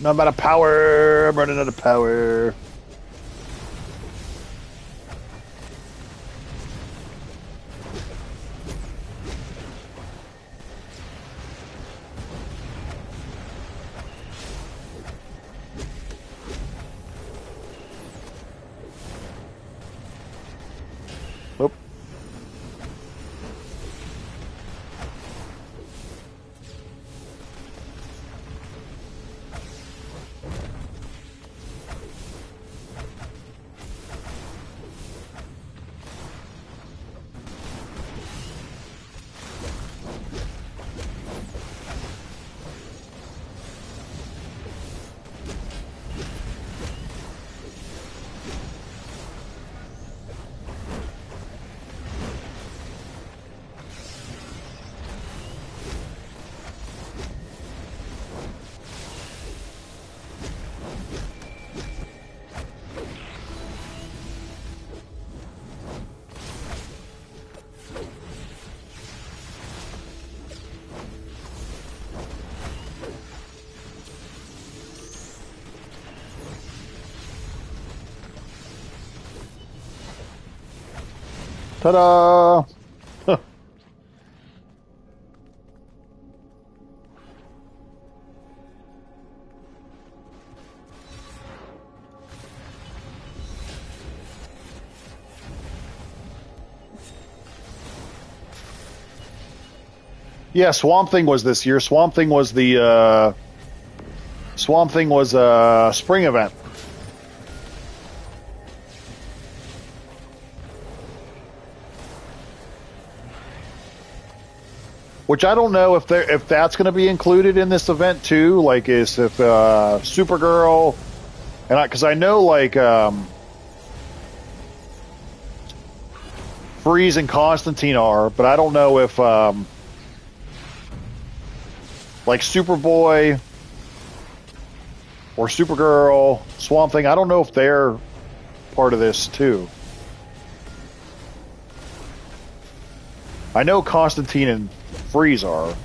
Not out of power. I'm running out of power. Oop. Ta-da! Yeah, Swamp Thing was this year. Swamp Thing was the Swamp Thing was a spring event. Which I don't know if that's going to be included in this event too. Like, is if Supergirl and because I know like Freeze and Constantine are, but I don't know if like Superboy or Supergirl, Swamp Thing. I don't know if they're part of this too. I know Constantine and Freeze are.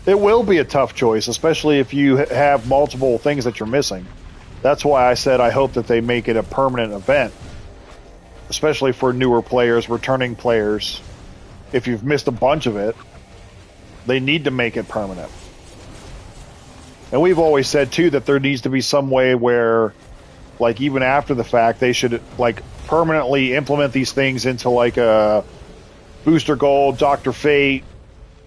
It will be a tough choice, especially if you have multiple things that you're missing. That's why I said I hope that they make it a permanent event, especially for newer players, returning players. If you've missed a bunch of it, they need to make it permanent. And we've always said, too, that there needs to be some way where, like, even after the fact, they should, like, permanently implement these things into, like, a Booster Gold, Dr. Fate,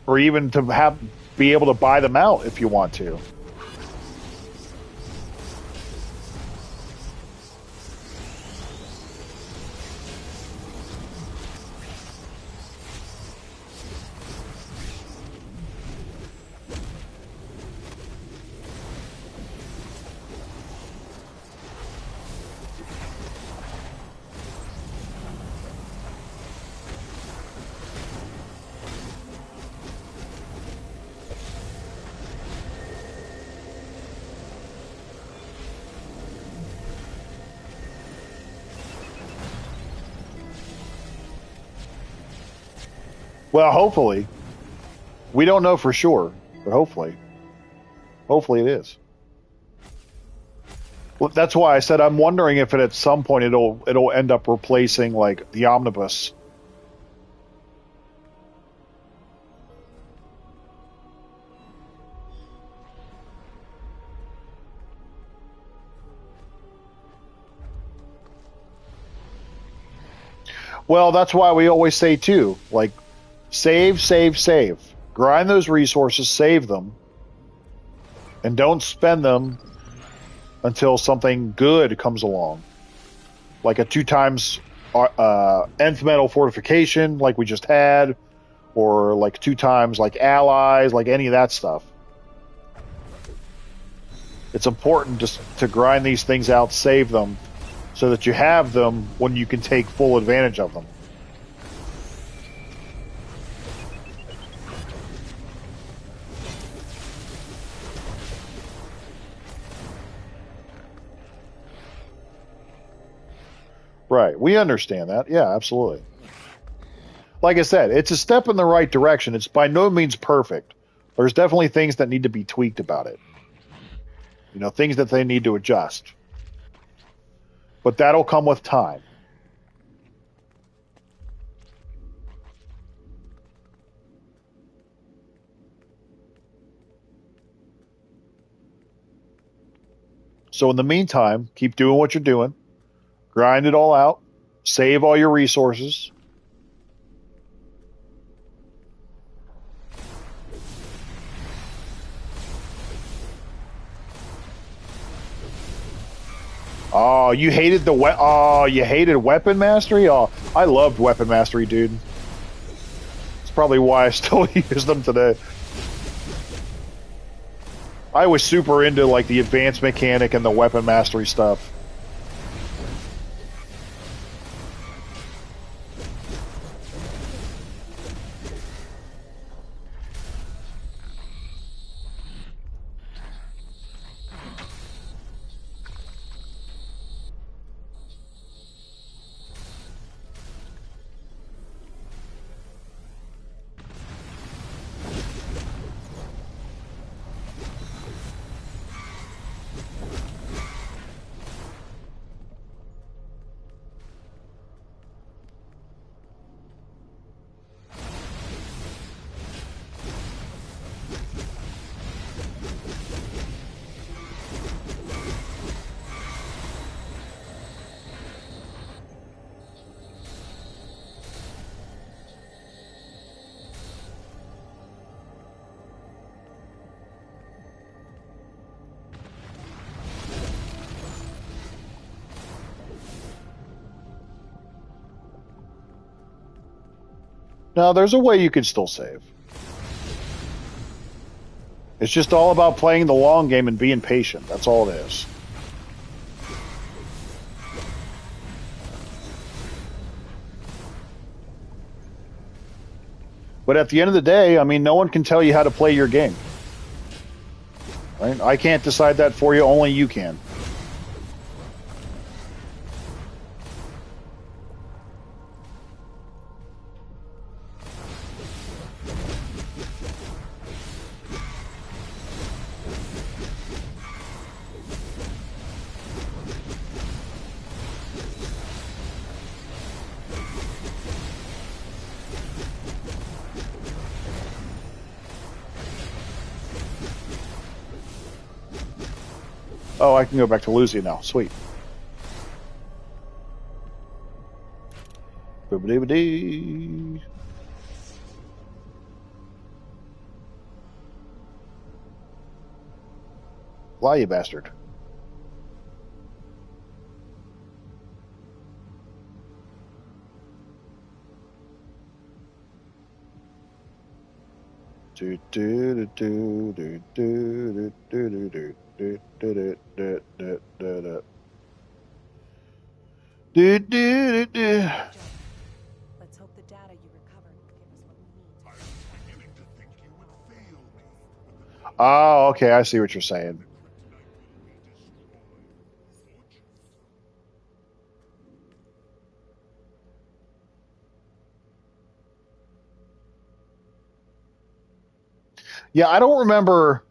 or even to be able to buy them out if you want to. Well, hopefully. We don't know for sure, but hopefully. Hopefully it is. Well, that's why I said I'm wondering if at some point it'll end up replacing like the omnibus. Well, that's why we always say too, like save, save, save. Grind those resources, save them, and don't spend them until something good comes along. Like a 2 times nth metal fortification like we just had, or like 2 times like allies, like any of that stuff. It's important to grind these things out, save them, so that you have them when you can take full advantage of them. Right. We understand that. Yeah, absolutely. Like I said, it's a step in the right direction. It's by no means perfect. There's definitely things that need to be tweaked about it. You know, things that they need to adjust. But that'll come with time. So in the meantime, keep doing what you're doing. Grind it all out. Save all your resources. Oh, you hated you hated weapon mastery? Oh, I loved weapon mastery, dude. It's probably why I still use them today. I was super into like the advanced mechanic and the weapon mastery stuff. No, there's a way you can still save. It's just all about playing the long game and being patient. That's all it is. But at the end of the day, I mean, no one can tell you how to play your game. Right? I can't decide that for you. Only you can. Oh, I can go back to Lucia now. Sweet. Boobity-boobity. Fly, you bastard. Do do do do do do do do do do do do do do do do. Let's hope the data you recovered will give us what we need. I was beginning to think you would fail me. Oh, okay. I see what you're saying. Yeah, I don't remember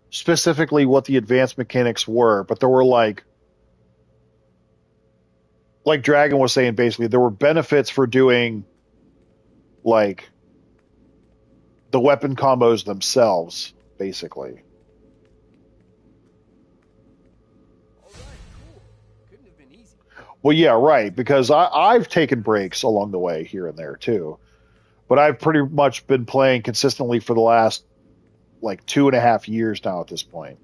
specifically what the advanced mechanics were, but there were like Dragon was saying, basically there were benefits for doing like the weapon combos themselves, basically. All right, cool. Couldn't have been easy. Well, yeah, right, because I've taken breaks along the way here and there too, but I've pretty much been playing consistently for the last like 2.5 years now at this point.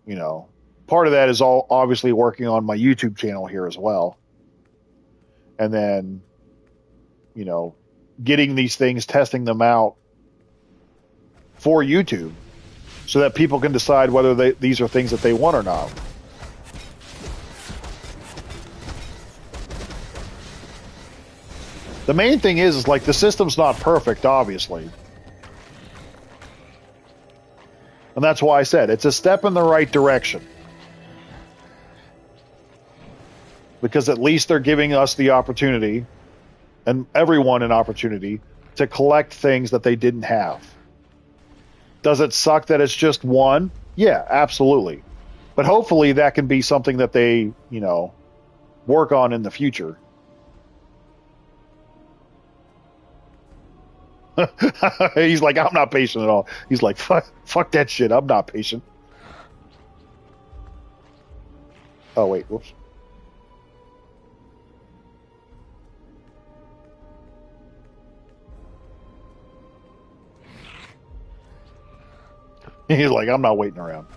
You know, part of that is all obviously working on my YouTube channel here as well. And then, you know, getting these things, testing them out for YouTube so that people can decide whether these are things that they want or not. The main thing is like the system's not perfect, obviously. And that's why I said it's a step in the right direction. Because at least they're giving us the opportunity, and everyone an opportunity, to collect things that they didn't have. Does it suck that it's just one? Yeah, absolutely. But hopefully that can be something that they, you know, work on in the future. He's like, I'm not patient at all. He's like, fuck that shit. I'm not patient. Oh, wait. Whoops. He's like, I'm not waiting around.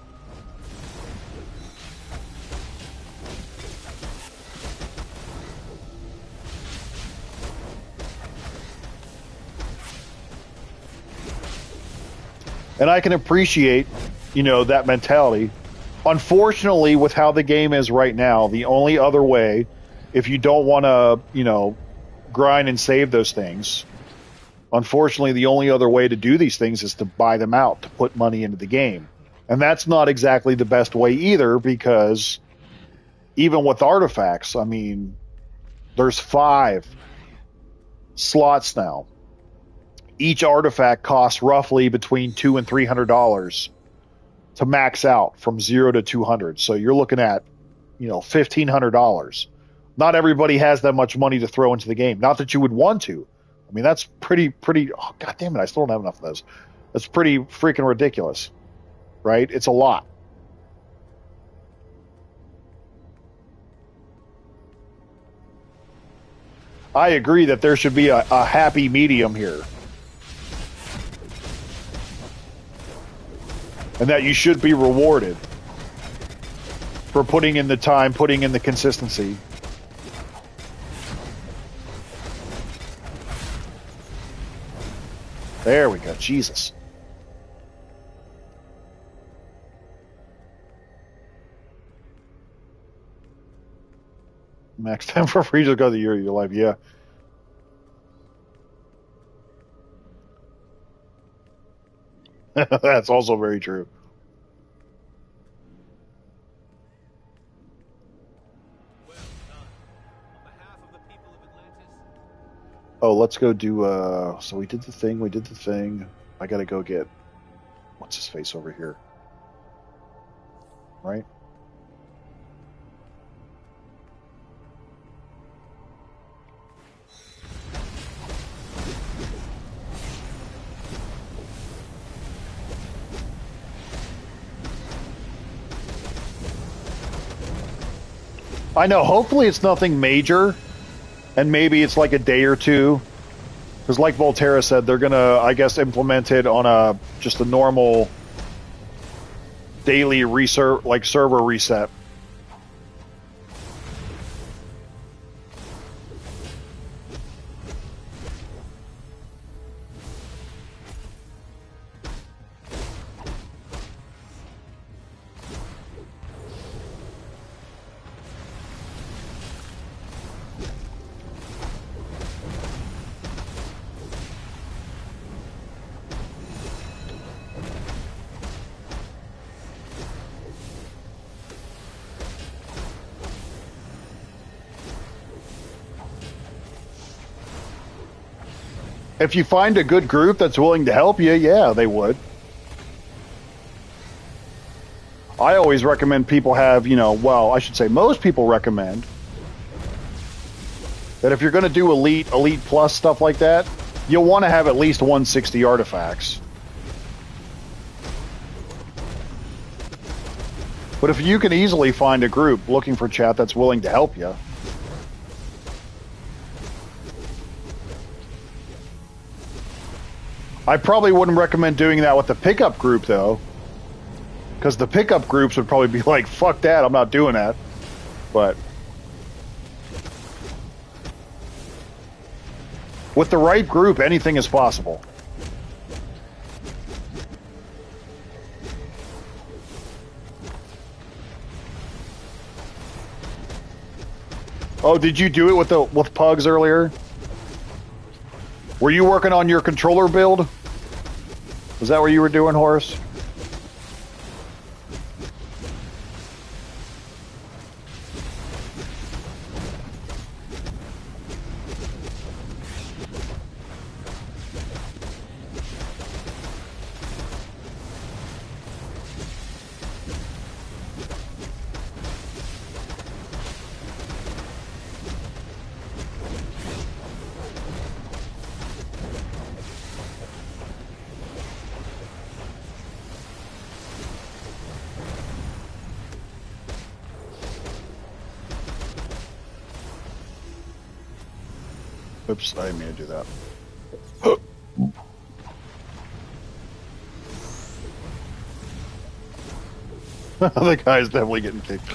And I can appreciate, you know, that mentality. Unfortunately, with how the game is right now, the only other way, if you don't want to, you know, grind and save those things, unfortunately, the only other way to do these things is to buy them out, to put money into the game. And that's not exactly the best way either, because even with artifacts, I mean, there's 5 slots now. Each artifact costs roughly between $200 and $300 to max out from 0 to 200. So you're looking at, you know, $1,500. Not everybody has that much money to throw into the game. Not that you would want to. I mean, that's pretty. Oh, God damn it! I still don't have enough of those. That's pretty freaking ridiculous, right? It's a lot. I agree that there should be a happy medium here. And that you should be rewarded for putting in the time, putting in the consistency. There we go. Jesus. Max time for free just go the year of your life. Yeah. That's also very true. Well done. On behalf of the people of Atlantis, Oh, let's go do, so we did the thing. I gotta go get, what's his face over here? Right? I know, hopefully it's nothing major, and maybe it's like a day or two. Because like Volterra said, they're gonna, I guess, implement it on just a normal daily server reset. If you find a good group that's willing to help you, yeah, they would. I always recommend people have, well, I should say most people recommend that if you're going to do Elite Plus stuff like that, you'll want to have at least 160 artifacts. But if you can easily find a group looking for chat that's willing to help you, I probably wouldn't recommend doing that with the pickup group, though. Because the pickup groups would probably be like, fuck that, I'm not doing that. But with the right group, anything is possible. Oh, did you do it with Pugs earlier? Were you working on your controller build? Was that what you were doing, Horace? Oops, I didn't mean to do that. The guy's definitely getting kicked.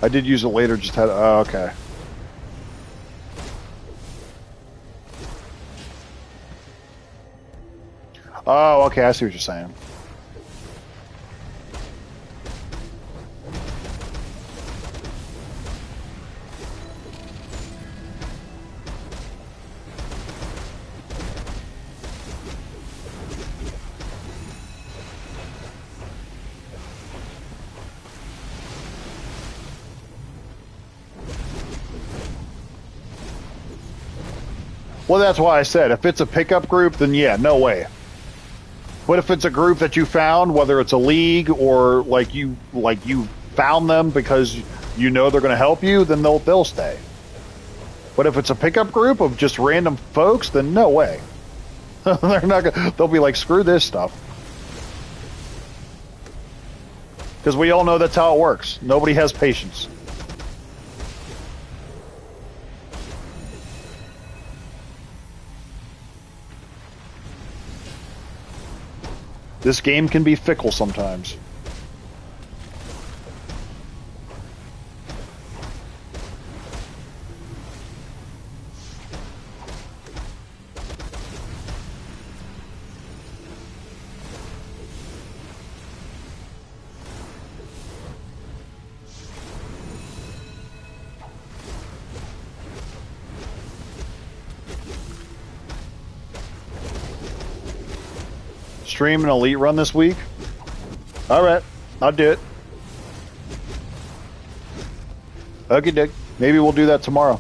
I did use it later, just had... Oh, okay. Oh, okay, I see what you're saying. Well, that's why I said, if it's a pickup group, then yeah, no way. But if it's a group that you found, whether it's a league or like you found them because you know they're going to help you, then they'll stay. But if it's a pickup group of just random folks, then no way. They're not gonna, they'll be like, screw this stuff. Because we all know that's how it works. Nobody has patience. This game can be fickle sometimes. Stream an elite run this week? Alright, I'll do it. Okay, Dick. Maybe we'll do that tomorrow.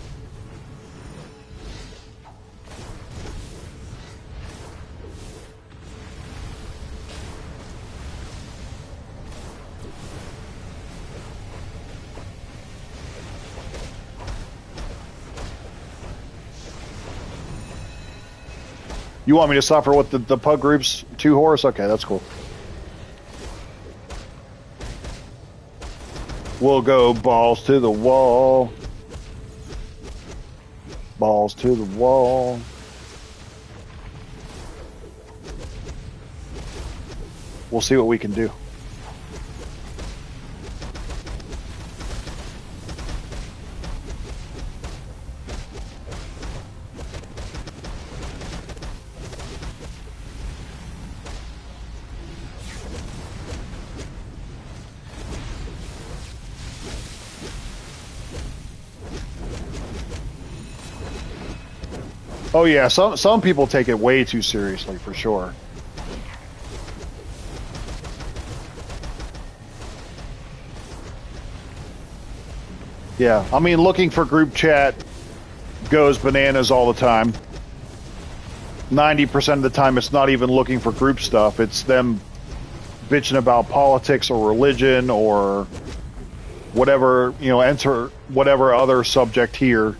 You want me to suffer with the pug groups too, Horace? Okay, that's cool. We'll go balls to the wall. Balls to the wall. We'll see what we can do. Oh yeah, some people take it way too seriously, for sure. Yeah, I mean, looking for group chat goes bananas all the time. 90% of the time, it's not even looking for group stuff. It's them bitching about politics or religion or whatever, you know, enter whatever other subject here.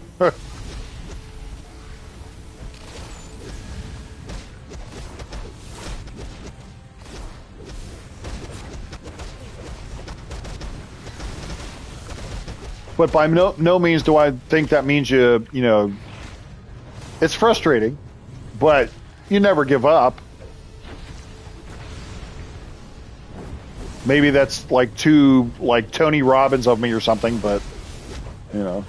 But by no means do I think that means you know, it's frustrating, but you never give up. Maybe that's like too like Tony Robbins of me or something, but you know,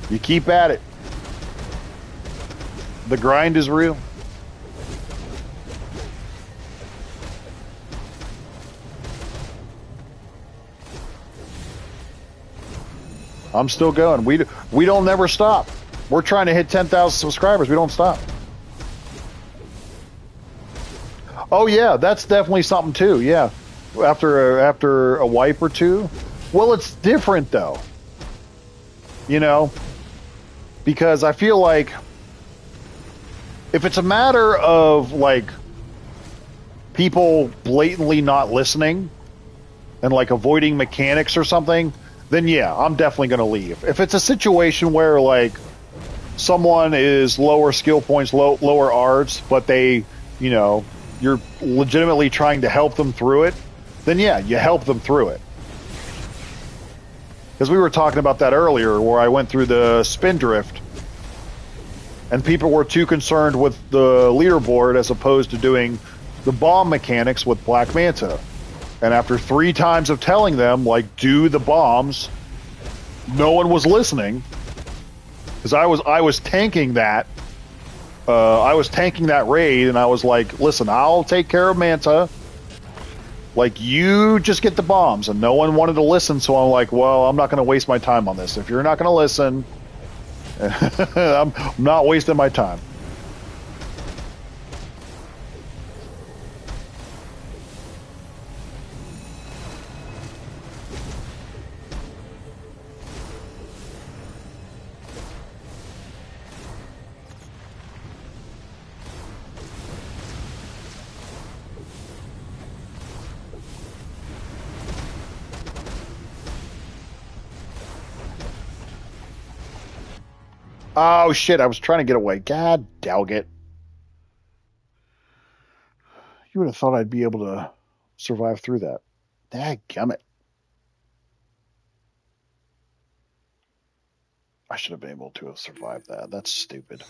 you keep at it. The grind is real. I'm still going. We don't never stop. We're trying to hit 10,000 subscribers. We don't stop. Oh yeah, that's definitely something too. Yeah, after a wipe or two. Well, it's different though. You know, because I feel like if it's a matter of like people blatantly not listening and like avoiding mechanics or something, then yeah, I'm definitely going to leave. If it's a situation where like someone is lower skill points, lower arts, but they, you know, you're legitimately trying to help them through it, then yeah, you help them through it. Because we were talking about that earlier, where I went through the Spindrift, and people were too concerned with the leaderboard as opposed to doing the bomb mechanics with Black Manta. And after 3 times of telling them, like, do the bombs, no one was listening. Because I was tanking that. I was tanking that raid, and I was like, listen, I'll take care of Manta. Like, you just get the bombs. And no one wanted to listen, so I'm like, well, I'm not going to waste my time on this. If you're not going to listen, I'm not wasting my time. Oh shit, I was trying to get away. God dog it. You would have thought I'd be able to survive through that. Dadgummit. I should have been able to have survived that. That's stupid.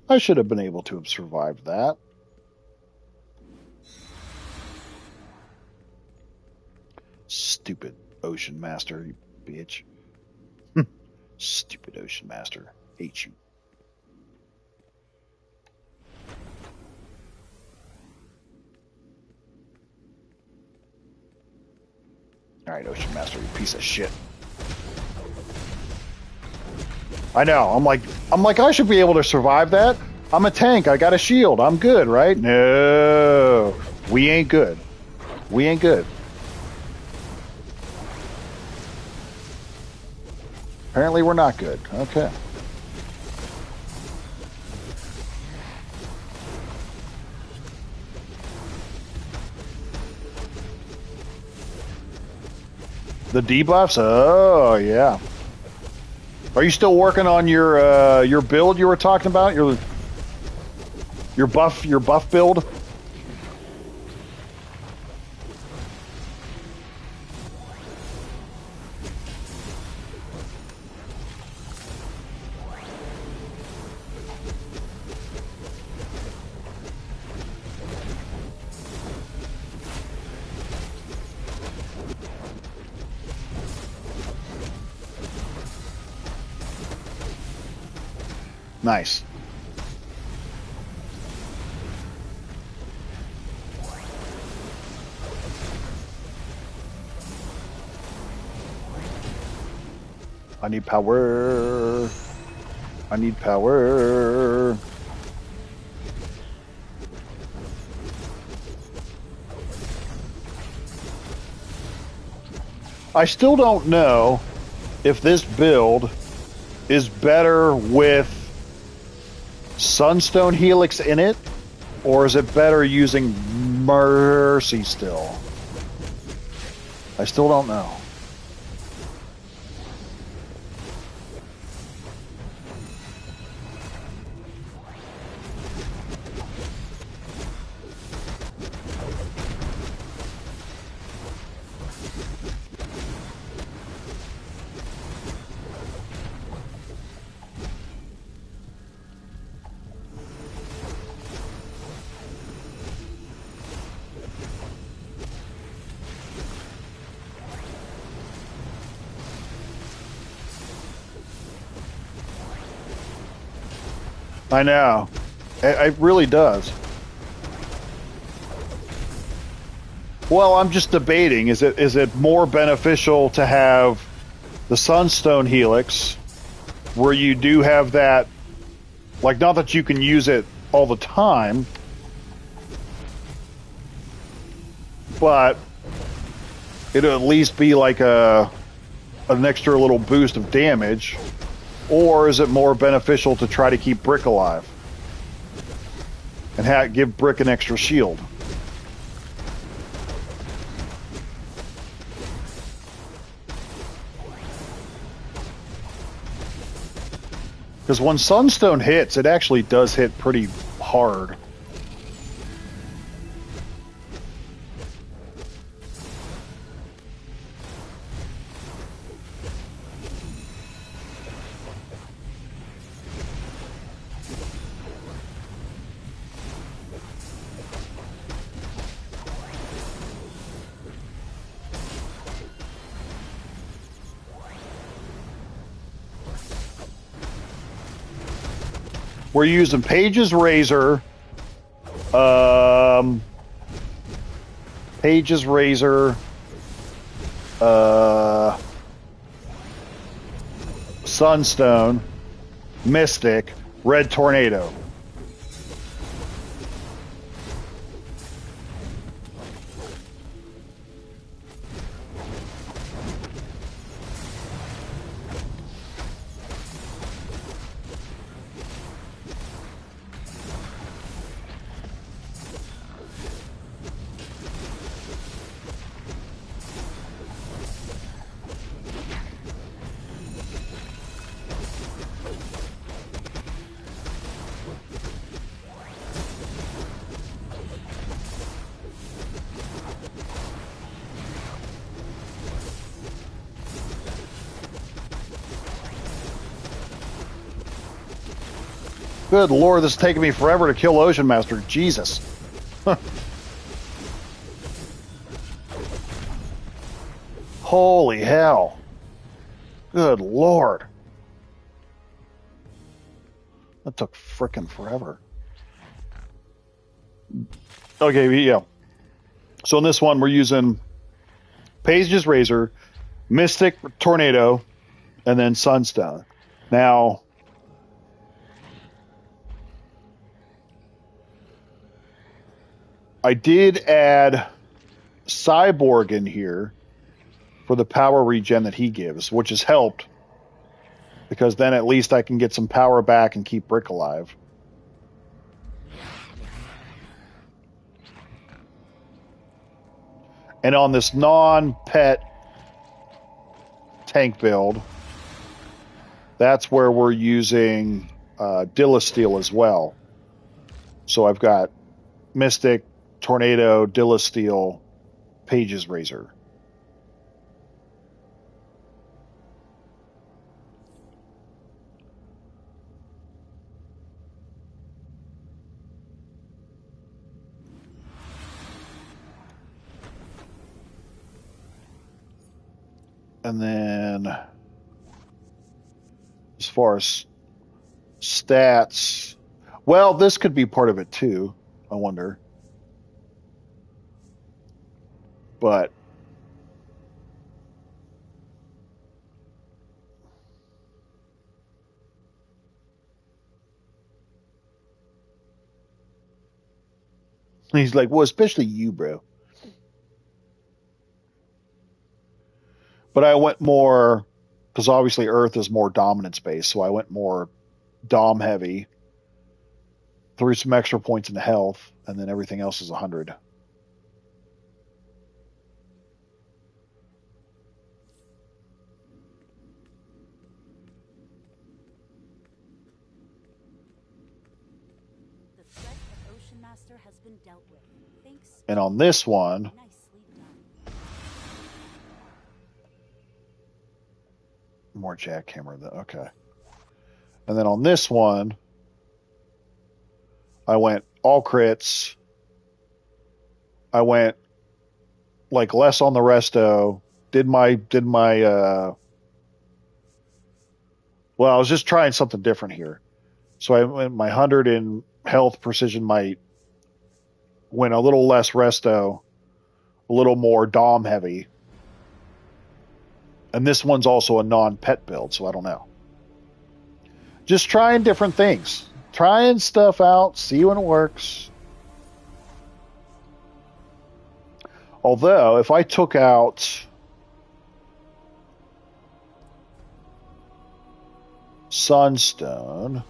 I should have been able to have survived that. Stupid Ocean Master, you bitch. Stupid Ocean Master. Hate you. Alright, Ocean Master, you piece of shit. I know, I'm like, I should be able to survive that. I'm a tank, I got a shield, I'm good, right? No. We ain't good. We ain't good. Apparently we're not good. Okay. The debuffs? Oh, yeah. Are you still working on your build you were talking about? Your buff build? Nice. I need power. I need power. I still don't know if this build is better with Sunstone Helix in it, or is it better using Mercy still? I still don't know. I know. It really does. Well, I'm just debating. Is it more beneficial to have the Sunstone Helix, where you do have that, like, not that you can use it all the time, but it'll at least be like an extra little boost of damage, or is it more beneficial to try to keep Brick alive and give Brick an extra shield? Because when Sunstone hits, it actually does hit pretty hard. We're using Page's Razor, Page's Razor, Sunstone, Mystic, Red Tornado. Good Lord, this is taking me forever to kill Ocean Master. Jesus. Holy hell. Good Lord. That took frickin' forever. Okay, yeah. So in this one, we're using Page's Razor, Mystic, Tornado, and then Sunstone. Now, I did add Cyborg in here for the power regen that he gives, which has helped, because then at least I can get some power back and keep Brick alive. And on this non-pet tank build, that's where we're using Dillasteel as well. So I've got Mystic, Tornado, Dillasteel, Page's Razor. And then as far as stats, well, this could be part of it too, I wonder. But he's like, well, especially you, bro. But I went more, because obviously Earth is more dominance based, so I went more Dom heavy, threw some extra points into health, and then everything else is 100. The threat of Ocean Master has been dealt with. Thanks. And on this one, Nicely done. more jackhammer. Okay. And then on this one, I went all crits. I went like less on the resto. Did my well, I was just trying something different here. So I went my 100 in health precision might, went a little less resto, a little more dom heavy. And this one's also a non-pet build, so I don't know. Just trying different things. Trying stuff out, see when it works. Although, if I took out Sunstone,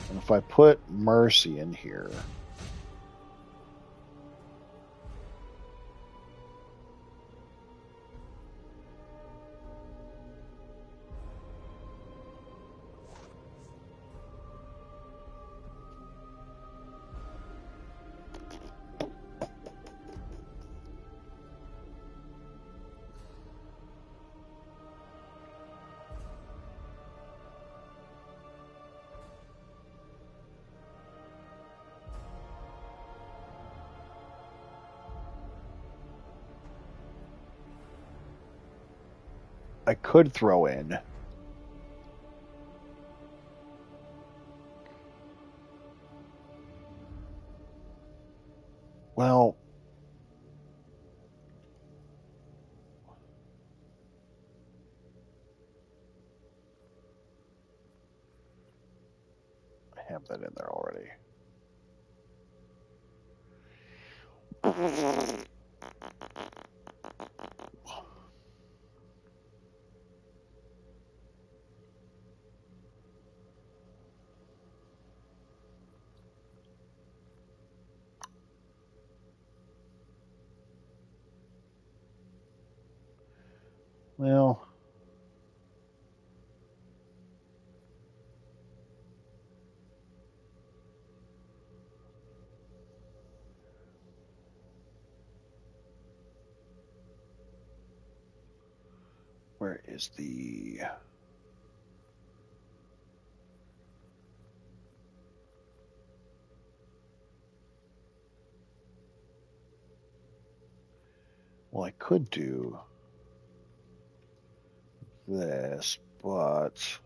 and if I put Mercy in here, I could throw in well, I have that in there already. Well, where is the... Well, I could do this, but...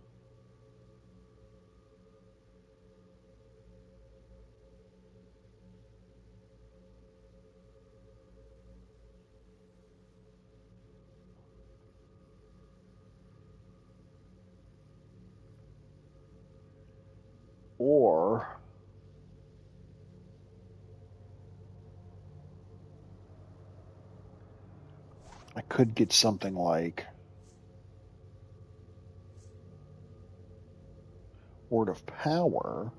Or... I could get something like Word of Power.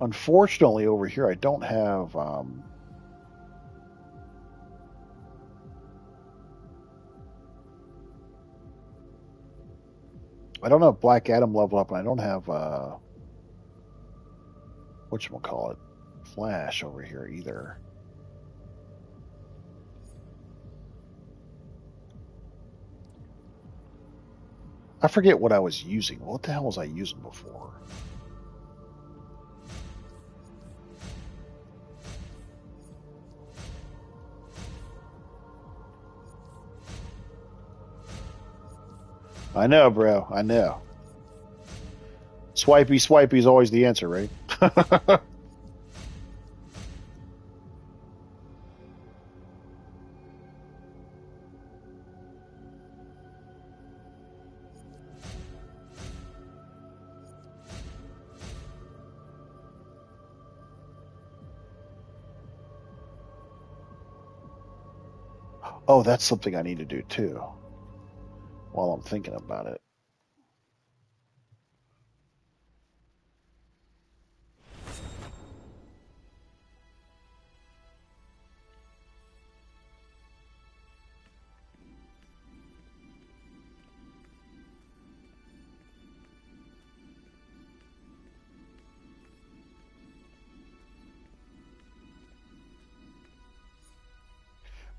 Unfortunately, over here, I don't have... I don't have Black Adam level up, and I don't have... whatchamacallit? Flash over here either. I forget what I was using. What the hell was I using before? I know, bro. I know. Swipey is always the answer, right? Oh, that's something I need to do too. While I'm thinking about it.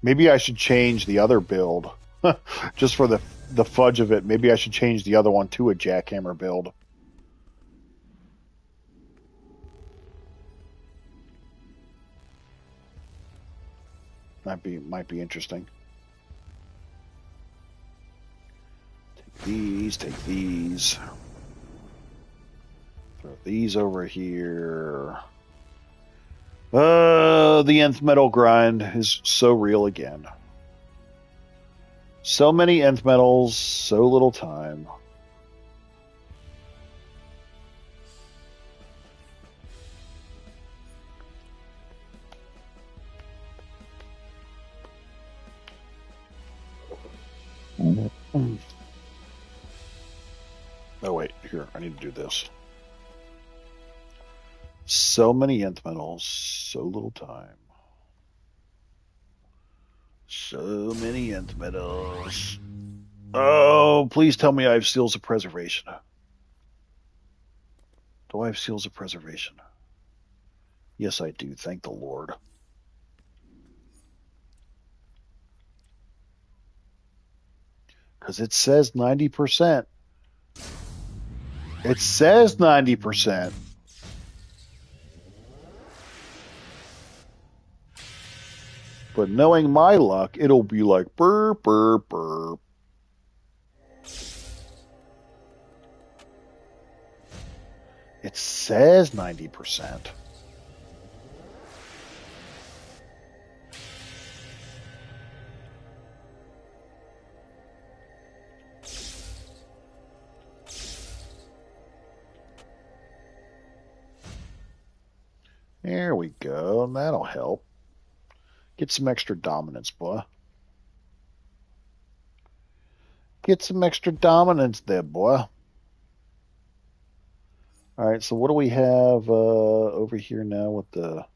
Maybe I should change the other build. Just for the fudge of it, maybe I should change the other one to a jackhammer build. Might be interesting. Take these. Throw these over here. The nth metal grind is so real again. So many nth metals, so little time. Oh wait, here, I need to do this. So many nth metals, so little time. So many nth metals. Oh, please tell me I have seals of preservation. Do I have seals of preservation? Yes, I do. Thank the Lord. Because it says 90%. It says 90%. But knowing my luck, it'll be like burp, burp, burp. It says 90%. There we go. That'll help. Get some extra dominance, boy. Get some extra dominance there, boy. All right, so what do we have over here now with the...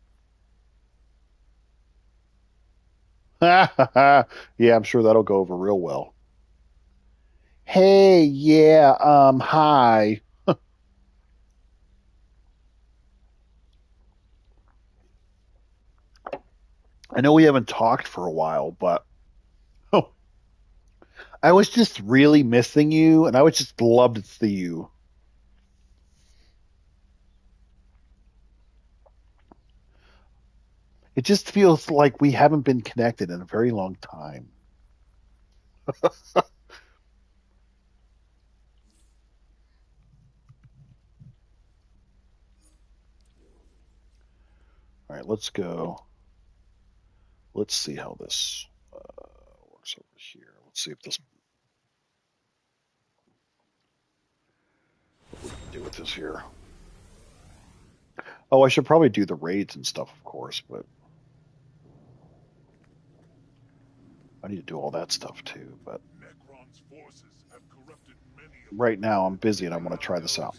Yeah, I'm sure that'll go over real well. Hey, yeah, hi. I know we haven't talked for a while, but I was just really missing you, and I would just love to see you. It just feels like we haven't been connected in a very long time. All right, let's go. Let's see how this works over here. Let's see if this... What we can do with this here. Oh, I should probably do the raids and stuff, of course, but I need to do all that stuff too. But right now I'm busy and I want to try this out.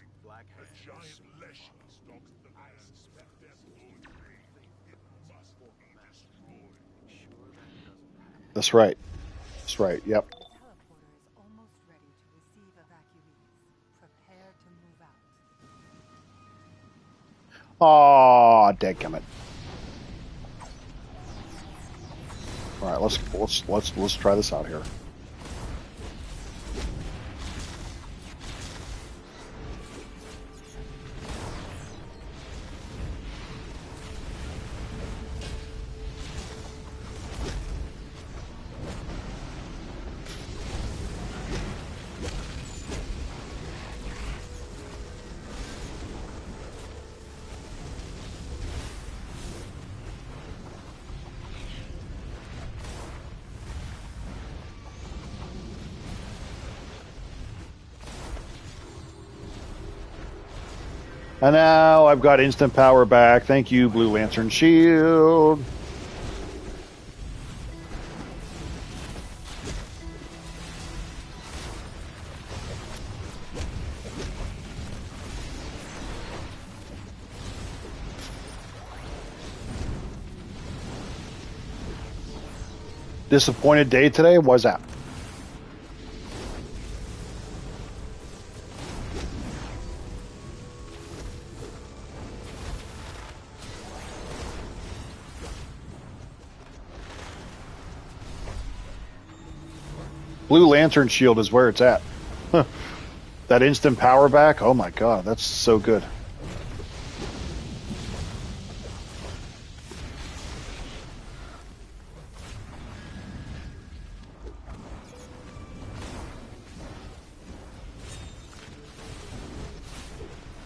That's right. That's right. Yep. The teleporter is almost ready to receive evacuees. Prepare to move out. Aw, dadgummit. All right, let's try this out here. And now I've got instant power back. Thank you, Blue Lantern Shield. Disappointed day today? Why's that? Blue Lantern shield is where it's at. That instant power back, oh my god, that's so good.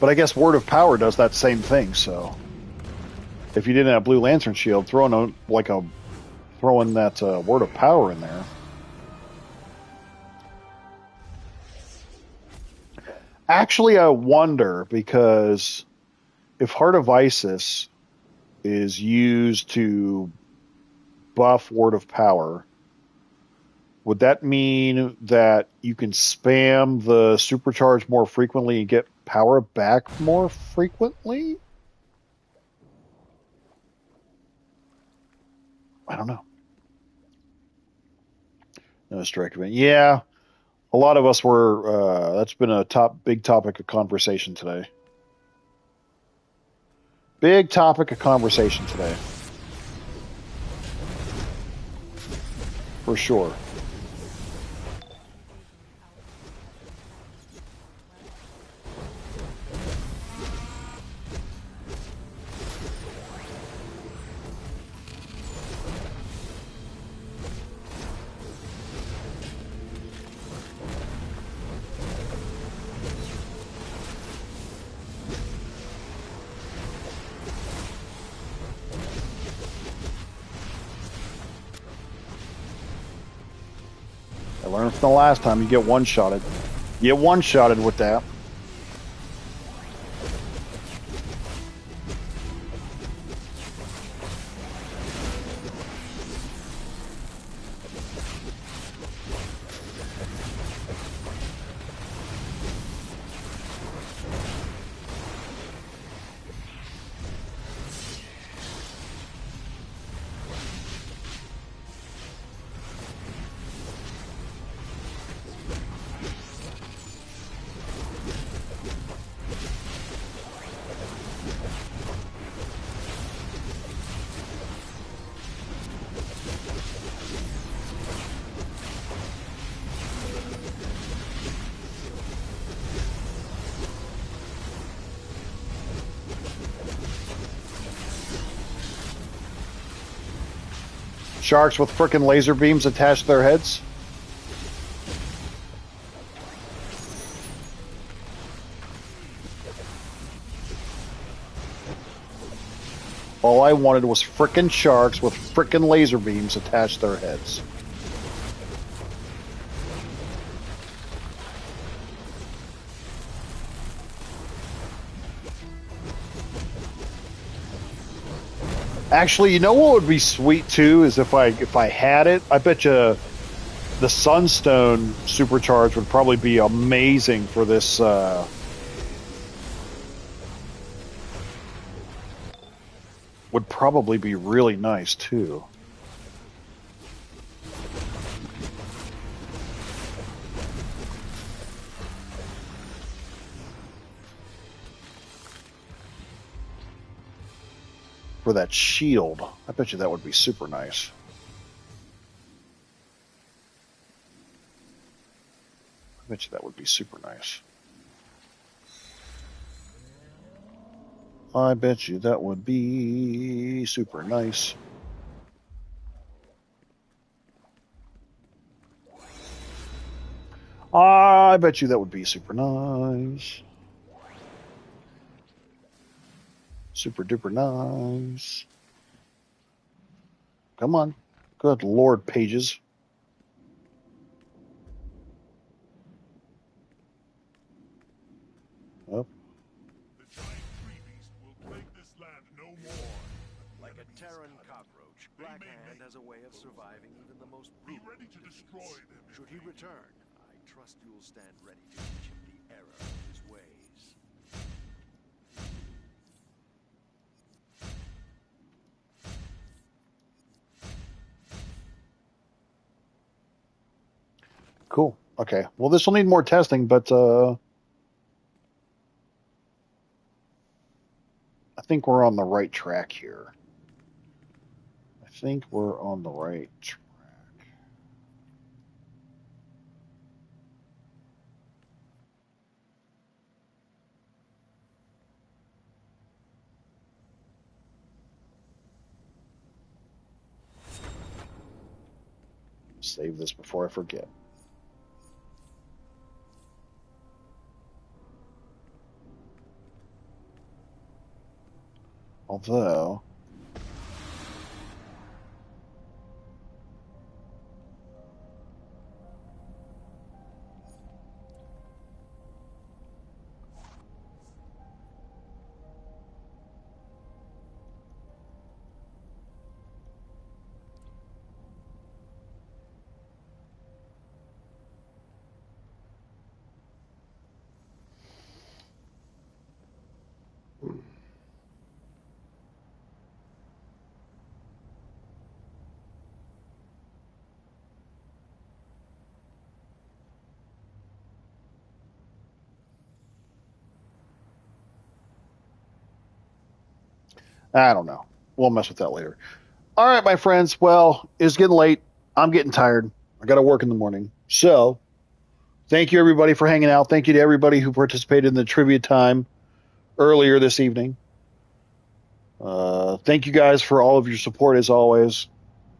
But I guess Word of Power does that same thing, so if you didn't have Blue Lantern shield, throwing that Word of Power in there. Actually, I wonder, because if Heart of Isis is used to buff Word of Power, would that mean that you can spam the supercharge more frequently and get power back more frequently? I don't know. No strike event. Yeah, a lot of us were. That's been a big topic of conversation today. Big topic of conversation today. For sure. I learned from the last time, you get one-shotted. You get one-shotted with that. Sharks with frickin' laser beams attached to their heads. All I wanted was frickin' sharks with frickin' laser beams attached to their heads. Actually, you know what would be sweet too is if I had it. I bet you the Sunstone supercharge would probably be amazing for this. Would probably be really nice too. For that shield, I bet you that would be super nice. I bet you that would be super nice. I bet you that would be super nice. I bet you that would be super nice. Super duper nice. Come on. Good Lord, pages. Oh. The giant tree beast will plague this land no more. Like a Terran cockroach, Black Hand has a way of surviving even the most brutal. Be ready to destroy them. Should he return, I trust you'll stand ready to teach him the error of his ways. Cool. Okay. Well, this will need more testing, but I think we're on the right track here. I think we're on the right track. Save this before I forget. Although, I don't know. We'll mess with that later. All right, my friends. Well, it's getting late. I'm getting tired. I got to work in the morning. So, thank you, everybody, for hanging out. Thank you to everybody who participated in the trivia time earlier this evening. Thank you guys for all of your support, as always.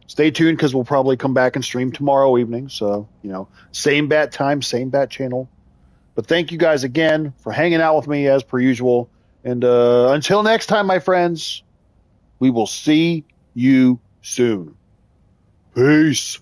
Stay tuned because we'll probably come back and stream tomorrow evening. So, same bat time, same bat channel. But thank you guys again for hanging out with me as per usual. And until next time, my friends, we will see you soon. Peace.